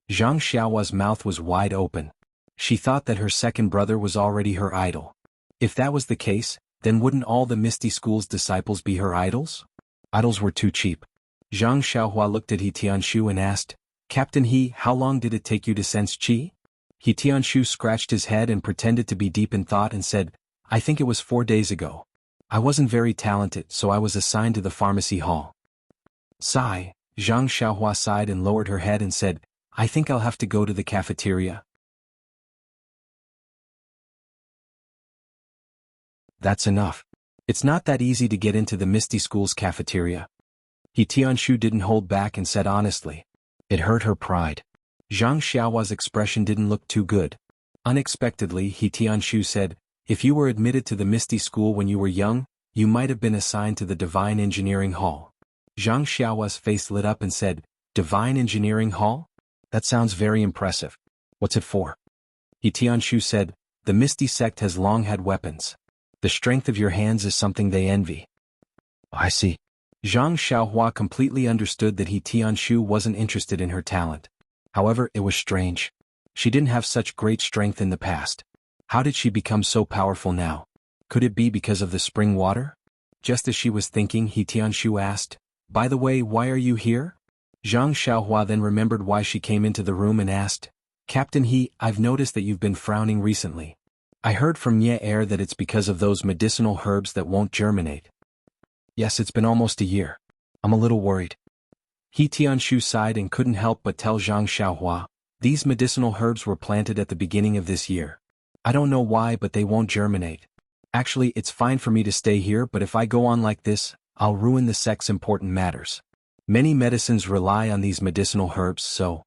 Zhang Xiaohua's mouth was wide open. She thought that her second brother was already her idol. If that was the case, Then wouldn't all the Misty School's disciples be her idols? Idols were too cheap. Zhang Xiaohua looked at He Tianshu and asked, Captain He, how long did it take you to sense qi? He Tianshu scratched his head and pretended to be deep in thought and said, I think it was 4 days ago. I wasn't very talented, so I was assigned to the pharmacy hall. Sigh, Zhang Xiaohua sighed and lowered her head and said, I think I'll have to go to the cafeteria. That's enough. It's not that easy to get into the Misty School's cafeteria. He Tianshu didn't hold back and said honestly. It hurt her pride. Zhang Xiaohua's expression didn't look too good. Unexpectedly, He Tianshu said, if you were admitted to the Misty School when you were young, you might have been assigned to the Divine Engineering Hall. Zhang Xiaohua's face lit up and said, Divine Engineering Hall? That sounds very impressive. What's it for? He Tianshu said, the Misty sect has long had weapons. The strength of your hands is something they envy. I see. Zhang Xiaohua completely understood that He Tianshu wasn't interested in her talent. However, it was strange. She didn't have such great strength in the past. How did she become so powerful now? Could it be because of the spring water? Just as she was thinking, He Tianshu asked, by the way, why are you here? Zhang Xiaohua then remembered why she came into the room and asked, Captain He, I've noticed that you've been frowning recently. I heard from Ye Air that it's because of those medicinal herbs that won't germinate. Yes, it's been almost a year. I'm a little worried. He Tianshu sighed and couldn't help but tell Zhang Xiaohua, these medicinal herbs were planted at the beginning of this year. I don't know why, but they won't germinate. Actually, it's fine for me to stay here, but if I go on like this, I'll ruin the sect's important matters. Many medicines rely on these medicinal herbs, so...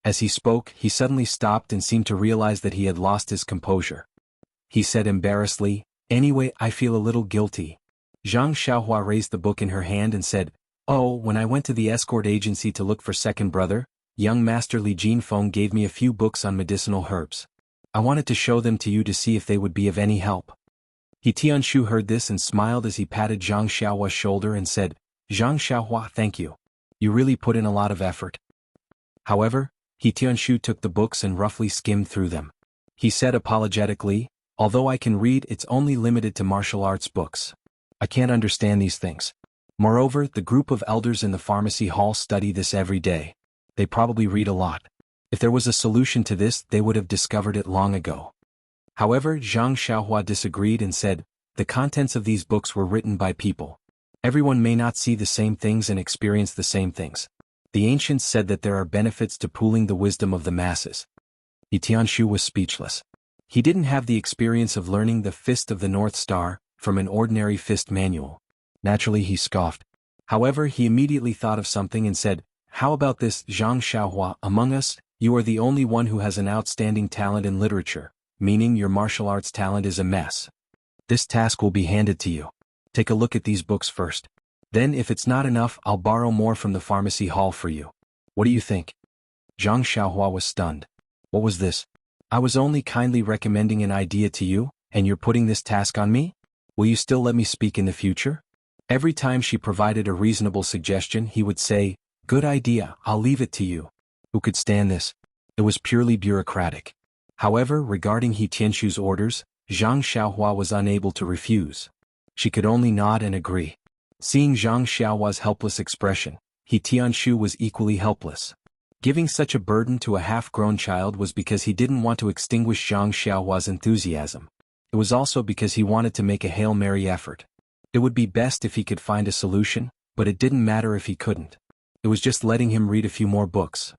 As he spoke, he suddenly stopped and seemed to realize that he had lost his composure. He said embarrassedly, anyway, I feel a little guilty. Zhang Xiaohua raised the book in her hand and said, oh, when I went to the escort agency to look for second brother, young Master Li Jinfeng gave me a few books on medicinal herbs. I wanted to show them to you to see if they would be of any help. He Tianshu heard this and smiled as he patted Zhang Xiaohua's shoulder and said, Zhang Xiaohua, thank you. You really put in a lot of effort. However, He Tianshu took the books and roughly skimmed through them. He said apologetically, although I can read, it's only limited to martial arts books. I can't understand these things. Moreover, the group of elders in the pharmacy hall study this every day. They probably read a lot. If there was a solution to this, they would have discovered it long ago. However, Zhang Xiaohua disagreed and said, the contents of these books were written by people. Everyone may not see the same things and experience the same things. The ancients said that there are benefits to pooling the wisdom of the masses. He Tianshu was speechless. He didn't have the experience of learning the Fist of the North Star from an ordinary fist manual. Naturally, he scoffed. However, he immediately thought of something and said, how about this, Zhang Xiaohua, among us, you are the only one who has an outstanding talent in literature, meaning your martial arts talent is a mess. This task will be handed to you. Take a look at these books first. Then if it's not enough, I'll borrow more from the pharmacy hall for you. What do you think? Zhang Xiaohua was stunned. What was this? I was only kindly recommending an idea to you, and you're putting this task on me? Will you still let me speak in the future? Every time she provided a reasonable suggestion, he would say, good idea, I'll leave it to you. Who could stand this? It was purely bureaucratic. However, regarding He Tianshu's orders, Zhang Xiaohua was unable to refuse. She could only nod and agree. Seeing Zhang Xiaohua's helpless expression, He Tianshu was equally helpless. Giving such a burden to a half-grown child was because he didn't want to extinguish Zhang Xiaohua's enthusiasm. It was also because he wanted to make a Hail Mary effort. It would be best if he could find a solution, but it didn't matter if he couldn't. It was just letting him read a few more books.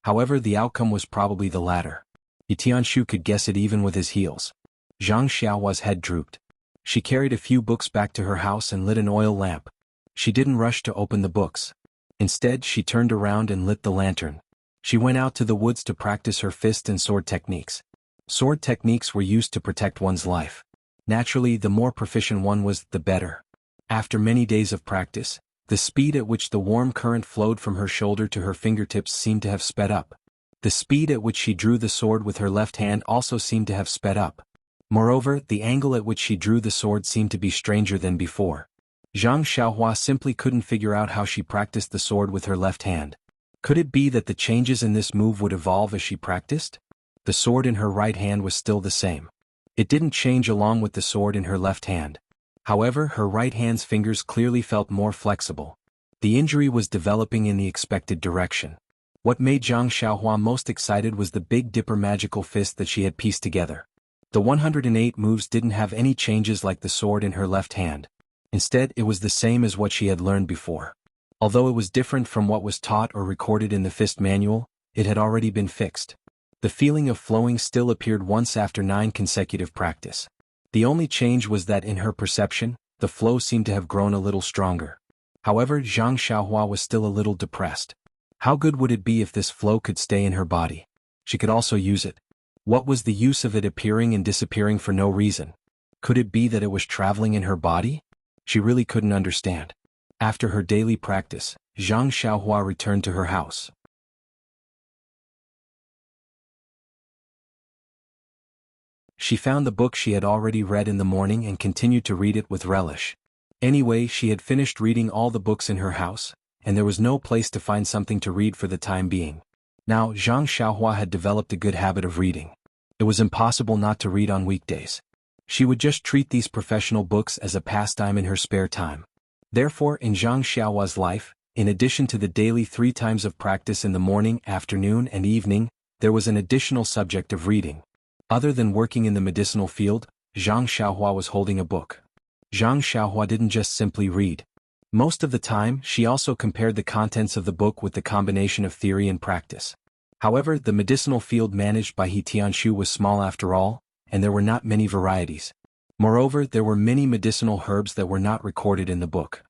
However, the outcome was probably the latter. He Tianshu could guess it even with his heels. Zhang Xiaohua's head drooped. She carried a few books back to her house and lit an oil lamp. She didn't rush to open the books. Instead, she turned around and lit the lantern. She went out to the woods to practice her fist and sword techniques. Sword techniques were used to protect one's life. Naturally, the more proficient one was, the better. After many days of practice, the speed at which the warm current flowed from her shoulder to her fingertips seemed to have sped up. The speed at which she drew the sword with her left hand also seemed to have sped up. Moreover, the angle at which she drew the sword seemed to be stranger than before. Zhang Xiaohua simply couldn't figure out how she practiced the sword with her left hand. Could it be that the changes in this move would evolve as she practiced? The sword in her right hand was still the same. It didn't change along with the sword in her left hand. However, her right hand's fingers clearly felt more flexible. The injury was developing in the expected direction. What made Zhang Xiaohua most excited was the Big Dipper magical fist that she had pieced together. The 108 moves didn't have any changes like the sword in her left hand. Instead, it was the same as what she had learned before. Although it was different from what was taught or recorded in the fist manual, it had already been fixed. The feeling of flowing still appeared once after 9 consecutive practice. The only change was that in her perception, the flow seemed to have grown a little stronger. However, Zhang Xiaohua was still a little depressed. How good would it be if this flow could stay in her body? She could also use it. What was the use of it appearing and disappearing for no reason? Could it be that it was traveling in her body? She really couldn't understand. After her daily practice, Zhang Xiaohua returned to her house. She found the book she had already read in the morning and continued to read it with relish. Anyway, she had finished reading all the books in her house, and there was no place to find something to read for the time being. Now, Zhang Xiaohua had developed a good habit of reading. It was impossible not to read on weekdays. She would just treat these professional books as a pastime in her spare time. Therefore, in Zhang Xiaohua's life, in addition to the daily 3 times of practice in the morning, afternoon, and evening, there was an additional subject of reading. Other than working in the medicinal field, Zhang Xiaohua was holding a book. Zhang Xiaohua didn't just simply read. Most of the time, she also compared the contents of the book with the combination of theory and practice. However, the medicinal field managed by He Tianshu was small after all, and there were not many varieties. Moreover, there were many medicinal herbs that were not recorded in the book.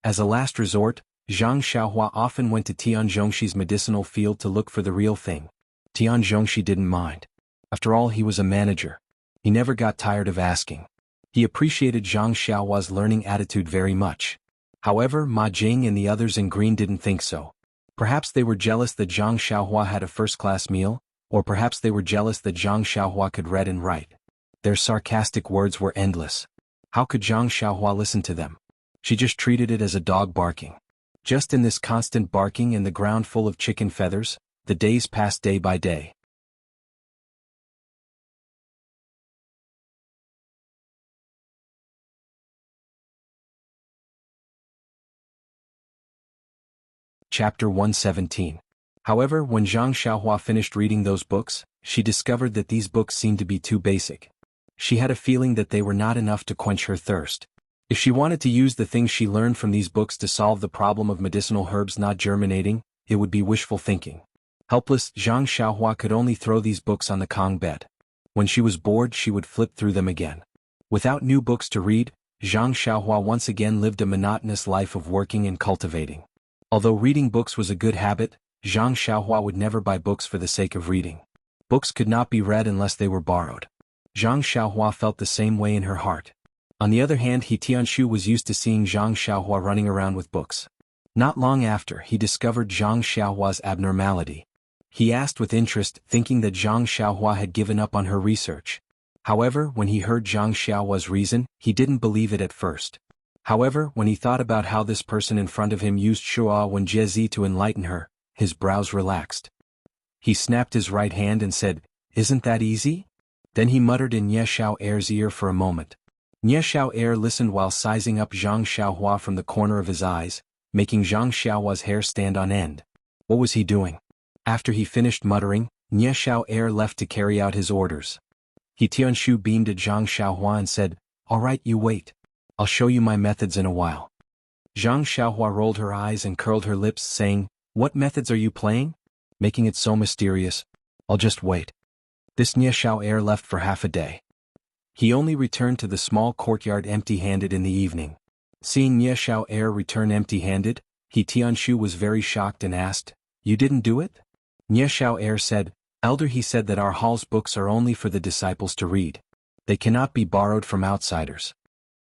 As a last resort, Zhang Xiaohua often went to Tian Zhongshi's medicinal field to look for the real thing. Tian Zhongshi didn't mind. After all, he was a manager. He never got tired of asking. He appreciated Zhang Xiaohua's learning attitude very much. However, Ma Jing and the others in green didn't think so. Perhaps they were jealous that Zhang Xiaohua had a first-class meal, or perhaps they were jealous that Zhang Xiaohua could read and write. Their sarcastic words were endless. How could Zhang Xiaohua listen to them? She just treated it as a dog barking. Just in this constant barking and the ground full of chicken feathers, the days passed day by day. Chapter 117. However, when Zhang Xiaohua finished reading those books, she discovered that these books seemed to be too basic. She had a feeling that they were not enough to quench her thirst. If she wanted to use the things she learned from these books to solve the problem of medicinal herbs not germinating, it would be wishful thinking. Helpless, Zhang Xiaohua could only throw these books on the Kong bed. When she was bored, she would flip through them again. Without new books to read, Zhang Xiaohua once again lived a monotonous life of working and cultivating. Although reading books was a good habit, Zhang Xiaohua would never buy books for the sake of reading. Books could not be read unless they were borrowed. Zhang Xiaohua felt the same way in her heart. On the other hand, He Tianshu was used to seeing Zhang Xiaohua running around with books. Not long after, he discovered Zhang Xiaohua's abnormality. He asked with interest, thinking that Zhang Xiaohua had given up on her research. However, when he heard Zhang Xiaohua's reason, he didn't believe it at first. However, when he thought about how this person in front of him used Shua Wen Jiezi to enlighten her, his brows relaxed. He snapped his right hand and said, "Isn't that easy?" Then he muttered in Ye Xiao Er's ear for a moment. Ye Xiao Er listened while sizing up Zhang Xiaohua from the corner of his eyes, making Zhang Xiaohua's hair stand on end. What was he doing? After he finished muttering, Ye Xiao Er left to carry out his orders. He Tianshu beamed at Zhang Xiaohua and said, "All right, you wait. I'll show you my methods in a while." Zhang Xiaohua rolled her eyes and curled her lips, saying, "What methods are you playing? Making it so mysterious. I'll just wait." This Nye Xiao Er left for half a day. He only returned to the small courtyard empty-handed in the evening. Seeing Nye Xiao Er return empty-handed, He Tianshu was very shocked and asked, "You didn't do it?" Nye Xiao Er said, "Elder, he said that our hall's books are only for the disciples to read. They cannot be borrowed from outsiders."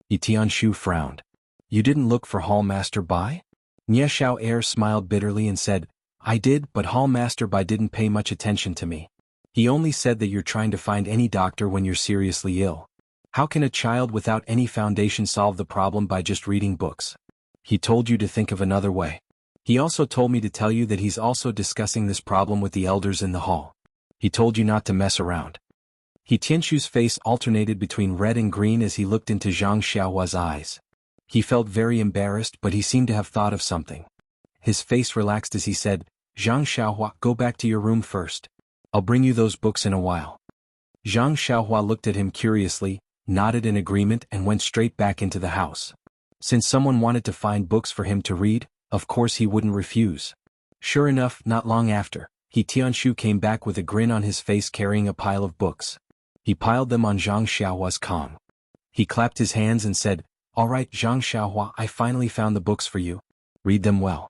He Tianshu frowned. "You didn't look for Hall Master Bai?" Nye Xiao Er smiled bitterly and said, "I did, but Hall Master Bai didn't pay much attention to me. He only said that you're trying to find any doctor when you're seriously ill. How can a child without any foundation solve the problem by just reading books? He told you to think of another way. He also told me to tell you that he's also discussing this problem with the elders in the hall." He told you not to mess around. He Tianshu's face alternated between red and green as he looked into Zhang Xiaohua's eyes. He felt very embarrassed, but he seemed to have thought of something. His face relaxed as he said, Zhang Xiaohua, go back to your room first. I'll bring you those books in a while. Zhang Xiaohua looked at him curiously, nodded in agreement and went straight back into the house. Since someone wanted to find books for him to read, of course he wouldn't refuse. Sure enough, not long after, He Tianshu came back with a grin on his face carrying a pile of books. He piled them on Zhang Xiaohua's Kong. He clapped his hands and said, All right, Zhang Xiaohua, I finally found the books for you. Read them well.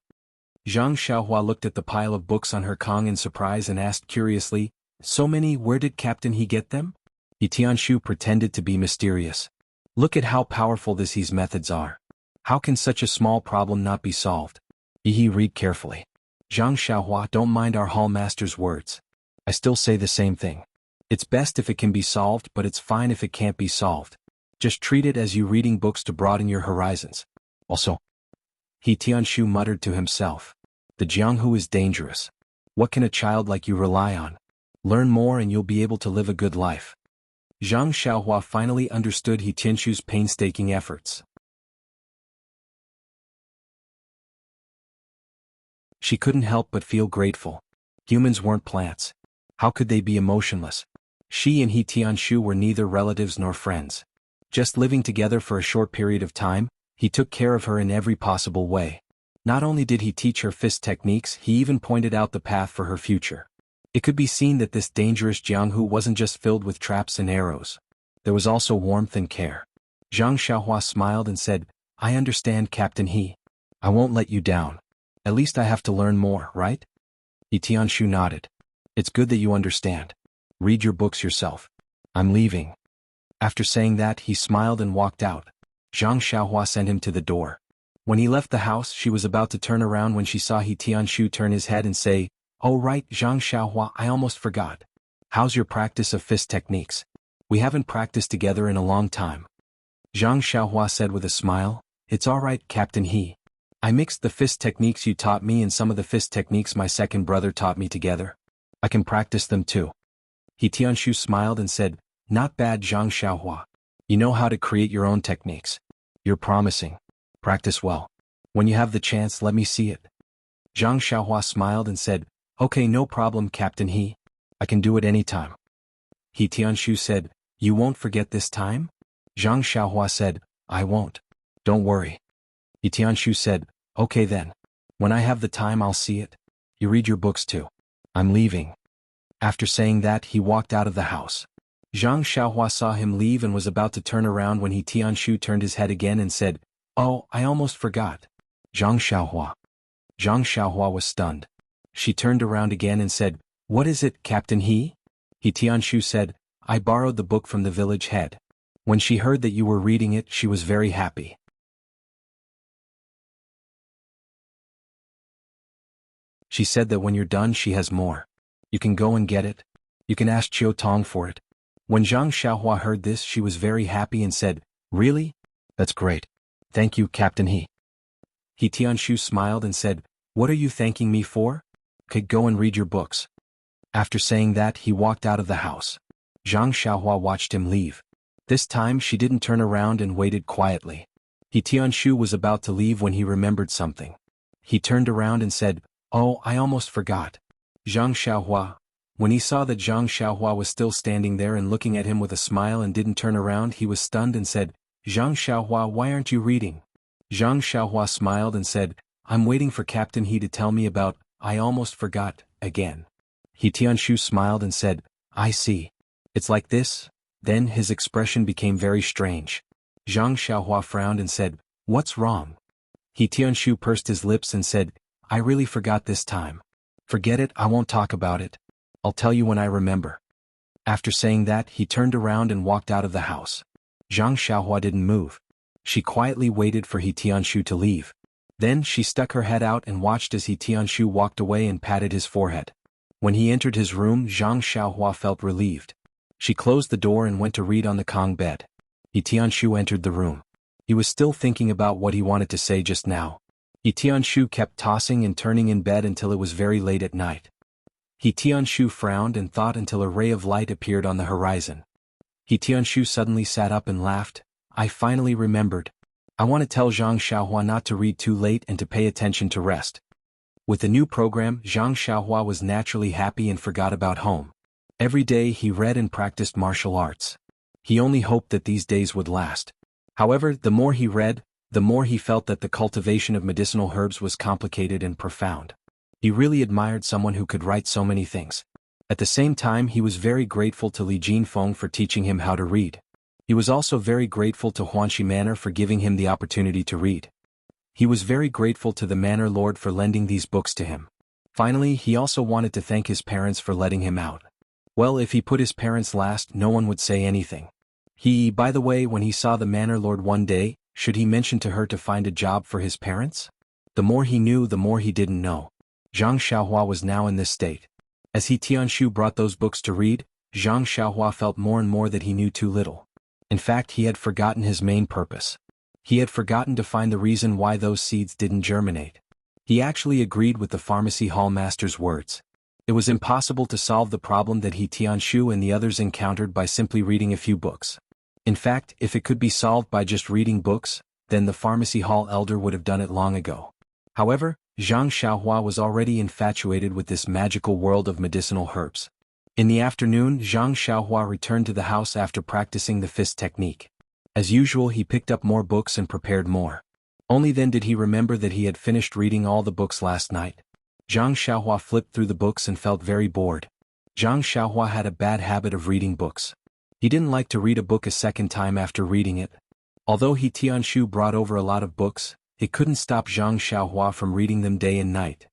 Zhang Xiaohua looked at the pile of books on her Kong in surprise and asked curiously, So many, where did Captain He get them? He Tianshu pretended to be mysterious. Look at how powerful his methods are. How can such a small problem not be solved? He read carefully. Zhang Xiaohua, don't mind our hall master's words. I still say the same thing. It's best if it can be solved, but it's fine if it can't be solved. Just treat it as you reading books to broaden your horizons. Also, He Tianshu muttered to himself. The Jianghu is dangerous. What can a child like you rely on? Learn more and you'll be able to live a good life. Zhang Xiaohua finally understood He Tianshu's painstaking efforts. She couldn't help but feel grateful. Humans weren't plants. How could they be emotionless? She and He Tianshu were neither relatives nor friends. Just living together for a short period of time, he took care of her in every possible way. Not only did he teach her fist techniques, he even pointed out the path for her future. It could be seen that this dangerous Jianghu wasn't just filled with traps and arrows. There was also warmth and care. Zhang Xiaohua smiled and said, I understand, Captain He. I won't let you down. At least I have to learn more, right? He Tianshu nodded. It's good that you understand. Read your books yourself. I'm leaving. After saying that, he smiled and walked out. Zhang Xiaohua sent him to the door. When he left the house, she was about to turn around when she saw He Tianshu turn his head and say, Oh right, Zhang Xiaohua, I almost forgot. How's your practice of fist techniques? We haven't practiced together in a long time. Zhang Xiaohua said with a smile, It's all right, Captain He. I mixed the fist techniques you taught me and some of the fist techniques my second brother taught me together. I can practice them too. He Tianshu smiled and said, Not bad, Zhang Xiaohua. You know how to create your own techniques. You're promising. Practice well. When you have the chance, let me see it. Zhang Xiaohua smiled and said, Okay, no problem, Captain He. I can do it anytime. He Tianshu said, You won't forget this time? Zhang Xiaohua said, I won't. Don't worry. He Tianshu said, Okay then. When I have the time, I'll see it. You read your books too. I'm leaving. After saying that, he walked out of the house. Zhang Xiaohua saw him leave and was about to turn around when He Tianshu turned his head again and said, Oh, I almost forgot. Zhang Xiaohua. Zhang Xiaohua was stunned. She turned around again and said, What is it, Captain He? He Tianshu said, I borrowed the book from the village head. When she heard that you were reading it, she was very happy. She said that when you're done, she has more. You can go and get it. You can ask Chiu Tong for it. When Zhang Xiaohua heard this, she was very happy and said, Really? That's great. Thank you, Captain He. He Tianshu smiled and said, What are you thanking me for? Okay, go and read your books. After saying that, he walked out of the house. Zhang Xiaohua watched him leave. This time she didn't turn around and waited quietly. He Tianshu was about to leave when he remembered something. He turned around and said, Oh, I almost forgot. Zhang Xiaohua. When he saw that Zhang Xiaohua was still standing there and looking at him with a smile and didn't turn around, he was stunned and said, Zhang Xiaohua, why aren't you reading? Zhang Xiaohua smiled and said, I'm waiting for Captain He to tell me about, I almost forgot, again. He Tianshu smiled and said, I see. It's like this? Then his expression became very strange. Zhang Xiaohua frowned and said, What's wrong? He Tianshu pursed his lips and said, I really forgot this time. Forget it, I won't talk about it. I'll tell you when I remember. After saying that, he turned around and walked out of the house. Zhang Xiaohua didn't move. She quietly waited for He Tianshu to leave. Then she stuck her head out and watched as He Tianshu walked away and patted his forehead. When he entered his room, Zhang Xiaohua felt relieved. She closed the door and went to read on the Kong bed. He Tianshu entered the room. He was still thinking about what he wanted to say just now. He Tianshu kept tossing and turning in bed until it was very late at night. He Tianshu frowned and thought until a ray of light appeared on the horizon. He Tianshu suddenly sat up and laughed. I finally remembered. I want to tell Zhang Xiaohua not to read too late and to pay attention to rest. With the new program, Zhang Xiaohua was naturally happy and forgot about home. Every day he read and practiced martial arts. He only hoped that these days would last. However, the more he read, the more he felt that the cultivation of medicinal herbs was complicated and profound. He really admired someone who could write so many things. At the same time, he was very grateful to Li Jinfeng for teaching him how to read. He was also very grateful to Huanxi Manor for giving him the opportunity to read. He was very grateful to the Manor Lord for lending these books to him. Finally, he also wanted to thank his parents for letting him out. Well, if he put his parents last, no one would say anything. By the way, when he saw the Manor Lord one day, should he mention to her to find a job for his parents? The more he knew, the more he didn't know. Zhang Xiaohua was now in this state. As he Tianshu brought those books to read, Zhang Xiaohua felt more and more that he knew too little. In fact, he had forgotten his main purpose. He had forgotten to find the reason why those seeds didn't germinate. He actually agreed with the pharmacy hall master's words. It was impossible to solve the problem that he Tianshu and the others encountered by simply reading a few books. In fact, if it could be solved by just reading books, then the pharmacy hall elder would have done it long ago. However, Zhang Xiaohua was already infatuated with this magical world of medicinal herbs. In the afternoon, Zhang Xiaohua returned to the house after practicing the fist technique. As usual, he picked up more books and prepared more. Only then did he remember that he had finished reading all the books last night. Zhang Xiaohua flipped through the books and felt very bored. Zhang Xiaohua had a bad habit of reading books. He didn't like to read a book a second time after reading it. Although he Tianshu brought over a lot of books, it couldn't stop Zhang Xiaohua from reading them day and night.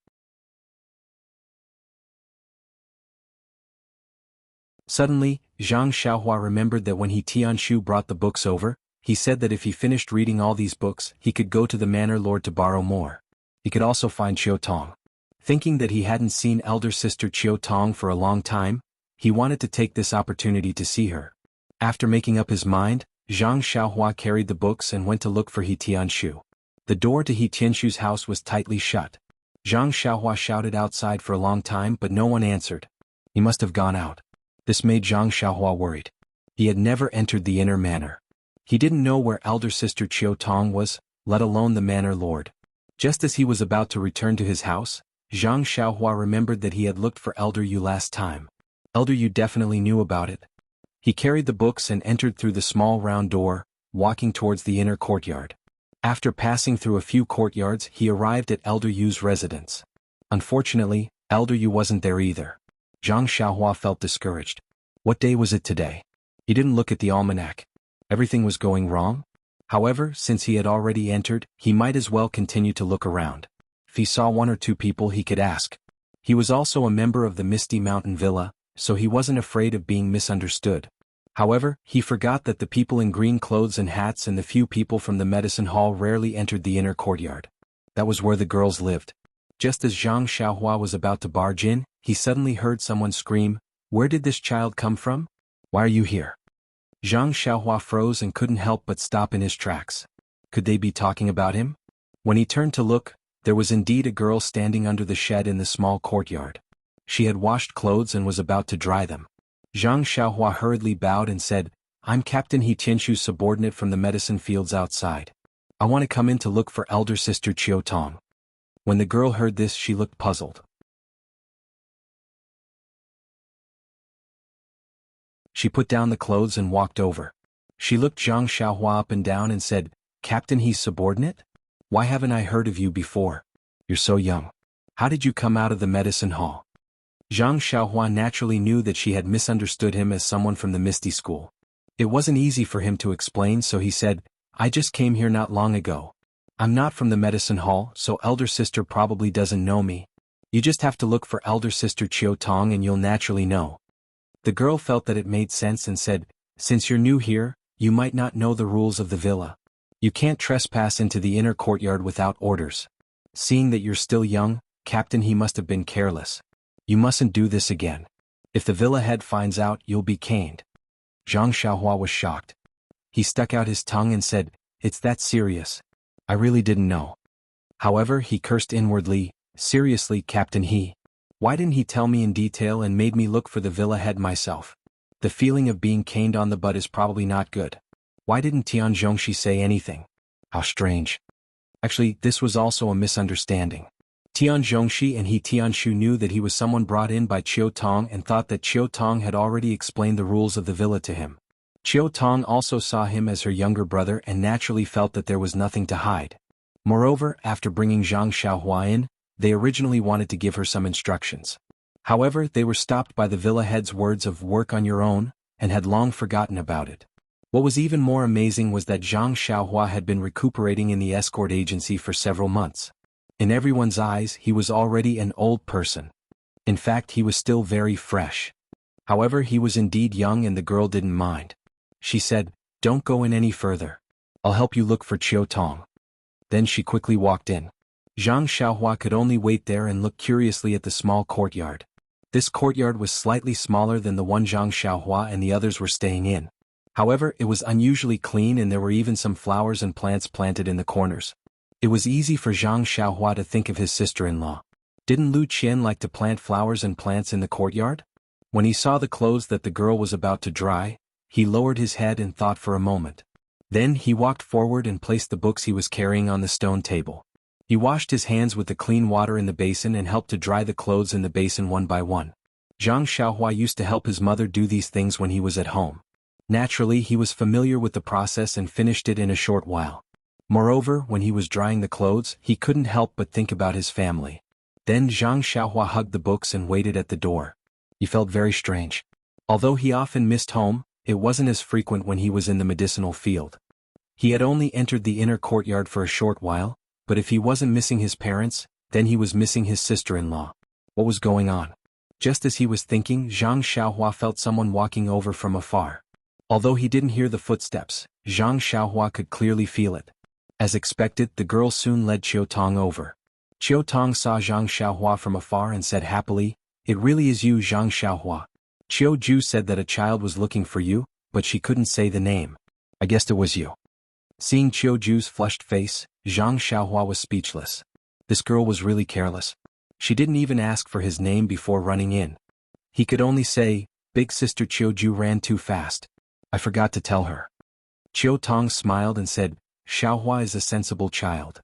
Suddenly, Zhang Xiaohua remembered that when he Tianshu brought the books over, he said that if he finished reading all these books, he could go to the Manor Lord to borrow more. He could also find Qiu Tong. Thinking that he hadn't seen elder sister Qiu Tong for a long time, he wanted to take this opportunity to see her. After making up his mind, Zhang Xiaohua carried the books and went to look for He Tianshu. The door to He Tianshu's house was tightly shut. Zhang Xiaohua shouted outside for a long time but no one answered. He must have gone out. This made Zhang Xiaohua worried. He had never entered the inner manor. He didn't know where elder sister Qiu Tong was, let alone the Manor Lord. Just as he was about to return to his house, Zhang Xiaohua remembered that he had looked for Elder Yu last time. Elder Yu definitely knew about it. He carried the books and entered through the small round door, walking towards the inner courtyard. After passing through a few courtyards, he arrived at Elder Yu's residence. Unfortunately, Elder Yu wasn't there either. Zhang Xiaohua felt discouraged. What day was it today? He didn't look at the almanac. Everything was going wrong? However, since he had already entered, he might as well continue to look around. If he saw one or two people, he could ask. He was also a member of the Misty Mountain Villa, so he wasn't afraid of being misunderstood. However, he forgot that the people in green clothes and hats and the few people from the medicine hall rarely entered the inner courtyard. That was where the girls lived. Just as Zhang Xiaohua was about to barge in, he suddenly heard someone scream, "Where did this child come from? Why are you here?" Zhang Xiaohua froze and couldn't help but stop in his tracks. Could they be talking about him? When he turned to look, there was indeed a girl standing under the shed in the small courtyard. She had washed clothes and was about to dry them. Zhang Xiaohua hurriedly bowed and said, "I'm Captain He Tianshu's subordinate from the medicine fields outside. I want to come in to look for elder sister Qiu Tong." When the girl heard this, she looked puzzled. She put down the clothes and walked over. She looked Zhang Xiaohua up and down and said, "Captain He's subordinate? Why haven't I heard of you before? You're so young. How did you come out of the medicine hall?" Zhang Xiaohua naturally knew that she had misunderstood him as someone from the Misty School. It wasn't easy for him to explain, so he said, "I just came here not long ago. I'm not from the medicine hall, so elder sister probably doesn't know me. You just have to look for elder sister Qiu Tong and you'll naturally know." The girl felt that it made sense and said, "Since you're new here, you might not know the rules of the villa. You can't trespass into the inner courtyard without orders. Seeing that you're still young, Captain He must have been careless. You mustn't do this again. If the villa head finds out, you'll be caned." Zhang Xiaohua was shocked. He stuck out his tongue and said, "It's that serious. I really didn't know." However, he cursed inwardly, "Seriously, Captain He? Why didn't he tell me in detail and made me look for the villa head myself? The feeling of being caned on the butt is probably not good. Why didn't Tian Zhongxi say anything? How strange. Actually, this was also a misunderstanding. Tian Zhongxi and Tianshu knew that he was someone brought in by Qiu Tong and thought that Qiu Tong had already explained the rules of the villa to him. Qiu Tong also saw him as her younger brother and naturally felt that there was nothing to hide. Moreover, after bringing Zhang Xiaohua in, they originally wanted to give her some instructions. However, they were stopped by the villa head's words of "work on your own," and had long forgotten about it. What was even more amazing was that Zhang Xiaohua had been recuperating in the escort agency for several months. In everyone's eyes, he was already an old person. In fact, he was still very fresh. However, he was indeed young and the girl didn't mind. She said, "Don't go in any further. I'll help you look for Qiu Tong." Then she quickly walked in. Zhang Xiaohua could only wait there and look curiously at the small courtyard. This courtyard was slightly smaller than the one Zhang Xiaohua and the others were staying in. However, it was unusually clean and there were even some flowers and plants planted in the corners. It was easy for Zhang Xiaohua to think of his sister-in-law. Didn't Lu Qian like to plant flowers and plants in the courtyard? When he saw the clothes that the girl was about to dry, he lowered his head and thought for a moment. Then he walked forward and placed the books he was carrying on the stone table. He washed his hands with the clean water in the basin and helped to dry the clothes in the basin one by one. Zhang Xiaohua used to help his mother do these things when he was at home. Naturally, he was familiar with the process and finished it in a short while. Moreover, when he was drying the clothes, he couldn't help but think about his family. Then Zhang Xiaohua hugged the books and waited at the door. He felt very strange. Although he often missed home, it wasn't as frequent when he was in the medicinal field. He had only entered the inner courtyard for a short while, but if he wasn't missing his parents, then he was missing his sister-in-law. What was going on? Just as he was thinking, Zhang Xiaohua felt someone walking over from afar. Although he didn't hear the footsteps, Zhang Xiaohua could clearly feel it. As expected, the girl soon led Qiu Tong over. Qiu Tong saw Zhang Xiaohua from afar and said happily, "It really is you, Zhang Xiaohua. Qiu Ju said that a child was looking for you, but she couldn't say the name. I guessed it was you." Seeing Qiu Ju's flushed face, Zhang Xiaohua was speechless. This girl was really careless. She didn't even ask for his name before running in. He could only say, "Big sister Qiu Ju ran too fast. I forgot to tell her." Qiu Tong smiled and said, "Xiaohua is a sensible child.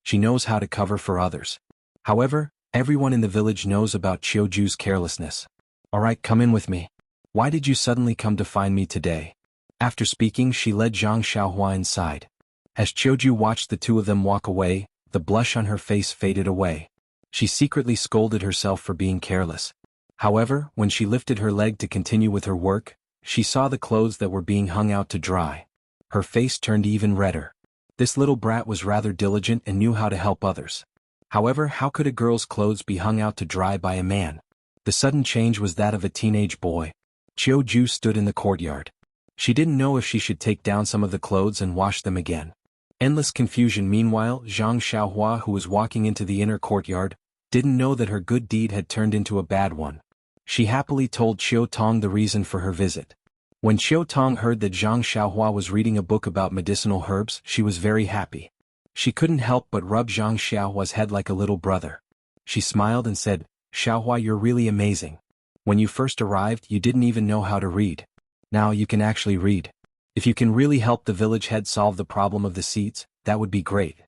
She knows how to cover for others. However, everyone in the village knows about Qiu Ju's carelessness. Alright, come in with me. Why did you suddenly come to find me today?" After speaking, she led Zhang Xiaohua inside. As Qiu Ju watched the two of them walk away, the blush on her face faded away. She secretly scolded herself for being careless. However, when she lifted her leg to continue with her work, she saw the clothes that were being hung out to dry. Her face turned even redder. This little brat was rather diligent and knew how to help others. However, how could a girl's clothes be hung out to dry by a man? The sudden change was that of a teenage boy. Qiu Ju stood in the courtyard. She didn't know if she should take down some of the clothes and wash them again. Endless confusion. Meanwhile, Zhang Xiaohua, who was walking into the inner courtyard, didn't know that her good deed had turned into a bad one. She happily told Qiu Tong the reason for her visit. When Qiu Tong heard that Zhang Xiaohua was reading a book about medicinal herbs, she was very happy. She couldn't help but rub Zhang Xiaohua's head like a little brother. She smiled and said, "Xiaohua, you're really amazing. When you first arrived, you didn't even know how to read. Now you can actually read. If you can really help the village head solve the problem of the seeds, that would be great."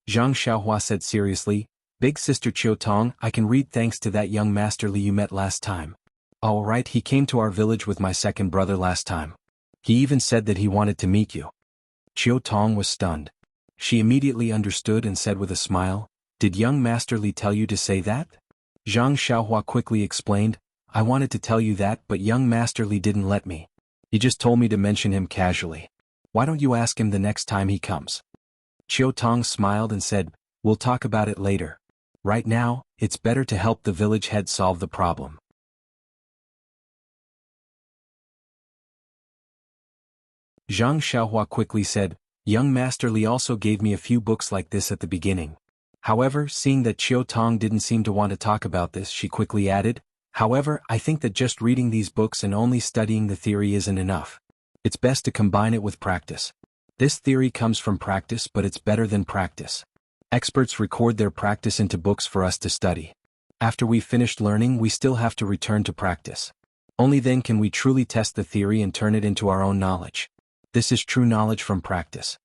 Zhang Xiaohua said seriously, "Big sister Qiu Tong, I can read thanks to that young Master Li you met last time. All right, he came to our village with my second brother last time. He even said that he wanted to meet you." Qiu Tong was stunned. She immediately understood and said with a smile, "Did young Master Li tell you to say that?" Zhang Xiaohua quickly explained, "I wanted to tell you that, but young Master Li didn't let me. He just told me to mention him casually. Why don't you ask him the next time he comes?" Qiu Tong smiled and said, "We'll talk about it later. Right now, it's better to help the village head solve the problem." Zhang Xiaohua quickly said, "Young Master Li also gave me a few books like this at the beginning." However, seeing that Qiu Tong didn't seem to want to talk about this, she quickly added, "However, I think that just reading these books and only studying the theory isn't enough. It's best to combine it with practice. This theory comes from practice, but it's better than practice. Experts record their practice into books for us to study. After we've finished learning, we still have to return to practice. Only then can we truly test the theory and turn it into our own knowledge. This is true knowledge from practice.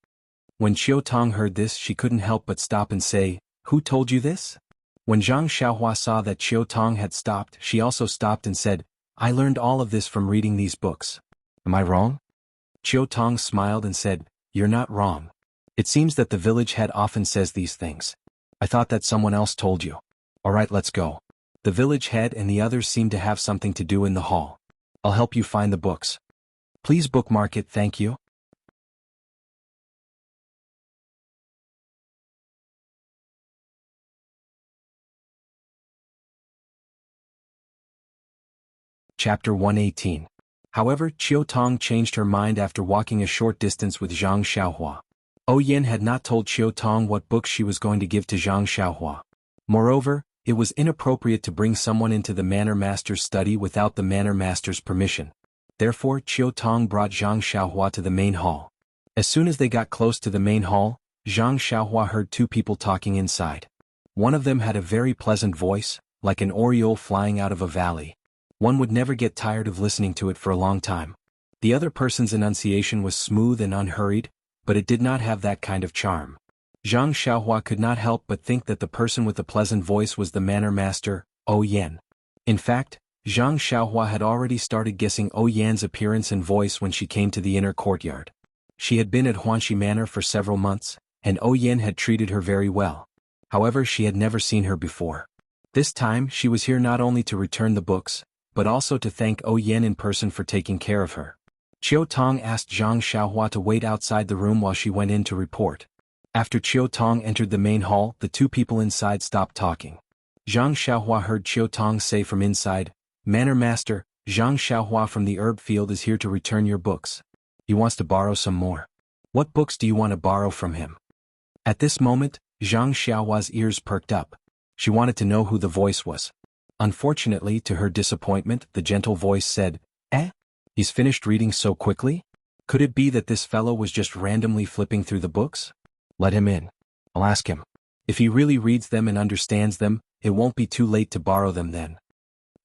When Qiu Tong heard this, she couldn't help but stop and say, "Who told you this?" When Zhang Xiaohua saw that Qiu Tong had stopped, she also stopped and said, "I learned all of this from reading these books. Am I wrong?" Qiu Tong smiled and said, "You're not wrong. It seems that the village head often says these things. I thought that someone else told you. Alright, let's go." The village head and the others seem to have something to do in the hall. "I'll help you find the books. Please bookmark it, thank you." Chapter 118. However, Qiu Tong changed her mind after walking a short distance with Zhang Xiaohua. Yen had not told Qiu Tong what books she was going to give to Zhang Xiaohua. Moreover, it was inappropriate to bring someone into the Manor Master's study without the Manor Master's permission. Therefore, Qiu Tong brought Zhang Xiaohua to the main hall. As soon as they got close to the main hall, Zhang Xiaohua heard two people talking inside. One of them had a very pleasant voice, like an oriole flying out of a valley. One would never get tired of listening to it for a long time. The other person's enunciation was smooth and unhurried, but it did not have that kind of charm. Zhang Xiaohua could not help but think that the person with the pleasant voice was the Manor Master, Yen. In fact, Zhang Xiaohua had already started guessing Yan's appearance and voice when she came to the inner courtyard. She had been at Huanxi Manor for several months, and Yen had treated her very well. However, she had never seen her before. This time, she was here not only to return the books, but also to thank Yen in person for taking care of her. Qiu Tong asked Zhang Xiaohua to wait outside the room while she went in to report. After Qiu Tong entered the main hall, the two people inside stopped talking. Zhang Xiaohua heard Qiu Tong say from inside, "Manor Master, Zhang Xiaohua from the herb field is here to return your books. He wants to borrow some more. What books do you want to borrow from him?" At this moment, Zhang Xiaohua's ears perked up. She wanted to know who the voice was. Unfortunately, to her disappointment, the gentle voice said, He's finished reading so quickly? Could it be that this fellow was just randomly flipping through the books? Let him in. I'll ask him. If he really reads them and understands them, it won't be too late to borrow them then."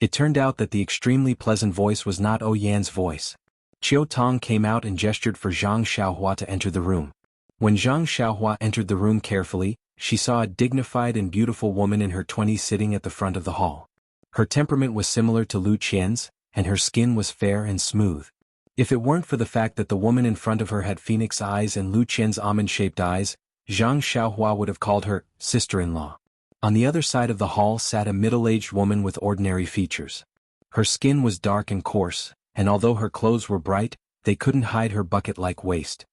It turned out that the extremely pleasant voice was not Yan's voice. Qiu Tong came out and gestured for Zhang Xiaohua to enter the room. When Zhang Xiaohua entered the room carefully, she saw a dignified and beautiful woman in her 20s sitting at the front of the hall. Her temperament was similar to Lu Qian's, and her skin was fair and smooth. If it weren't for the fact that the woman in front of her had phoenix eyes and Lu Qian's almond-shaped eyes, Zhang Xiaohua would have called her sister-in-law. On the other side of the hall sat a middle-aged woman with ordinary features. Her skin was dark and coarse, and although her clothes were bright, they couldn't hide her bucket-like waist.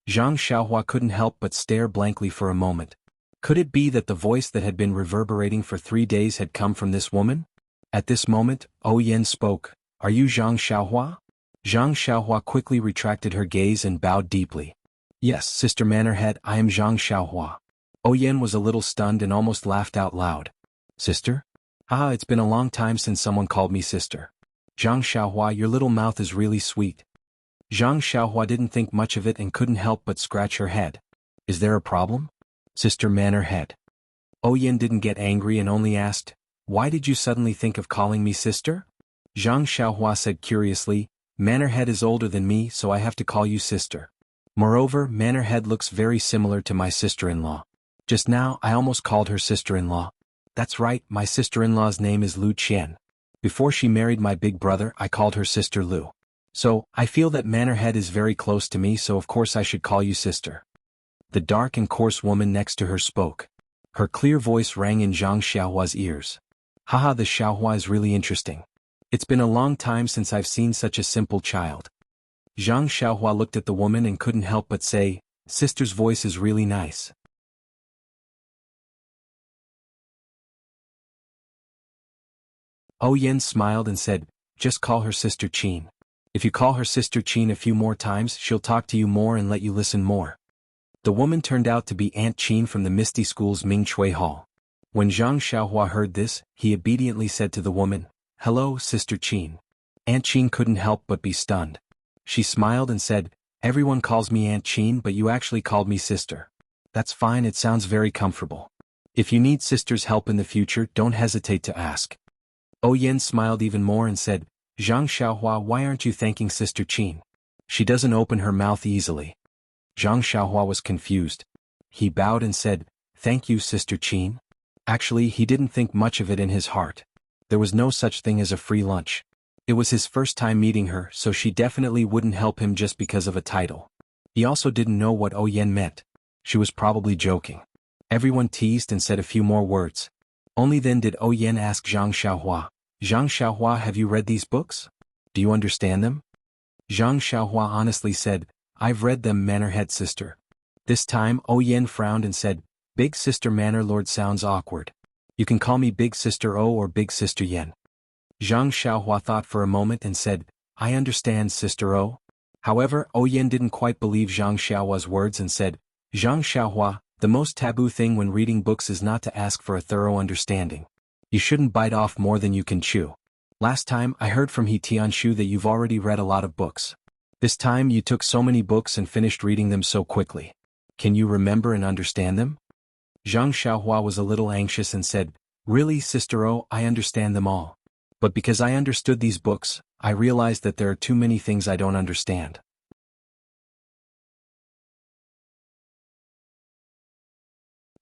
Zhang Xiaohua couldn't help but stare blankly for a moment. Could it be that the voice that had been reverberating for 3 days had come from this woman? At this moment, Yen spoke, "Are you Zhang Xiaohua?" Zhang Xiaohua quickly retracted her gaze and bowed deeply. "Yes, Sister Manorhead, I am Zhang Xiaohua." Yen was a little stunned and almost laughed out loud. "Sister? Ah, it's been a long time since someone called me sister. Zhang Xiaohua, your little mouth is really sweet." Zhang Xiaohua didn't think much of it and couldn't help but scratch her head. "Is there a problem? Sister Manorhead?" Yen didn't get angry and only asked, "Why did you suddenly think of calling me sister?" Zhang Xiaohua said curiously, "Manorhead is older than me, so I have to call you sister. Moreover, Manorhead looks very similar to my sister-in-law. Just now, I almost called her sister-in-law. That's right, my sister-in-law's name is Lu Qian. Before she married my big brother, I called her Sister Lu. So, I feel that Manorhead is very close to me, so of course I should call you sister." The dark and coarse woman next to her spoke. Her clear voice rang in Zhang Xiaohua's ears. "Haha, the Xiaohua is really interesting. It's been a long time since I've seen such a simple child." Zhang Xiaohua looked at the woman and couldn't help but say, "Sister's voice is really nice." Yen smiled and said, "Just call her Sister Qin. If you call her Sister Qin a few more times, she'll talk to you more and let you listen more." The woman turned out to be Aunt Qin from the Misty School's Ming Chui Hall. When Zhang Xiaohua heard this, he obediently said to the woman, "Hello, Sister Qin." Aunt Qin couldn't help but be stunned. She smiled and said, Everyone calls me Aunt Chin, but you actually called me sister. That's fine, it sounds very comfortable. If you need sister's help in the future, don't hesitate to ask. Yen smiled even more and said, Zhang Xiaohua, why aren't you thanking Sister Qin? She doesn't open her mouth easily. Zhang Xiaohua was confused. He bowed and said, Thank you, Sister Qin. Actually, he didn't think much of it in his heart. There was no such thing as a free lunch. It was his first time meeting her, so she definitely wouldn't help him just because of a title. He also didn't know what Yen meant. She was probably joking. Everyone teased and said a few more words. Only then did Yen ask Zhang Xiaohua, Zhang Xiaohua, have you read these books? Do you understand them? Zhang Xiaohua honestly said, I've read them, Mannerhead sister. This time Yen frowned and said, Big Sister Manor Lord sounds awkward. You can call me Big Sister O or Big Sister Yen. Zhang Xiaohua thought for a moment and said, I understand, Sister O. However, Yen didn't quite believe Zhang Xiaohua's words and said, Zhang Xiaohua, the most taboo thing when reading books is not to ask for a thorough understanding. You shouldn't bite off more than you can chew. Last time I heard from He Tianshu that you've already read a lot of books. This time you took so many books and finished reading them so quickly. Can you remember and understand them? Zhang Xiaohua was a little anxious and said, Really, Sister O, I understand them all. But because I understood these books, I realized that there are too many things I don't understand.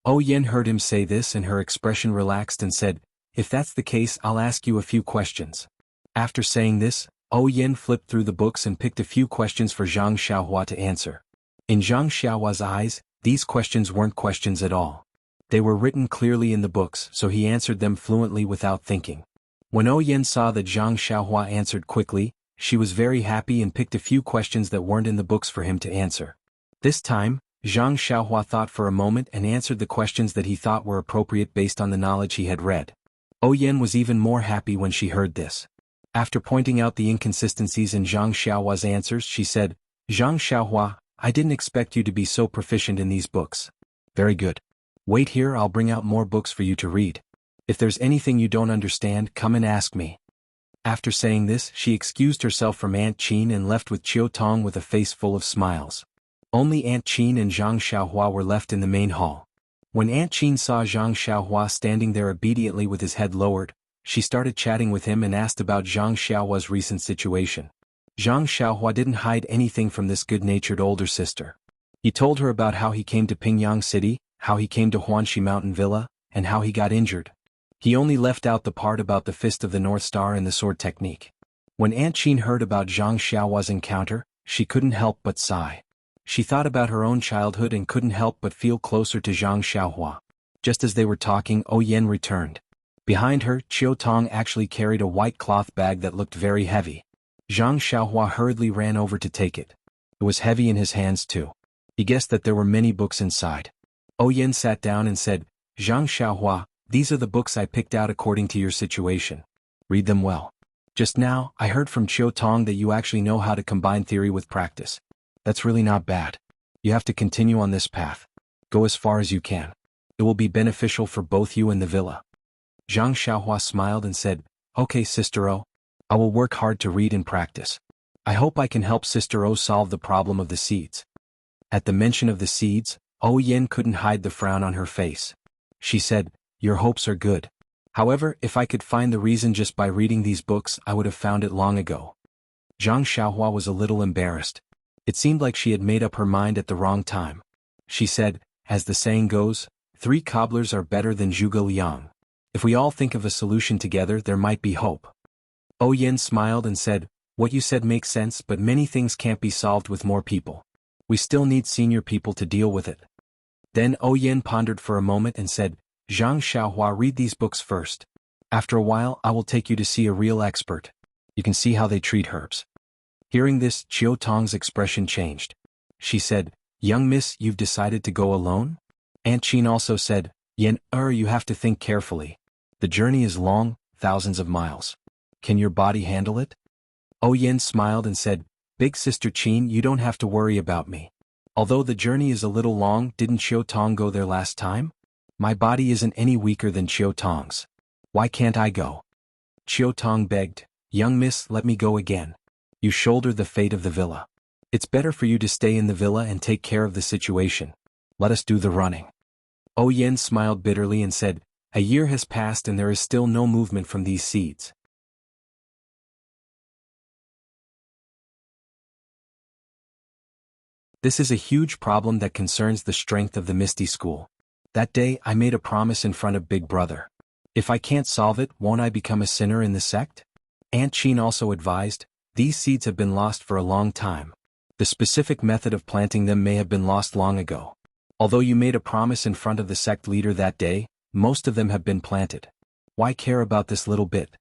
Yen heard him say this and her expression relaxed and said, If that's the case, I'll ask you a few questions. After saying this, Yen flipped through the books and picked a few questions for Zhang Xiaohua to answer. In Zhang Xiaohua's eyes, these questions weren't questions at all. They were written clearly in the books, so he answered them fluently without thinking. When Yen saw that Zhang Xiaohua answered quickly, she was very happy and picked a few questions that weren't in the books for him to answer. This time, Zhang Xiaohua thought for a moment and answered the questions that he thought were appropriate based on the knowledge he had read. Yen was even more happy when she heard this. After pointing out the inconsistencies in Zhang Xiaohua's answers, she said, Zhang Xiaohua, I didn't expect you to be so proficient in these books. Very good. Wait here, I'll bring out more books for you to read. If there's anything you don't understand, come and ask me. After saying this, she excused herself from Aunt Qin and left with Chiu Tong with a face full of smiles. Only Aunt Qin and Zhang Xiaohua were left in the main hall. When Aunt Qin saw Zhang Xiaohua standing there obediently with his head lowered, she started chatting with him and asked about Zhang Xiaohua's recent situation. Zhang Xiaohua didn't hide anything from this good-natured older sister. He told her about how he came to Pingyang City, how he came to Huanxi Mountain Villa, and how he got injured. He only left out the part about the Fist of the North Star and the sword technique. When Aunt Qin heard about Zhang Xiaohua's encounter, she couldn't help but sigh. She thought about her own childhood and couldn't help but feel closer to Zhang Xiaohua. Just as they were talking, Yen returned. Behind her, Chiu Tong actually carried a white cloth bag that looked very heavy. Zhang Xiaohua hurriedly ran over to take it. It was heavy in his hands too. He guessed that there were many books inside. Yen sat down and said, Zhang Xiaohua, these are the books I picked out according to your situation. Read them well. Just now, I heard from Chiu Tong that you actually know how to combine theory with practice. That's really not bad. You have to continue on this path. Go as far as you can. It will be beneficial for both you and the villa. Zhang Xiaohua smiled and said, Okay, Sister O. I will work hard to read and practice. I hope I can help Sister O solve the problem of the seeds. At the mention of the seeds, Yen couldn't hide the frown on her face. She said, Your hopes are good. However, if I could find the reason just by reading these books, I would have found it long ago. Zhang Xiaohua was a little embarrassed. It seemed like she had made up her mind at the wrong time. She said, As the saying goes, 3 cobblers are better than zhuge liang. If we all think of a solution together, there might be hope. Yen smiled and said, What you said makes sense, but many things can't be solved with more people. We still need senior people to deal with it. Then Yen pondered for a moment and said, Zhang Xiaohua, read these books first. After a while, I will take you to see a real expert. You can see how they treat herbs. Hearing this, Chiu Tong's expression changed. She said, Young miss, you've decided to go alone? Aunt Qin also said, Yen, you have to think carefully. The journey is long, thousands of miles. Can your body handle it? Yen smiled and said, Big Sister Qin, you don't have to worry about me. Although the journey is a little long, didn't Chiu Tong go there last time? My body isn't any weaker than Chiu Tong's. Why can't I go? Chiu Tong begged, Young miss, let me go again. You shoulder the fate of the villa. It's better for you to stay in the villa and take care of the situation. Let us do the running. Oh Yen smiled bitterly and said, a year has passed and there is still no movement from these seeds. This is a huge problem that concerns the strength of the Misty School. That day I made a promise in front of Big Brother. If I can't solve it, won't I become a sinner in the sect? Aunt Chin also advised, these seeds have been lost for a long time. The specific method of planting them may have been lost long ago. Although you made a promise in front of the sect leader that day, most of them have been planted. Why care about this little bit?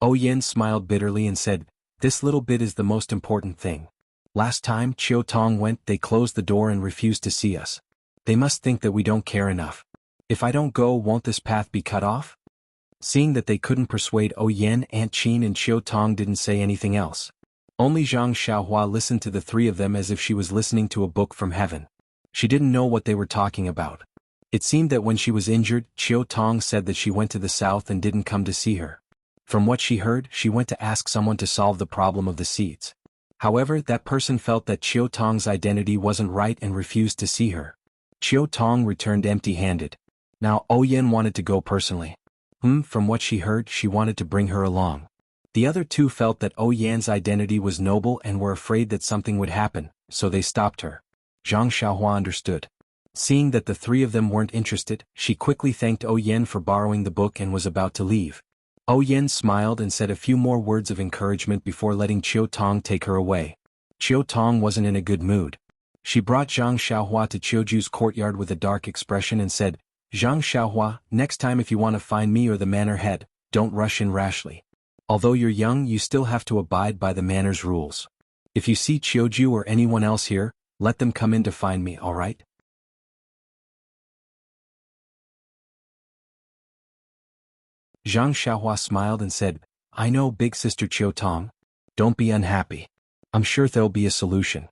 Oh Yen smiled bitterly and said, this little bit is the most important thing. Last time Chiu Tong went, they closed the door and refused to see us. They must think that we don't care enough. If I don't go, won't this path be cut off? Seeing that they couldn't persuade Oh Yen, Aunt Chin and Chiu Tong didn't say anything else. Only Zhang Xiaohua listened to the three of them as if she was listening to a book from heaven. She didn't know what they were talking about. It seemed that when she was injured, Chiu Tong said that she went to the south and didn't come to see her. From what she heard, she went to ask someone to solve the problem of the seeds. However, that person felt that Chiu Tong's identity wasn't right and refused to see her. Chiu Tong returned empty-handed. Now Oh Yen wanted to go personally. From what she heard, she wanted to bring her along. The other two felt that Oh Yan's identity was noble and were afraid that something would happen, so they stopped her. Zhang Xiaohua understood. Seeing that the three of them weren't interested, she quickly thanked Oh Yen for borrowing the book and was about to leave. Oh Yen smiled and said a few more words of encouragement before letting Chiu Tong take her away. Chiu Tong wasn't in a good mood. She brought Zhang Xiaohua to Qiuju's courtyard with a dark expression and said, Zhang Xiaohua, next time if you want to find me or the manor head, don't rush in rashly. Although you're young, you still have to abide by the manor's rules. If you see Qiuju or anyone else here, let them come in to find me, alright? Zhang Xiaohua smiled and said, I know, big sister Chiu Tong. Don't be unhappy. I'm sure there'll be a solution.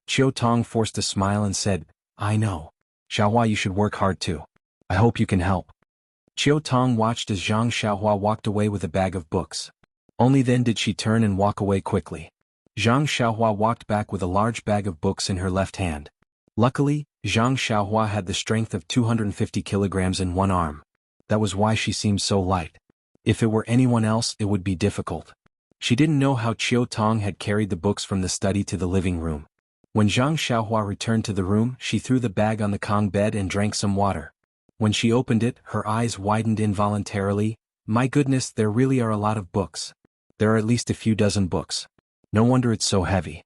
Chiu Tong forced a smile and said, I know. Xiaohua, you should work hard too. I hope you can help. Chiu Tong watched as Zhang Xiaohua walked away with a bag of books. Only then did she turn and walk away quickly. Zhang Xiaohua walked back with a large bag of books in her left hand. Luckily, Zhang Xiaohua had the strength of 250 kilograms in one arm. That was why she seemed so light. If it were anyone else, it would be difficult. She didn't know how Chiu Tong had carried the books from the study to the living room. When Zhang Xiaohua returned to the room, she threw the bag on the Kong bed and drank some water. When she opened it, her eyes widened involuntarily. My goodness, there really are a lot of books. There are at least a few dozen books. No wonder it's so heavy.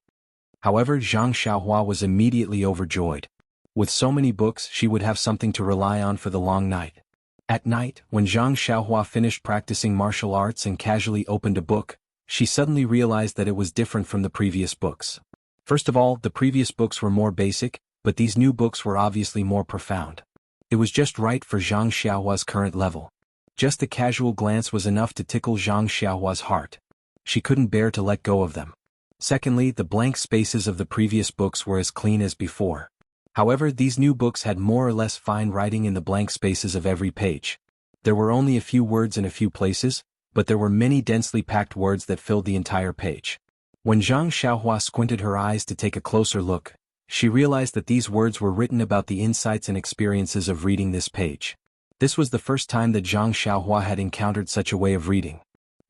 However, Zhang Xiaohua was immediately overjoyed. With so many books, she would have something to rely on for the long night. At night, when Zhang Xiaohua finished practicing martial arts and casually opened a book, she suddenly realized that it was different from the previous books. First of all, the previous books were more basic, but these new books were obviously more profound. It was just right for Zhang Xiaohua's current level. Just a casual glance was enough to tickle Zhang Xiaohua's heart. She couldn't bear to let go of them. Secondly, the blank spaces of the previous books were as clean as before. However, these new books had more or less fine writing in the blank spaces of every page. There were only a few words in a few places, but there were many densely packed words that filled the entire page. When Zhang Xiaohua squinted her eyes to take a closer look, she realized that these words were written about the insights and experiences of reading this page. This was the first time that Zhang Xiaohua had encountered such a way of reading.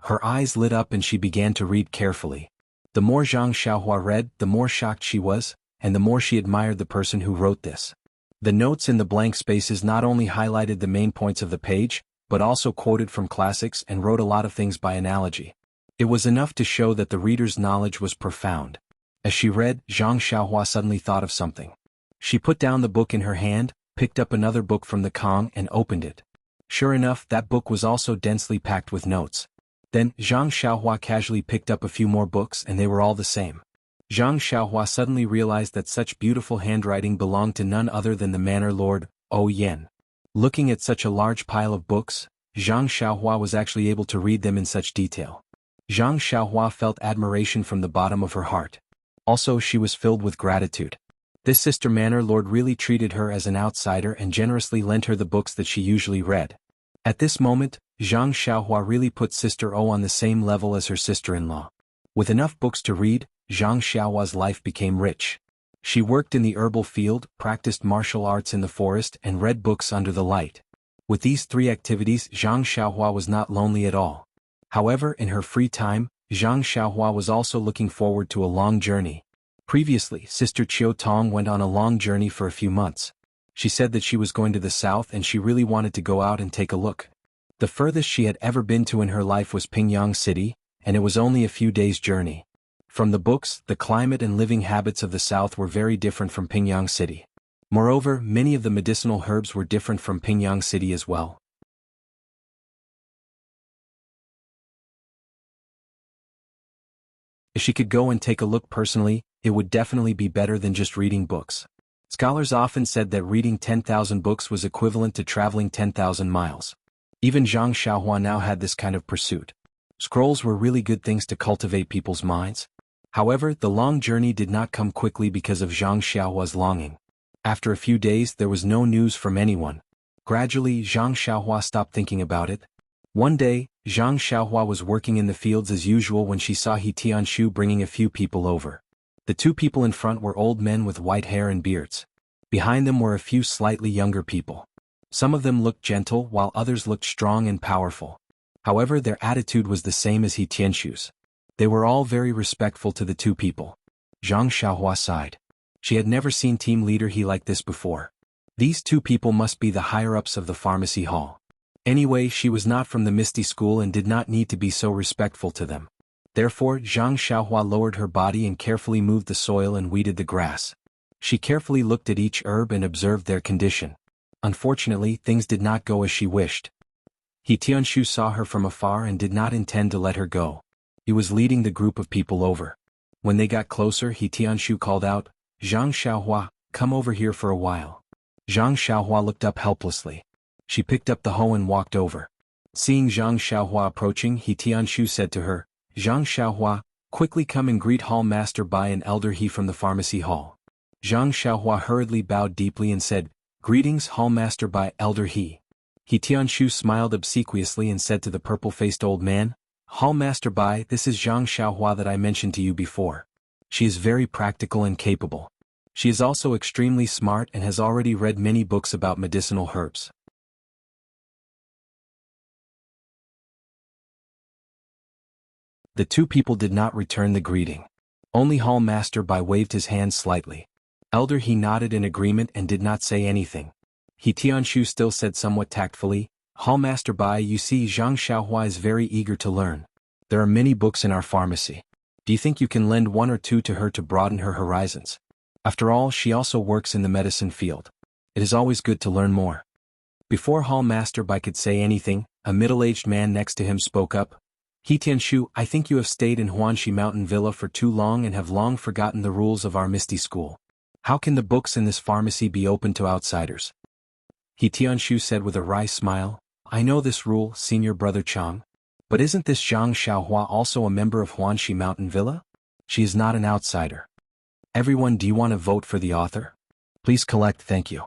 Her eyes lit up and she began to read carefully. The more Zhang Xiaohua read, the more shocked she was, and the more she admired the person who wrote this. The notes in the blank spaces not only highlighted the main points of the page, but also quoted from classics and wrote a lot of things by analogy. It was enough to show that the reader's knowledge was profound. As she read, Zhang Xiaohua suddenly thought of something. She put down the book in her hand, picked up another book from the Kong and opened it. Sure enough, that book was also densely packed with notes. Then, Zhang Xiaohua casually picked up a few more books and they were all the same. Zhang Xiaohua suddenly realized that such beautiful handwriting belonged to none other than the manor lord, Oh Yen. Looking at such a large pile of books, Zhang Xiaohua was actually able to read them in such detail. Zhang Xiaohua felt admiration from the bottom of her heart. Also, she was filled with gratitude. This sister manor lord really treated her as an outsider and generously lent her the books that she usually read. At this moment, Zhang Xiaohua really put Sister Oh on the same level as her sister-in-law. With enough books to read, Zhang Xiaohua's life became rich. She worked in the herbal field, practiced martial arts in the forest, and read books under the light. With these three activities, Zhang Xiaohua was not lonely at all. However, in her free time, Zhang Xiaohua was also looking forward to a long journey. Previously, Sister Qiu Tong went on a long journey for a few months. She said that she was going to the south and she really wanted to go out and take a look. The furthest she had ever been to in her life was Pingyang City, and it was only a few days' journey. From the books, the climate and living habits of the south were very different from Pingyang City. Moreover, many of the medicinal herbs were different from Pingyang City as well. If she could go and take a look personally, it would definitely be better than just reading books. Scholars often said that reading 10,000 books was equivalent to traveling 10,000 miles. Even Zhang Xiaohua now had this kind of pursuit. Scrolls were really good things to cultivate people's minds. However, the long journey did not come quickly because of Zhang Xiaohua's longing. After a few days, there was no news from anyone. Gradually, Zhang Xiaohua stopped thinking about it. One day, Zhang Xiaohua was working in the fields as usual when she saw He Tianshu bringing a few people over. The two people in front were old men with white hair and beards. Behind them were a few slightly younger people. Some of them looked gentle while others looked strong and powerful. However, their attitude was the same as He Tianshu's. They were all very respectful to the two people. Zhang Xiaohua sighed. She had never seen team leader He like this before. These two people must be the higher-ups of the pharmacy hall. Anyway, she was not from the Misty School and did not need to be so respectful to them. Therefore, Zhang Xiaohua lowered her body and carefully moved the soil and weeded the grass. She carefully looked at each herb and observed their condition. Unfortunately, things did not go as she wished. He Tianshu saw her from afar and did not intend to let her go. He was leading the group of people over. When they got closer, He Tianshu called out, "Zhang Xiaohua, come over here for a while." Zhang Xiaohua looked up helplessly. She picked up the hoe and walked over. Seeing Zhang Xiaohua approaching, He Tianshu said to her, "Zhang Xiaohua, quickly come and greet Hall Master Bai and Elder He from the pharmacy hall." Zhang Xiaohua hurriedly bowed deeply and said, "Greetings Hall Master Bai, Elder He." He Tianshu smiled obsequiously and said to the purple-faced old man, "Hall Master Bai, this is Zhang Xiaohua that I mentioned to you before. She is very practical and capable. She is also extremely smart and has already read many books about medicinal herbs." The two people did not return the greeting. Only Hall Master Bai waved his hand slightly. Elder He nodded in agreement and did not say anything. He Tianshu still said somewhat tactfully, "Hall Master Bai, you see Zhang Xiaohua is very eager to learn. There are many books in our pharmacy. Do you think you can lend one or two to her to broaden her horizons? After all, she also works in the medicine field. It is always good to learn more." Before Hall Master Bai could say anything, a middle-aged man next to him spoke up. "He Tianshu, I think you have stayed in Huanxi Mountain Villa for too long and have long forgotten the rules of our Misty School. How can the books in this pharmacy be open to outsiders?" He Tianshu said with a wry smile, "I know this rule, Senior Brother Chang. But isn't this Zhang Xiaohua also a member of Huanxi Mountain Villa? She is not an outsider. Everyone, do you want to vote for the author? Please collect, thank you."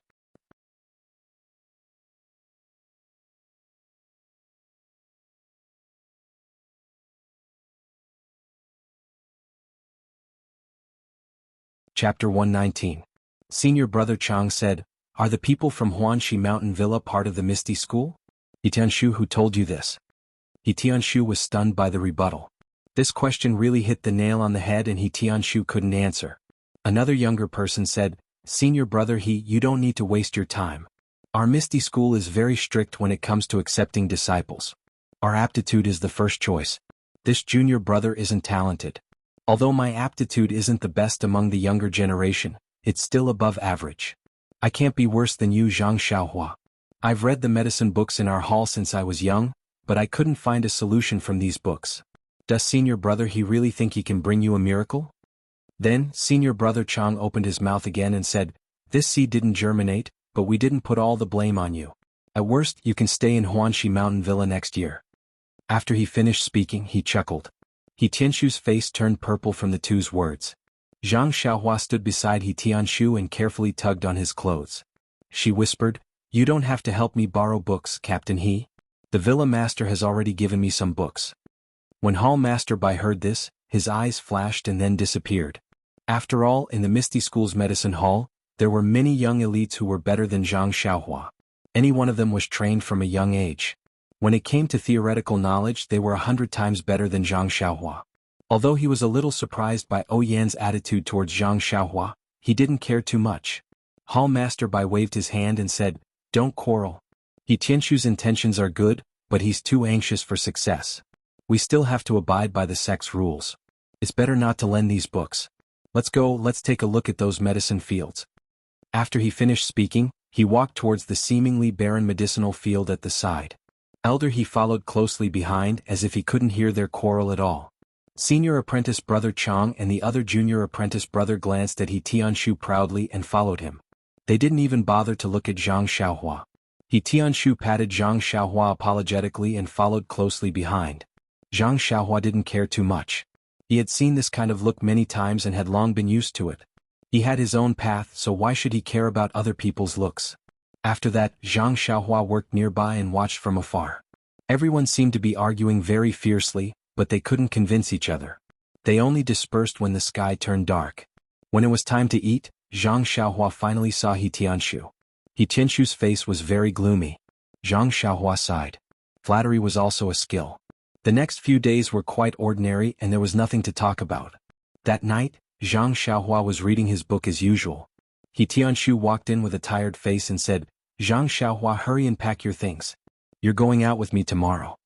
Chapter 119. Senior Brother Chang said, "Are the people from Huanxi Mountain Villa part of the Misty School? He Tianshu, who told you this?" He Tianshu was stunned by the rebuttal. This question really hit the nail on the head and He Tianshu couldn't answer. Another younger person said, "Senior Brother He, you don't need to waste your time. Our Misty School is very strict when it comes to accepting disciples. Our aptitude is the first choice. This junior brother isn't talented. Although my aptitude isn't the best among the younger generation, it's still above average. I can't be worse than you, Zhang Xiaohua. I've read the medicine books in our hall since I was young, but I couldn't find a solution from these books. Does Senior Brother He really think he can bring you a miracle?" Then, Senior Brother Chang opened his mouth again and said, "This seed didn't germinate, but we didn't put all the blame on you. At worst, you can stay in Huanxi Mountain Villa next year." After he finished speaking, he chuckled. He Tianshu's face turned purple from the two's words. Zhang Xiaohua stood beside He Tianshu and carefully tugged on his clothes. She whispered, "You don't have to help me borrow books, Captain He. The villa master has already given me some books." When Hall Master Bai heard this, his eyes flashed and then disappeared. After all, in the Misty School's medicine hall, there were many young elites who were better than Zhang Xiaohua. Any one of them was trained from a young age. When it came to theoretical knowledge, they were 100 times better than Zhang Xiaohua. Although he was a little surprised by Yan's attitude towards Zhang Xiaohua, he didn't care too much. Hall Master Bai waved his hand and said, "Don't quarrel. Tianshu's intentions are good, but he's too anxious for success. We still have to abide by the sect's rules. It's better not to lend these books. Let's take a look at those medicine fields." After he finished speaking, he walked towards the seemingly barren medicinal field at the side. Elder He followed closely behind as if he couldn't hear their quarrel at all. Senior apprentice brother Chang and the other junior apprentice brother glanced at He Tianshu proudly and followed him. They didn't even bother to look at Zhang Xiaohua. He Tianshu patted Zhang Xiaohua apologetically and followed closely behind. Zhang Xiaohua didn't care too much. He had seen this kind of look many times and had long been used to it. He had his own path, so why should he care about other people's looks? After that, Zhang Xiaohua worked nearby and watched from afar. Everyone seemed to be arguing very fiercely, but they couldn't convince each other. They only dispersed when the sky turned dark. When it was time to eat, Zhang Xiaohua finally saw He Tianshu. He Tianshu's face was very gloomy. Zhang Xiaohua sighed. Flattery was also a skill. The next few days were quite ordinary and there was nothing to talk about. That night, Zhang Xiaohua was reading his book as usual. He Tianshu walked in with a tired face and said, "Zhang Xiaohua, hurry and pack your things. You're going out with me tomorrow."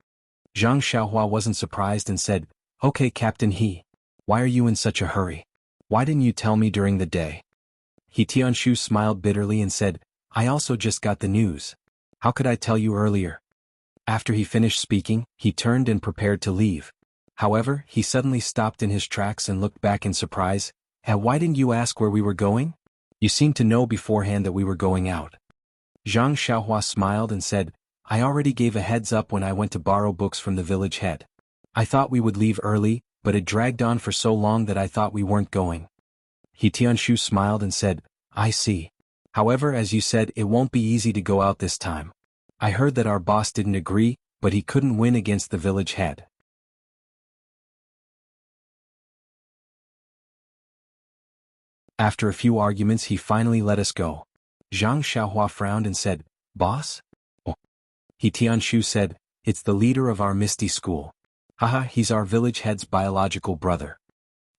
Zhang Xiaohua wasn't surprised and said, "Okay, Captain He. Why are you in such a hurry? Why didn't you tell me during the day?" He Tianshu smiled bitterly and said, "I also just got the news. How could I tell you earlier?" After he finished speaking, he turned and prepared to leave. However, he suddenly stopped in his tracks and looked back in surprise. "Why didn't you ask where we were going? You seemed to know beforehand that we were going out." Zhang Xiaohua smiled and said, "I already gave a heads up when I went to borrow books from the village head. I thought we would leave early, but it dragged on for so long that I thought we weren't going." He Tianshu smiled and said, "I see. However, as you said, it won't be easy to go out this time. I heard that our boss didn't agree, but he couldn't win against the village head." After a few arguments, he finally let us go. Zhang Xiaohua frowned and said, "Boss?" He Tianshu said, "It's the leader of our Misty School. Haha, he's our village head's biological brother."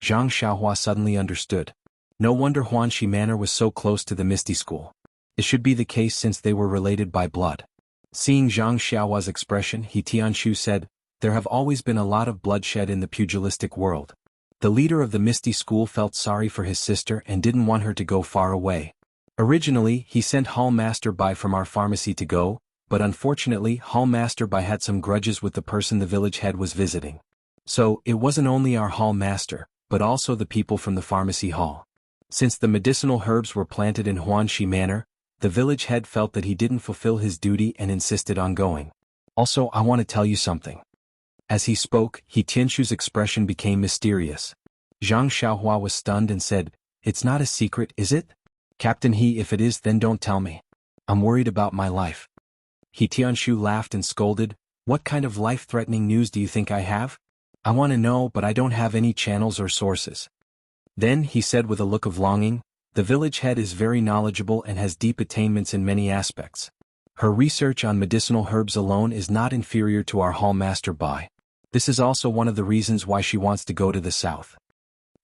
Zhang Xiaohua suddenly understood. No wonder Huanxi Manor was so close to the Misty School. It should be the case since they were related by blood. Seeing Zhang Xiaohua's expression, He Tianshu said, "There have always been a lot of bloodshed in the pugilistic world. The leader of the Misty School felt sorry for his sister and didn't want her to go far away. Originally, he sent Hall Master Bai from our pharmacy to go, but unfortunately Hall Master Bai had some grudges with the person the village head was visiting. So, it wasn't only our Hall Master, but also the people from the pharmacy hall. Since the medicinal herbs were planted in Huanxi Manor, the village head felt that he didn't fulfill his duty and insisted on going. Also, I want to tell you something." As he spoke, He Tianshu's expression became mysterious. Zhang Xiaohua was stunned and said, "It's not a secret, is it? Captain He, if it is, then don't tell me. I'm worried about my life." He Tianshu laughed and scolded, "What kind of life-threatening news do you think I have? I want to know, but I don't have any channels or sources." Then he said with a look of longing, "The village head is very knowledgeable and has deep attainments in many aspects. Her research on medicinal herbs alone is not inferior to our Hall Master Bai. This is also one of the reasons why she wants to go to the south."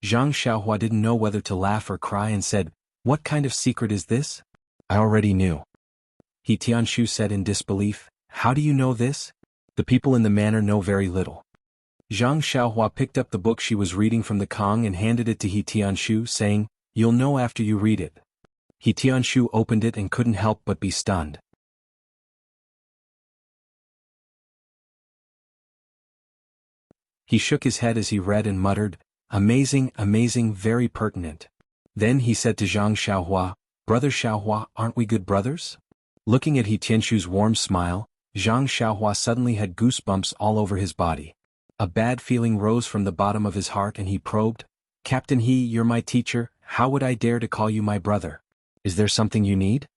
Zhang Xiaohua didn't know whether to laugh or cry and said, "What kind of secret is this?" "I already knew." He Tianshu said in disbelief, "How do you know this? The people in the manor know very little." Zhang Xiaohua picked up the book she was reading from the Kong and handed it to He Tianshu, saying, "You'll know after you read it." He Tianshu opened it and couldn't help but be stunned. He shook his head as he read and muttered, "Amazing, amazing, very pertinent." Then he said to Zhang Xiaohua, "Brother Xiaohua, aren't we good brothers?" Looking at He Tianshu's warm smile, Zhang Xiaohua suddenly had goosebumps all over his body. A bad feeling rose from the bottom of his heart and he probed, "Captain He, you're my teacher, how would I dare to call you my brother? Is there something you need?"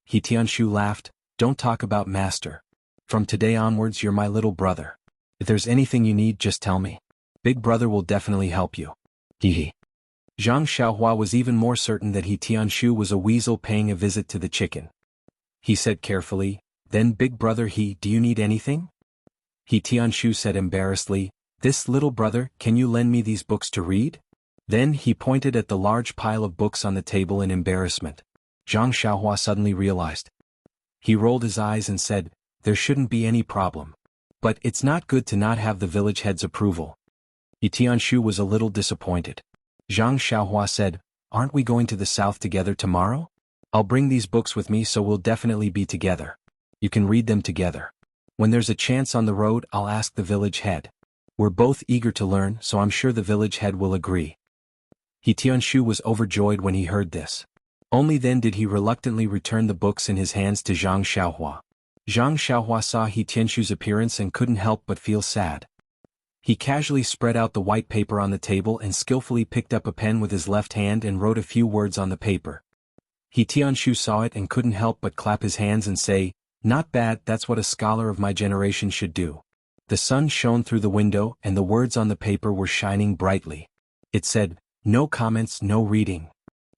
He Tianshu laughed, "Don't talk about master. From today onwards you're my little brother. If there's anything you need, just tell me." Big brother will definitely help you. Hehe. Zhang Xiaohua was even more certain that He Tianshu was a weasel paying a visit to the chicken. He said carefully, "Then big brother do you need anything?" He Tianshu said embarrassedly, "This little brother, can you lend me these books to read?" Then he pointed at the large pile of books on the table in embarrassment. Zhang Xiaohua suddenly realized. He rolled his eyes and said, "There shouldn't be any problem. But it's not good to not have the village head's approval." He Tianshu was a little disappointed. Zhang Xiaohua said, "Aren't we going to the south together tomorrow? I'll bring these books with me so we'll definitely be together. You can read them together. When there's a chance on the road I'll ask the village head. We're both eager to learn so I'm sure the village head will agree." He Tianshu was overjoyed when he heard this. Only then did he reluctantly return the books in his hands to Zhang Xiaohua. Zhang Xiaohua saw He Tianshu's appearance and couldn't help but feel sad. He casually spread out the white paper on the table and skillfully picked up a pen with his left hand and wrote a few words on the paper. He Tianshu saw it and couldn't help but clap his hands and say, "Not bad, that's what a scholar of my generation should do." The sun shone through the window and the words on the paper were shining brightly. It said, "No comments, no reading."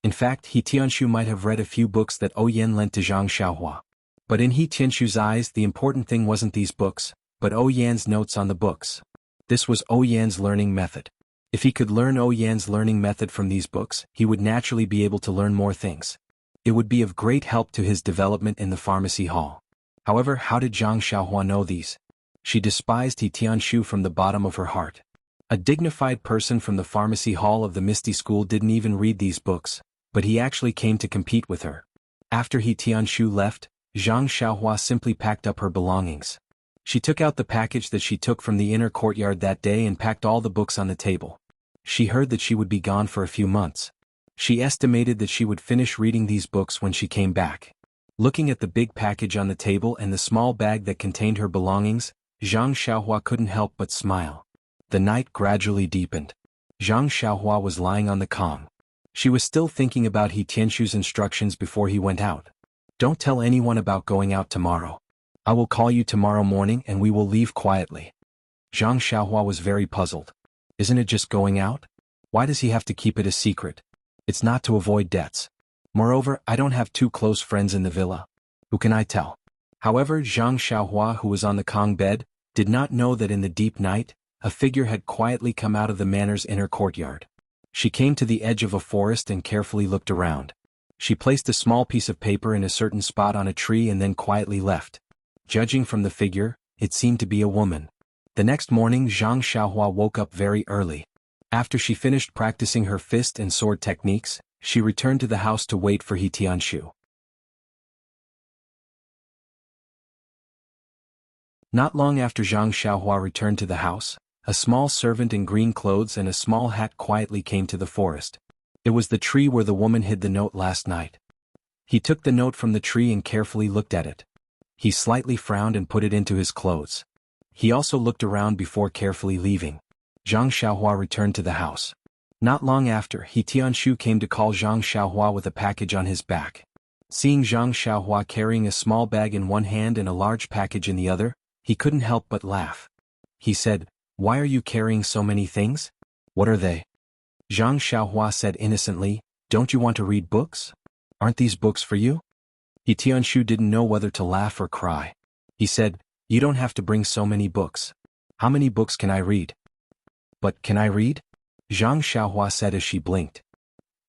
In fact, He Tianshu might have read a few books that Oyen lent to Zhang Xiaohua. But in He Tianshu's eyes the important thing wasn't these books, but Oyen's notes on the books. This was Oyen's learning method. If he could learn Oyen's learning method from these books, he would naturally be able to learn more things. It would be of great help to his development in the pharmacy hall. However, how did Zhang Xiaohua know these? She despised He Tianshu from the bottom of her heart. A dignified person from the pharmacy hall of the Misty School didn't even read these books, but he actually came to compete with her. After He Tianshu left, Zhang Xiaohua simply packed up her belongings. She took out the package that she took from the inner courtyard that day and packed all the books on the table. She heard that she would be gone for a few months. She estimated that she would finish reading these books when she came back. Looking at the big package on the table and the small bag that contained her belongings, Zhang Xiaohua couldn't help but smile. The night gradually deepened. Zhang Xiaohua was lying on the Kong. She was still thinking about He Tianshu's instructions before he went out. "Don't tell anyone about going out tomorrow. I will call you tomorrow morning and we will leave quietly." Zhang Xiaohua was very puzzled. Isn't it just going out? Why does he have to keep it a secret? It's not to avoid debts. Moreover, I don't have 2 close friends in the villa. Who can I tell? However, Zhang Xiaohua, who was on the Kong bed, did not know that in the deep night, a figure had quietly come out of the manor's inner courtyard. She came to the edge of a forest and carefully looked around. She placed a small piece of paper in a certain spot on a tree and then quietly left. Judging from the figure, it seemed to be a woman. The next morning Zhang Xiaohua woke up very early. After she finished practicing her fist and sword techniques, she returned to the house to wait for He Tianshu. Not long after Zhang Xiaohua returned to the house, a small servant in green clothes and a small hat quietly came to the forest. It was the tree where the woman hid the note last night. He took the note from the tree and carefully looked at it. He slightly frowned and put it into his clothes. He also looked around before carefully leaving. Zhang Xiaohua returned to the house. Not long after, He Tianshu came to call Zhang Xiaohua with a package on his back. Seeing Zhang Xiaohua carrying a small bag in one hand and a large package in the other, he couldn't help but laugh. He said, "Why are you carrying so many things? What are they?" Zhang Xiaohua said innocently, "Don't you want to read books? Aren't these books for you?" He Tianshu didn't know whether to laugh or cry. He said, "You don't have to bring so many books. How many books can I read?" "But can I read?" Zhang Xiaohua said as she blinked.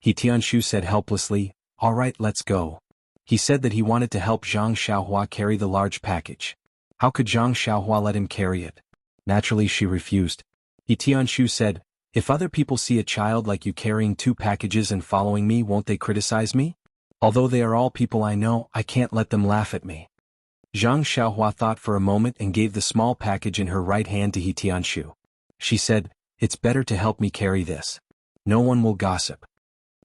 He Tianshu said helplessly, "All right, let's go." He said that he wanted to help Zhang Xiaohua carry the large package. How could Zhang Xiaohua let him carry it? Naturally she refused. He Tianshu said, "If other people see a child like you carrying 2 packages and following me, won't they criticize me? Although they are all people I know, I can't let them laugh at me." Zhang Xiaohua thought for a moment and gave the small package in her right hand to He Tianshu. She said, "It's better to help me carry this. No one will gossip."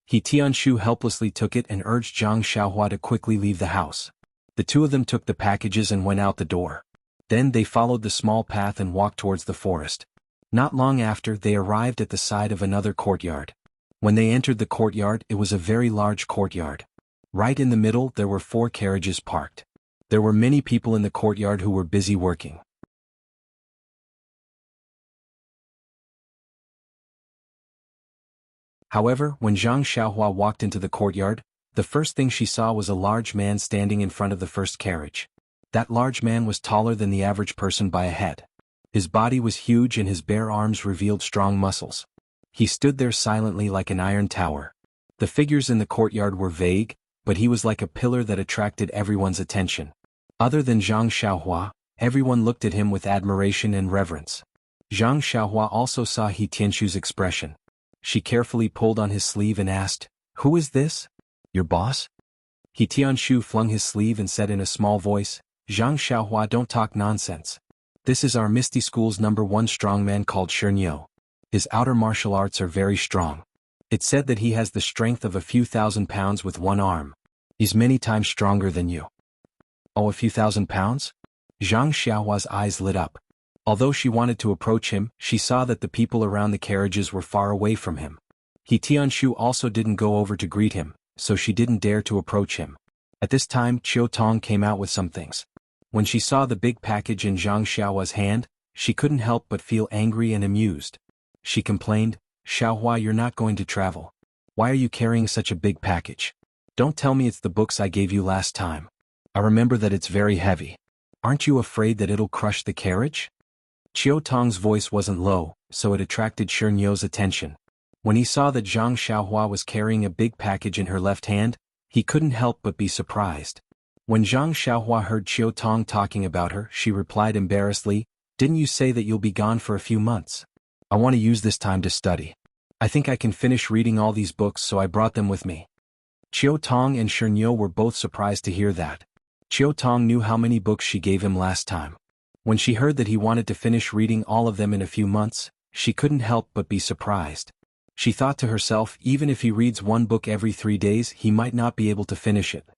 He Tianshu helplessly took it and urged Zhang Xiaohua to quickly leave the house. The two of them took the packages and went out the door. Then they followed the small path and walked towards the forest. Not long after, they arrived at the side of another courtyard. When they entered the courtyard, it was a very large courtyard. Right in the middle there were 4 carriages parked. There were many people in the courtyard who were busy working. However, when Zhang Xiaohua walked into the courtyard, the first thing she saw was a large man standing in front of the first carriage. That large man was taller than the average person by a head. His body was huge and his bare arms revealed strong muscles. He stood there silently like an iron tower. The figures in the courtyard were vague, but he was like a pillar that attracted everyone's attention. Other than Zhang Xiaohua, everyone looked at him with admiration and reverence. Zhang Xiaohua also saw He Tianshu's expression. She carefully pulled on his sleeve and asked, "Who is this? Your boss?" He Tianshu flung his sleeve and said in a small voice, "Zhang Xiaohua, don't talk nonsense. This is our Misty School's #1 strongman called Shernyo. His outer martial arts are very strong. It's said that he has the strength of a few thousand pounds with one arm. He's many times stronger than you." "Oh, a few thousand pounds?" Zhang Xiaohua's eyes lit up. Although she wanted to approach him, she saw that the people around the carriages were far away from him. He Tianshu also didn't go over to greet him, so she didn't dare to approach him. At this time, Chiu Tong came out with some things. When she saw the big package in Zhang Xiaohua's hand, she couldn't help but feel angry and amused. She complained, "Xiaohua, you're not going to travel. Why are you carrying such a big package? Don't tell me it's the books I gave you last time. I remember that it's very heavy. Aren't you afraid that it'll crush the carriage?" Chiu Tong's voice wasn't low, so it attracted Shernyo's attention. When he saw that Zhang Xiaohua was carrying a big package in her left hand, he couldn't help but be surprised. When Zhang Xiaohua heard Chiu Tong talking about her, she replied embarrassedly, "Didn't you say that you'll be gone for a few months? I want to use this time to study. I think I can finish reading all these books, so I brought them with me." Chiu Tong and Shernyo were both surprised to hear that. Chiu Tong knew how many books she gave him last time. When she heard that he wanted to finish reading all of them in a few months, she couldn't help but be surprised. She thought to herself, even if he reads one book every 3 days, he might not be able to finish it.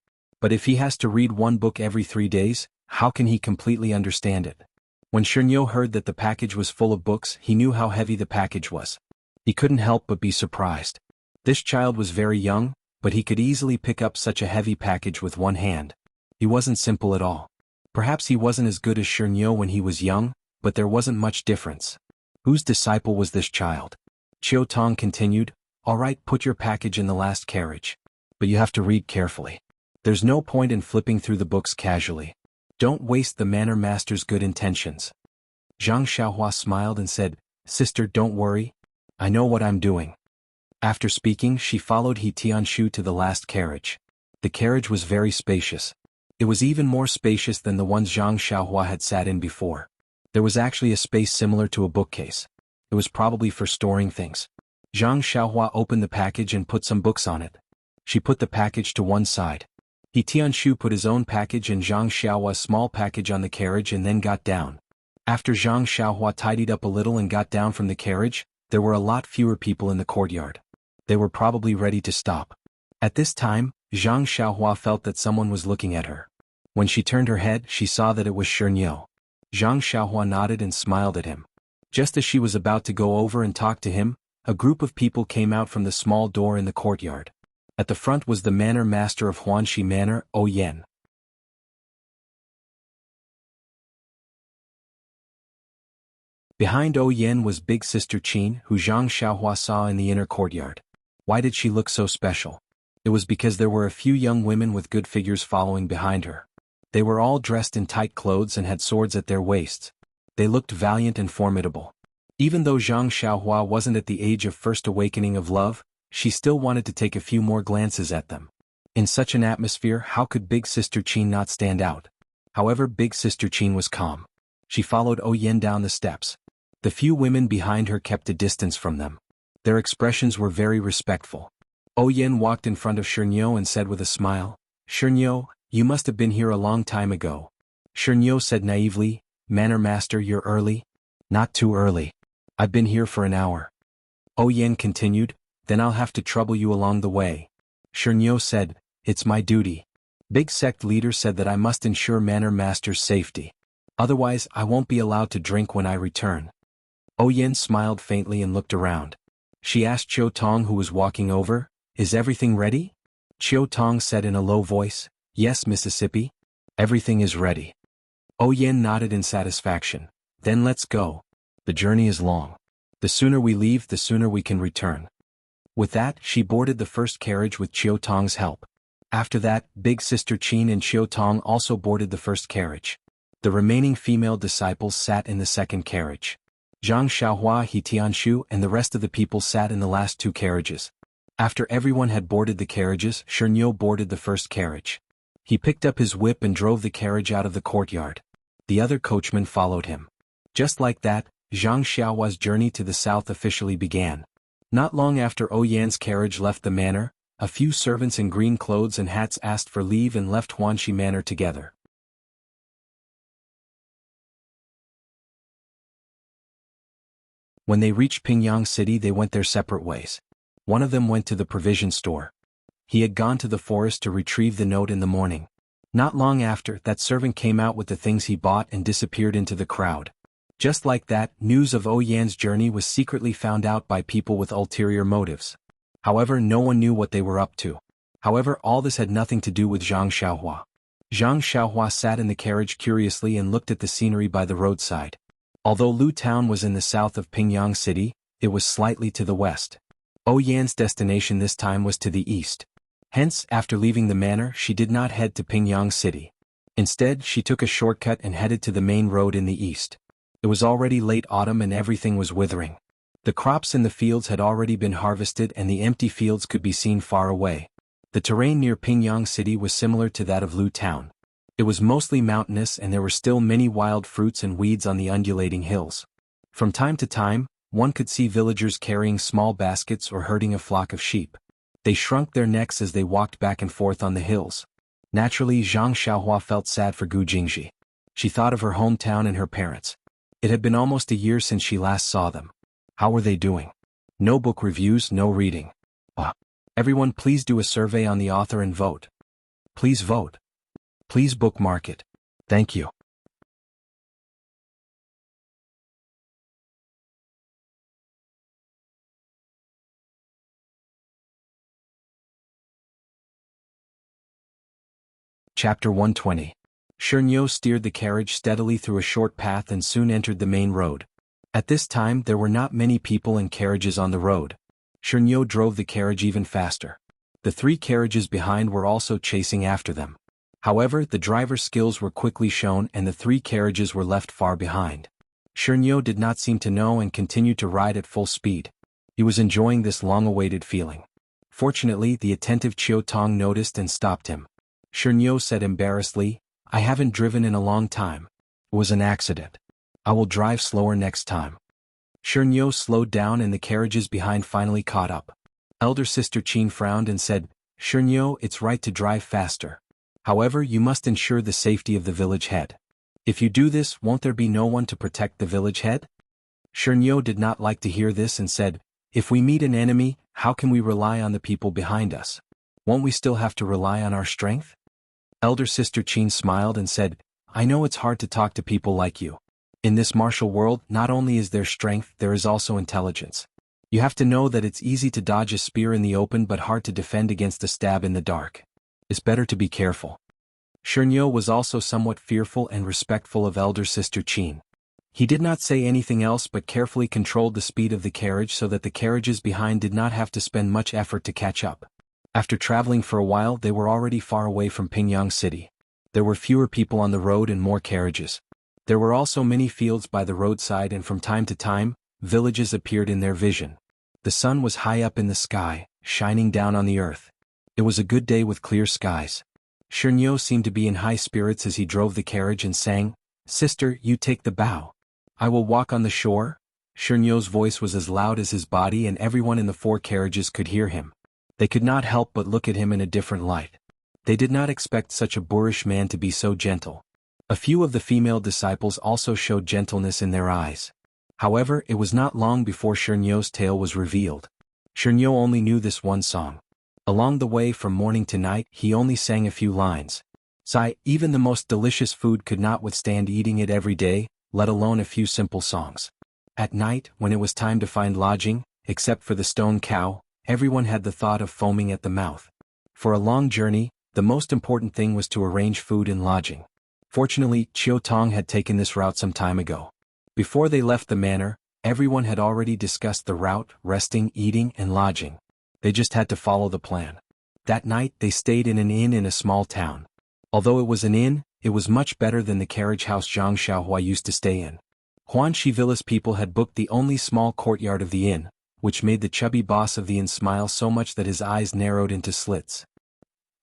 But if he has to read one book every 3 days, how can he completely understand it? When Shernyo heard that the package was full of books, he knew how heavy the package was. He couldn't help but be surprised. This child was very young, but he could easily pick up such a heavy package with one hand. He wasn't simple at all. Perhaps he wasn't as good as Shernyo when he was young, but there wasn't much difference. Whose disciple was this child? Chiu Tong continued, "All right, put your package in the last carriage. But you have to read carefully. There's no point in flipping through the books casually. Don't waste the manor master's good intentions." Zhang Xiaohua smiled and said, "Sister, don't worry. I know what I'm doing." After speaking, she followed He Tianshu to the last carriage. The carriage was very spacious. It was even more spacious than the ones Zhang Xiaohua had sat in before. There was actually a space similar to a bookcase. It was probably for storing things. Zhang Xiaohua opened the package and put some books on it. She put the package to one side. He Tianshu put his own package and Zhang Xiaohua's small package on the carriage and then got down. After Zhang Xiaohua tidied up a little and got down from the carriage, there were a lot fewer people in the courtyard. They were probably ready to stop. At this time, Zhang Xiaohua felt that someone was looking at her. When she turned her head, she saw that it was Shernyo. Zhang Xiaohua nodded and smiled at him. Just as she was about to go over and talk to him, a group of people came out from the small door in the courtyard. At the front was the manor master of Huanxi Manor, Yan. Behind Yan was big sister Qin, who Zhang Xiaohua saw in the inner courtyard. Why did she look so special? It was because there were a few young women with good figures following behind her. They were all dressed in tight clothes and had swords at their waists. They looked valiant and formidable. Even though Zhang Xiaohua wasn't at the age of first awakening of love, she still wanted to take a few more glances at them. In such an atmosphere, how could Big Sister Qin not stand out? However, Big Sister Qin was calm. She followed Yan down the steps. The few women behind her kept a distance from them. Their expressions were very respectful. Yan walked in front of Shernyo and said with a smile, "Shernyo, you must have been here a long time ago." Shernyo said naively, "Manor Master, you're early?" "Not too early. I've been here for an hour." Yan continued, "Then I'll have to trouble you along the way." Shernyo said, "It's my duty. Big sect leader said that I must ensure Manor Master's safety. Otherwise, I won't be allowed to drink when I return." Yan smiled faintly and looked around. She asked Chiu Tong, who was walking over, "Is everything ready?" Chiu Tong said in a low voice, "Yes, Mississippi. Everything is ready." Yan nodded in satisfaction. "Then let's go. The journey is long. The sooner we leave, the sooner we can return." With that, she boarded the first carriage with Chiu Tong's help. After that, big sister Qin and Chiu Tong also boarded the first carriage. The remaining female disciples sat in the second carriage. Zhang Xiaohua, He Tianshu, and the rest of the people sat in the last two carriages. After everyone had boarded the carriages, Shernyo boarded the first carriage. He picked up his whip and drove the carriage out of the courtyard. The other coachmen followed him. Just like that, Zhang Xiaohua's journey to the south officially began. Not long after Oyan's carriage left the manor, a few servants in green clothes and hats asked for leave and left Huanxi Manor together. When they reached Pingyang City, they went their separate ways. One of them went to the provision store. He had gone to the forest to retrieve the note in the morning. Not long after, that servant came out with the things he bought and disappeared into the crowd. Just like that, news of Oyan's journey was secretly found out by people with ulterior motives. However, no one knew what they were up to. However, all this had nothing to do with Zhang Xiaohua. Zhang Xiaohua sat in the carriage curiously and looked at the scenery by the roadside. Although Lu Town was in the south of Pingyang City, it was slightly to the west. Oyan's destination this time was to the east. Hence, after leaving the manor, she did not head to Pingyang City. Instead, she took a shortcut and headed to the main road in the east. It was already late autumn and everything was withering. The crops in the fields had already been harvested and the empty fields could be seen far away. The terrain near Pingyang City was similar to that of Lu Town. It was mostly mountainous and there were still many wild fruits and weeds on the undulating hills. From time to time, one could see villagers carrying small baskets or herding a flock of sheep. They shrunk their necks as they walked back and forth on the hills. Naturally, Zhang Xiaohua felt sad for Gu Jingji. She thought of her hometown and her parents. It had been almost a year since she last saw them. How were they doing? No book reviews, no reading. Everyone please do a survey on the author and vote. Please vote. Please bookmark it. Thank you. Chapter 120. Shernyo steered the carriage steadily through a short path and soon entered the main road. At this time there were not many people and carriages on the road. Shernyo drove the carriage even faster. The three carriages behind were also chasing after them. However, the driver's skills were quickly shown and the three carriages were left far behind. Shernyo did not seem to know and continued to ride at full speed. He was enjoying this long-awaited feeling. Fortunately, the attentive Chiu Tong noticed and stopped him. Shernyo said embarrassedly, "I haven't driven in a long time. It was an accident. I will drive slower next time." Shernyo slowed down and the carriages behind finally caught up. Elder sister Qin frowned and said, "Shernyo, it's right to drive faster. However, you must ensure the safety of the village head. If you do this, won't there be no one to protect the village head?" Shernyo did not like to hear this and said, "If we meet an enemy, how can we rely on the people behind us? Won't we still have to rely on our strength?" Elder sister Qin smiled and said, "I know it's hard to talk to people like you. In this martial world, not only is there strength, there is also intelligence. You have to know that it's easy to dodge a spear in the open but hard to defend against a stab in the dark. It's better to be careful." Shernyo was also somewhat fearful and respectful of elder sister Qin. He did not say anything else but carefully controlled the speed of the carriage so that the carriages behind did not have to spend much effort to catch up. After traveling for a while, they were already far away from Pingyang City. There were fewer people on the road and more carriages. There were also many fields by the roadside and from time to time, villages appeared in their vision. The sun was high up in the sky, shining down on the earth. It was a good day with clear skies. Shernyo seemed to be in high spirits as he drove the carriage and sang, "Sister, you take the bow. I will walk on the shore." Shernyo's voice was as loud as his body and everyone in the four carriages could hear him. They could not help but look at him in a different light. They did not expect such a boorish man to be so gentle. A few of the female disciples also showed gentleness in their eyes. However, it was not long before Shernyo's tale was revealed. Shernyo only knew this one song. Along the way from morning to night, he only sang a few lines. Even the most delicious food could not withstand eating it every day, let alone a few simple songs. At night, when it was time to find lodging, except for the stone cow, everyone had the thought of foaming at the mouth. For a long journey, the most important thing was to arrange food and lodging. Fortunately, Chiu Tong had taken this route some time ago. Before they left the manor, everyone had already discussed the route, resting, eating, and lodging. They just had to follow the plan. That night they stayed in an inn in a small town. Although it was an inn, it was much better than the carriage house Zhang Xiaohua used to stay in. Huan Shivilla's people had booked the only small courtyard of the inn, which made the chubby boss of the inn smile so much that his eyes narrowed into slits.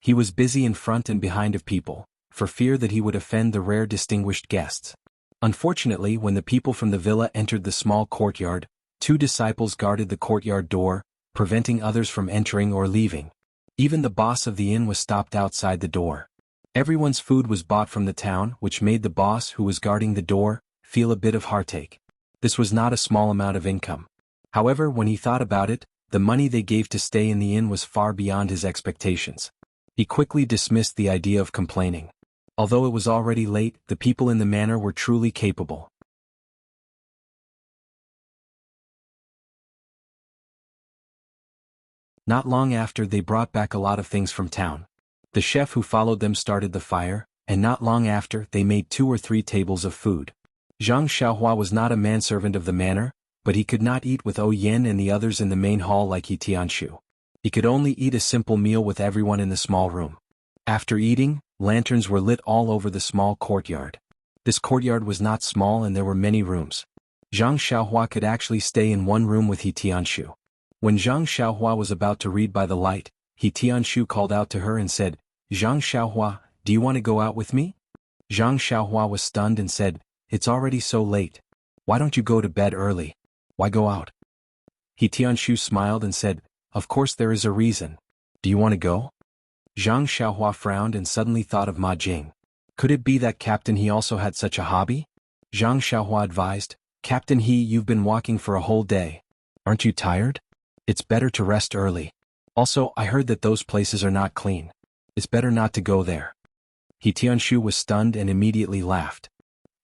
He was busy in front and behind of people, for fear that he would offend the rare distinguished guests. Unfortunately, when the people from the villa entered the small courtyard, 2 disciples guarded the courtyard door, preventing others from entering or leaving. Even the boss of the inn was stopped outside the door. Everyone's food was bought from the town, which made the boss who was guarding the door feel a bit of heartache. This was not a small amount of income. However, when he thought about it, the money they gave to stay in the inn was far beyond his expectations. He quickly dismissed the idea of complaining. Although it was already late, the people in the manor were truly capable. Not long after, they brought back a lot of things from town. The chef who followed them started the fire, and not long after, they made 2 or 3 tables of food. Zhang Xiaohua was not a manservant of the manor, but he could not eat with Yen and the others in the main hall like He Tianshu. He could only eat a simple meal with everyone in the small room. After eating, lanterns were lit all over the small courtyard. This courtyard was not small and there were many rooms. Zhang Xiaohua could actually stay in one room with He Tianshu. When Zhang Xiaohua was about to read by the light, He Tianshu called out to her and said, "Zhang Xiaohua, do you want to go out with me?" Zhang Xiaohua was stunned and said, "It's already so late. Why don't you go to bed early? Why go out?" He Tianshu smiled and said, "Of course there is a reason. Do you want to go?" Zhang Xiaohua frowned and suddenly thought of Ma Jing. Could it be that Captain He also had such a hobby? Zhang Xiaohua advised, "Captain He, you've been walking for a whole day. Aren't you tired? It's better to rest early. Also, I heard that those places are not clean. It's better not to go there." He Tianshu was stunned and immediately laughed.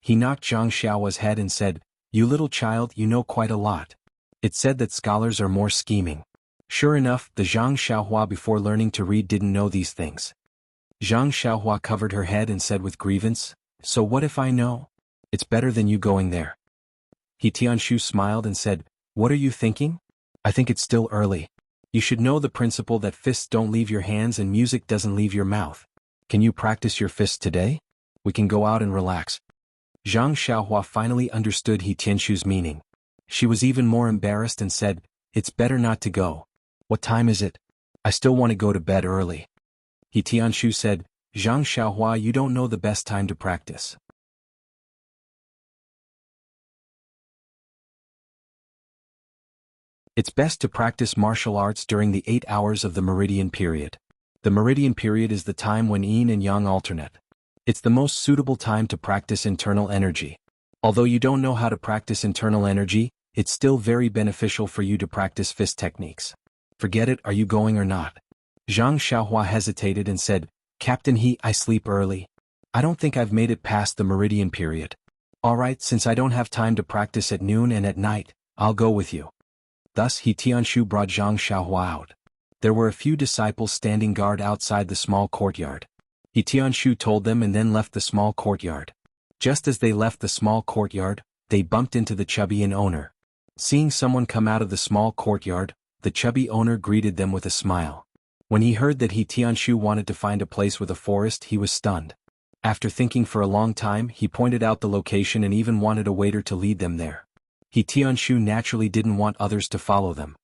He knocked Zhang Xiaohua's head and said, "You little child, you know quite a lot. It's said that scholars are more scheming." Sure enough, the Zhang Xiaohua before learning to read didn't know these things. Zhang Xiaohua covered her head and said with grievance, "So what if I know? It's better than you going there." He Tianshu smiled and said, "What are you thinking? I think it's still early. You should know the principle that fists don't leave your hands and music doesn't leave your mouth. Can you practice your fists today? We can go out and relax." Zhang Xiaohua finally understood He Tianshu's meaning. She was even more embarrassed and said, "It's better not to go. What time is it? I still want to go to bed early." He Tianshu said, "Zhang Xiaohua, you don't know the best time to practice. It's best to practice martial arts during the 8 hours of the meridian period. The meridian period is the time when yin and yang alternate. It's the most suitable time to practice internal energy. Although you don't know how to practice internal energy, it's still very beneficial for you to practice fist techniques. Forget it, are you going or not?" Zhang Xiaohua hesitated and said, "Captain He, I sleep early. I don't think I've made it past the meridian period. Alright, since I don't have time to practice at noon and at night, I'll go with you." Thus He Tianshu brought Zhang Xiaohua out. There were a few disciples standing guard outside the small courtyard. He Tianshu told them and then left the small courtyard. Just as they left the small courtyard, they bumped into the chubby inn owner. Seeing someone come out of the small courtyard, the chubby owner greeted them with a smile. When he heard that He Tianshu wanted to find a place with a forest, he was stunned. After thinking for a long time, he pointed out the location and even wanted a waiter to lead them there. He Tianshu naturally didn't want others to follow them.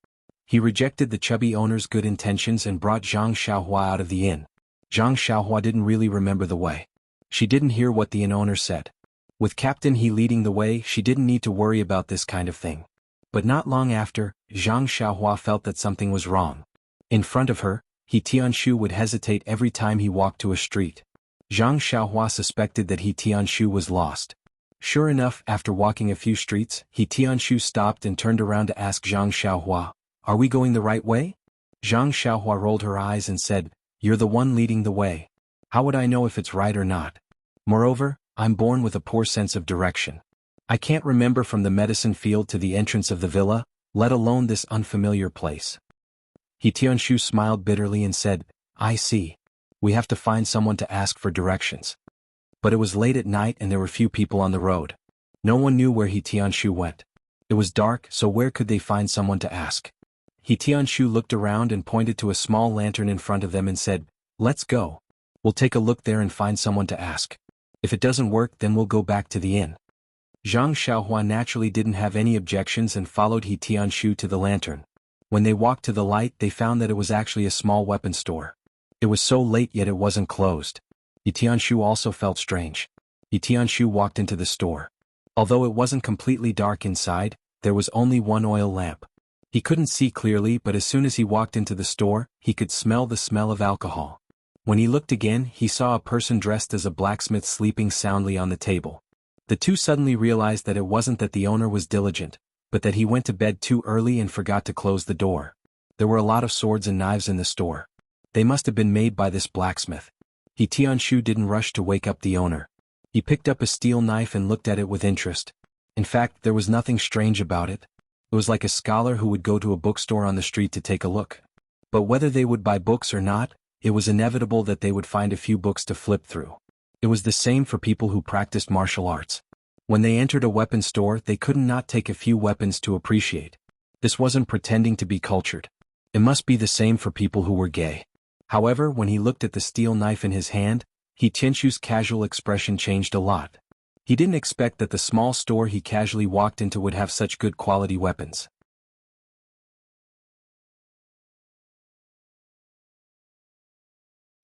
He rejected the chubby owner's good intentions and brought Zhang Xiaohua out of the inn. Zhang Xiaohua didn't really remember the way. She didn't hear what the inn owner said. With Captain He leading the way, she didn't need to worry about this kind of thing. But not long after, Zhang Xiaohua felt that something was wrong. In front of her, He Tianshu would hesitate every time he walked to a street. Zhang Xiaohua suspected that He Tianshu was lost. Sure enough, after walking a few streets, He Tianshu stopped and turned around to ask Zhang Xiaohua, "Are we going the right way?" Zhang Xiaohua rolled her eyes and said, "You're the one leading the way. How would I know if it's right or not? Moreover, I'm born with a poor sense of direction. I can't remember from the medicine field to the entrance of the villa, let alone this unfamiliar place." He Tianshu smiled bitterly and said, "I see. We have to find someone to ask for directions." But it was late at night and there were few people on the road. No one knew where He Tianshu went. It was dark, so where could they find someone to ask? He Tianshu looked around and pointed to a small lantern in front of them and said, "Let's go. We'll take a look there and find someone to ask. If it doesn't work, then we'll go back to the inn." Zhang Xiaohua naturally didn't have any objections and followed He Tianshu to the lantern. When they walked to the light, they found that it was actually a small weapon store. It was so late yet it wasn't closed. He Tianshu also felt strange. He Tianshu walked into the store. Although it wasn't completely dark inside, there was only one oil lamp. He couldn't see clearly, but as soon as he walked into the store, he could smell the smell of alcohol. When he looked again, he saw a person dressed as a blacksmith sleeping soundly on the table. The two suddenly realized that it wasn't that the owner was diligent, but that he went to bed too early and forgot to close the door. There were a lot of swords and knives in the store. They must have been made by this blacksmith. He Tianshu didn't rush to wake up the owner. He picked up a steel knife and looked at it with interest. In fact, there was nothing strange about it. It was like a scholar who would go to a bookstore on the street to take a look. But whether they would buy books or not, it was inevitable that they would find a few books to flip through. It was the same for people who practiced martial arts. When they entered a weapon store, they couldn't not take a few weapons to appreciate. This wasn't pretending to be cultured. It must be the same for people who were gay. However, when he looked at the steel knife in his hand, He Tianshu's casual expression changed a lot. He didn't expect that the small store he casually walked into would have such good quality weapons.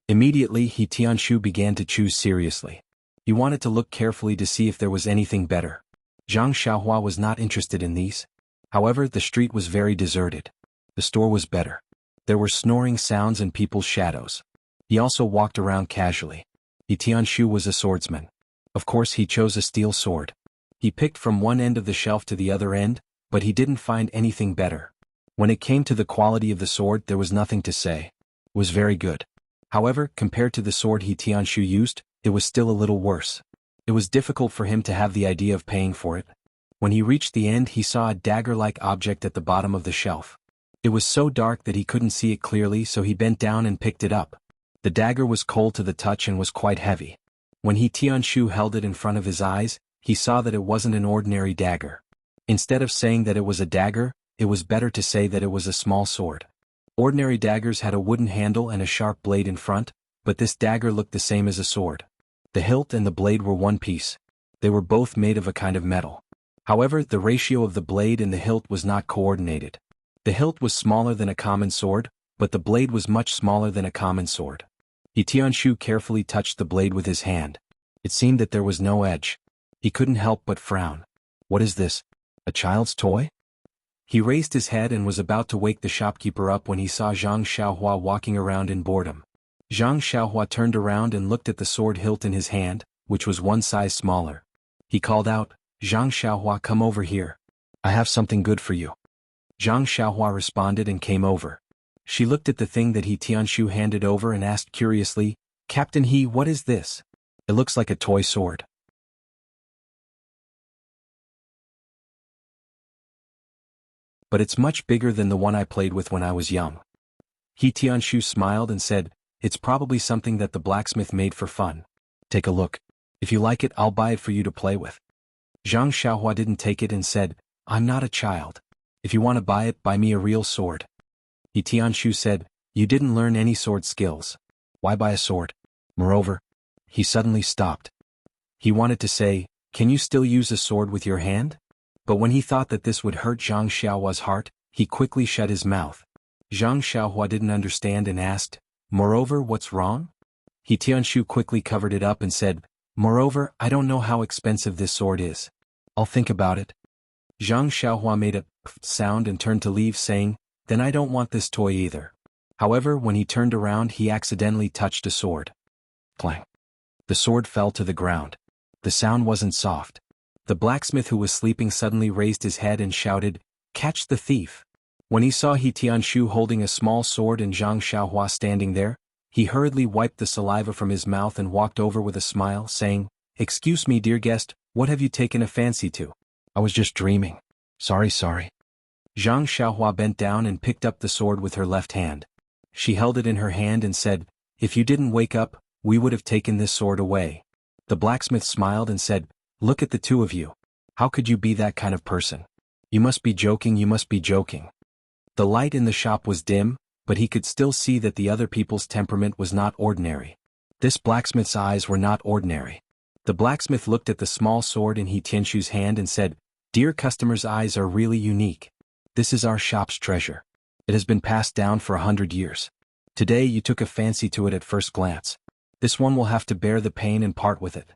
Immediately, He Tianshu began to choose seriously. He wanted to look carefully to see if there was anything better. Zhang Xiaohua was not interested in these. However, the street was very deserted. The store was better. There were snoring sounds and people's shadows. He also walked around casually. He Tianshu was a swordsman. Of course, he chose a steel sword. He picked from one end of the shelf to the other end, but he didn't find anything better. When it came to the quality of the sword, there was nothing to say. It was very good. However, compared to the sword He Tianshu used, it was still a little worse. It was difficult for him to have the idea of paying for it. When he reached the end, he saw a dagger-like object at the bottom of the shelf. It was so dark that he couldn't see it clearly, so he bent down and picked it up. The dagger was cold to the touch and was quite heavy. When He Tianshu held it in front of his eyes, he saw that it wasn't an ordinary dagger. Instead of saying that it was a dagger, it was better to say that it was a small sword. Ordinary daggers had a wooden handle and a sharp blade in front, but this dagger looked the same as a sword. The hilt and the blade were one piece. They were both made of a kind of metal. However, the ratio of the blade and the hilt was not coordinated. The hilt was smaller than a common sword, but the blade was much smaller than a common sword. He Tianshu carefully touched the blade with his hand. It seemed that there was no edge. He couldn't help but frown. What is this? A child's toy? He raised his head and was about to wake the shopkeeper up when he saw Zhang Xiaohua walking around in boredom. Zhang Xiaohua turned around and looked at the sword hilt in his hand, which was one size smaller. He called out, "Zhang Xiaohua, come over here. I have something good for you." Zhang Xiaohua responded and came over. She looked at the thing that He Tianshu handed over and asked curiously, "Captain He, what is this? It looks like a toy sword." "But it's much bigger than the one I played with when I was young." He Tianshu smiled and said, "It's probably something that the blacksmith made for fun. Take a look. If you like it, I'll buy it for you to play with." Zhang Xiaohua didn't take it and said, "I'm not a child. If you want to buy it, buy me a real sword." He Tianshu said, "You didn't learn any sword skills. Why buy a sword? Moreover," he suddenly stopped. He wanted to say, "Can you still use a sword with your hand?" But when he thought that this would hurt Zhang Xiaohua's heart, he quickly shut his mouth. Zhang Xiaohua didn't understand and asked, "Moreover, what's wrong?" He Tianshu quickly covered it up and said, "Moreover, I don't know how expensive this sword is. I'll think about it." Zhang Xiaohua made a sound and turned to leave, saying, "Then I don't want this toy either." However, when he turned around, he accidentally touched a sword. Clang. The sword fell to the ground. The sound wasn't soft. The blacksmith who was sleeping suddenly raised his head and shouted, "Catch the thief!" When he saw He Tianshu holding a small sword and Zhang Xiaohua standing there, he hurriedly wiped the saliva from his mouth and walked over with a smile, saying, "Excuse me, dear guest, what have you taken a fancy to?" "I was just dreaming. Sorry." Zhang Xiaohua bent down and picked up the sword with her left hand. She held it in her hand and said, "If you didn't wake up, we would have taken this sword away." The blacksmith smiled and said, "Look at the two of you. How could you be that kind of person? You must be joking. The light in the shop was dim, but he could still see that the other people's temperament was not ordinary. This blacksmith's eyes were not ordinary. The blacksmith looked at the small sword in He Tianshu's hand and said, "Dear customer's eyes are really unique. This is our shop's treasure. It has been passed down for 100 years. Today you took a fancy to it at first glance. This one will have to bear the pain and part with it."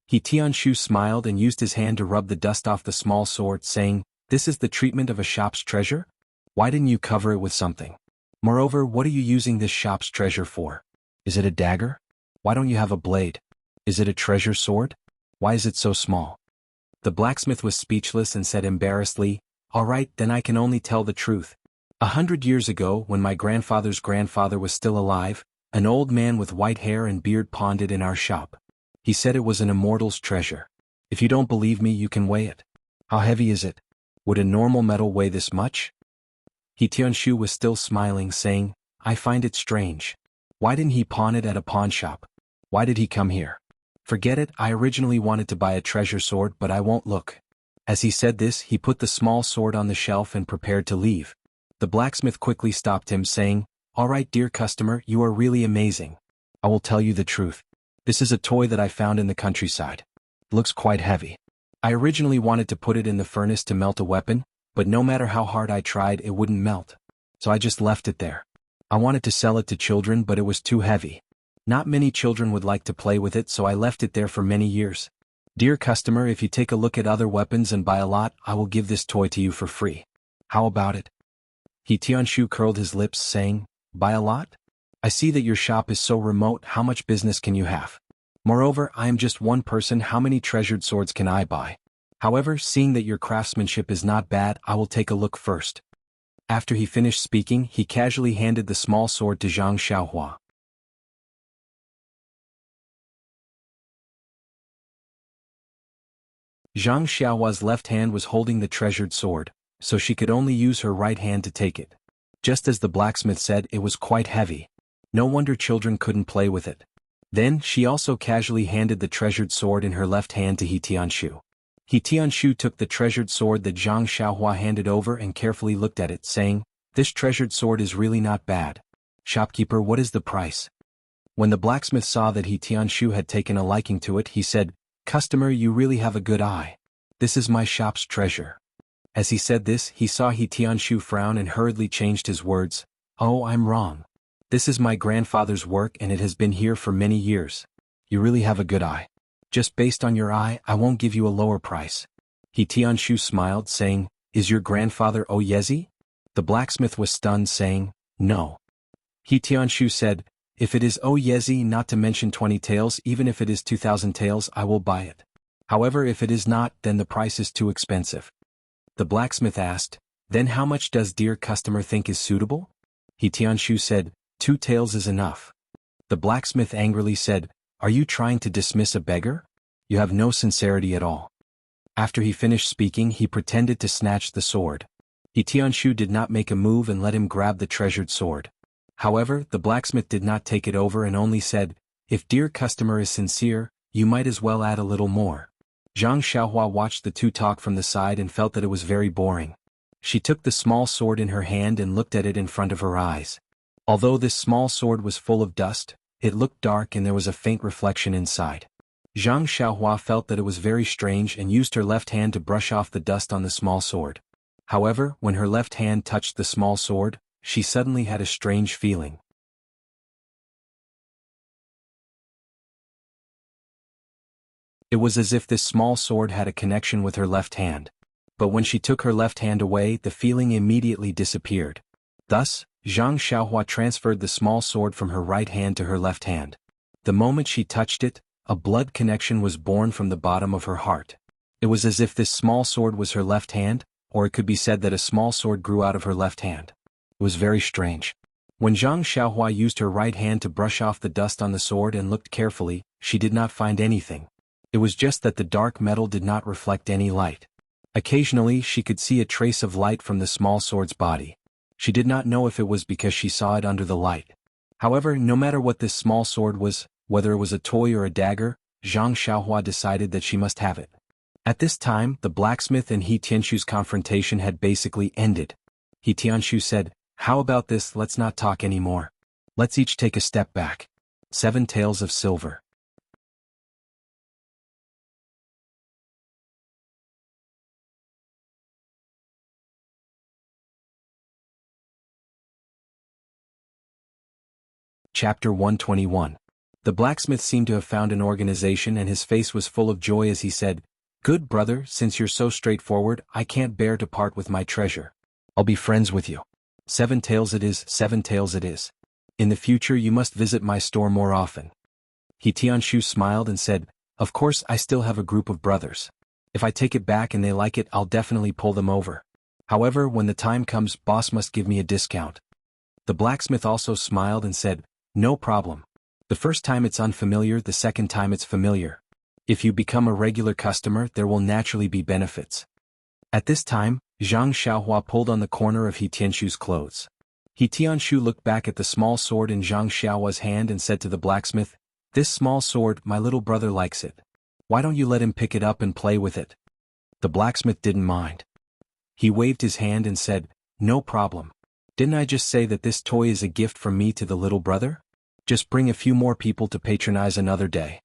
He Tianshu smiled and used his hand to rub the dust off the small sword, saying, "This is the treatment of a shop's treasure? Why didn't you cover it with something? Moreover, what are you using this shop's treasure for? Is it a dagger? Why don't you have a blade? Is it a treasure sword? Why is it so small?" The blacksmith was speechless and said embarrassedly, "All right, then I can only tell the truth. 100 years ago, when my grandfather's grandfather was still alive, an old man with white hair and beard pawned it in our shop. He said it was an immortal's treasure. If you don't believe me, you can weigh it. How heavy is it? Would a normal metal weigh this much?" He Tianshu was still smiling, saying, "I find it strange. Why didn't he pawn it at a pawn shop? Why did he come here? Forget it, I originally wanted to buy a treasure sword, but I won't look." As he said this, he put the small sword on the shelf and prepared to leave. The blacksmith quickly stopped him, saying, "All right, dear customer, you are really amazing. I will tell you the truth. This is a toy that I found in the countryside. It looks quite heavy. I originally wanted to put it in the furnace to melt a weapon, but no matter how hard I tried, it wouldn't melt. So I just left it there. I wanted to sell it to children, but it was too heavy. Not many children would like to play with it, so I left it there for many years. Dear customer, if you take a look at other weapons and buy a lot, I will give this toy to you for free. How about it?" He Tianshu curled his lips, saying, "Buy a lot? I see that your shop is so remote, how much business can you have? Moreover, I am just one person, how many treasured swords can I buy? However, seeing that your craftsmanship is not bad, I will take a look first." After he finished speaking, he casually handed the small sword to Zhang Xiaohua. Zhang Xiaohua's left hand was holding the treasured sword, so she could only use her right hand to take it. Just as the blacksmith said, it was quite heavy. No wonder children couldn't play with it. Then, she also casually handed the treasured sword in her left hand to He Tianshu. He Tianshu took the treasured sword that Zhang Xiaohua handed over and carefully looked at it, saying, "This treasured sword is really not bad. Shopkeeper, what is the price?" When the blacksmith saw that He Tianshu had taken a liking to it, he said, "Customer, you really have a good eye. This is my shop's treasure." As he said this, he saw He Tianshu frown and hurriedly changed his words, "Oh, I'm wrong. This is my grandfather's work and it has been here for many years. You really have a good eye. Just based on your eye, I won't give you a lower price." He Tianshu smiled, saying, "Is your grandfather Oyezi?" The blacksmith was stunned, saying, "No." He Tianshu said, "If it is Oyezi, not to mention 20 taels, even if it is 2,000 taels, I will buy it. However, if it is not, then the price is too expensive." The blacksmith asked, "Then how much does dear customer think is suitable?" He Tianshu said, 2 taels is enough." The blacksmith angrily said, "Are you trying to dismiss a beggar? You have no sincerity at all." After he finished speaking, he pretended to snatch the sword. He Tianshu did not make a move and let him grab the treasured sword. However, the blacksmith did not take it over and only said, "If dear customer is sincere, you might as well add a little more." Zhang Xiaohua watched the two talk from the side and felt that it was very boring. She took the small sword in her hand and looked at it in front of her eyes. Although this small sword was full of dust, it looked dark and there was a faint reflection inside. Zhang Xiaohua felt that it was very strange and used her left hand to brush off the dust on the small sword. However, when her left hand touched the small sword, she suddenly had a strange feeling. It was as if this small sword had a connection with her left hand. But when she took her left hand away, the feeling immediately disappeared. Thus, Zhang Xiaohua transferred the small sword from her right hand to her left hand. The moment she touched it, a blood connection was born from the bottom of her heart. It was as if this small sword was her left hand, or it could be said that a small sword grew out of her left hand. It was very strange. When Zhang Xiaohua used her right hand to brush off the dust on the sword and looked carefully, she did not find anything. It was just that the dark metal did not reflect any light. Occasionally she could see a trace of light from the small sword's body. She did not know if it was because she saw it under the light. However, no matter what this small sword was, whether it was a toy or a dagger, Zhang Xiaohua decided that she must have it. At this time, the blacksmith and He Tianshu's confrontation had basically ended. He Tianshu said, "How about this? Let's not talk anymore. Let's each take a step back." 7 Tales of Silver. Chapter 121. The blacksmith seemed to have found an organization and his face was full of joy as he said, "Good brother, since you're so straightforward, I can't bear to part with my treasure. I'll be friends with you. 7 Tales it is, 7 Tales it is. In the future you must visit my store more often." He Tianshu smiled and said, "Of course I still have a group of brothers. If I take it back and they like it, I'll definitely pull them over. However, when the time comes, boss must give me a discount." The blacksmith also smiled and said, "No problem. The first time it's unfamiliar, the second time it's familiar. If you become a regular customer, there will naturally be benefits." At this time, Zhang Xiaohua pulled on the corner of He Tianshu's clothes. He Tianshu looked back at the small sword in Zhang Xiaohua's hand and said to the blacksmith, "This small sword, my little brother likes it. Why don't you let him pick it up and play with it?" The blacksmith didn't mind. He waved his hand and said, "No problem. Didn't I just say that this toy is a gift from me to the little brother? Just bring a few more people to patronize another day."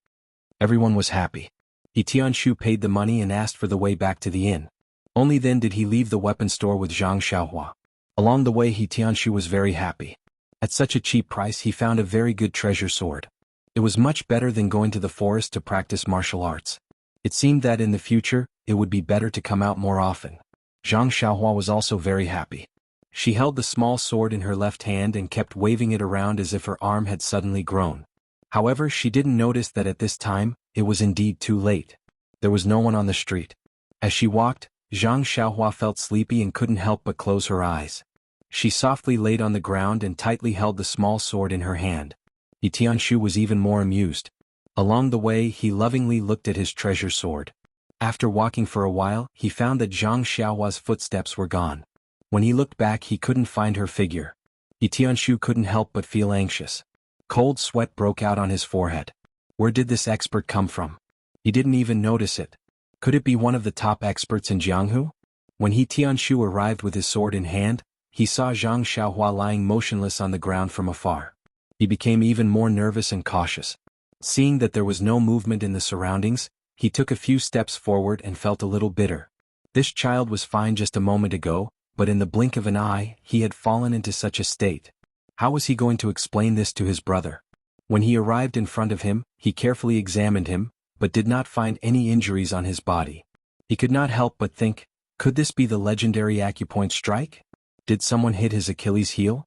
Everyone was happy. He Tianshu paid the money and asked for the way back to the inn. Only then did he leave the weapon store with Zhang Xiaohua. Along the way He Tianshu was very happy. At such a cheap price he found a very good treasure sword. It was much better than going to the forest to practice martial arts. It seemed that in the future, it would be better to come out more often. Zhang Xiaohua was also very happy. She held the small sword in her left hand and kept waving it around as if her arm had suddenly grown. However, she didn't notice that at this time, it was indeed too late. There was no one on the street. As she walked, Zhang Xiaohua felt sleepy and couldn't help but close her eyes. She softly laid on the ground and tightly held the small sword in her hand. He Tianshu was even more amused. Along the way he lovingly looked at his treasure sword. After walking for a while, he found that Zhang Xiaohua's footsteps were gone. When he looked back he couldn't find her figure. He Tianshu couldn't help but feel anxious. Cold sweat broke out on his forehead. Where did this expert come from? He didn't even notice it. Could it be one of the top experts in Jianghu? When He Tianshu arrived with his sword in hand, he saw Zhang Xiaohua lying motionless on the ground from afar. He became even more nervous and cautious. Seeing that there was no movement in the surroundings, he took a few steps forward and felt a little bitter. This child was fine just a moment ago, but in the blink of an eye, he had fallen into such a state. How was he going to explain this to his brother? When he arrived in front of him, he carefully examined him, but did not find any injuries on his body. He could not help but think, could this be the legendary acupoint strike? Did someone hit his Achilles heel?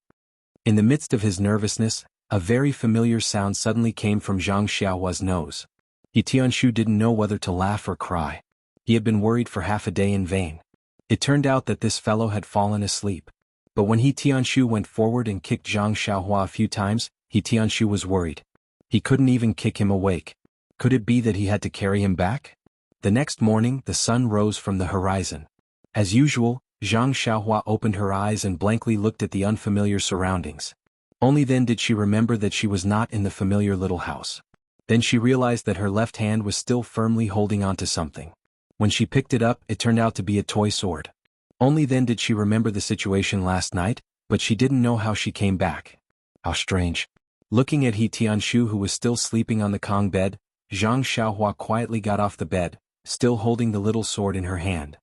In the midst of his nervousness, a very familiar sound suddenly came from Zhang Xiaohua's nose. He Tianshu didn't know whether to laugh or cry. He had been worried for half a day in vain. It turned out that this fellow had fallen asleep. But when He Tianshu went forward and kicked Zhang Xiaohua a few times, He Tianshu was worried. He couldn't even kick him awake. Could it be that he had to carry him back? The next morning, the sun rose from the horizon. As usual, Zhang Xiaohua opened her eyes and blankly looked at the unfamiliar surroundings. Only then did she remember that she was not in the familiar little house. Then she realized that her left hand was still firmly holding onto something. When she picked it up, it turned out to be a toy sword. Only then did she remember the situation last night, but she didn't know how she came back. How strange. Looking at He Tianshu who was still sleeping on the Kong bed, Zhang Xiaohua quietly got off the bed, still holding the little sword in her hand.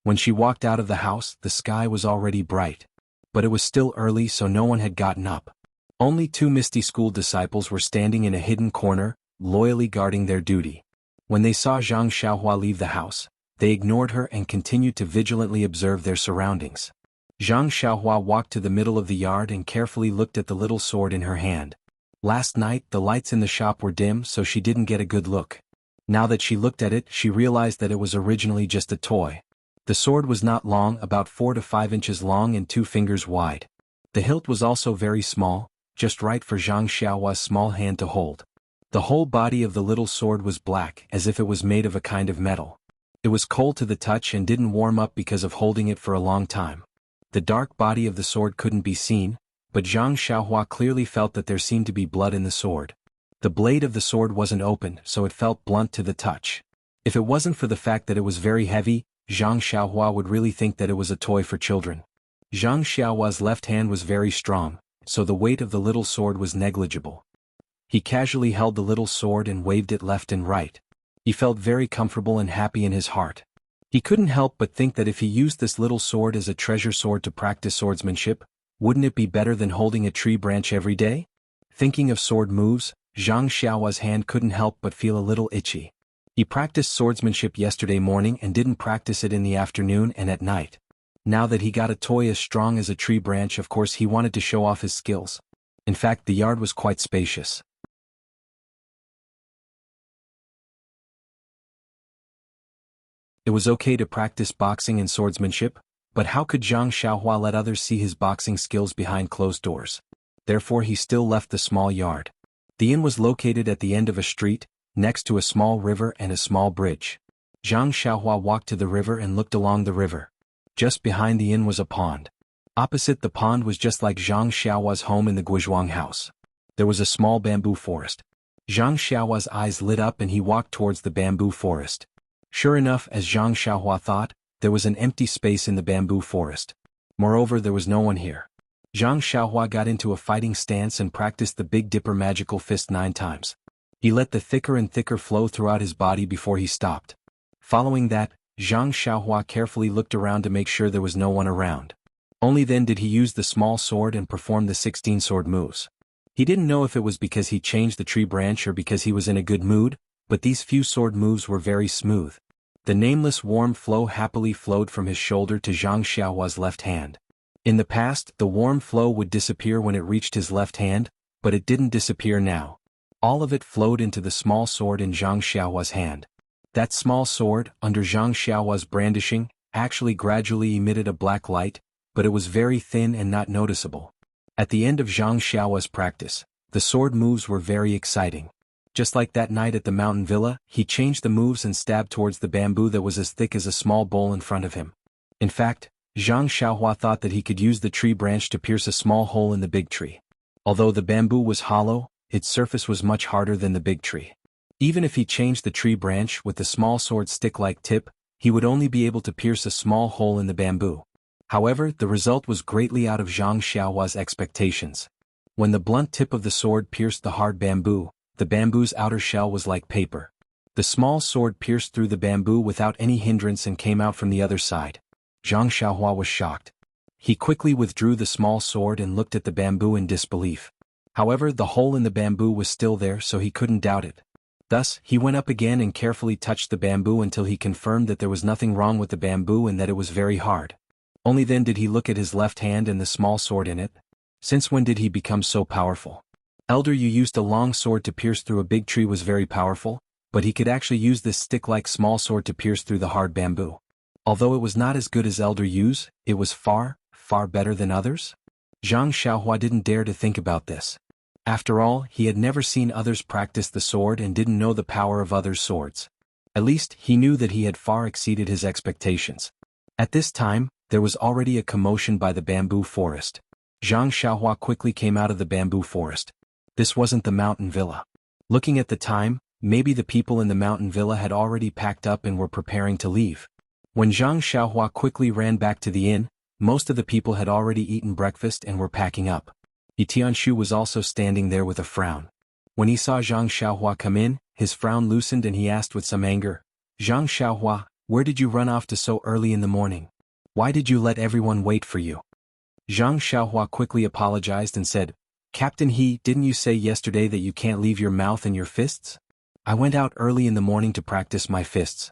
When she walked out of the house, the sky was already bright. But it was still early, so no one had gotten up. Only 2 misty school disciples were standing in a hidden corner, loyally guarding their duty. When they saw Zhang Xiaohua leave the house, they ignored her and continued to vigilantly observe their surroundings. Zhang Xiaohua walked to the middle of the yard and carefully looked at the little sword in her hand. Last night the lights in the shop were dim, so she didn't get a good look. Now that she looked at it, she realized that it was originally just a toy. The sword was not long, about 4 to 5 inches long and 2 fingers wide. The hilt was also very small, just right for Zhang Xiaohua's small hand to hold. The whole body of the little sword was black, as if it was made of a kind of metal. It was cold to the touch and didn't warm up because of holding it for a long time. The dark body of the sword couldn't be seen, but Zhang Xiaohua clearly felt that there seemed to be blood in the sword. The blade of the sword wasn't open, so it felt blunt to the touch. If it wasn't for the fact that it was very heavy, Zhang Xiaohua would really think that it was a toy for children. Zhang Xiaohua's left hand was very strong, so the weight of the little sword was negligible. He casually held the little sword and waved it left and right. He felt very comfortable and happy in his heart. He couldn't help but think that if he used this little sword as a treasure sword to practice swordsmanship, wouldn't it be better than holding a tree branch every day? Thinking of sword moves, Zhang Xiaohua's hand couldn't help but feel a little itchy. He practiced swordsmanship yesterday morning and didn't practice it in the afternoon and at night. Now that he got a toy as strong as a tree branch, of course he wanted to show off his skills. In fact, the yard was quite spacious. It was okay to practice boxing and swordsmanship, but how could Zhang Xiaohua let others see his boxing skills behind closed doors? Therefore he still left the small yard. The inn was located at the end of a street, next to a small river and a small bridge. Zhang Xiaohua walked to the river and looked along the river. Just behind the inn was a pond. Opposite the pond was just like Zhang Xiaohua's home in the Guizhuang house. There was a small bamboo forest. Zhang Xiaohua's eyes lit up and he walked towards the bamboo forest. Sure enough, as Zhang Xiaohua thought, there was an empty space in the bamboo forest. Moreover, there was no one here. Zhang Xiaohua got into a fighting stance and practiced the Big Dipper magical fist 9 times. He let the thicker and thicker flow throughout his body before he stopped. Following that, Zhang Xiaohua carefully looked around to make sure there was no one around. Only then did he use the small sword and perform the 16 sword moves. He didn't know if it was because he changed the tree branch or because he was in a good mood, but these few sword moves were very smooth. The nameless warm flow happily flowed from his shoulder to Zhang Xiaohua's left hand. In the past, the warm flow would disappear when it reached his left hand, but it didn't disappear now. All of it flowed into the small sword in Zhang Xiaohua's hand. That small sword, under Zhang Xiaohua's brandishing, actually gradually emitted a black light, but it was very thin and not noticeable. At the end of Zhang Xiaohua's practice, the sword moves were very exciting. Just like that night at the mountain villa, he changed the moves and stabbed towards the bamboo that was as thick as a small bowl in front of him. In fact, Zhang Xiaohua thought that he could use the tree branch to pierce a small hole in the big tree. Although the bamboo was hollow, its surface was much harder than the big tree. Even if he changed the tree branch with the small sword stick-like tip, he would only be able to pierce a small hole in the bamboo. However, the result was greatly out of Zhang Xiaohua's expectations. When the blunt tip of the sword pierced the hard bamboo, the bamboo's outer shell was like paper. The small sword pierced through the bamboo without any hindrance and came out from the other side. Zhang Xiaohua was shocked. He quickly withdrew the small sword and looked at the bamboo in disbelief. However, the hole in the bamboo was still there, so he couldn't doubt it. Thus, he went up again and carefully touched the bamboo until he confirmed that there was nothing wrong with the bamboo and that it was very hard. Only then did he look at his left hand and the small sword in it. Since when did he become so powerful? Elder Yu used a long sword to pierce through a big tree was very powerful, but he could actually use this stick-like small sword to pierce through the hard bamboo. Although it was not as good as Elder Yu's, it was far, far better than others. Zhang Xiaohua didn't dare to think about this. After all, he had never seen others practice the sword and didn't know the power of others' swords. At least, he knew that he had far exceeded his expectations. At this time, there was already a commotion by the bamboo forest. Zhang Xiaohua quickly came out of the bamboo forest. This wasn't the mountain villa. Looking at the time, maybe the people in the mountain villa had already packed up and were preparing to leave. When Zhang Xiaohua quickly ran back to the inn, most of the people had already eaten breakfast and were packing up. Tianshu was also standing there with a frown. When he saw Zhang Xiaohua come in, his frown loosened and he asked with some anger, "Zhang Xiaohua, where did you run off to so early in the morning? Why did you let everyone wait for you?" Zhang Xiaohua quickly apologized and said, "Captain He, didn't you say yesterday that you can't leave your mouth and your fists? I went out early in the morning to practice my fists."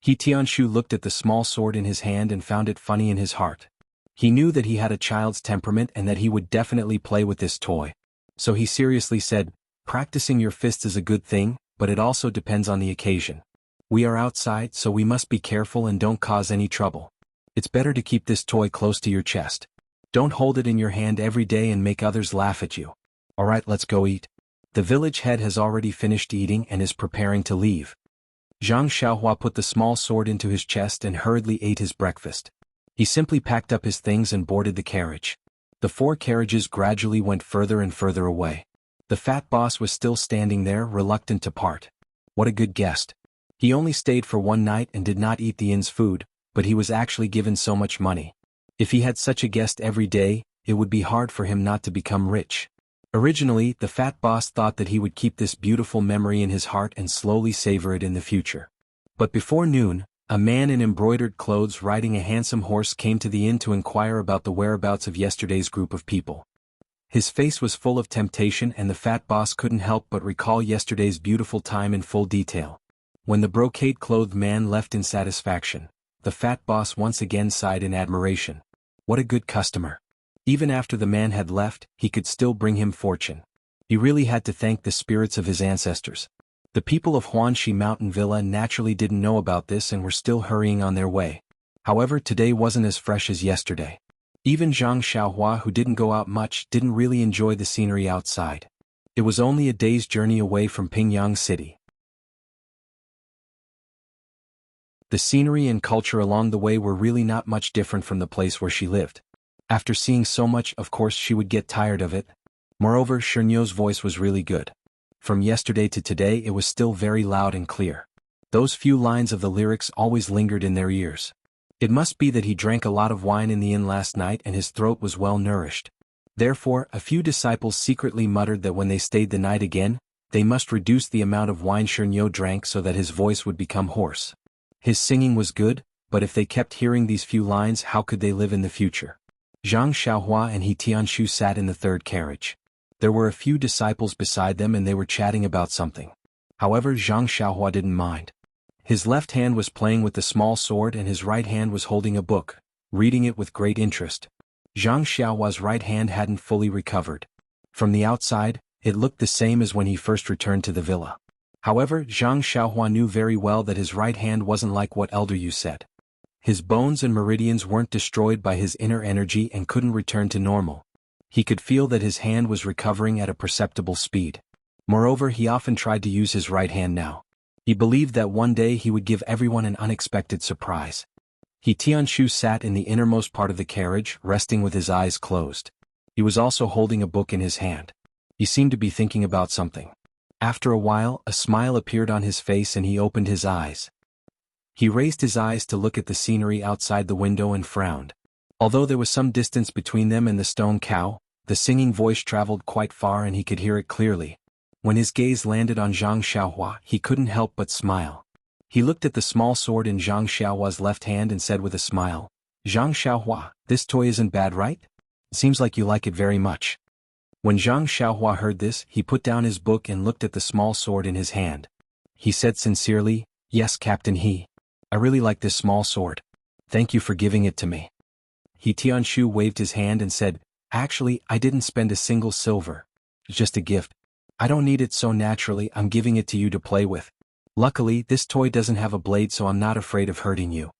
Tianshu looked at the small sword in his hand and found it funny in his heart. He knew that he had a child's temperament and that he would definitely play with this toy. So he seriously said, "Practicing your fists is a good thing, but it also depends on the occasion. We are outside, so we must be careful and don't cause any trouble. It's better to keep this toy close to your chest. Don't hold it in your hand every day and make others laugh at you. Alright, let's go eat." The village head has already finished eating and is preparing to leave. Zhang Xiaohua put the small sword into his chest and hurriedly ate his breakfast. He simply packed up his things and boarded the carriage. The 4 carriages gradually went further and further away. The fat boss was still standing there, reluctant to part. What a good guest. He only stayed for one night and did not eat the inn's food, but he was actually given so much money. If he had such a guest every day, it would be hard for him not to become rich. Originally, the fat boss thought that he would keep this beautiful memory in his heart and slowly savor it in the future. But before noon, a man in embroidered clothes riding a handsome horse came to the inn to inquire about the whereabouts of yesterday's group of people. His face was full of temptation, and the fat boss couldn't help but recall yesterday's beautiful time in full detail. When the brocade-clothed man left in satisfaction, the fat boss once again sighed in admiration. What a good customer. Even after the man had left, he could still bring him fortune. He really had to thank the spirits of his ancestors. The people of Huanxi Mountain Villa naturally didn't know about this and were still hurrying on their way. However, today wasn't as fresh as yesterday. Even Zhang Xiaohua, who didn't go out much, didn't really enjoy the scenery outside. It was only a day's journey away from Pingyang City. The scenery and culture along the way were really not much different from the place where she lived. After seeing so much, of course she would get tired of it. Moreover, Shernyo's voice was really good. From yesterday to today it was still very loud and clear. Those few lines of the lyrics always lingered in their ears. It must be that he drank a lot of wine in the inn last night and his throat was well nourished. Therefore, a few disciples secretly muttered that when they stayed the night again, they must reduce the amount of wine Shernyo drank so that his voice would become hoarse. His singing was good, but if they kept hearing these few lines, how could they live in the future? Zhang Xiaohua and He Tianshu sat in the third carriage. There were a few disciples beside them and they were chatting about something. However, Zhang Xiaohua didn't mind. His left hand was playing with the small sword and his right hand was holding a book, reading it with great interest. Zhang Xiaohua's right hand hadn't fully recovered. From the outside, it looked the same as when he first returned to the villa. However, Zhang Xiaohua knew very well that his right hand wasn't like what Elder Yu said. His bones and meridians weren't destroyed by his inner energy and couldn't return to normal. He could feel that his hand was recovering at a perceptible speed. Moreover, he often tried to use his right hand now. He believed that one day he would give everyone an unexpected surprise. He Tianshu sat in the innermost part of the carriage, resting with his eyes closed. He was also holding a book in his hand. He seemed to be thinking about something. After a while, a smile appeared on his face and he opened his eyes. He raised his eyes to look at the scenery outside the window and frowned. Although there was some distance between them and the stone cow, the singing voice traveled quite far and he could hear it clearly. When his gaze landed on Zhang Xiaohua, he couldn't help but smile. He looked at the small sword in Zhang Xiaohua's left hand and said with a smile, "Zhang Xiaohua, this toy isn't bad, right? Seems like you like it very much." When Zhang Xiaohua heard this, he put down his book and looked at the small sword in his hand. He said sincerely, "Yes, Captain He. I really like this small sword. Thank you for giving it to me." He Tianshu waved his hand and said, "Actually, I didn't spend a single silver. It's just a gift. I don't need it, so naturally I'm giving it to you to play with. Luckily, this toy doesn't have a blade, so I'm not afraid of hurting you."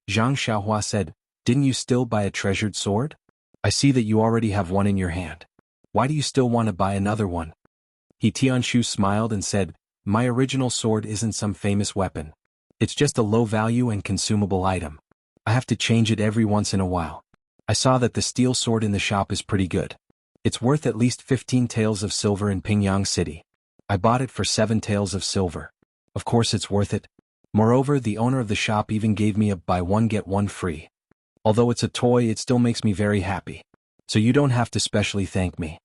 Zhang Xiaohua said, "Didn't you still buy a treasured sword? I see that you already have one in your hand. Why do you still want to buy another one?" He Tianshu smiled and said, "My original sword isn't some famous weapon. It's just a low-value and consumable item. I have to change it every once in a while. I saw that the steel sword in the shop is pretty good. It's worth at least 15 taels of silver in Pingyang City. I bought it for 7 taels of silver. Of course it's worth it. Moreover, the owner of the shop even gave me a buy one get one free. Although it's a toy, it still makes me very happy. So you don't have to specially thank me."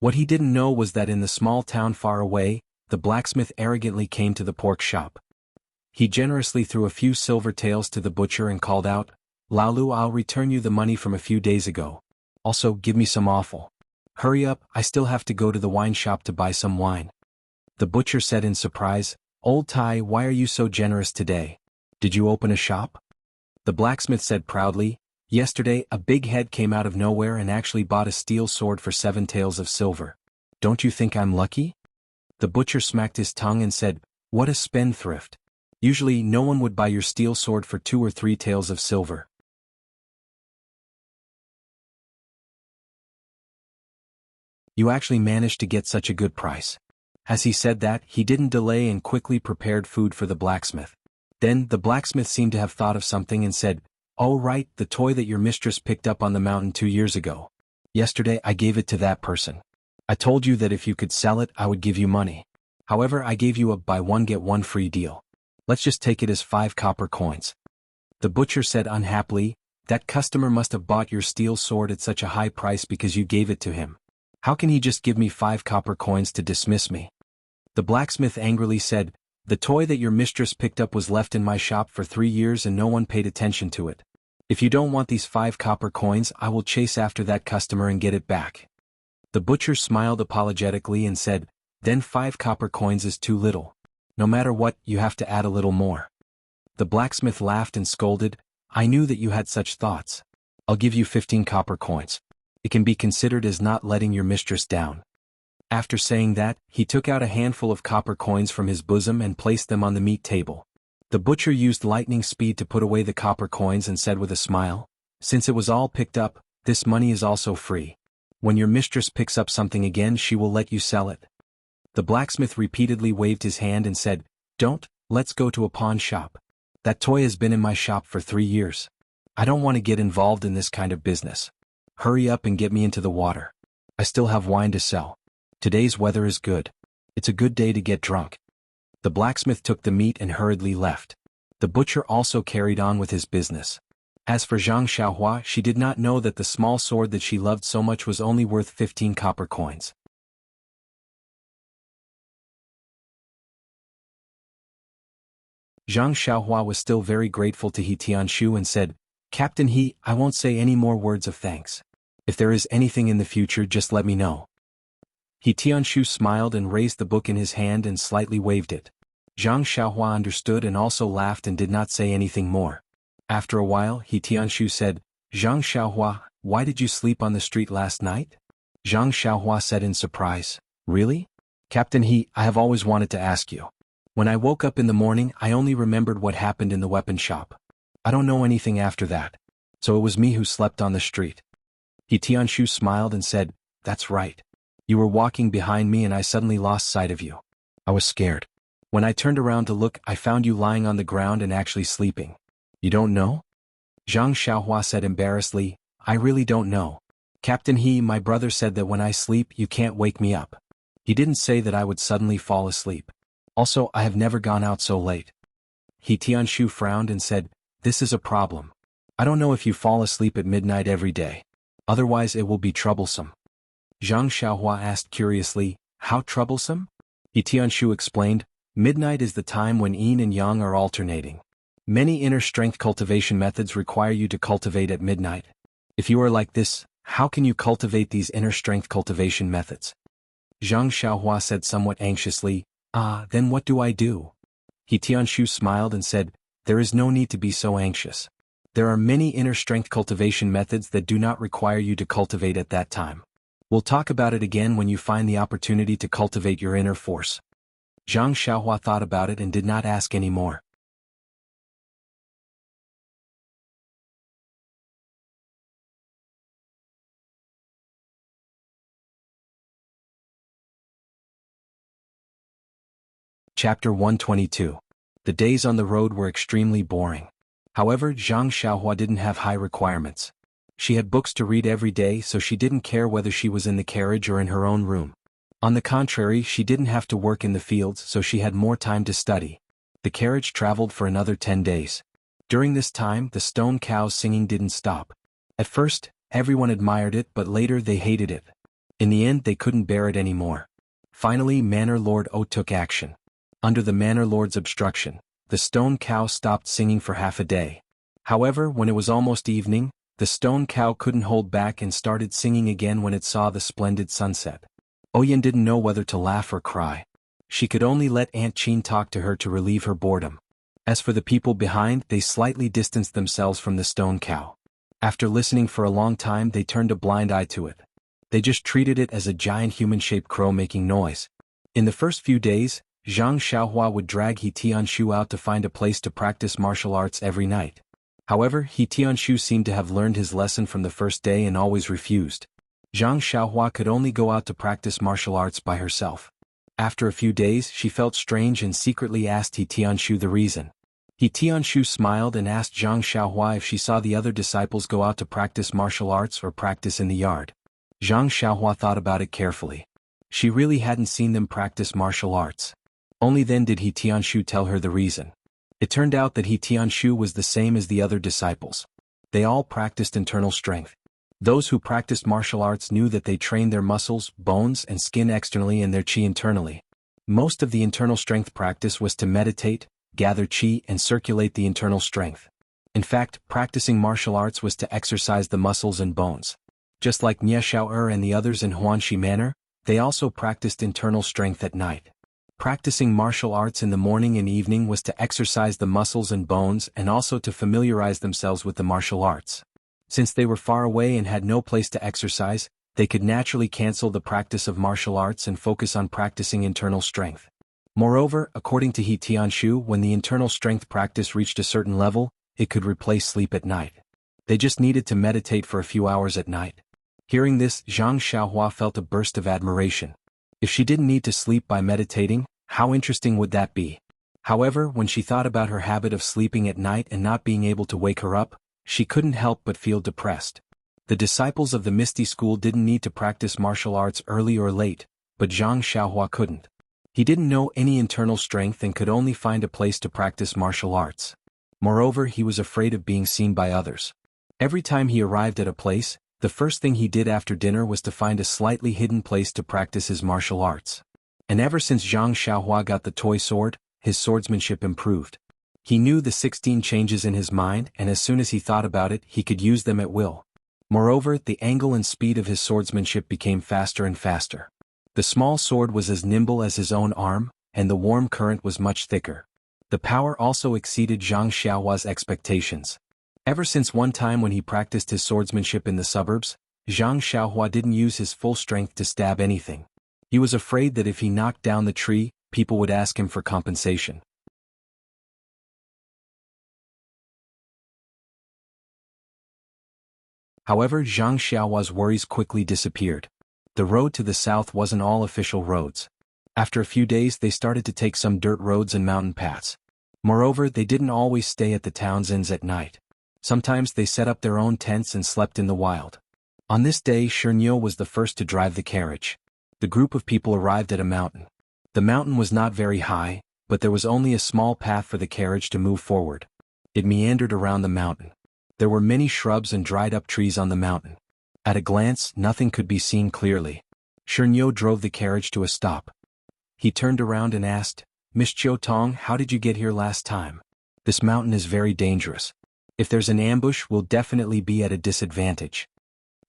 What he didn't know was that in the small town far away, the blacksmith arrogantly came to the pork shop. He generously threw a few silver taels to the butcher and called out, "Laolu, I'll return you the money from a few days ago. Also, give me some offal. Hurry up, I still have to go to the wine shop to buy some wine." The butcher said in surprise, "Old Tai, why are you so generous today? Did you open a shop?" The blacksmith said proudly, "Yesterday, a big head came out of nowhere and actually bought a steel sword for 7 taels of silver. Don't you think I'm lucky?" The butcher smacked his tongue and said, "What a spendthrift. Usually no one would buy your steel sword for 2 or 3 taels of silver. You actually managed to get such a good price." As he said that, he didn't delay and quickly prepared food for the blacksmith. Then, the blacksmith seemed to have thought of something and said, "Oh right, the toy that your mistress picked up on the mountain 2 years ago. Yesterday I gave it to that person. I told you that if you could sell it I would give you money. However, I gave you a buy one get one free deal. Let's just take it as 5 copper coins. The butcher said unhappily, that customer must have bought your steel sword at such a high price because you gave it to him. How can he just give me 5 copper coins to dismiss me? The blacksmith angrily said, the toy that your mistress picked up was left in my shop for 3 years and no one paid attention to it. If you don't want these 5 copper coins, I will chase after that customer and get it back. The butcher smiled apologetically and said, then 5 copper coins is too little. No matter what, you have to add a little more. The blacksmith laughed and scolded, I knew that you had such thoughts. I'll give you 15 copper coins. It can be considered as not letting your mistress down. After saying that, he took out a handful of copper coins from his bosom and placed them on the meat table. The butcher used lightning speed to put away the copper coins and said with a smile, since it was all picked up, this money is also free. When your mistress picks up something again, she will let you sell it. The blacksmith repeatedly waved his hand and said, don't, let's go to a pawn shop. That toy has been in my shop for 3 years. I don't want to get involved in this kind of business. Hurry up and get me into the water. I still have wine to sell. Today's weather is good. It's a good day to get drunk. The blacksmith took the meat and hurriedly left. The butcher also carried on with his business. As for Zhang Xiaohua, she did not know that the small sword that she loved so much was only worth 15 copper coins. Zhang Xiaohua was still very grateful to He Tianshu and said, Captain He, I won't say any more words of thanks. If there is anything in the future, just let me know. He Tianshu smiled and raised the book in his hand and slightly waved it. Zhang Xiaohua understood and also laughed and did not say anything more. After a while, He Tianshu said, Zhang Xiaohua, why did you sleep on the street last night? Zhang Xiaohua said in surprise, really? Captain He, I have always wanted to ask you. When I woke up in the morning, I only remembered what happened in the weapon shop. I don't know anything after that. So it was me who slept on the street. He Tianshu smiled and said, that's right. You were walking behind me and I suddenly lost sight of you. I was scared. When I turned around to look, I found you lying on the ground and actually sleeping. You don't know? Zhang Xiaohua said embarrassedly, I really don't know. Captain He, my brother said that when I sleep, you can't wake me up. He didn't say that I would suddenly fall asleep. Also, I have never gone out so late. He Tianshu frowned and said, this is a problem. I don't know if you fall asleep at midnight every day. Otherwise it will be troublesome. Zhang Xiaohua asked curiously, how troublesome? He Tianshu explained, midnight is the time when yin and yang are alternating. Many inner strength cultivation methods require you to cultivate at midnight. If you are like this, how can you cultivate these inner strength cultivation methods? Zhang Xiaohua said somewhat anxiously, then what do I do? He Tianshu smiled and said, there is no need to be so anxious. There are many inner strength cultivation methods that do not require you to cultivate at that time. We'll talk about it again when you find the opportunity to cultivate your inner force. Zhang Xiaohua thought about it and did not ask any more. Chapter 122. The days on the road were extremely boring. However, Zhang Xiaohua didn't have high requirements. She had books to read every day, so she didn't care whether she was in the carriage or in her own room. On the contrary, she didn't have to work in the fields, so she had more time to study. The carriage traveled for another 10 days. During this time, the stone cow's singing didn't stop. At first, everyone admired it, but later they hated it. In the end, they couldn't bear it anymore. Finally, Manor Lord O took action. Under the Manor Lord's obstruction, the stone cow stopped singing for half a day. However, when it was almost evening, the stone cow couldn't hold back and started singing again when it saw the splendid sunset. Oyen didn't know whether to laugh or cry. She could only let Aunt Chin talk to her to relieve her boredom. As for the people behind, they slightly distanced themselves from the stone cow. After listening for a long time, they turned a blind eye to it. They just treated it as a giant human-shaped crow making noise. In the first few days, Zhang Xiaohua would drag He Tianshu out to find a place to practice martial arts every night. However, He Tianshu seemed to have learned his lesson from the first day and always refused. Zhang Xiaohua could only go out to practice martial arts by herself. After a few days, she felt strange and secretly asked He Tianshu the reason. He Tianshu smiled and asked Zhang Xiaohua if she saw the other disciples go out to practice martial arts or practice in the yard. Zhang Xiaohua thought about it carefully. She really hadn't seen them practice martial arts. Only then did He Tianshu tell her the reason. It turned out that He Tianshu was the same as the other disciples. They all practiced internal strength. Those who practiced martial arts knew that they trained their muscles, bones, and skin externally and their qi internally. Most of the internal strength practice was to meditate, gather qi, and circulate the internal strength. In fact, practicing martial arts was to exercise the muscles and bones. Just like Nie Xiao and the others in Huanxi Manor, they also practiced internal strength at night. Practicing martial arts in the morning and evening was to exercise the muscles and bones and also to familiarize themselves with the martial arts. Since they were far away and had no place to exercise, they could naturally cancel the practice of martial arts and focus on practicing internal strength. Moreover, according to He Tianshu, when the internal strength practice reached a certain level, it could replace sleep at night. They just needed to meditate for a few hours at night. Hearing this, Zhang Xiaohua felt a burst of admiration. If she didn't need to sleep by meditating, how interesting would that be? However, when she thought about her habit of sleeping at night and not being able to wake her up, she couldn't help but feel depressed. The disciples of the Misty School didn't need to practice martial arts early or late, but Zhang Xiaohua couldn't. He didn't know any internal strength and could only find a place to practice martial arts. Moreover, he was afraid of being seen by others. Every time he arrived at a place, the first thing he did after dinner was to find a slightly hidden place to practice his martial arts. And ever since Zhang Xiaohua got the toy sword, his swordsmanship improved. He knew the 16 changes in his mind, and as soon as he thought about it, he could use them at will. Moreover, the angle and speed of his swordsmanship became faster and faster. The small sword was as nimble as his own arm, and the warm current was much thicker. The power also exceeded Zhang Xiaohua's expectations. Ever since one time when he practiced his swordsmanship in the suburbs, Zhang Xiaohua didn't use his full strength to stab anything. He was afraid that if he knocked down the tree, people would ask him for compensation. However, Zhang Xiaohua's worries quickly disappeared. The road to the south wasn't all official roads. After a few days they started to take some dirt roads and mountain paths. Moreover, they didn't always stay at the town's inns at night. Sometimes they set up their own tents and slept in the wild. On this day, Shernyo was the first to drive the carriage. The group of people arrived at a mountain. The mountain was not very high, but there was only a small path for the carriage to move forward. It meandered around the mountain. There were many shrubs and dried-up trees on the mountain. At a glance, nothing could be seen clearly. Shernyo drove the carriage to a stop. He turned around and asked, "Miss Chiu Tong, how did you get here last time? This mountain is very dangerous. If there's an ambush, we'll definitely be at a disadvantage."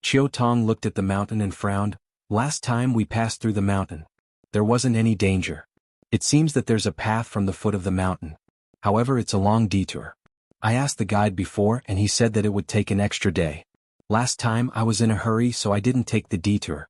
Chiu Tong looked at the mountain and frowned. "Last time we passed through the mountain. There wasn't any danger. It seems that there's a path from the foot of the mountain. However, it's a long detour. I asked the guide before and he said that it would take an extra day. Last time I was in a hurry so I didn't take the detour."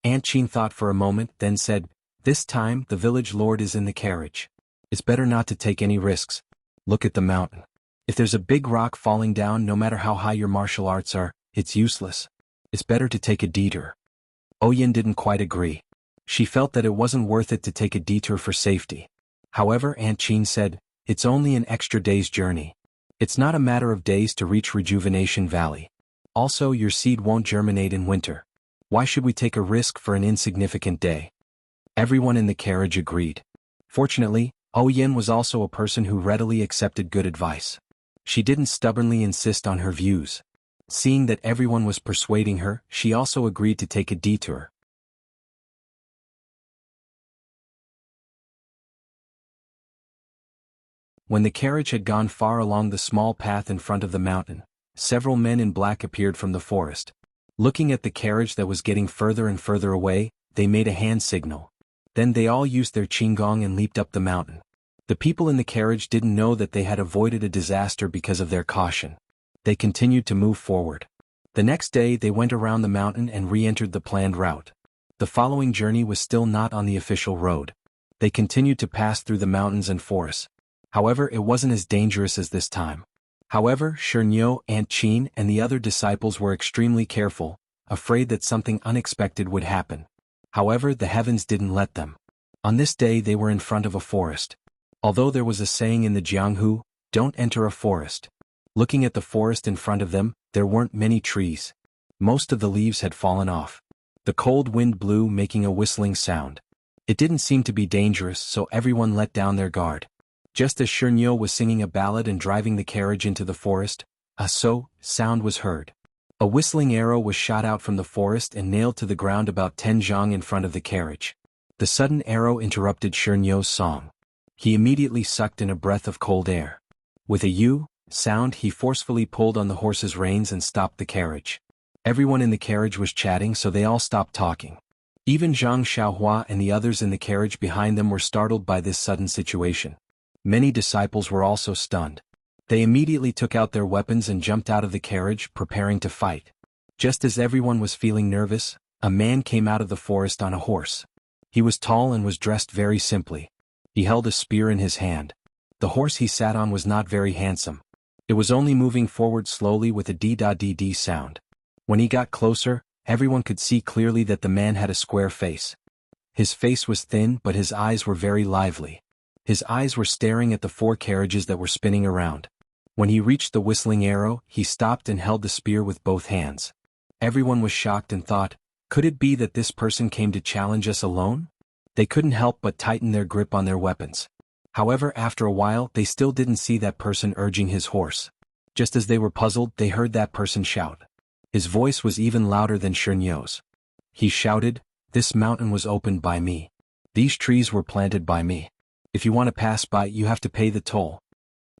Aunt Qin thought for a moment, then said, "This time the village lord is in the carriage. It's better not to take any risks. Look at the mountain. If there's a big rock falling down, no matter how high your martial arts are, it's useless. It's better to take a detour." Oyin didn't quite agree. She felt that it wasn't worth it to take a detour for safety. However, Aunt Qin said, "It's only an extra day's journey. It's not a matter of days to reach Rejuvenation Valley. Also, your seed won't germinate in winter. Why should we take a risk for an insignificant day?" Everyone in the carriage agreed. Fortunately, Oyin was also a person who readily accepted good advice. She didn't stubbornly insist on her views. Seeing that everyone was persuading her, she also agreed to take a detour. When the carriage had gone far along the small path in front of the mountain, several men in black appeared from the forest. Looking at the carriage that was getting further and further away, they made a hand signal. Then they all used their qinggong and leaped up the mountain. The people in the carriage didn't know that they had avoided a disaster because of their caution. They continued to move forward. The next day they went around the mountain and re-entered the planned route. The following journey was still not on the official road. They continued to pass through the mountains and forests. However, it wasn't as dangerous as this time. However, Shernyo, Aunt Qin, and the other disciples were extremely careful, afraid that something unexpected would happen. However, the heavens didn't let them. On this day they were in front of a forest. Although there was a saying in the Jianghu, "Don't enter a forest." Looking at the forest in front of them, there weren't many trees. Most of the leaves had fallen off. The cold wind blew, making a whistling sound. It didn't seem to be dangerous, so everyone let down their guard. Just as Shernyo was singing a ballad and driving the carriage into the forest, a sound was heard. A whistling arrow was shot out from the forest and nailed to the ground about 10 zhang in front of the carriage. The sudden arrow interrupted Shernyo's song. He immediately sucked in a breath of cold air. With a "yu" sound, he forcefully pulled on the horse's reins and stopped the carriage. Everyone in the carriage was chatting, so they all stopped talking. Even Zhang Xiaohua and the others in the carriage behind them were startled by this sudden situation. Many disciples were also stunned. They immediately took out their weapons and jumped out of the carriage, preparing to fight. Just as everyone was feeling nervous, a man came out of the forest on a horse. He was tall and was dressed very simply. He held a spear in his hand. The horse he sat on was not very handsome. It was only moving forward slowly with a dee-da-dee-dee sound. When he got closer, everyone could see clearly that the man had a square face. His face was thin, but his eyes were very lively. His eyes were staring at the 4 carriages that were spinning around. When he reached the whistling arrow, he stopped and held the spear with both hands. Everyone was shocked and thought, could it be that this person came to challenge us alone? They couldn't help but tighten their grip on their weapons. However, after a while, they still didn't see that person urging his horse. Just as they were puzzled, they heard that person shout. His voice was even louder than Shernyo's. He shouted, "This mountain was opened by me. These trees were planted by me. If you want to pass by, you have to pay the toll."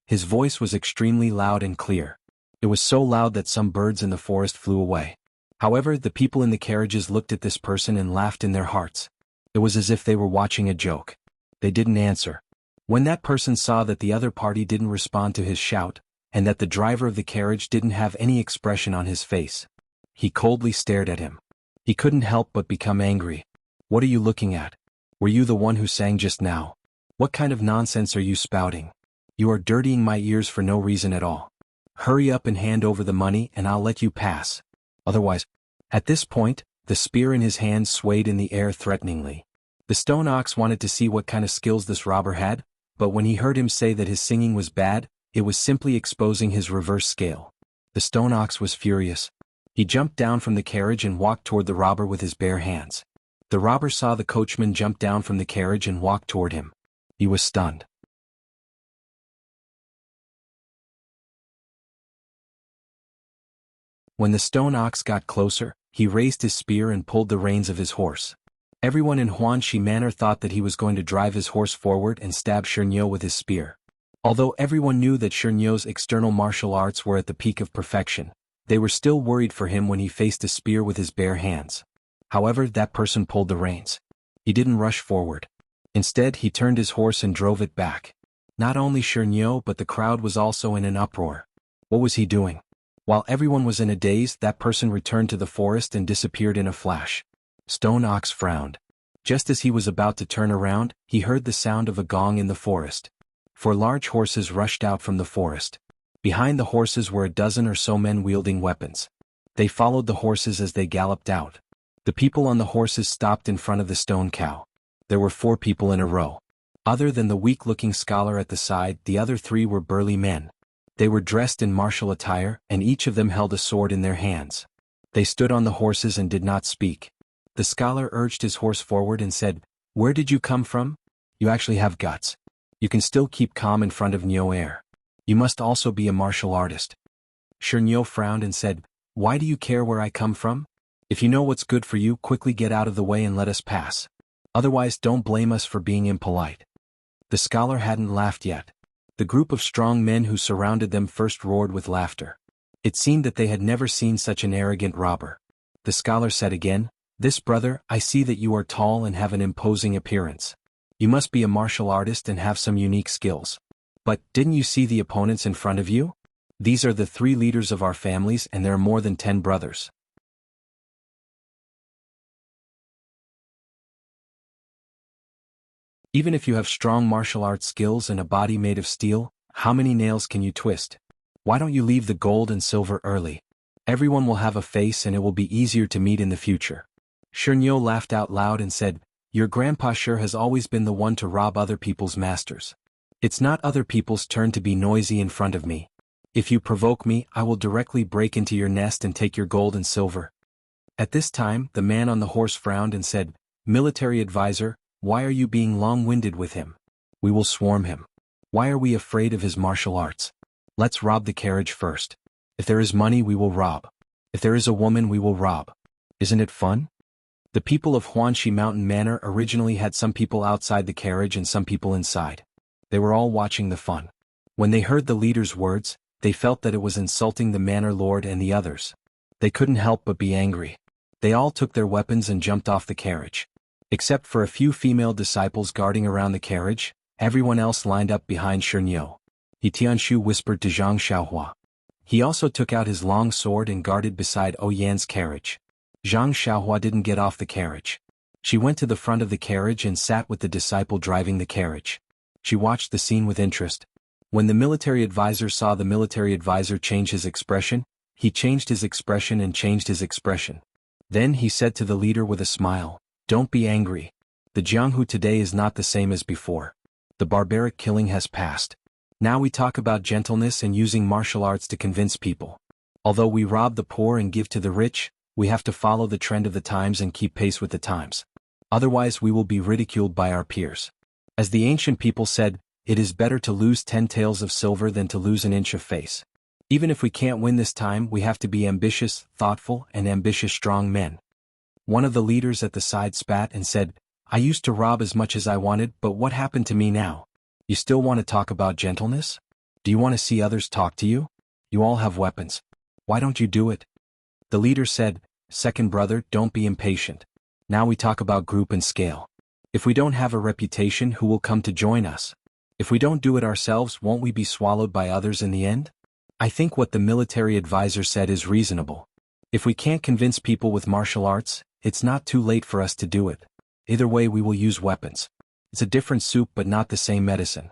His voice was extremely loud and clear. It was so loud that some birds in the forest flew away. However, the people in the carriages looked at this person and laughed in their hearts. It was as if they were watching a joke. They didn't answer. When that person saw that the other party didn't respond to his shout, and that the driver of the carriage didn't have any expression on his face, he coldly stared at him. He couldn't help but become angry. "What are you looking at? Were you the one who sang just now? What kind of nonsense are you spouting? You are dirtying my ears for no reason at all. Hurry up and hand over the money and I'll let you pass. Otherwise—" At this point, the spear in his hand swayed in the air threateningly. The stone ox wanted to see what kind of skills this robber had, but when he heard him say that his singing was bad, it was simply exposing his reverse scale. The stone ox was furious. He jumped down from the carriage and walked toward the robber with his bare hands. The robber saw the coachman jump down from the carriage and walk toward him. He was stunned. When the stone ox got closer, he raised his spear and pulled the reins of his horse. Everyone in Huanxi Manor thought that he was going to drive his horse forward and stab Shernyo with his spear. Although everyone knew that Shernyo's external martial arts were at the peak of perfection, they were still worried for him when he faced a spear with his bare hands. However, that person pulled the reins. He didn't rush forward. Instead, he turned his horse and drove it back. Not only Shernyo but the crowd was also in an uproar. What was he doing? While everyone was in a daze, that person returned to the forest and disappeared in a flash. Stone Ox frowned. Just as he was about to turn around, he heard the sound of a gong in the forest. 4 large horses rushed out from the forest. Behind the horses were a dozen or so men wielding weapons. They followed the horses as they galloped out. The people on the horses stopped in front of the stone cow. There were 4 people in a row. Other than the weak-looking scholar at the side, the other 3 were burly men. They were dressed in martial attire, and each of them held a sword in their hands. They stood on the horses and did not speak. The scholar urged his horse forward and said, "Where did you come from? You actually have guts. You can still keep calm in front of Nyo Air. You must also be a martial artist." Shernyo frowned and said, "Why do you care where I come from? If you know what's good for you, quickly get out of the way and let us pass. Otherwise, don't blame us for being impolite." The scholar hadn't laughed yet. The group of strong men who surrounded them first roared with laughter. It seemed that they had never seen such an arrogant robber. The scholar said again, "This brother, I see that you are tall and have an imposing appearance. You must be a martial artist and have some unique skills. But, didn't you see the opponents in front of you? These are the 3 leaders of our families and there are more than 10 brothers. Even if you have strong martial arts skills and a body made of steel, how many nails can you twist? Why don't you leave the gold and silver early? Everyone will have a face and it will be easier to meet in the future." Shernyo laughed out loud and said, "Your grandpa sure has always been the one to rob other people's masters. It's not other people's turn to be noisy in front of me. If you provoke me, I will directly break into your nest and take your gold and silver." At this time, the man on the horse frowned and said, "Military advisor, why are you being long-winded with him? We will swarm him. Why are we afraid of his martial arts? Let's rob the carriage first. If there is money we will rob. If there is a woman we will rob. Isn't it fun?" The people of Huanxi Mountain Manor originally had some people outside the carriage and some people inside. They were all watching the fun. When they heard the leader's words, they felt that it was insulting the manor lord and the others. They couldn't help but be angry. They all took their weapons and jumped off the carriage. Except for a few female disciples guarding around the carriage, everyone else lined up behind Shernyo. Tianshu whispered to Zhang Xiaohua. He also took out his long sword and guarded beside Yan's carriage. Zhang Xiaohua didn't get off the carriage. She went to the front of the carriage and sat with the disciple driving the carriage. She watched the scene with interest. When the military advisor saw the military advisor change his expression, he changed his expression and changed his expression. Then he said to the leader with a smile, "Don't be angry. The Jianghu today is not the same as before. The barbaric killing has passed. Now we talk about gentleness and using martial arts to convince people. Although we rob the poor and give to the rich, we have to follow the trend of the times and keep pace with the times. Otherwise we will be ridiculed by our peers. As the ancient people said, it is better to lose 10 taels of silver than to lose an inch of face. Even if we can't win this time, we have to be ambitious, thoughtful, and ambitious strong men." One of the leaders at the side spat and said, "I used to rob as much as I wanted, but what happened to me now? You still want to talk about gentleness? Do you want to see others talk to you? You all have weapons. Why don't you do it?" The leader said, "Second brother, don't be impatient. Now we talk about group and scale. If we don't have a reputation, who will come to join us? If we don't do it ourselves, won't we be swallowed by others in the end?" I think what the military advisor said is reasonable. If we can't convince people with martial arts, it's not too late for us to do it. Either way we will use weapons. It's a different soup but not the same medicine.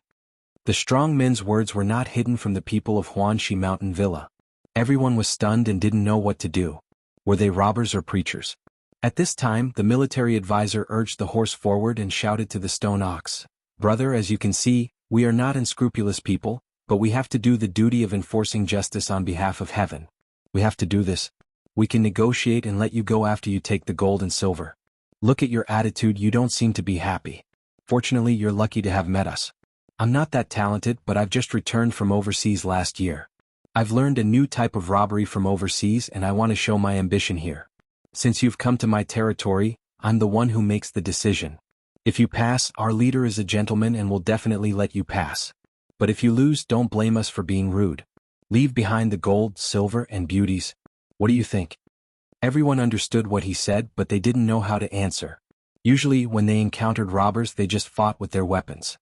The strong men's words were not hidden from the people of Huanxi Mountain Villa. Everyone was stunned and didn't know what to do. Were they robbers or preachers? At this time, the military advisor urged the horse forward and shouted to the stone ox, "Brother, as you can see, we are not unscrupulous people, but we have to do the duty of enforcing justice on behalf of heaven. We have to do this. We can negotiate and let you go after you take the gold and silver. Look at your attitude, you don't seem to be happy. Fortunately, you're lucky to have met us. I'm not that talented, but I've just returned from overseas last year. I've learned a new type of robbery from overseas and I want to show my ambition here. Since you've come to my territory, I'm the one who makes the decision. If you pass, our leader is a gentleman and will definitely let you pass. But if you lose, don't blame us for being rude. Leave behind the gold, silver, and beauties. What do you think?" Everyone understood what he said, but they didn't know how to answer. Usually, when they encountered robbers, they just fought with their weapons.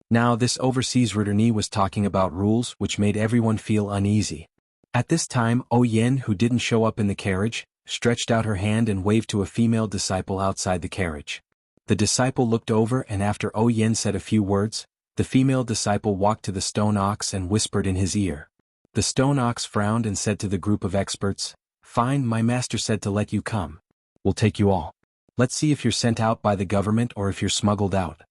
Now this overseas returnee was talking about rules which made everyone feel uneasy. At this time, Yan, who didn't show up in the carriage, stretched out her hand and waved to a female disciple outside the carriage. The disciple looked over and after Yan said a few words, the female disciple walked to the stone ox and whispered in his ear. The stone ox frowned and said to the group of experts, "Fine, my master said to let you come. We'll take you all. Let's see if you're sent out by the government or if you're smuggled out."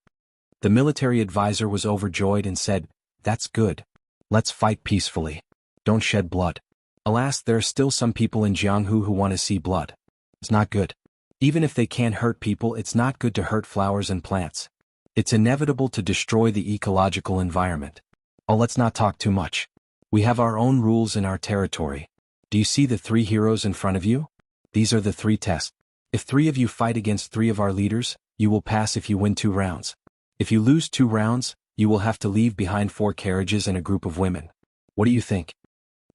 The military advisor was overjoyed and said, "That's good. Let's fight peacefully. Don't shed blood. Alas, there are still some people in Jianghu who want to see blood. It's not good. Even if they can't hurt people, it's not good to hurt flowers and plants. It's inevitable to destroy the ecological environment. Oh, let's not talk too much. We have our own rules in our territory. Do you see the 3 heroes in front of you? These are the 3 tests. If 3 of you fight against 3 of our leaders, you will pass if you win 2 rounds. If you lose 2 rounds, you will have to leave behind 4 carriages and a group of women. What do you think?"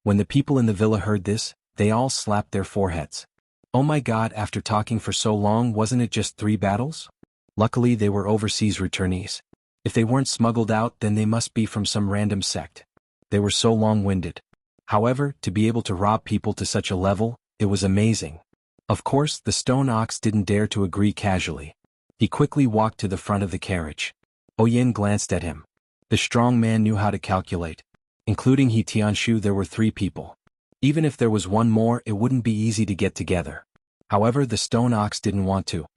When the people in the villa heard this, they all slapped their foreheads. Oh my God, after talking for so long, wasn't it just 3 battles? Luckily they were overseas returnees. If they weren't smuggled out, then they must be from some random sect. They were so long-winded. However, to be able to rob people to such a level, it was amazing. Of course, the stone ox didn't dare to agree casually. He quickly walked to the front of the carriage. Yan glanced at him. The strong man knew how to calculate. Including He Tianshu, there were 3 people. Even if there was one more, it wouldn't be easy to get together. However, the stone ox didn't want to.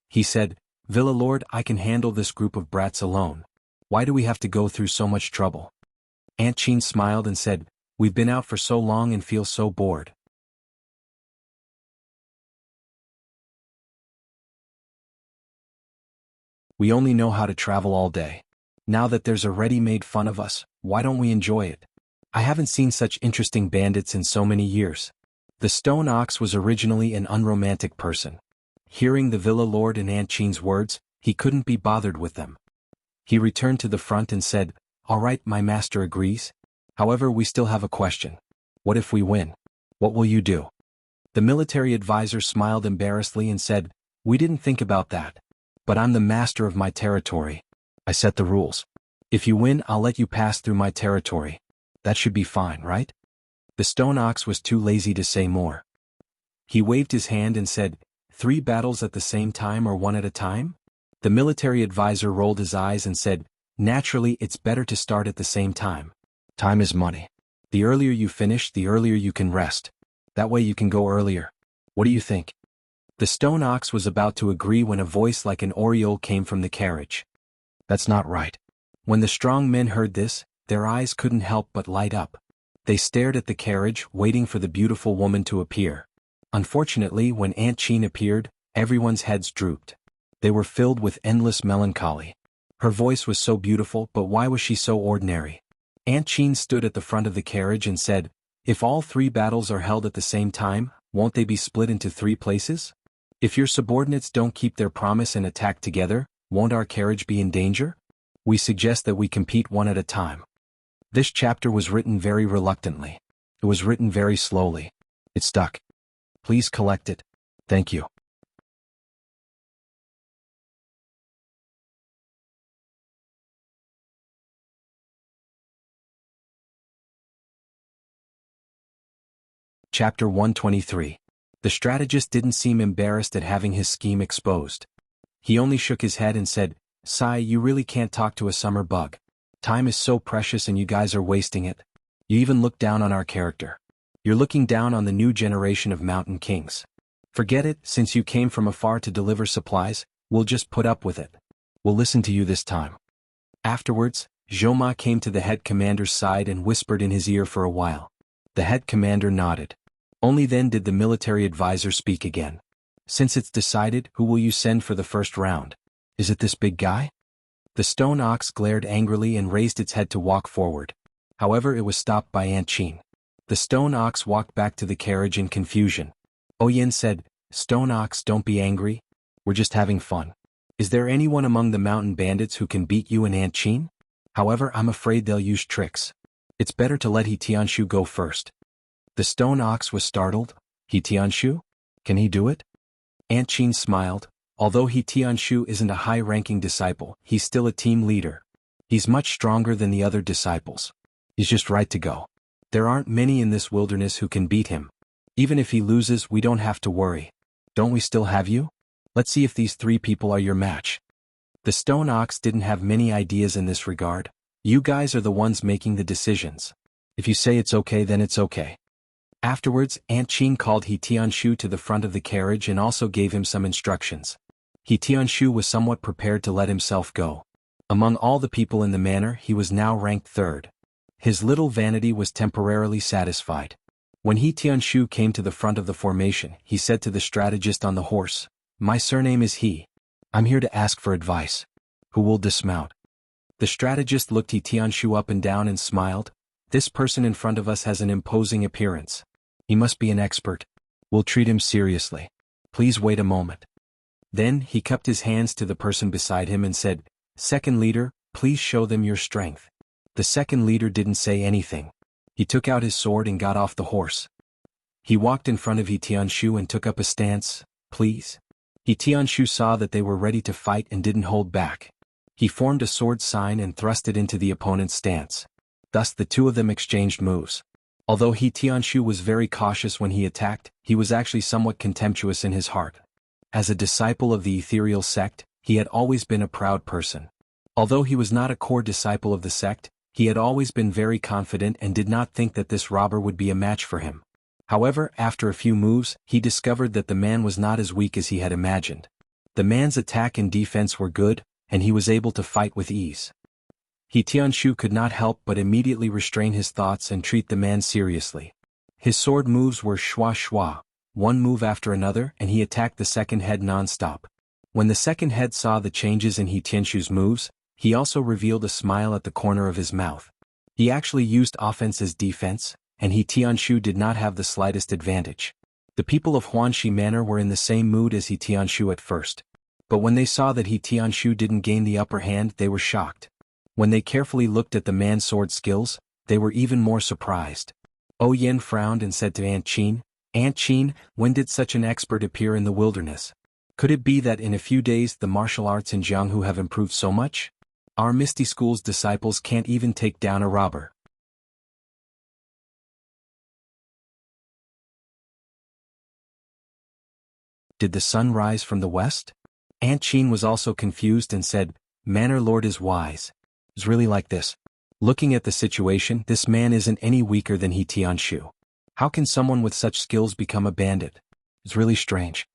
He said, "Villa Lord, I can handle this group of brats alone. Why do we have to go through so much trouble?" Aunt Chin smiled and said, "We've been out for so long and feel so bored. We only know how to travel all day. Now that there's a ready-made fun of us, why don't we enjoy it? I haven't seen such interesting bandits in so many years." The stone ox was originally an unromantic person. Hearing the villa lord and Aunt Chin's words, he couldn't be bothered with them. He returned to the front and said, "All right, my master agrees. However, we still have a question. What if we win? What will you do?" The military advisor smiled embarrassedly and said, "We didn't think about that. But I'm the master of my territory. I set the rules. If you win, I'll let you pass through my territory. That should be fine, right?" The stone ox was too lazy to say more. He waved his hand and said, "3 battles at the same time or one at a time?" The military advisor rolled his eyes and said, "Naturally, it's better to start at the same time. Time is money. The earlier you finish, the earlier you can rest. That way you can go earlier. What do you think?" The stone ox was about to agree when a voice like an aureole came from the carriage. "That's not right." When the strong men heard this, their eyes couldn't help but light up. They stared at the carriage, waiting for the beautiful woman to appear. Unfortunately, when Aunt Chin appeared, everyone's heads drooped. They were filled with endless melancholy. Her voice was so beautiful, but why was she so ordinary? Aunt Chin stood at the front of the carriage and said, "If all 3 battles are held at the same time, won't they be split into 3 places? If your subordinates don't keep their promise and attack together, won't our carriage be in danger? We suggest that we compete one at a time." This chapter was written very reluctantly. It was written very slowly. It stuck. Please collect it. Thank you. Chapter 123. The strategist didn't seem embarrassed at having his scheme exposed. He only shook his head and said, "Sai, you really can't talk to a summer bug. Time is so precious and you guys are wasting it. You even look down on our character. You're looking down on the new generation of mountain kings. Forget it, since you came from afar to deliver supplies, we'll just put up with it. We'll listen to you this time." Afterwards, Zhoma came to the head commander's side and whispered in his ear for a while. The head commander nodded. Only then did the military advisor speak again. "Since it's decided, who will you send for the first round? Is it this big guy?" The stone ox glared angrily and raised its head to walk forward. However, it was stopped by Aunt Chin. The stone ox walked back to the carriage in confusion. Oyen said, "Stone ox, don't be angry. We're just having fun. Is there anyone among the mountain bandits who can beat you and Aunt Chin? However, I'm afraid they'll use tricks. It's better to let He Tianshu go first." The stone ox was startled. "He Tianshu? Can he do it?" Aunt Chin smiled. "Although He Tianshu isn't a high-ranking disciple, he's still a team leader. He's much stronger than the other disciples. He's just right to go. There aren't many in this wilderness who can beat him. Even if he loses, we don't have to worry. Don't we still have you? Let's see if these 3 people are your match." The stone ox didn't have many ideas in this regard. "You guys are the ones making the decisions. If you say it's okay, then it's okay." Afterwards, Aunt Chin called He Tianshu to the front of the carriage and also gave him some instructions. He Tianshu was somewhat prepared to let himself go. Among all the people in the manor, he was now ranked 3rd. His little vanity was temporarily satisfied. When He Tianshu came to the front of the formation, he said to the strategist on the horse, "My surname is He. I'm here to ask for advice. Who will dismount?" The strategist looked He Tianshu up and down and smiled. "This person in front of us has an imposing appearance. He must be an expert. We'll treat him seriously. Please wait a moment." Then he cupped his hands to the person beside him and said, "Second leader, please show them your strength." The second leader didn't say anything. He took out his sword and got off the horse. He walked in front of He Tianshu and took up a stance. "Please." He Tianshu saw that they were ready to fight and didn't hold back. He formed a sword sign and thrust it into the opponent's stance. Thus the 2 of them exchanged moves. Although He Tianshu was very cautious when he attacked, he was actually somewhat contemptuous in his heart. As a disciple of the ethereal sect, he had always been a proud person. Although he was not a core disciple of the sect, he had always been very confident and did not think that this robber would be a match for him. However, after a few moves, he discovered that the man was not as weak as he had imagined. The man's attack and defense were good, and he was able to fight with ease. He Tianshu could not help but immediately restrain his thoughts and treat the man seriously. His sword moves were shwa shwa, one move after another, and he attacked the second head non-stop. When the second head saw the changes in He Tianshu's moves, he also revealed a smile at the corner of his mouth. He actually used offense as defense, and He Tianshu did not have the slightest advantage. The people of Huanxi Manor were in the same mood as He Tianshu at first. But when they saw that He Tianshu didn't gain the upper hand, they were shocked. When they carefully looked at the man's sword skills, they were even more surprised. O Yen frowned and said to Aunt Qin, when did such an expert appear in the wilderness? Could it be that in a few days the martial arts in Jianghu have improved so much? Our Misty School's disciples can't even take down a robber. Did the sun rise from the west? Aunt Qin was also confused and said, Manor Lord is wise. It's really like this. Looking at the situation, this man isn't any weaker than He Tianshu. How can someone with such skills become a bandit? It's really strange.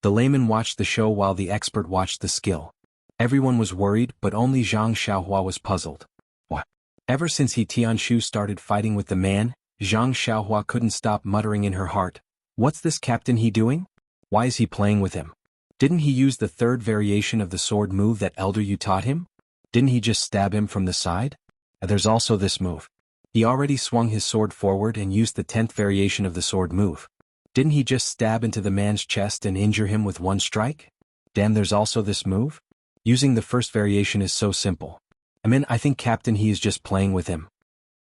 The layman watched the show while the expert watched the skill. Everyone was worried, but only Zhang Xiaohua was puzzled. What? Ever since He Tianshu started fighting with the man, Zhang Xiaohua couldn't stop muttering in her heart, what's this Captain He doing? Why is he playing with him? Didn't he use the third variation of the sword move that Elder Yu taught him? Didn't he just stab him from the side? There's also this move. He already swung his sword forward and used the 10th variation of the sword move. Didn't he just stab into the man's chest and injure him with one strike? Damn, there's also this move? Using the first variation is so simple. I think Captain He is just playing with him.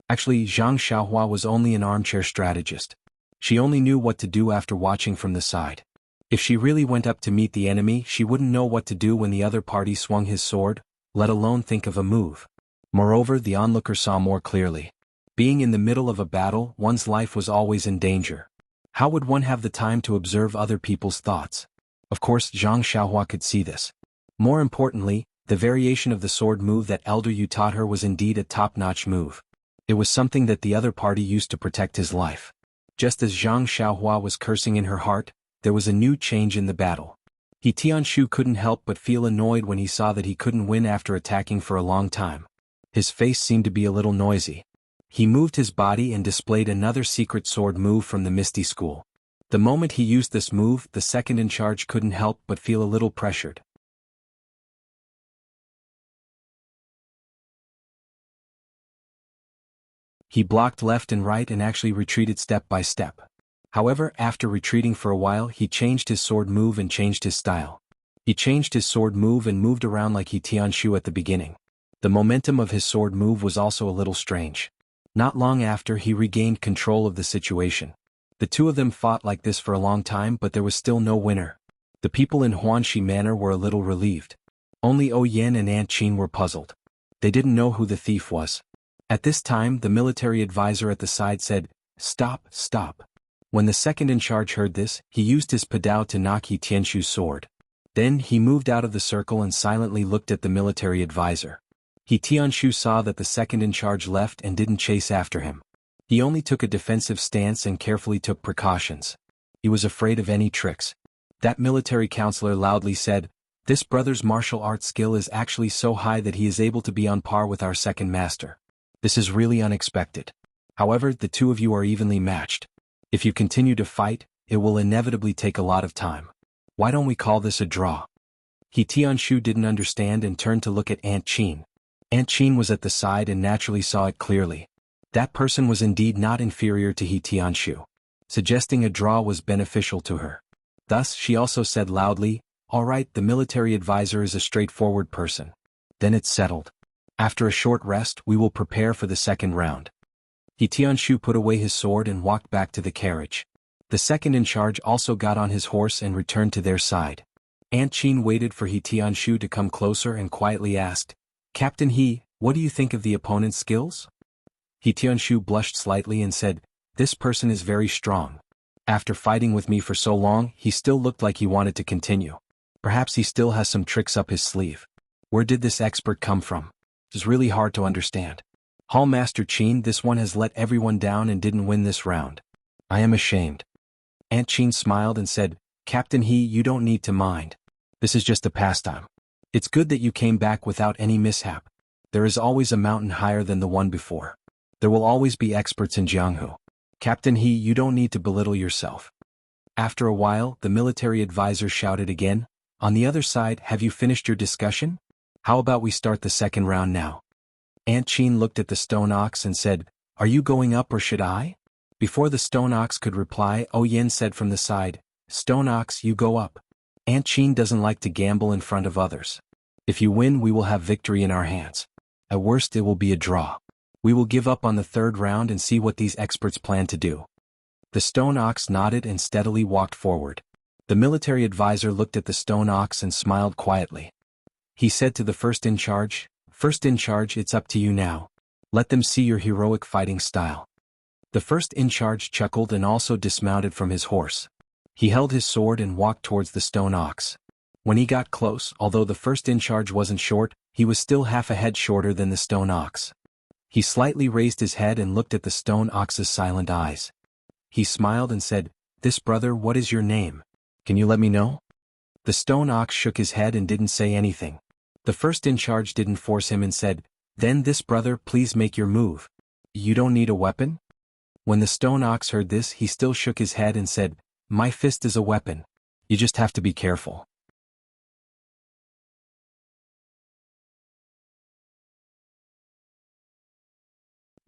Actually, Zhang Xiaohua was only an armchair strategist. She only knew what to do after watching from the side. If she really went up to meet the enemy, she wouldn't know what to do when the other party swung his sword, let alone think of a move. Moreover, the onlooker saw more clearly. Being in the middle of a battle, one's life was always in danger. How would one have the time to observe other people's thoughts? Of course, Zhang Xiaohua could see this. More importantly, the variation of the sword move that Elder Yu taught her was indeed a top-notch move. It was something that the other party used to protect his life. Just as Zhang Xiaohua was cursing in her heart, there was a new change in the battle. He Tianshu couldn't help but feel annoyed when he saw that he couldn't win after attacking for a long time. His face seemed to be a little noisy. He moved his body and displayed another secret sword move from the Misty School. The moment he used this move, the second in charge couldn't help but feel a little pressured. He blocked left and right and actually retreated step by step. However, after retreating for a while, he changed his sword move and changed his style. He changed his sword move and moved around like He Tianshu at the beginning. The momentum of his sword move was also a little strange. Not long after, he regained control of the situation. The two of them fought like this for a long time, but there was still no winner. The people in Huanxi Manor were a little relieved. Only O Yen and Aunt Qin were puzzled. They didn't know who the thief was. At this time, the military advisor at the side said, Stop, stop. When the second in charge heard this, he used his padao to knock He Tianshu's sword. Then he moved out of the circle and silently looked at the military advisor. He Tianshu saw that the second in charge left and didn't chase after him. He only took a defensive stance and carefully took precautions. He was afraid of any tricks. That military counselor loudly said, This brother's martial arts skill is actually so high that he is able to be on par with our second master. This is really unexpected. However, the two of you are evenly matched. If you continue to fight, it will inevitably take a lot of time. Why don't we call this a draw? He Tianshu didn't understand and turned to look at Aunt Qin. Aunt Qin was at the side and naturally saw it clearly. That person was indeed not inferior to He Tianshu. Suggesting a draw was beneficial to her. Thus, she also said loudly, All right, the military advisor is a straightforward person. Then it's settled. After a short rest, we will prepare for the second round. He Tianshu put away his sword and walked back to the carriage. The second in charge also got on his horse and returned to their side. Aunt Qin waited for He Tianshu to come closer and quietly asked, Captain He, what do you think of the opponent's skills? He Tianshu blushed slightly and said, This person is very strong. After fighting with me for so long, he still looked like he wanted to continue. Perhaps he still has some tricks up his sleeve. Where did this expert come from? It's really hard to understand. Hall Master Qin, this one has let everyone down and didn't win this round. I am ashamed. Aunt Qin smiled and said, Captain He, you don't need to mind. This is just a pastime. It's good that you came back without any mishap. There is always a mountain higher than the one before. There will always be experts in Jianghu. Captain He, you don't need to belittle yourself. After a while, the military advisor shouted again, on the other side, have you finished your discussion? How about we start the second round now? Aunt Chin looked at the stone ox and said, are you going up or should I? Before the stone ox could reply, Yen said from the side, Stone ox, you go up. Aunt Chin doesn't like to gamble in front of others. If you win, we will have victory in our hands. At worst, it will be a draw. We will give up on the third round and see what these experts plan to do. The stone ox nodded and steadily walked forward. The military advisor looked at the stone ox and smiled quietly. He said to the first in charge, it's up to you now. Let them see your heroic fighting style. The first in charge chuckled and also dismounted from his horse. He held his sword and walked towards the stone ox. When he got close, although the first in charge wasn't short, he was still half a head shorter than the stone ox. He slightly raised his head and looked at the stone ox's silent eyes. He smiled and said, this brother, what is your name? Can you let me know? The stone ox shook his head and didn't say anything. The first in charge didn't force him and said, then this brother, please make your move. You don't need a weapon? When the stone ox heard this, he still shook his head and said, my fist is a weapon. You just have to be careful.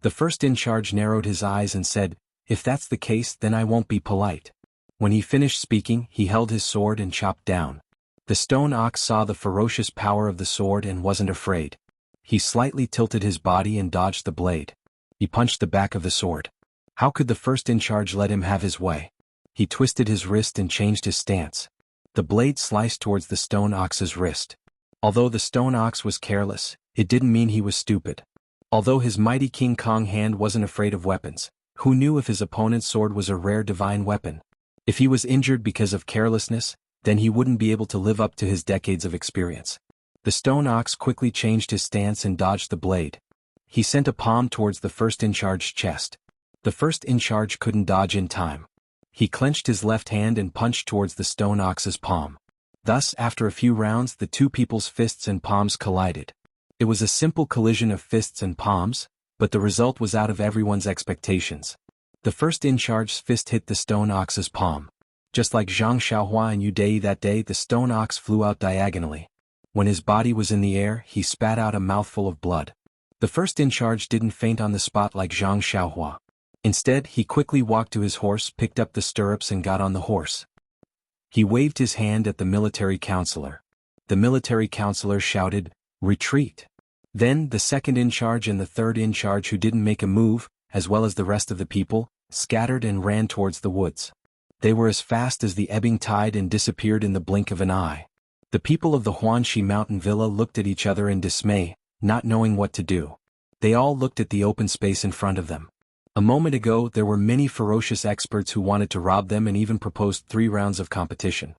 The first in charge narrowed his eyes and said, if that's the case, then I won't be polite. When he finished speaking, he held his sword and chopped down. The stone ox saw the ferocious power of the sword and wasn't afraid. He slightly tilted his body and dodged the blade. He punched the back of the sword. How could the first in charge let him have his way? He twisted his wrist and changed his stance. The blade sliced towards the stone ox's wrist. Although the stone ox was careless, it didn't mean he was stupid. Although his mighty King Kong hand wasn't afraid of weapons, who knew if his opponent's sword was a rare divine weapon? If he was injured because of carelessness, then he wouldn't be able to live up to his decades of experience. The stone ox quickly changed his stance and dodged the blade. He sent a palm towards the first in charge's chest. The first in charge couldn't dodge in time. He clenched his left hand and punched towards the stone ox's palm. Thus, after a few rounds, the two people's fists and palms collided. It was a simple collision of fists and palms, but the result was out of everyone's expectations. The first in charge's fist hit the stone ox's palm. Just like Zhang Xiaohua and Yu Dei that day, the stone ox flew out diagonally. When his body was in the air, he spat out a mouthful of blood. The first in charge didn't faint on the spot like Zhang Xiaohua. Instead, he quickly walked to his horse, picked up the stirrups and got on the horse. He waved his hand at the military counselor. The military counselor shouted, retreat. Then, the second in charge and the third in charge, who didn't make a move, as well as the rest of the people, scattered and ran towards the woods. They were as fast as the ebbing tide and disappeared in the blink of an eye. The people of the Huanxi mountain villa looked at each other in dismay, not knowing what to do. They all looked at the open space in front of them. A moment ago, there were many ferocious experts who wanted to rob them and even proposed 3 rounds of competition.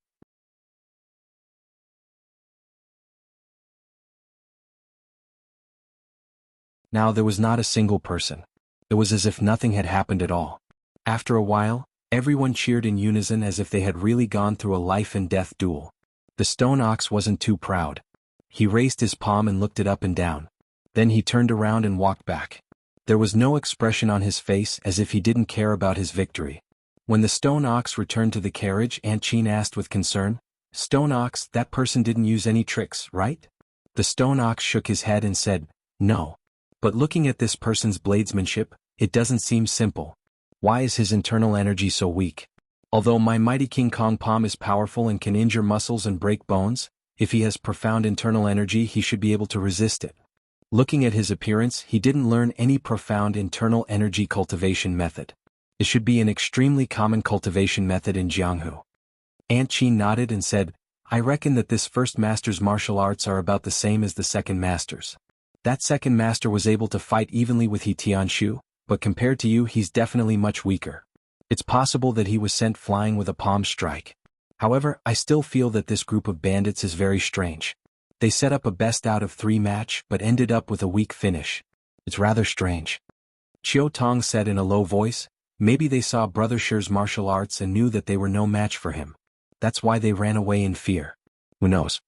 Now there was not a single person. It was as if nothing had happened at all. After a while, everyone cheered in unison as if they had really gone through a life and death duel. The stone ox wasn't too proud. He raised his palm and looked it up and down. Then he turned around and walked back. There was no expression on his face, as if he didn't care about his victory. When the stone ox returned to the carriage, Aunt Chin asked with concern, Stone ox, that person didn't use any tricks, right? The stone ox shook his head and said, no. But looking at this person's bladesmanship, it doesn't seem simple. Why is his internal energy so weak? Although my mighty King Kong palm is powerful and can injure muscles and break bones, if he has profound internal energy, he should be able to resist it. Looking at his appearance, he didn't learn any profound internal energy cultivation method. It should be an extremely common cultivation method in Jianghu. Aunt Chin nodded and said, I reckon that this first master's martial arts are about the same as the second master's. That second master was able to fight evenly with He Tianshu, but compared to you, he's definitely much weaker. It's possible that he was sent flying with a palm strike. However, I still feel that this group of bandits is very strange. They set up a best out of 3 match but ended up with a weak finish. It's rather strange. Chiu Tong said in a low voice, maybe they saw Brother Shi's martial arts and knew that they were no match for him. That's why they ran away in fear. Who knows?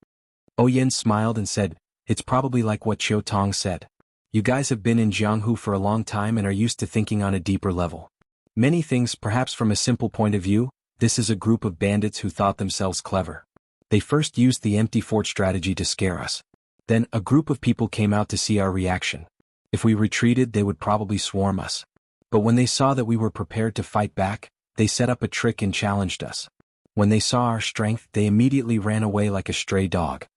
Yen smiled and said, It's probably like what Qiu Tong said. You guys have been in Jianghu for a long time and are used to thinking on a deeper level. Many things, perhaps from a simple point of view, this is a group of bandits who thought themselves clever. They first used the empty fort strategy to scare us. Then, a group of people came out to see our reaction. If we retreated, they would probably swarm us. But when they saw that we were prepared to fight back, they set up a trick and challenged us. When they saw our strength, they immediately ran away like a stray dog.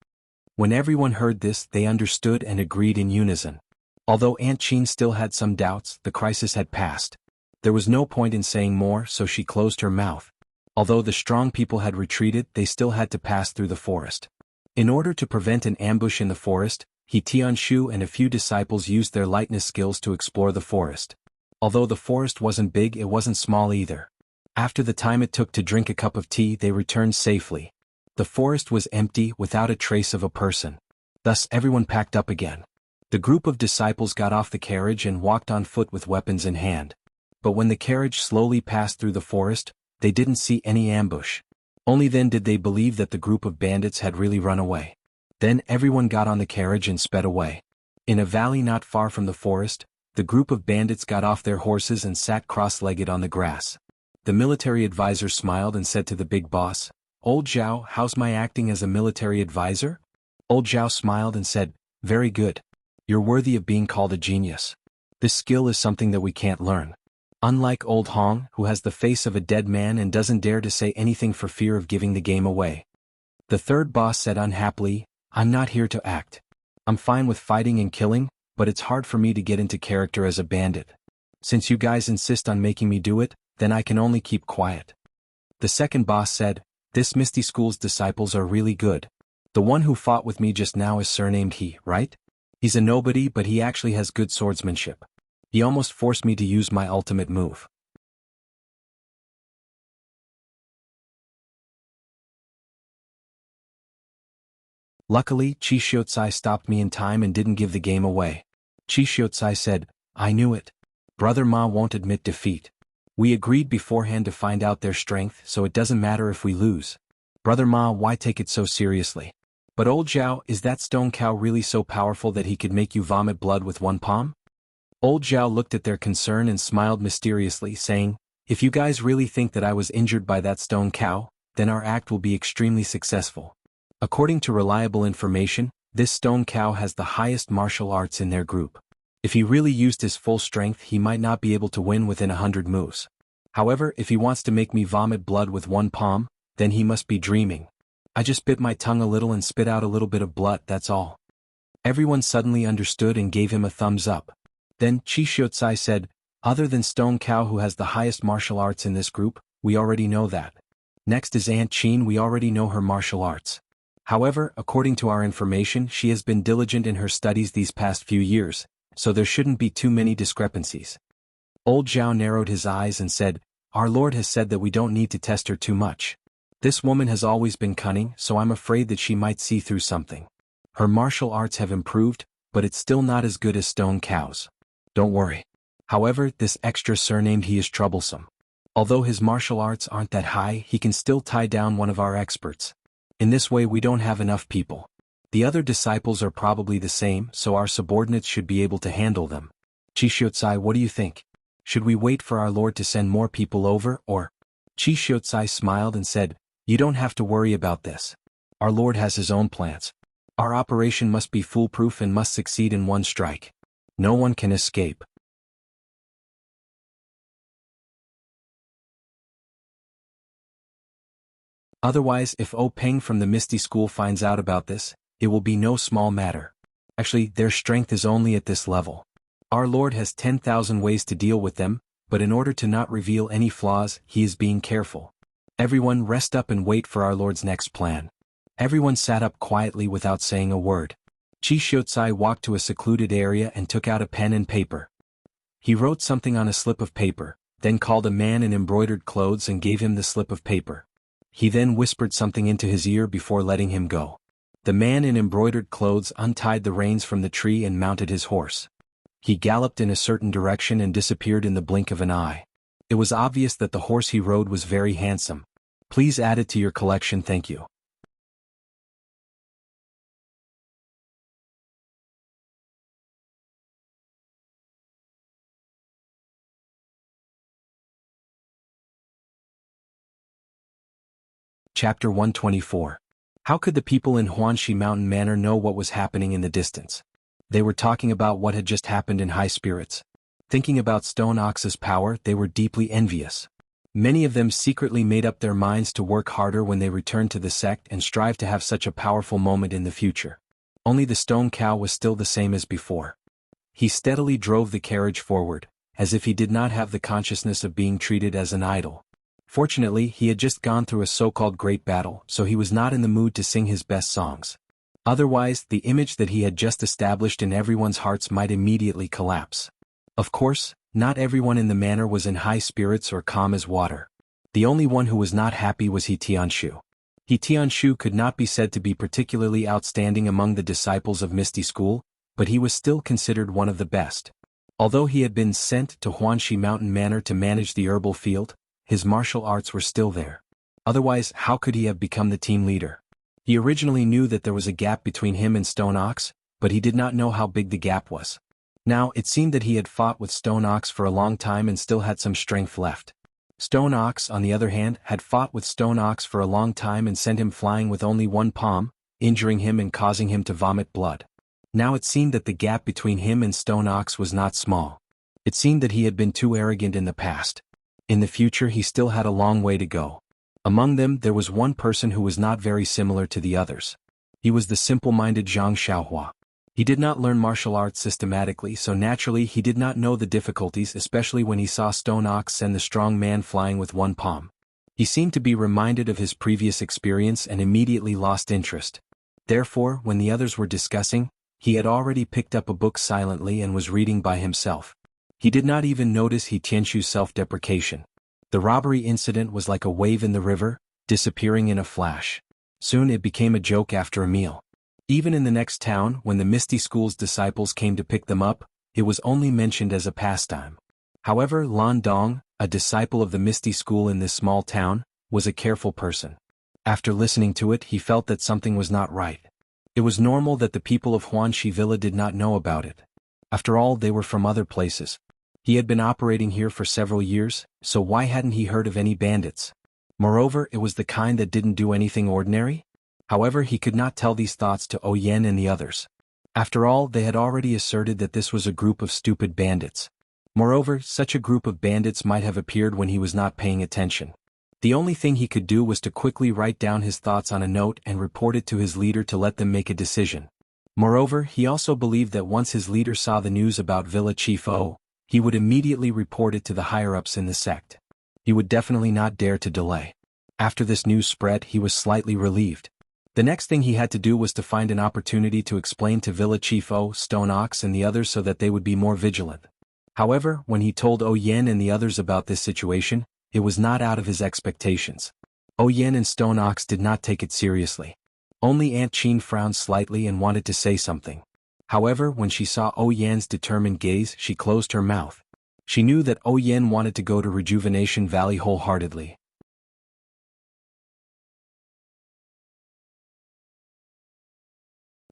When everyone heard this, they understood and agreed in unison. Although Aunt Qin still had some doubts, the crisis had passed. There was no point in saying more, so she closed her mouth. Although the strong people had retreated, they still had to pass through the forest. In order to prevent an ambush in the forest, He Tianshu and a few disciples used their lightness skills to explore the forest. Although the forest wasn't big, it wasn't small either. After the time it took to drink a cup of tea, they returned safely. The forest was empty, without a trace of a person. Thus everyone packed up again. The group of disciples got off the carriage and walked on foot with weapons in hand. But when the carriage slowly passed through the forest, they didn't see any ambush. Only then did they believe that the group of bandits had really run away. Then everyone got on the carriage and sped away. In a valley not far from the forest, the group of bandits got off their horses and sat cross-legged on the grass. The military advisor smiled and said to the big boss, "Old Zhao, how's my acting as a military advisor?" Old Zhao smiled and said, "Very good. You're worthy of being called a genius. This skill is something that we can't learn." Unlike old Hong, who has the face of a dead man and doesn't dare to say anything for fear of giving the game away. The third boss said unhappily, "I'm not here to act. I'm fine with fighting and killing, but it's hard for me to get into character as a bandit. Since you guys insist on making me do it, then I can only keep quiet." The second boss said, "This Misty School's disciples are really good. The one who fought with me just now is surnamed He, right? He's a nobody, but he actually has good swordsmanship. He almost forced me to use my ultimate move." Luckily, Chi Xiucai stopped me in time and didn't give the game away. Chi Xiucai said, "I knew it. Brother Ma won't admit defeat. We agreed beforehand to find out their strength, so it doesn't matter if we lose. Brother Ma, why take it so seriously? But old Zhao, is that stone cow really so powerful that he could make you vomit blood with one palm?" Old Zhao looked at their concern and smiled mysteriously, saying, "If you guys really think that I was injured by that stone cow, then our act will be extremely successful. According to reliable information, this stone cow has the highest martial arts in their group. If he really used his full strength, he might not be able to win within 100 moves. However, if he wants to make me vomit blood with one palm, then he must be dreaming. I just bit my tongue a little and spit out a little bit of blood, that's all." Everyone suddenly understood and gave him a thumbs up. Then Chi Xiucai said, "Other than Stone Cow, who has the highest martial arts in this group, we already know that. Next is Aunt Qin, we already know her martial arts. However, according to our information, she has been diligent in her studies these past few years, so there shouldn't be too many discrepancies." Old Zhao narrowed his eyes and said, "Our Lord has said that we don't need to test her too much. This woman has always been cunning, so I'm afraid that she might see through something. Her martial arts have improved, but it's still not as good as Stone Cow's. Don't worry. However, this extra surnamed He is troublesome. Although his martial arts aren't that high, he can still tie down one of our experts. In this way we don't have enough people. The other disciples are probably the same, so our subordinates should be able to handle them. Chi Xiucai, what do you think? Should we wait for our Lord to send more people over, or?" Chi Xiucai smiled and said, "You don't have to worry about this. Our Lord has his own plans. Our operation must be foolproof and must succeed in one strike. No one can escape." Otherwise, if O Peng from the Misty School finds out about this, it will be no small matter. Actually, their strength is only at this level. Our Lord has 10,000 ways to deal with them, but in order to not reveal any flaws, he is being careful. Everyone rest up and wait for our Lord's next plan. Everyone sat up quietly without saying a word. Chi Xiucai walked to a secluded area and took out a pen and paper. He wrote something on a slip of paper, then called a man in embroidered clothes and gave him the slip of paper. He then whispered something into his ear before letting him go. The man in embroidered clothes untied the reins from the tree and mounted his horse. He galloped in a certain direction and disappeared in the blink of an eye. It was obvious that the horse he rode was very handsome. Please add it to your collection, thank you. Chapter 124. How could the people in Huanxi Mountain Manor know what was happening in the distance? They were talking about what had just happened in high spirits. Thinking about Stone Ox's power, they were deeply envious. Many of them secretly made up their minds to work harder when they returned to the sect and strive to have such a powerful moment in the future. Only the stone cow was still the same as before. He steadily drove the carriage forward, as if he did not have the consciousness of being treated as an idol. Fortunately, he had just gone through a so-called great battle, so he was not in the mood to sing his best songs. Otherwise, the image that he had just established in everyone's hearts might immediately collapse. Of course, not everyone in the manor was in high spirits or calm as water. The only one who was not happy was He Tianshu. He Tianshu could not be said to be particularly outstanding among the disciples of Misty School, but he was still considered one of the best. Although he had been sent to Huanxi Mountain Manor to manage the herbal field, his martial arts were still there. Otherwise, how could he have become the team leader? He originally knew that there was a gap between him and Stone Ox, but he did not know how big the gap was. Now, it seemed that he had fought with Stone Ox for a long time and still had some strength left. Stone Ox, on the other hand, had fought with Stone Ox for a long time and sent him flying with only one palm, injuring him and causing him to vomit blood. Now it seemed that the gap between him and Stone Ox was not small. It seemed that he had been too arrogant in the past. In the future he still had a long way to go. Among them there was one person who was not very similar to the others. He was the simple-minded Zhang Xiaohua. He did not learn martial arts systematically, so naturally he did not know the difficulties, especially when he saw Stone Ox send the strong man flying with one palm. He seemed to be reminded of his previous experience and immediately lost interest. Therefore, when the others were discussing, he had already picked up a book silently and was reading by himself. He did not even notice He Tianshu's self-deprecation. The robbery incident was like a wave in the river, disappearing in a flash. Soon it became a joke after a meal. Even in the next town, when the Misty School's disciples came to pick them up, it was only mentioned as a pastime. However, Lan Dong, a disciple of the Misty School in this small town, was a careful person. After listening to it, he felt that something was not right. It was normal that the people of Huanxi Villa did not know about it. After all, they were from other places. He had been operating here for several years, so why hadn't he heard of any bandits? Moreover, it was the kind that didn't do anything ordinary? However, he could not tell these thoughts to Oyen and the others. After all, they had already asserted that this was a group of stupid bandits. Moreover, such a group of bandits might have appeared when he was not paying attention. The only thing he could do was to quickly write down his thoughts on a note and report it to his leader to let them make a decision. Moreover, he also believed that once his leader saw the news about Villa Chief O, he would immediately report it to the higher-ups in the sect. He would definitely not dare to delay. After this news spread, he was slightly relieved. The next thing he had to do was to find an opportunity to explain to Villa Chief O, Stone Ox and the others so that they would be more vigilant. However, when he told Oyen and the others about this situation, it was not out of his expectations. Oyen and Stone Ox did not take it seriously. Only Aunt Chin frowned slightly and wanted to say something. However, when she saw Oyen's determined gaze, she closed her mouth. She knew that Oyen wanted to go to Rejuvenation Valley wholeheartedly.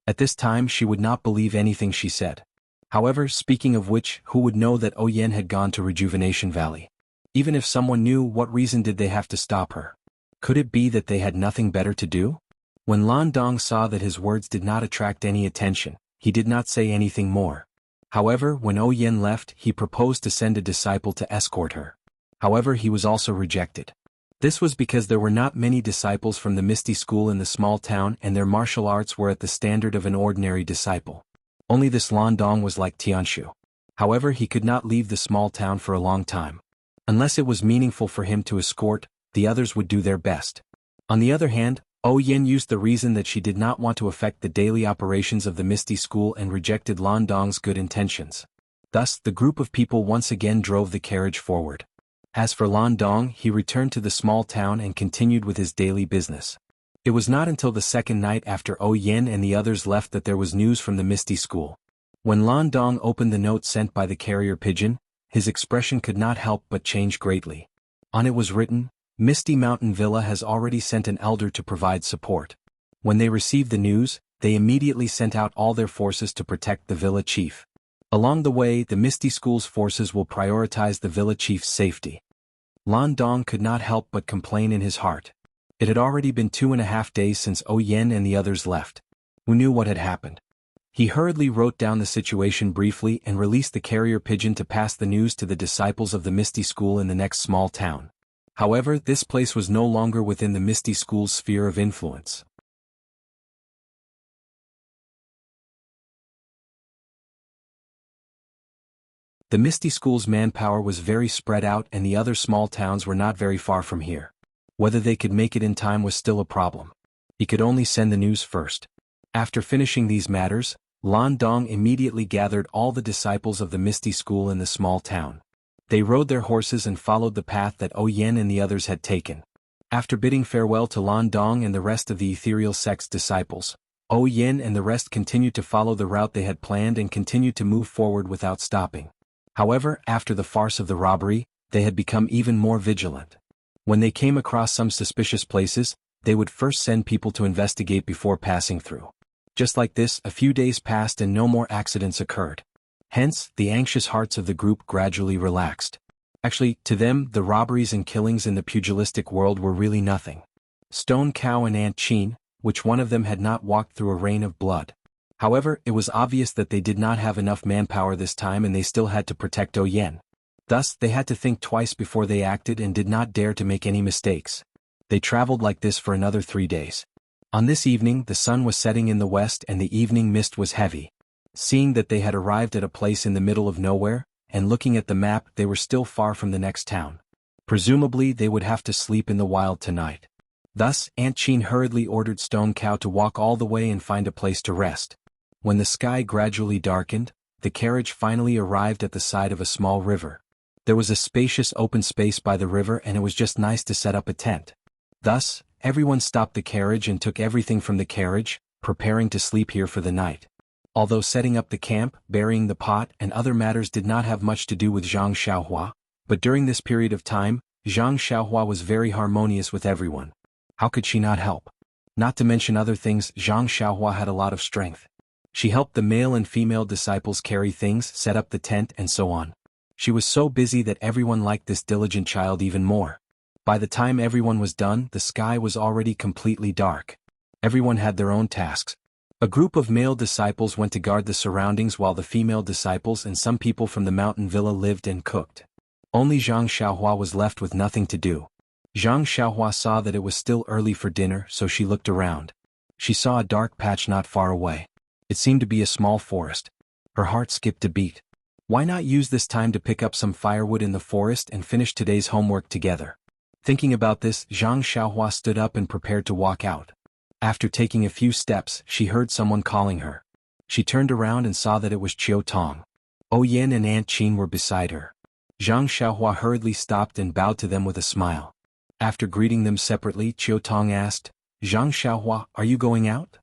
At this time she would not believe anything she said. However, speaking of which, who would know that Oyen had gone to Rejuvenation Valley? Even if someone knew, what reason did they have to stop her? Could it be that they had nothing better to do? When Lan Dong saw that his words did not attract any attention, he did not say anything more. However, when Oyen left, he proposed to send a disciple to escort her. However, he was also rejected. This was because there were not many disciples from the Misty School in the small town and their martial arts were at the standard of an ordinary disciple. Only this Lan Dong was like Tianshu. However, he could not leave the small town for a long time. Unless it was meaningful for him to escort, the others would do their best. On the other hand, Oyen used the reason that she did not want to affect the daily operations of the Misty School and rejected Lan Dong's good intentions. Thus, the group of people once again drove the carriage forward. As for Lan Dong, he returned to the small town and continued with his daily business. It was not until the second night after Oyen and the others left that there was news from the Misty School. When Lan Dong opened the note sent by the carrier pigeon, his expression could not help but change greatly. On it was written, "Misty Mountain Villa has already sent an elder to provide support." When they received the news, they immediately sent out all their forces to protect the villa chief. Along the way, the Misty School's forces will prioritize the villa chief's safety. Lan Dong could not help but complain in his heart. It had already been 2.5 days since Yen and the others left. Who knew what had happened? He hurriedly wrote down the situation briefly and released the carrier pigeon to pass the news to the disciples of the Misty School in the next small town. However, this place was no longer within the Misty School's sphere of influence. The Misty School's manpower was very spread out and the other small towns were not very far from here. Whether they could make it in time was still a problem. He could only send the news first. After finishing these matters, Lan Dong immediately gathered all the disciples of the Misty School in the small town. They rode their horses and followed the path that Yen and the others had taken. After bidding farewell to Lan Dong and the rest of the ethereal sect's disciples, Yen and the rest continued to follow the route they had planned and continued to move forward without stopping. However, after the farce of the robbery, they had become even more vigilant. When they came across some suspicious places, they would first send people to investigate before passing through. Just like this, a few days passed and no more accidents occurred. Hence, the anxious hearts of the group gradually relaxed. Actually, to them, the robberies and killings in the pugilistic world were really nothing. Stone Cow and Aunt Chin, which one of them had not walked through a rain of blood. However, it was obvious that they did not have enough manpower this time and they still had to protect Yen. Thus, they had to think twice before they acted and did not dare to make any mistakes. They traveled like this for another 3 days. On this evening, the sun was setting in the west and the evening mist was heavy. Seeing that they had arrived at a place in the middle of nowhere, and looking at the map, they were still far from the next town. Presumably, they would have to sleep in the wild tonight. Thus, Aunt Chin hurriedly ordered Stone Cow to walk all the way and find a place to rest. When the sky gradually darkened, the carriage finally arrived at the side of a small river. There was a spacious open space by the river and it was just nice to set up a tent. Thus, everyone stopped the carriage and took everything from the carriage, preparing to sleep here for the night. Although setting up the camp, burying the pot, and other matters did not have much to do with Zhang Xiaohua, but during this period of time, Zhang Xiaohua was very harmonious with everyone. How could she not help? Not to mention other things, Zhang Xiaohua had a lot of strength. She helped the male and female disciples carry things, set up the tent and so on. She was so busy that everyone liked this diligent child even more. By the time everyone was done, the sky was already completely dark. Everyone had their own tasks. A group of male disciples went to guard the surroundings while the female disciples and some people from the mountain villa lived and cooked. Only Zhang Xiaohua was left with nothing to do. Zhang Xiaohua saw that it was still early for dinner, so she looked around. She saw a dark patch not far away. It seemed to be a small forest. Her heart skipped a beat. Why not use this time to pick up some firewood in the forest and finish today's homework together? Thinking about this, Zhang Xiaohua stood up and prepared to walk out. After taking a few steps, she heard someone calling her. She turned around and saw that it was Chiu Tong. Yen and Aunt Chin were beside her. Zhang Xiaohua hurriedly stopped and bowed to them with a smile. After greeting them separately, Chiu Tong asked, "Zhang Xiaohua, are you going out?"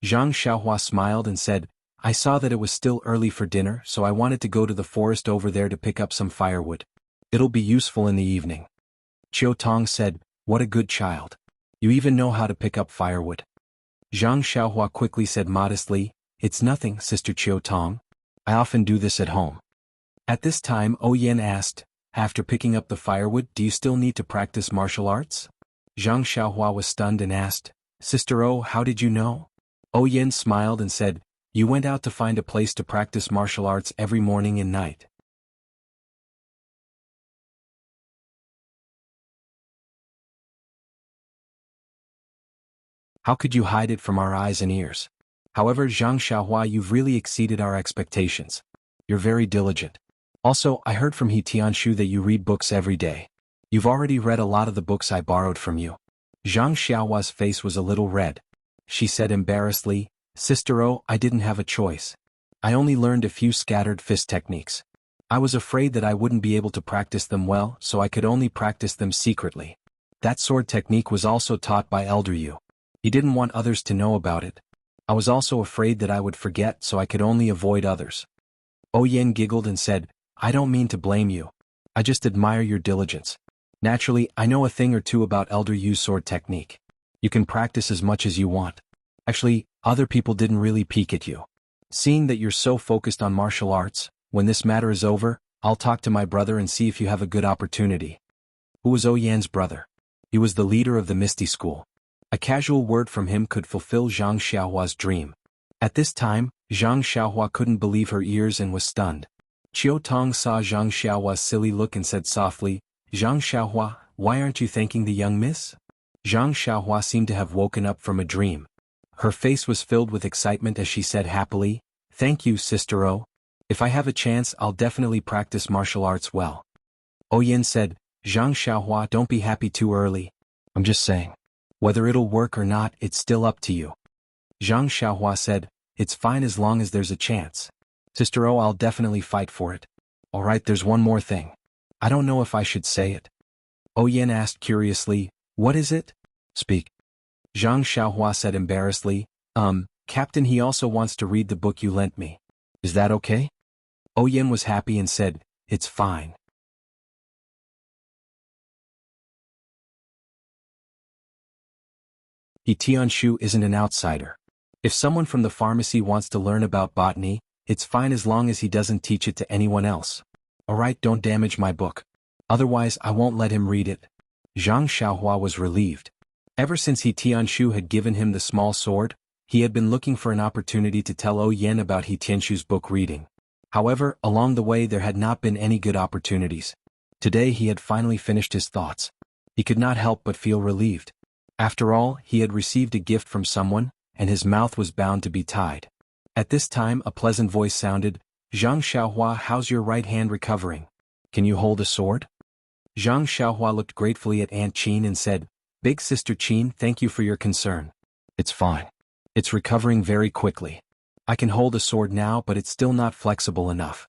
Zhang Xiaohua smiled and said, "I saw that it was still early for dinner, so I wanted to go to the forest over there to pick up some firewood. It'll be useful in the evening." Chiu Tong said, "What a good child. You even know how to pick up firewood." Zhang Xiaohua quickly said modestly, "It's nothing, Sister Chiu Tong. I often do this at home." At this time, Yen asked, "After picking up the firewood, do you still need to practice martial arts?" Zhang Xiaohua was stunned and asked, "Sister O, how did you know?" Yen smiled and said, "You went out to find a place to practice martial arts every morning and night." How could you hide it from our eyes and ears? However, Zhang Xiaohua, you've really exceeded our expectations. You're very diligent. Also, I heard from He Tianshu that you read books every day. You've already read a lot of the books I borrowed from you. Zhang Xiaohua's face was a little red. She said embarrassedly, "Sister O, I didn't have a choice. I only learned a few scattered fist techniques. I was afraid that I wouldn't be able to practice them well, so I could only practice them secretly. That sword technique was also taught by Elder Yu. He didn't want others to know about it. I was also afraid that I would forget, so I could only avoid others." Yen giggled and said, "I don't mean to blame you. I just admire your diligence. Naturally, I know a thing or two about Elder Yu's sword technique. You can practice as much as you want. Actually, other people didn't really peek at you. Seeing that you're so focused on martial arts, when this matter is over, I'll talk to my brother and see if you have a good opportunity." Who was Yen's brother? He was the leader of the Misty School. A casual word from him could fulfill Zhang Xiaohua's dream. At this time, Zhang Xiaohua couldn't believe her ears and was stunned. Qiu Tong saw Zhang Xiaohua's silly look and said softly, "Zhang Xiaohua, why aren't you thanking the young miss?" Zhang Xiaohua seemed to have woken up from a dream. Her face was filled with excitement as she said happily, "Thank you, Sister O. If I have a chance, I'll definitely practice martial arts well." Oyen said, "Zhang Xiaohua, don't be happy too early. I'm just saying. Whether it'll work or not, it's still up to you." Zhang Xiaohua said, "It's fine as long as there's a chance. Sister O, I'll definitely fight for it. Alright, there's one more thing. I don't know if I should say it." Oyen asked curiously, "What is it?" "Speak." Zhang Xiaohua said embarrassedly, Captain, he also wants to read the book you lent me. Is that okay?" Oyen was happy and said, "It's fine." He Tianshu isn't an outsider. If someone from the pharmacy wants to learn about botany, it's fine as long as he doesn't teach it to anyone else. Alright, don't damage my book. Otherwise I won't let him read it. Zhang Xiaohua was relieved. Ever since He Tianshu had given him the small sword, he had been looking for an opportunity to tell Oyen about He Tianshu's book reading. However, along the way there had not been any good opportunities. Today he had finally finished his thoughts. He could not help but feel relieved. After all, he had received a gift from someone, and his mouth was bound to be tied. At this time a pleasant voice sounded, "Zhang Xiaohua, how's your right hand recovering? Can you hold a sword?" Zhang Xiaohua looked gratefully at Aunt Qin and said, "Big Sister Qin, thank you for your concern. It's fine. It's recovering very quickly. I can hold a sword now, but it's still not flexible enough."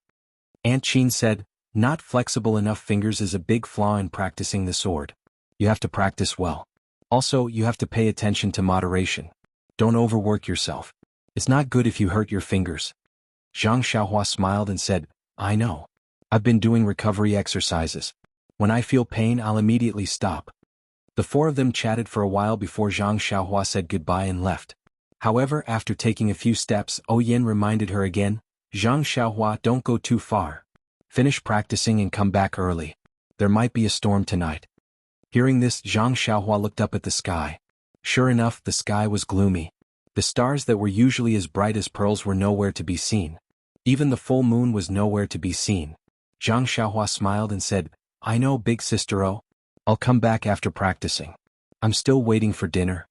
Aunt Qin said, "Not flexible enough fingers is a big flaw in practicing the sword. You have to practice well. Also, you have to pay attention to moderation. Don't overwork yourself. It's not good if you hurt your fingers." Zhang Xiaohua smiled and said, "I know. I've been doing recovery exercises. When I feel pain, I'll immediately stop." The four of them chatted for a while before Zhang Xiaohua said goodbye and left. However, after taking a few steps, Oyen reminded her again, "Zhang Xiaohua, don't go too far. Finish practicing and come back early. There might be a storm tonight." Hearing this, Zhang Xiaohua looked up at the sky. Sure enough, the sky was gloomy. The stars that were usually as bright as pearls were nowhere to be seen. Even the full moon was nowhere to be seen. Zhang Xiaohua smiled and said, "I know, Big Sister O. I'll come back after practicing. I'm still waiting for dinner."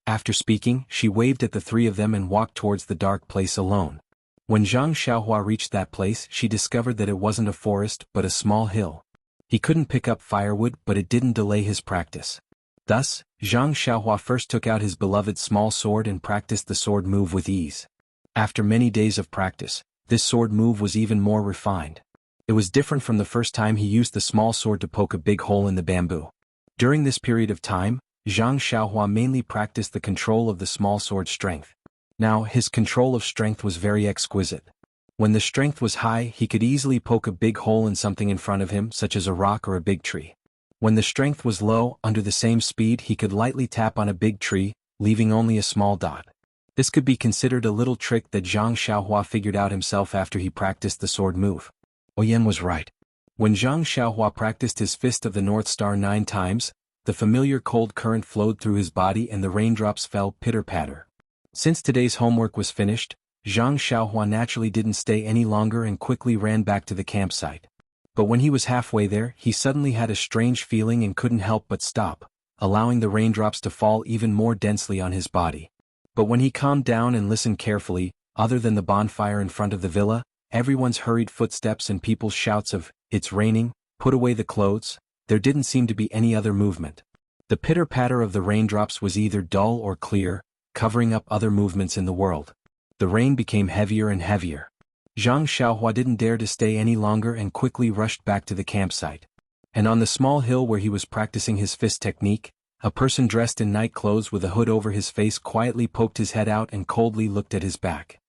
After speaking, she waved at the three of them and walked towards the dark place alone. When Zhang Xiaohua reached that place, she discovered that it wasn't a forest but a small hill. He couldn't pick up firewood, but it didn't delay his practice. Thus, Zhang Xiaohua first took out his beloved small sword and practiced the sword move with ease. After many days of practice, this sword move was even more refined. It was different from the first time he used the small sword to poke a big hole in the bamboo. During this period of time, Zhang Xiaohua mainly practiced the control of the small sword's strength. Now, his control of strength was very exquisite. When the strength was high, he could easily poke a big hole in something in front of him, such as a rock or a big tree. When the strength was low, under the same speed he could lightly tap on a big tree, leaving only a small dot. This could be considered a little trick that Zhang Xiaohua figured out himself after he practiced the sword move. Oyen was right. When Zhang Xiaohua practiced his Fist of the North Star 9 times, the familiar cold current flowed through his body and the raindrops fell pitter-patter. Since today's homework was finished, Zhang Xiaohua naturally didn't stay any longer and quickly ran back to the campsite. But when he was halfway there, he suddenly had a strange feeling and couldn't help but stop, allowing the raindrops to fall even more densely on his body. But when he calmed down and listened carefully, other than the bonfire in front of the villa, everyone's hurried footsteps and people's shouts of, "It's raining, put away the clothes," there didn't seem to be any other movement. The pitter-patter of the raindrops was either dull or clear, covering up other movements in the world. The rain became heavier and heavier. Zhang Xiaohua didn't dare to stay any longer and quickly rushed back to the campsite. And on the small hill where he was practicing his fist technique, a person dressed in night clothes with a hood over his face quietly poked his head out and coldly looked at his back.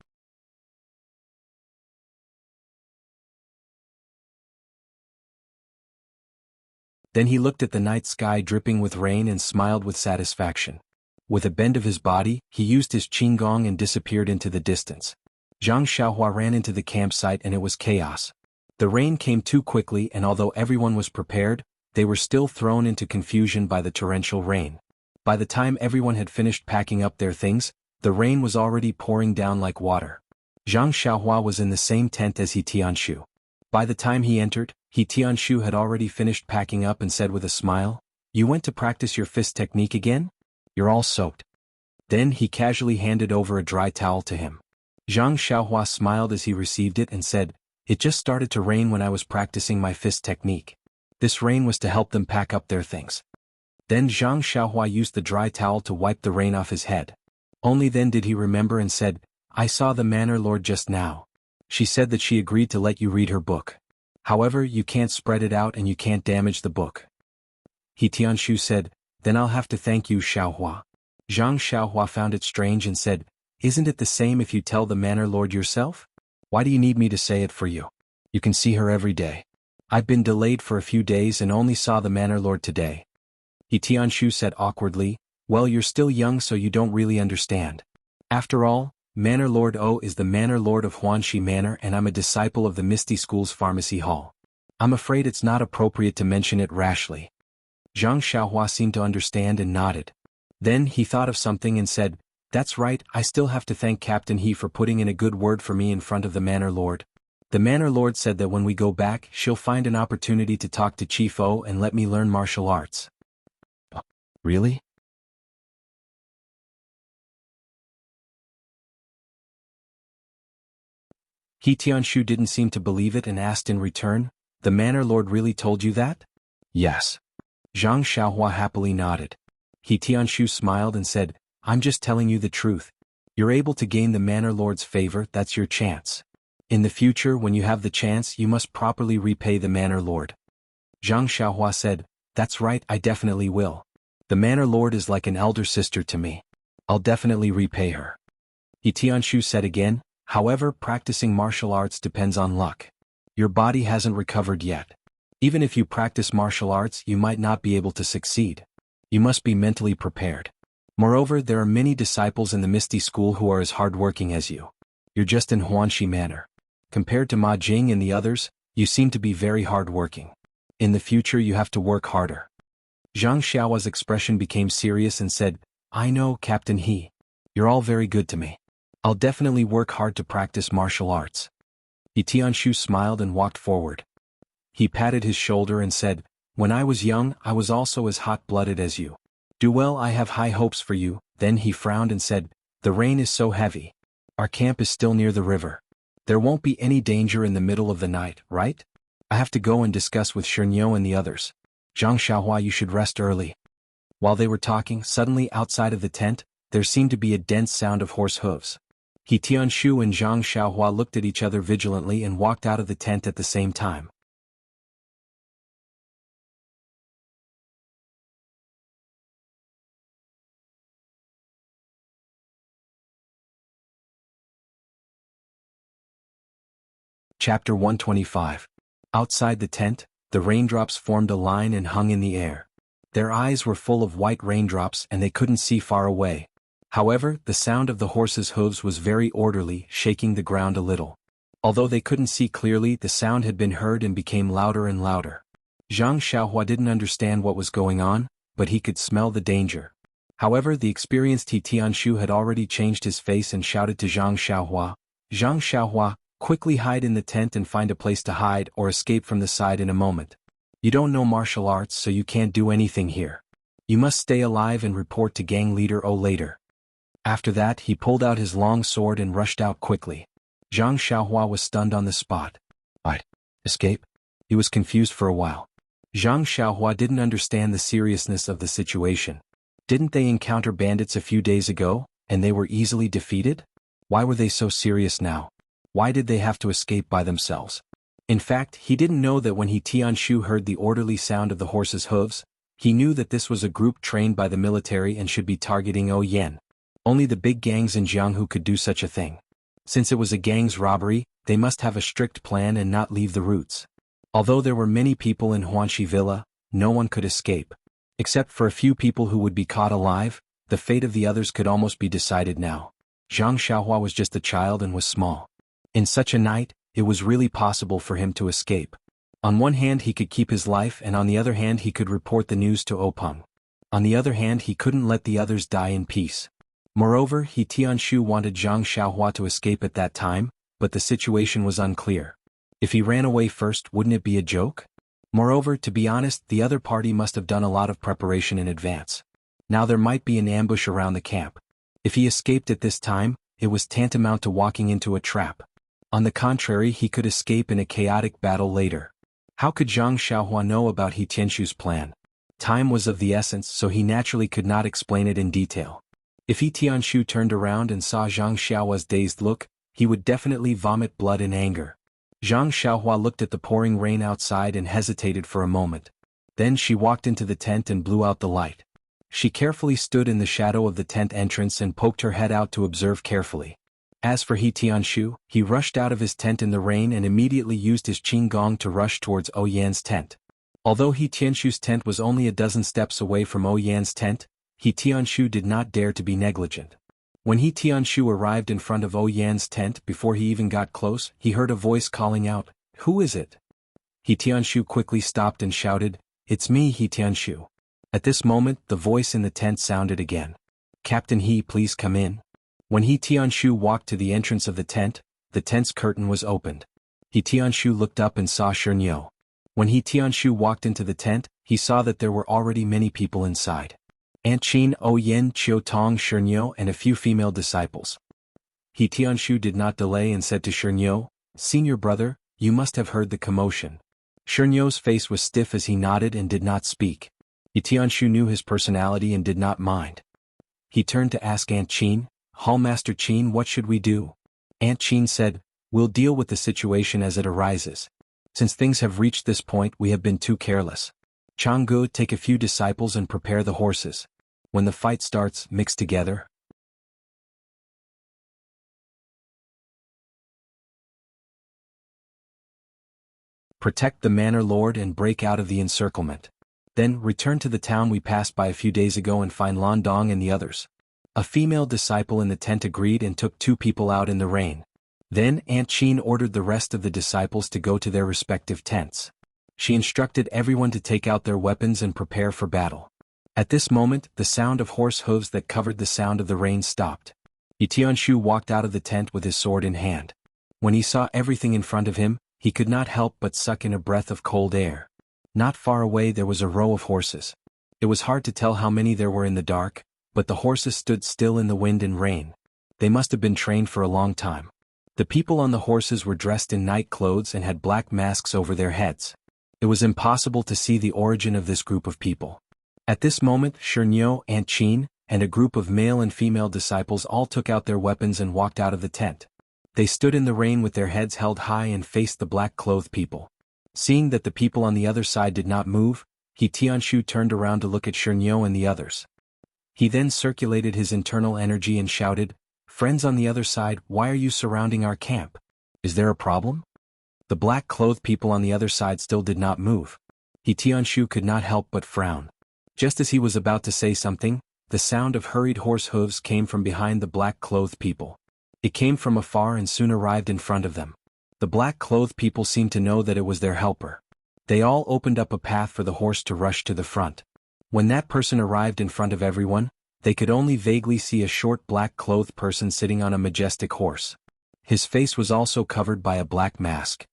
Then he looked at the night sky dripping with rain and smiled with satisfaction. With a bend of his body, he used his qinggong and disappeared into the distance. Zhang Xiaohua ran into the campsite and it was chaos. The rain came too quickly and although everyone was prepared, they were still thrown into confusion by the torrential rain. By the time everyone had finished packing up their things, the rain was already pouring down like water. Zhang Xiaohua was in the same tent as He Tianshu. By the time he entered, He Tianshu had already finished packing up and said with a smile, "You went to practice your fist technique again? You're all soaked." Then he casually handed over a dry towel to him. Zhang Xiaohua smiled as he received it and said, "It just started to rain when I was practicing my fist technique. This rain was to help them pack up their things." Then Zhang Xiaohua used the dry towel to wipe the rain off his head. Only then did he remember and said, "I saw the Manor Lord just now. She said that she agreed to let you read her book. However, you can't spread it out and you can't damage the book." He Tianshu said, "Then I'll have to thank you, Xiaohua." Zhang Xiaohua found it strange and said, "Isn't it the same if you tell the Manor Lord yourself? Why do you need me to say it for you? You can see her every day. I've been delayed for a few days and only saw the Manor Lord today." He Tianshu said awkwardly, "Well, you're still young so you don't really understand. After all, Manor Lord O is the Manor Lord of Huanxi Manor and I'm a disciple of the Misty School's Pharmacy Hall. I'm afraid it's not appropriate to mention it rashly." Zhang Xiaohua seemed to understand and nodded. Then he thought of something and said, "That's right, I still have to thank Captain He for putting in a good word for me in front of the Manor Lord. The Manor Lord said that when we go back she'll find an opportunity to talk to Chief O and let me learn martial arts." "Really?" He Tianshu didn't seem to believe it and asked in return, "The Manor Lord really told you that?" "Yes." Zhang Xiaohua happily nodded. He Tianshu smiled and said, "I'm just telling you the truth. You're able to gain the Manor Lord's favor, that's your chance. In the future when you have the chance you must properly repay the Manor Lord." Zhang Xiaohua said, "That's right, I definitely will. The Manor Lord is like an elder sister to me. I'll definitely repay her." He Tianshu said again, "However, practicing martial arts depends on luck. Your body hasn't recovered yet. Even if you practice martial arts you might not be able to succeed. You must be mentally prepared. Moreover, there are many disciples in the Misty School who are as hardworking as you. You're just in Huanxi Manor. Compared to Ma Jing and the others, you seem to be very hardworking. In the future you have to work harder." Zhang Xiaohua's expression became serious and said, "I know, Captain He. You're all very good to me. I'll definitely work hard to practice martial arts." He Tianshu smiled and walked forward. He patted his shoulder and said, "When I was young I was also as hot-blooded as you. Do well, I have high hopes for you." Then he frowned and said, "The rain is so heavy. Our camp is still near the river. There won't be any danger in the middle of the night, right? I have to go and discuss with Shernyo and the others. Zhang Xiaohua, you should rest early." While they were talking, suddenly outside of the tent, there seemed to be a dense sound of horse hooves. He Tianshu and Zhang Xiaohua looked at each other vigilantly and walked out of the tent at the same time. Chapter 125. Outside the tent, the raindrops formed a line and hung in the air. Their eyes were full of white raindrops and they couldn't see far away. However, the sound of the horses' hooves was very orderly, shaking the ground a little. Although they couldn't see clearly, the sound had been heard and became louder and louder. Zhang Xiaohua didn't understand what was going on, but he could smell the danger. However, the experienced He Tianshu had already changed his face and shouted to Zhang Xiaohua, "Zhang Xiaohua, quickly hide in the tent and find a place to hide or escape from the side in a moment. You don't know martial arts so you can't do anything here. You must stay alive and report to gang leader O later." After that he pulled out his long sword and rushed out quickly. Zhang Xiaohua was stunned on the spot. "What? Escape?" He was confused for a while. Zhang Xiaohua didn't understand the seriousness of the situation. Didn't they encounter bandits a few days ago, and they were easily defeated? Why were they so serious now? Why did they have to escape by themselves? In fact, he didn't know that when He Tianshu heard the orderly sound of the horses' hooves, he knew that this was a group trained by the military and should be targeting O Yen. Only the big gangs in Jianghu could do such a thing. Since it was a gang's robbery, they must have a strict plan and not leave the routes. Although there were many people in Huanxi Villa, no one could escape. Except for a few people who would be caught alive, the fate of the others could almost be decided now. Zhang Xiaohua was just a child and was small. In such a night, it was really possible for him to escape. On one hand he could keep his life and on the other hand he could report the news to Openg. On the other hand he couldn't let the others die in peace. Moreover, He Tianshu wanted Zhang Xiaohua to escape at that time, but the situation was unclear. If he ran away first, wouldn't it be a joke? Moreover, to be honest, the other party must have done a lot of preparation in advance. Now there might be an ambush around the camp. If he escaped at this time, it was tantamount to walking into a trap. On the contrary, he could escape in a chaotic battle later. How could Zhang Xiaohua know about He Tianshu's plan? Time was of the essence, so he naturally could not explain it in detail. If He Tianshu turned around and saw Zhang Xiaohua's dazed look, he would definitely vomit blood in anger. Zhang Xiaohua looked at the pouring rain outside and hesitated for a moment. Then she walked into the tent and blew out the light. She carefully stood in the shadow of the tent entrance and poked her head out to observe carefully. As for He Tianshu, he rushed out of his tent in the rain and immediately used his qinggong to rush towards Oyan's tent. Although He Tianshu's tent was only a dozen steps away from Oyan's tent, He Tianshu did not dare to be negligent. When He Tianshu arrived in front of Oyan's tent, before he even got close, he heard a voice calling out, "Who is it?" He Tianshu quickly stopped and shouted, "It's me, He Tianshu." At this moment, the voice in the tent sounded again. "Captain He, please come in." When He Tianshu walked to the entrance of the tent's curtain was opened. He Tianshu looked up and saw Shernyo. When He Tianshu walked into the tent, he saw that there were already many people inside. Aunt Qin, Oyen, Chiotong, Shernyo, and a few female disciples. He Tianshu did not delay and said to Shernyo, "Senior brother, you must have heard the commotion." Shernyo's face was stiff as he nodded and did not speak. He Tianshu knew his personality and did not mind. He turned to ask Aunt Qin, "Hallmaster Qin, what should we do?" Aunt Qin said, "We'll deal with the situation as it arises. Since things have reached this point, we have been too careless. Jianghu, take a few disciples and prepare the horses. When the fight starts, mix together." Protect the manor lord and break out of the encirclement. Then, return to the town we passed by a few days ago and find Landong and the others. A female disciple in the tent agreed and took 2 people out in the rain. Then Aunt Qin ordered the rest of the disciples to go to their respective tents. She instructed everyone to take out their weapons and prepare for battle. At this moment, the sound of horse hooves that covered the sound of the rain stopped. He Tianshu walked out of the tent with his sword in hand. When he saw everything in front of him, he could not help but suck in a breath of cold air. Not far away there was a row of horses. It was hard to tell how many there were in the dark, but the horses stood still in the wind and rain. They must have been trained for a long time. The people on the horses were dressed in night clothes and had black masks over their heads. It was impossible to see the origin of this group of people. At this moment, Shernyo, Aunt Qin, and a group of male and female disciples all took out their weapons and walked out of the tent. They stood in the rain with their heads held high and faced the black-clothed people. Seeing that the people on the other side did not move, He Tianshu turned around to look at Shernyo and the others. He then circulated his internal energy and shouted, "Friends on the other side, why are you surrounding our camp? Is there a problem?" The black-clothed people on the other side still did not move. He Tianshu could not help but frown. Just as he was about to say something, the sound of hurried horse hooves came from behind the black-clothed people. It came from afar and soon arrived in front of them. The black-clothed people seemed to know that it was their helper. They all opened up a path for the horse to rush to the front. When that person arrived in front of everyone, they could only vaguely see a short black-clothed person sitting on a majestic horse. His face was also covered by a black mask.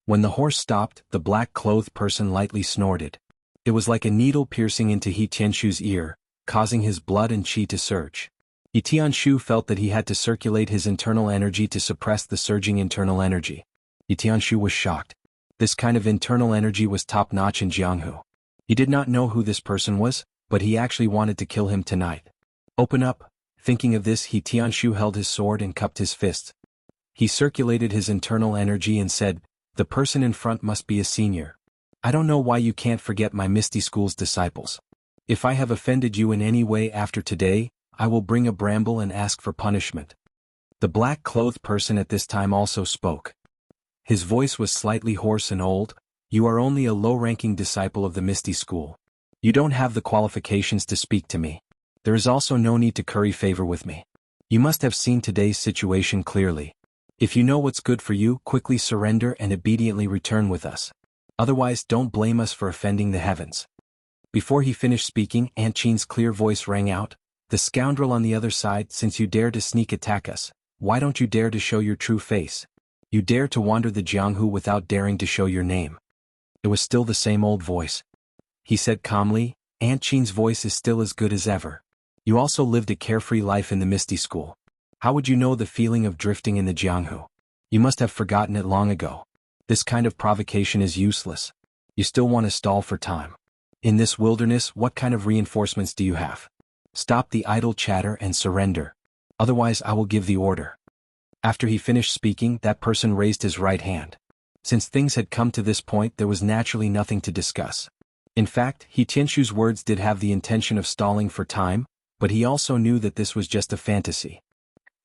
When the horse stopped, the black-clothed person lightly snorted. It was like a needle piercing into He Tianshu's ear, causing his blood and qi to surge. He Tianshu felt that he had to circulate his internal energy to suppress the surging internal energy. He Tianshu was shocked. This kind of internal energy was top-notch in Jianghu. He did not know who this person was, but he actually wanted to kill him tonight. "Open up." Thinking of this, He Tianshu held his sword and cupped his fists. He circulated his internal energy and said, "The person in front must be a senior. I don't know why you can't forget my Misty School's disciples. If I have offended you in any way after today, I will bring a bramble and ask for punishment." The black-clothed person at this time also spoke. His voice was slightly hoarse and old. "You are only a low-ranking disciple of the Misty School. You don't have the qualifications to speak to me. There is also no need to curry favor with me. You must have seen today's situation clearly. If you know what's good for you, quickly surrender and obediently return with us. Otherwise, don't blame us for offending the heavens." Before he finished speaking, Aunt Chin's clear voice rang out, "The scoundrel on the other side, since you dare to sneak attack us, why don't you dare to show your true face? You dare to wander the Jianghu without daring to show your name." It was still the same old voice. He said calmly, "Aunt Chin's voice is still as good as ever. You also lived a carefree life in the Misty School. How would you know the feeling of drifting in the Jianghu? You must have forgotten it long ago. This kind of provocation is useless. You still want to stall for time. In this wilderness, what kind of reinforcements do you have? Stop the idle chatter and surrender. Otherwise I will give the order." After he finished speaking, that person raised his right hand. Since things had come to this point, there was naturally nothing to discuss. In fact, He Tianshu's words did have the intention of stalling for time, but he also knew that this was just a fantasy.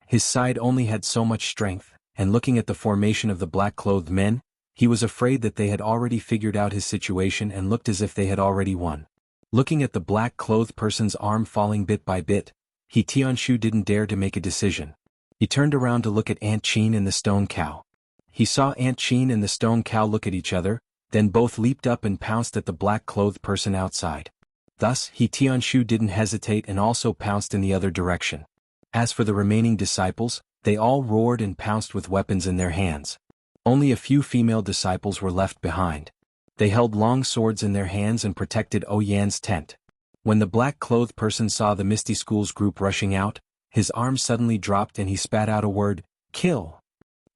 His side only had so much strength, and looking at the formation of the black-clothed men, he was afraid that they had already figured out his situation and looked as if they had already won. Looking at the black-clothed person's arm falling bit by bit, He Tianshu didn't dare to make a decision. He turned around to look at Aunt Chin and the stone cow. He saw Aunt Chin and the stone cow look at each other, then both leaped up and pounced at the black-clothed person outside. Thus, He Tianshu didn't hesitate and also pounced in the other direction. As for the remaining disciples, they all roared and pounced with weapons in their hands. Only a few female disciples were left behind. They held long swords in their hands and protected Oyan's tent. When the black-clothed person saw the Misty School's group rushing out, his arm suddenly dropped and he spat out a word, "Kill."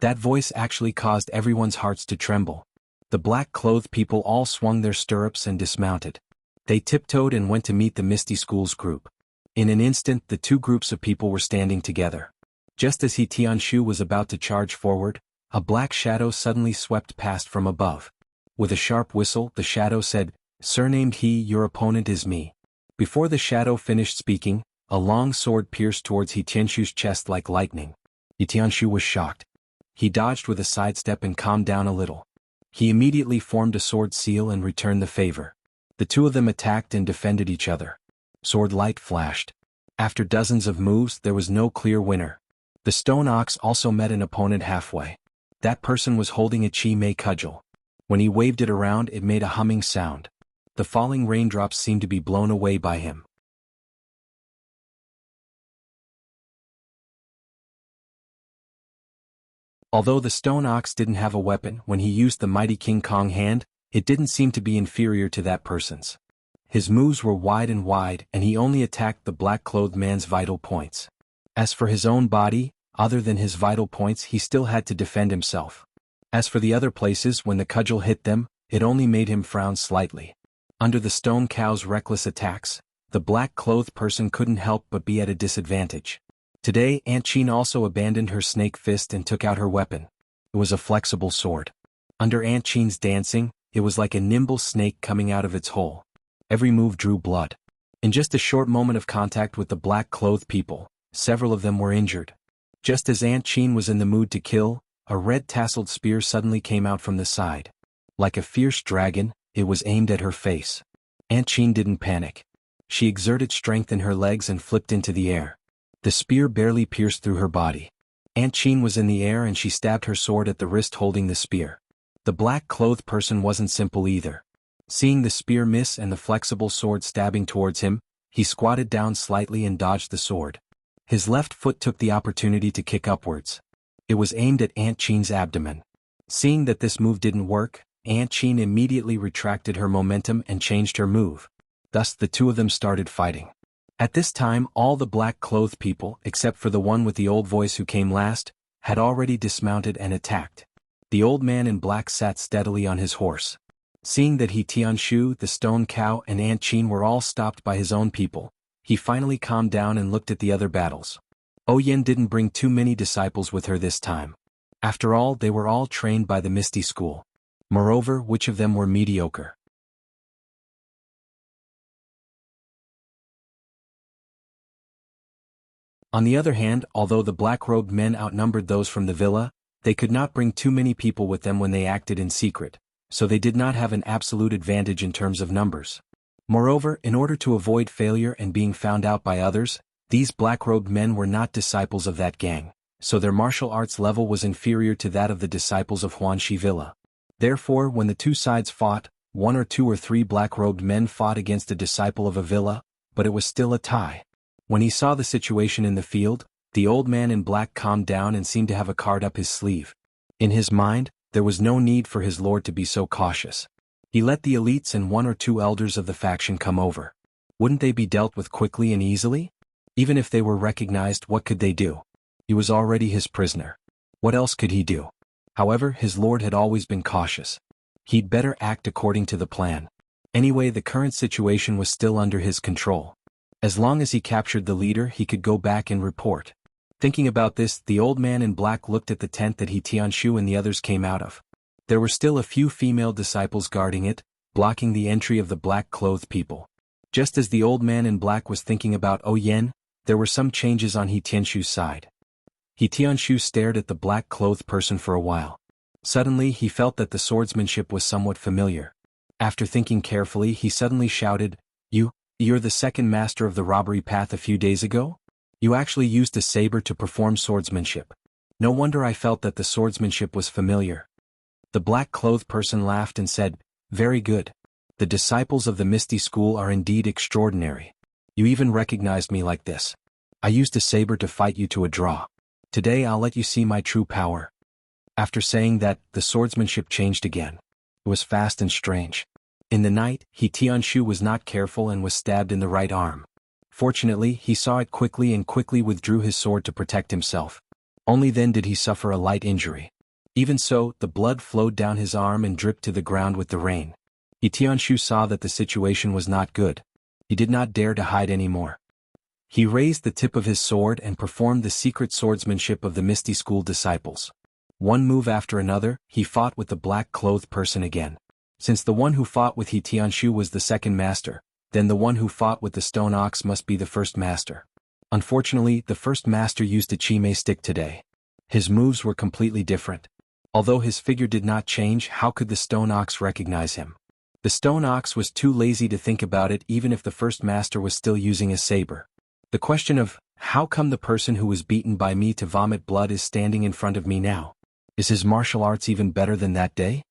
That voice actually caused everyone's hearts to tremble. The black-clothed people all swung their stirrups and dismounted. They tiptoed and went to meet the Misty School's group. In an instant, the two groups of people were standing together. Just as He Tianshu was about to charge forward, a black shadow suddenly swept past from above. With a sharp whistle, the shadow said, "Surnamed He, your opponent is me." Before the shadow finished speaking, a long sword pierced towards He Tianshu's chest like lightning. He Tianshu was shocked. He dodged with a sidestep and calmed down a little. He immediately formed a sword seal and returned the favor. The two of them attacked and defended each other. Sword light flashed. After dozens of moves, there was no clear winner. The stone ox also met an opponent halfway. That person was holding a chi mei cudgel. When he waved it around, it made a humming sound. The falling raindrops seemed to be blown away by him. Although the stone ox didn't have a weapon, when he used the mighty King Kong hand, it didn't seem to be inferior to that person's. His moves were wide, and he only attacked the black-clothed man's vital points. As for his own body, other than his vital points, he still had to defend himself. As for the other places, when the cudgel hit them, it only made him frown slightly. Under the stone cow's reckless attacks, the black-clothed person couldn't help but be at a disadvantage. Today, Aunt Chin also abandoned her snake fist and took out her weapon. It was a flexible sword. Under Aunt Chin's dancing, it was like a nimble snake coming out of its hole. Every move drew blood. In just a short moment of contact with the black-clothed people, several of them were injured. Just as Aunt Chin was in the mood to kill, a red-tasseled spear suddenly came out from the side. Like a fierce dragon, it was aimed at her face. Aunt Chin didn't panic. She exerted strength in her legs and flipped into the air. The spear barely pierced through her body. Aunt Chin was in the air and she stabbed her sword at the wrist holding the spear. The black-clothed person wasn't simple either. Seeing the spear miss and the flexible sword stabbing towards him, he squatted down slightly and dodged the sword. His left foot took the opportunity to kick upwards. It was aimed at Aunt Chin's abdomen. Seeing that this move didn't work, Aunt Chin immediately retracted her momentum and changed her move. Thus the two of them started fighting. At this time, all the black-clothed people, except for the one with the old voice who came last, had already dismounted and attacked. The old man in black sat steadily on his horse. Seeing that He Tianshu, the stone cow, and Aunt Chin were all stopped by his own people, he finally calmed down and looked at the other battles. Oyen didn't bring too many disciples with her this time. After all, they were all trained by the Misty School. Moreover, which of them were mediocre? On the other hand, although the black-robed men outnumbered those from the villa, they could not bring too many people with them when they acted in secret, so they did not have an absolute advantage in terms of numbers. Moreover, in order to avoid failure and being found out by others, These black-robed men were not disciples of that gang, so their martial arts level was inferior to that of the disciples of Huanxi Villa. Therefore, when the two sides fought, 1 or 2 or 3 black-robed men fought against a disciple of a villa, but it was still a tie. When he saw the situation in the field, the old man in black calmed down and seemed to have a card up his sleeve. In his mind, there was no need for his lord to be so cautious. He let the elites and 1 or 2 elders of the faction come over. Wouldn't they be dealt with quickly and easily? Even if they were recognized, what could they do? He was already his prisoner. What else could he do? However, his lord had always been cautious. He'd better act according to the plan. Anyway, the current situation was still under his control. As long as he captured the leader, he could go back and report. Thinking about this, the old man in black looked at the tent that Tianshu and the others came out of. There were still a few female disciples guarding it, blocking the entry of the black-clothed people. Just as the old man in black was thinking about Yen, there were some changes on Tianshu's side. Tianshu stared at the black-clothed person for a while. Suddenly, he felt that the swordsmanship was somewhat familiar. After thinking carefully, he suddenly shouted, You're the second master of the robbery path a few days ago? You actually used a saber to perform swordsmanship. No wonder I felt that the swordsmanship was familiar. The black-clothed person laughed and said, Very good. The disciples of the Misty School are indeed extraordinary. You even recognized me like this. I used a saber to fight you to a draw. Today I'll let you see my true power. After saying that, the swordsmanship changed again. It was fast and strange. In the night, Tianshu was not careful and was stabbed in the right arm. Fortunately, he saw it quickly and quickly withdrew his sword to protect himself. Only then did he suffer a light injury. Even so, the blood flowed down his arm and dripped to the ground with the rain. Tianshu saw that the situation was not good. He did not dare to hide anymore. He raised the tip of his sword and performed the secret swordsmanship of the Misty School disciples. One move after another, he fought with the black-clothed person again. Since the one who fought with Tianshu was the second master, then the one who fought with the stone ox must be the first master. Unfortunately, the first master used a chime stick today. His moves were completely different. Although his figure did not change, how could the stone ox recognize him? The stone ox was too lazy to think about it even if the first master was still using a saber. The question of, how come the person who was beaten by me to vomit blood is standing in front of me now? Is his martial arts even better than that day?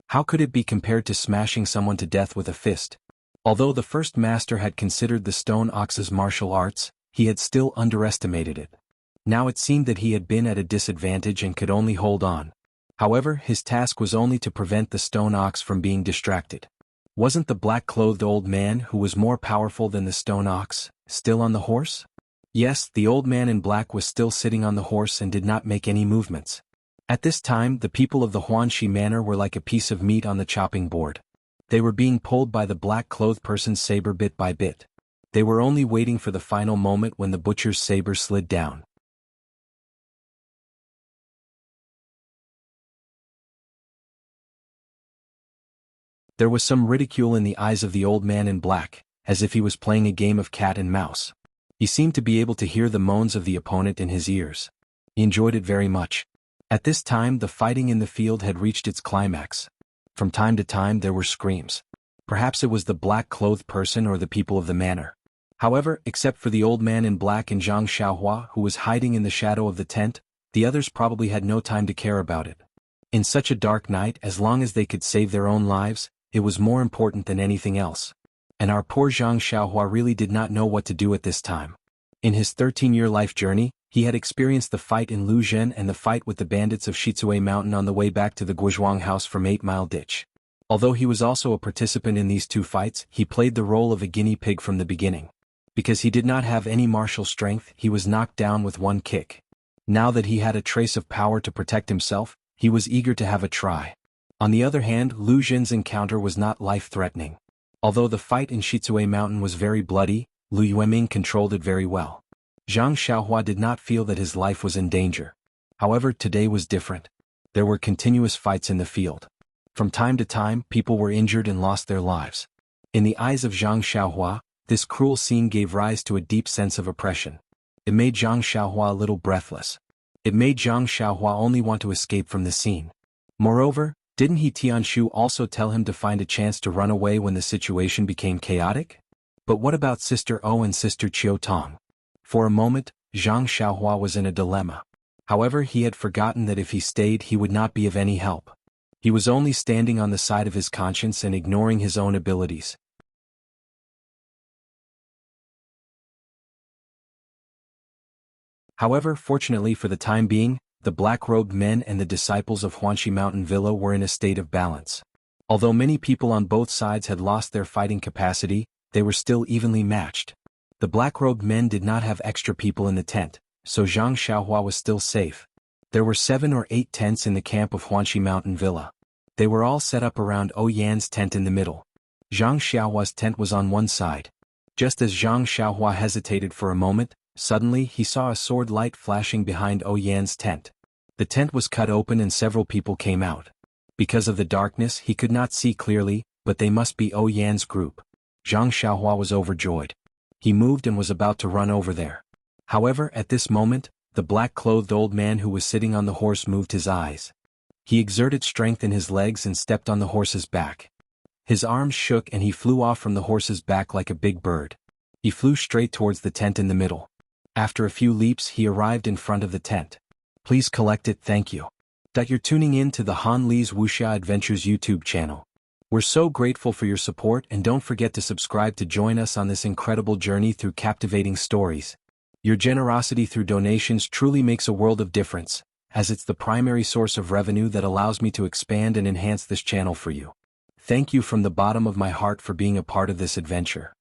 How could it be compared to smashing someone to death with a fist? Although the first master had considered the stone ox's martial arts, he had still underestimated it. Now it seemed that he had been at a disadvantage and could only hold on. However, his task was only to prevent the stone ox from being distracted. Wasn't the black-clothed old man, who was more powerful than the stone ox, still on the horse? Yes, the old man in black was still sitting on the horse and did not make any movements. At this time, the people of the Huanxi manor were like a piece of meat on the chopping board. They were being pulled by the black-clothed person's saber bit by bit. They were only waiting for the final moment when the butcher's saber slid down. There was some ridicule in the eyes of the old man in black, as if he was playing a game of cat and mouse. He seemed to be able to hear the moans of the opponent in his ears. He enjoyed it very much. At this time, the fighting in the field had reached its climax. From time to time there were screams. Perhaps it was the black-clothed person or the people of the manor. However, except for the old man in black and Zhang Xiaohua, who was hiding in the shadow of the tent, the others probably had no time to care about it. In such a dark night, as long as they could save their own lives, it was more important than anything else. And our poor Zhang Xiaohua really did not know what to do at this time. In his 13-year life journey, he had experienced the fight in Luzhen and the fight with the bandits of Shizue Mountain on the way back to the Guizhuang house from 8 Mile Ditch. Although he was also a participant in these two fights, he played the role of a guinea pig from the beginning. Because he did not have any martial strength, he was knocked down with one kick. Now that he had a trace of power to protect himself, he was eager to have a try. On the other hand, Lu Zhen's encounter was not life-threatening. Although the fight in Shizue Mountain was very bloody, Lu Yueming controlled it very well. Zhang Xiaohua did not feel that his life was in danger. However, today was different. There were continuous fights in the field. From time to time, people were injured and lost their lives. In the eyes of Zhang Xiaohua, this cruel scene gave rise to a deep sense of oppression. It made Zhang Xiaohua a little breathless. It made Zhang Xiaohua only want to escape from the scene. Moreover, didn't Tianshu also tell him to find a chance to run away when the situation became chaotic? But what about Sister O and Sister Chiu Tong? For a moment, Zhang Xiaohua was in a dilemma. However, he had forgotten that if he stayed he would not be of any help. He was only standing on the side of his conscience and ignoring his own abilities. However, fortunately for the time being, the black-robed men and the disciples of Huanxi Mountain Villa were in a state of balance. Although many people on both sides had lost their fighting capacity, they were still evenly matched. The black-robed men did not have extra people in the tent, so Zhang Xiaohua was still safe. There were 7 or 8 tents in the camp of Huanxi Mountain Villa. They were all set up around Yan's tent in the middle. Zhang Xiaohua's tent was on one side. Just as Zhang Xiaohua hesitated for a moment, suddenly he saw a sword light flashing behind Yan's tent. The tent was cut open and several people came out. Because of the darkness he could not see clearly, but they must be Yan's group. Zhang Xiaohua was overjoyed. He moved and was about to run over there. However, at this moment, the black-clothed old man who was sitting on the horse moved his eyes. He exerted strength in his legs and stepped on the horse's back. His arms shook and he flew off from the horse's back like a big bird. He flew straight towards the tent in the middle. After a few leaps he arrived in front of the tent. Please collect it, thank you. You're tuning in to the Han Li's Wuxia Adventures YouTube channel. We're so grateful for your support and don't forget to subscribe to join us on this incredible journey through captivating stories. Your generosity through donations truly makes a world of difference, as it's the primary source of revenue that allows me to expand and enhance this channel for you. Thank you from the bottom of my heart for being a part of this adventure.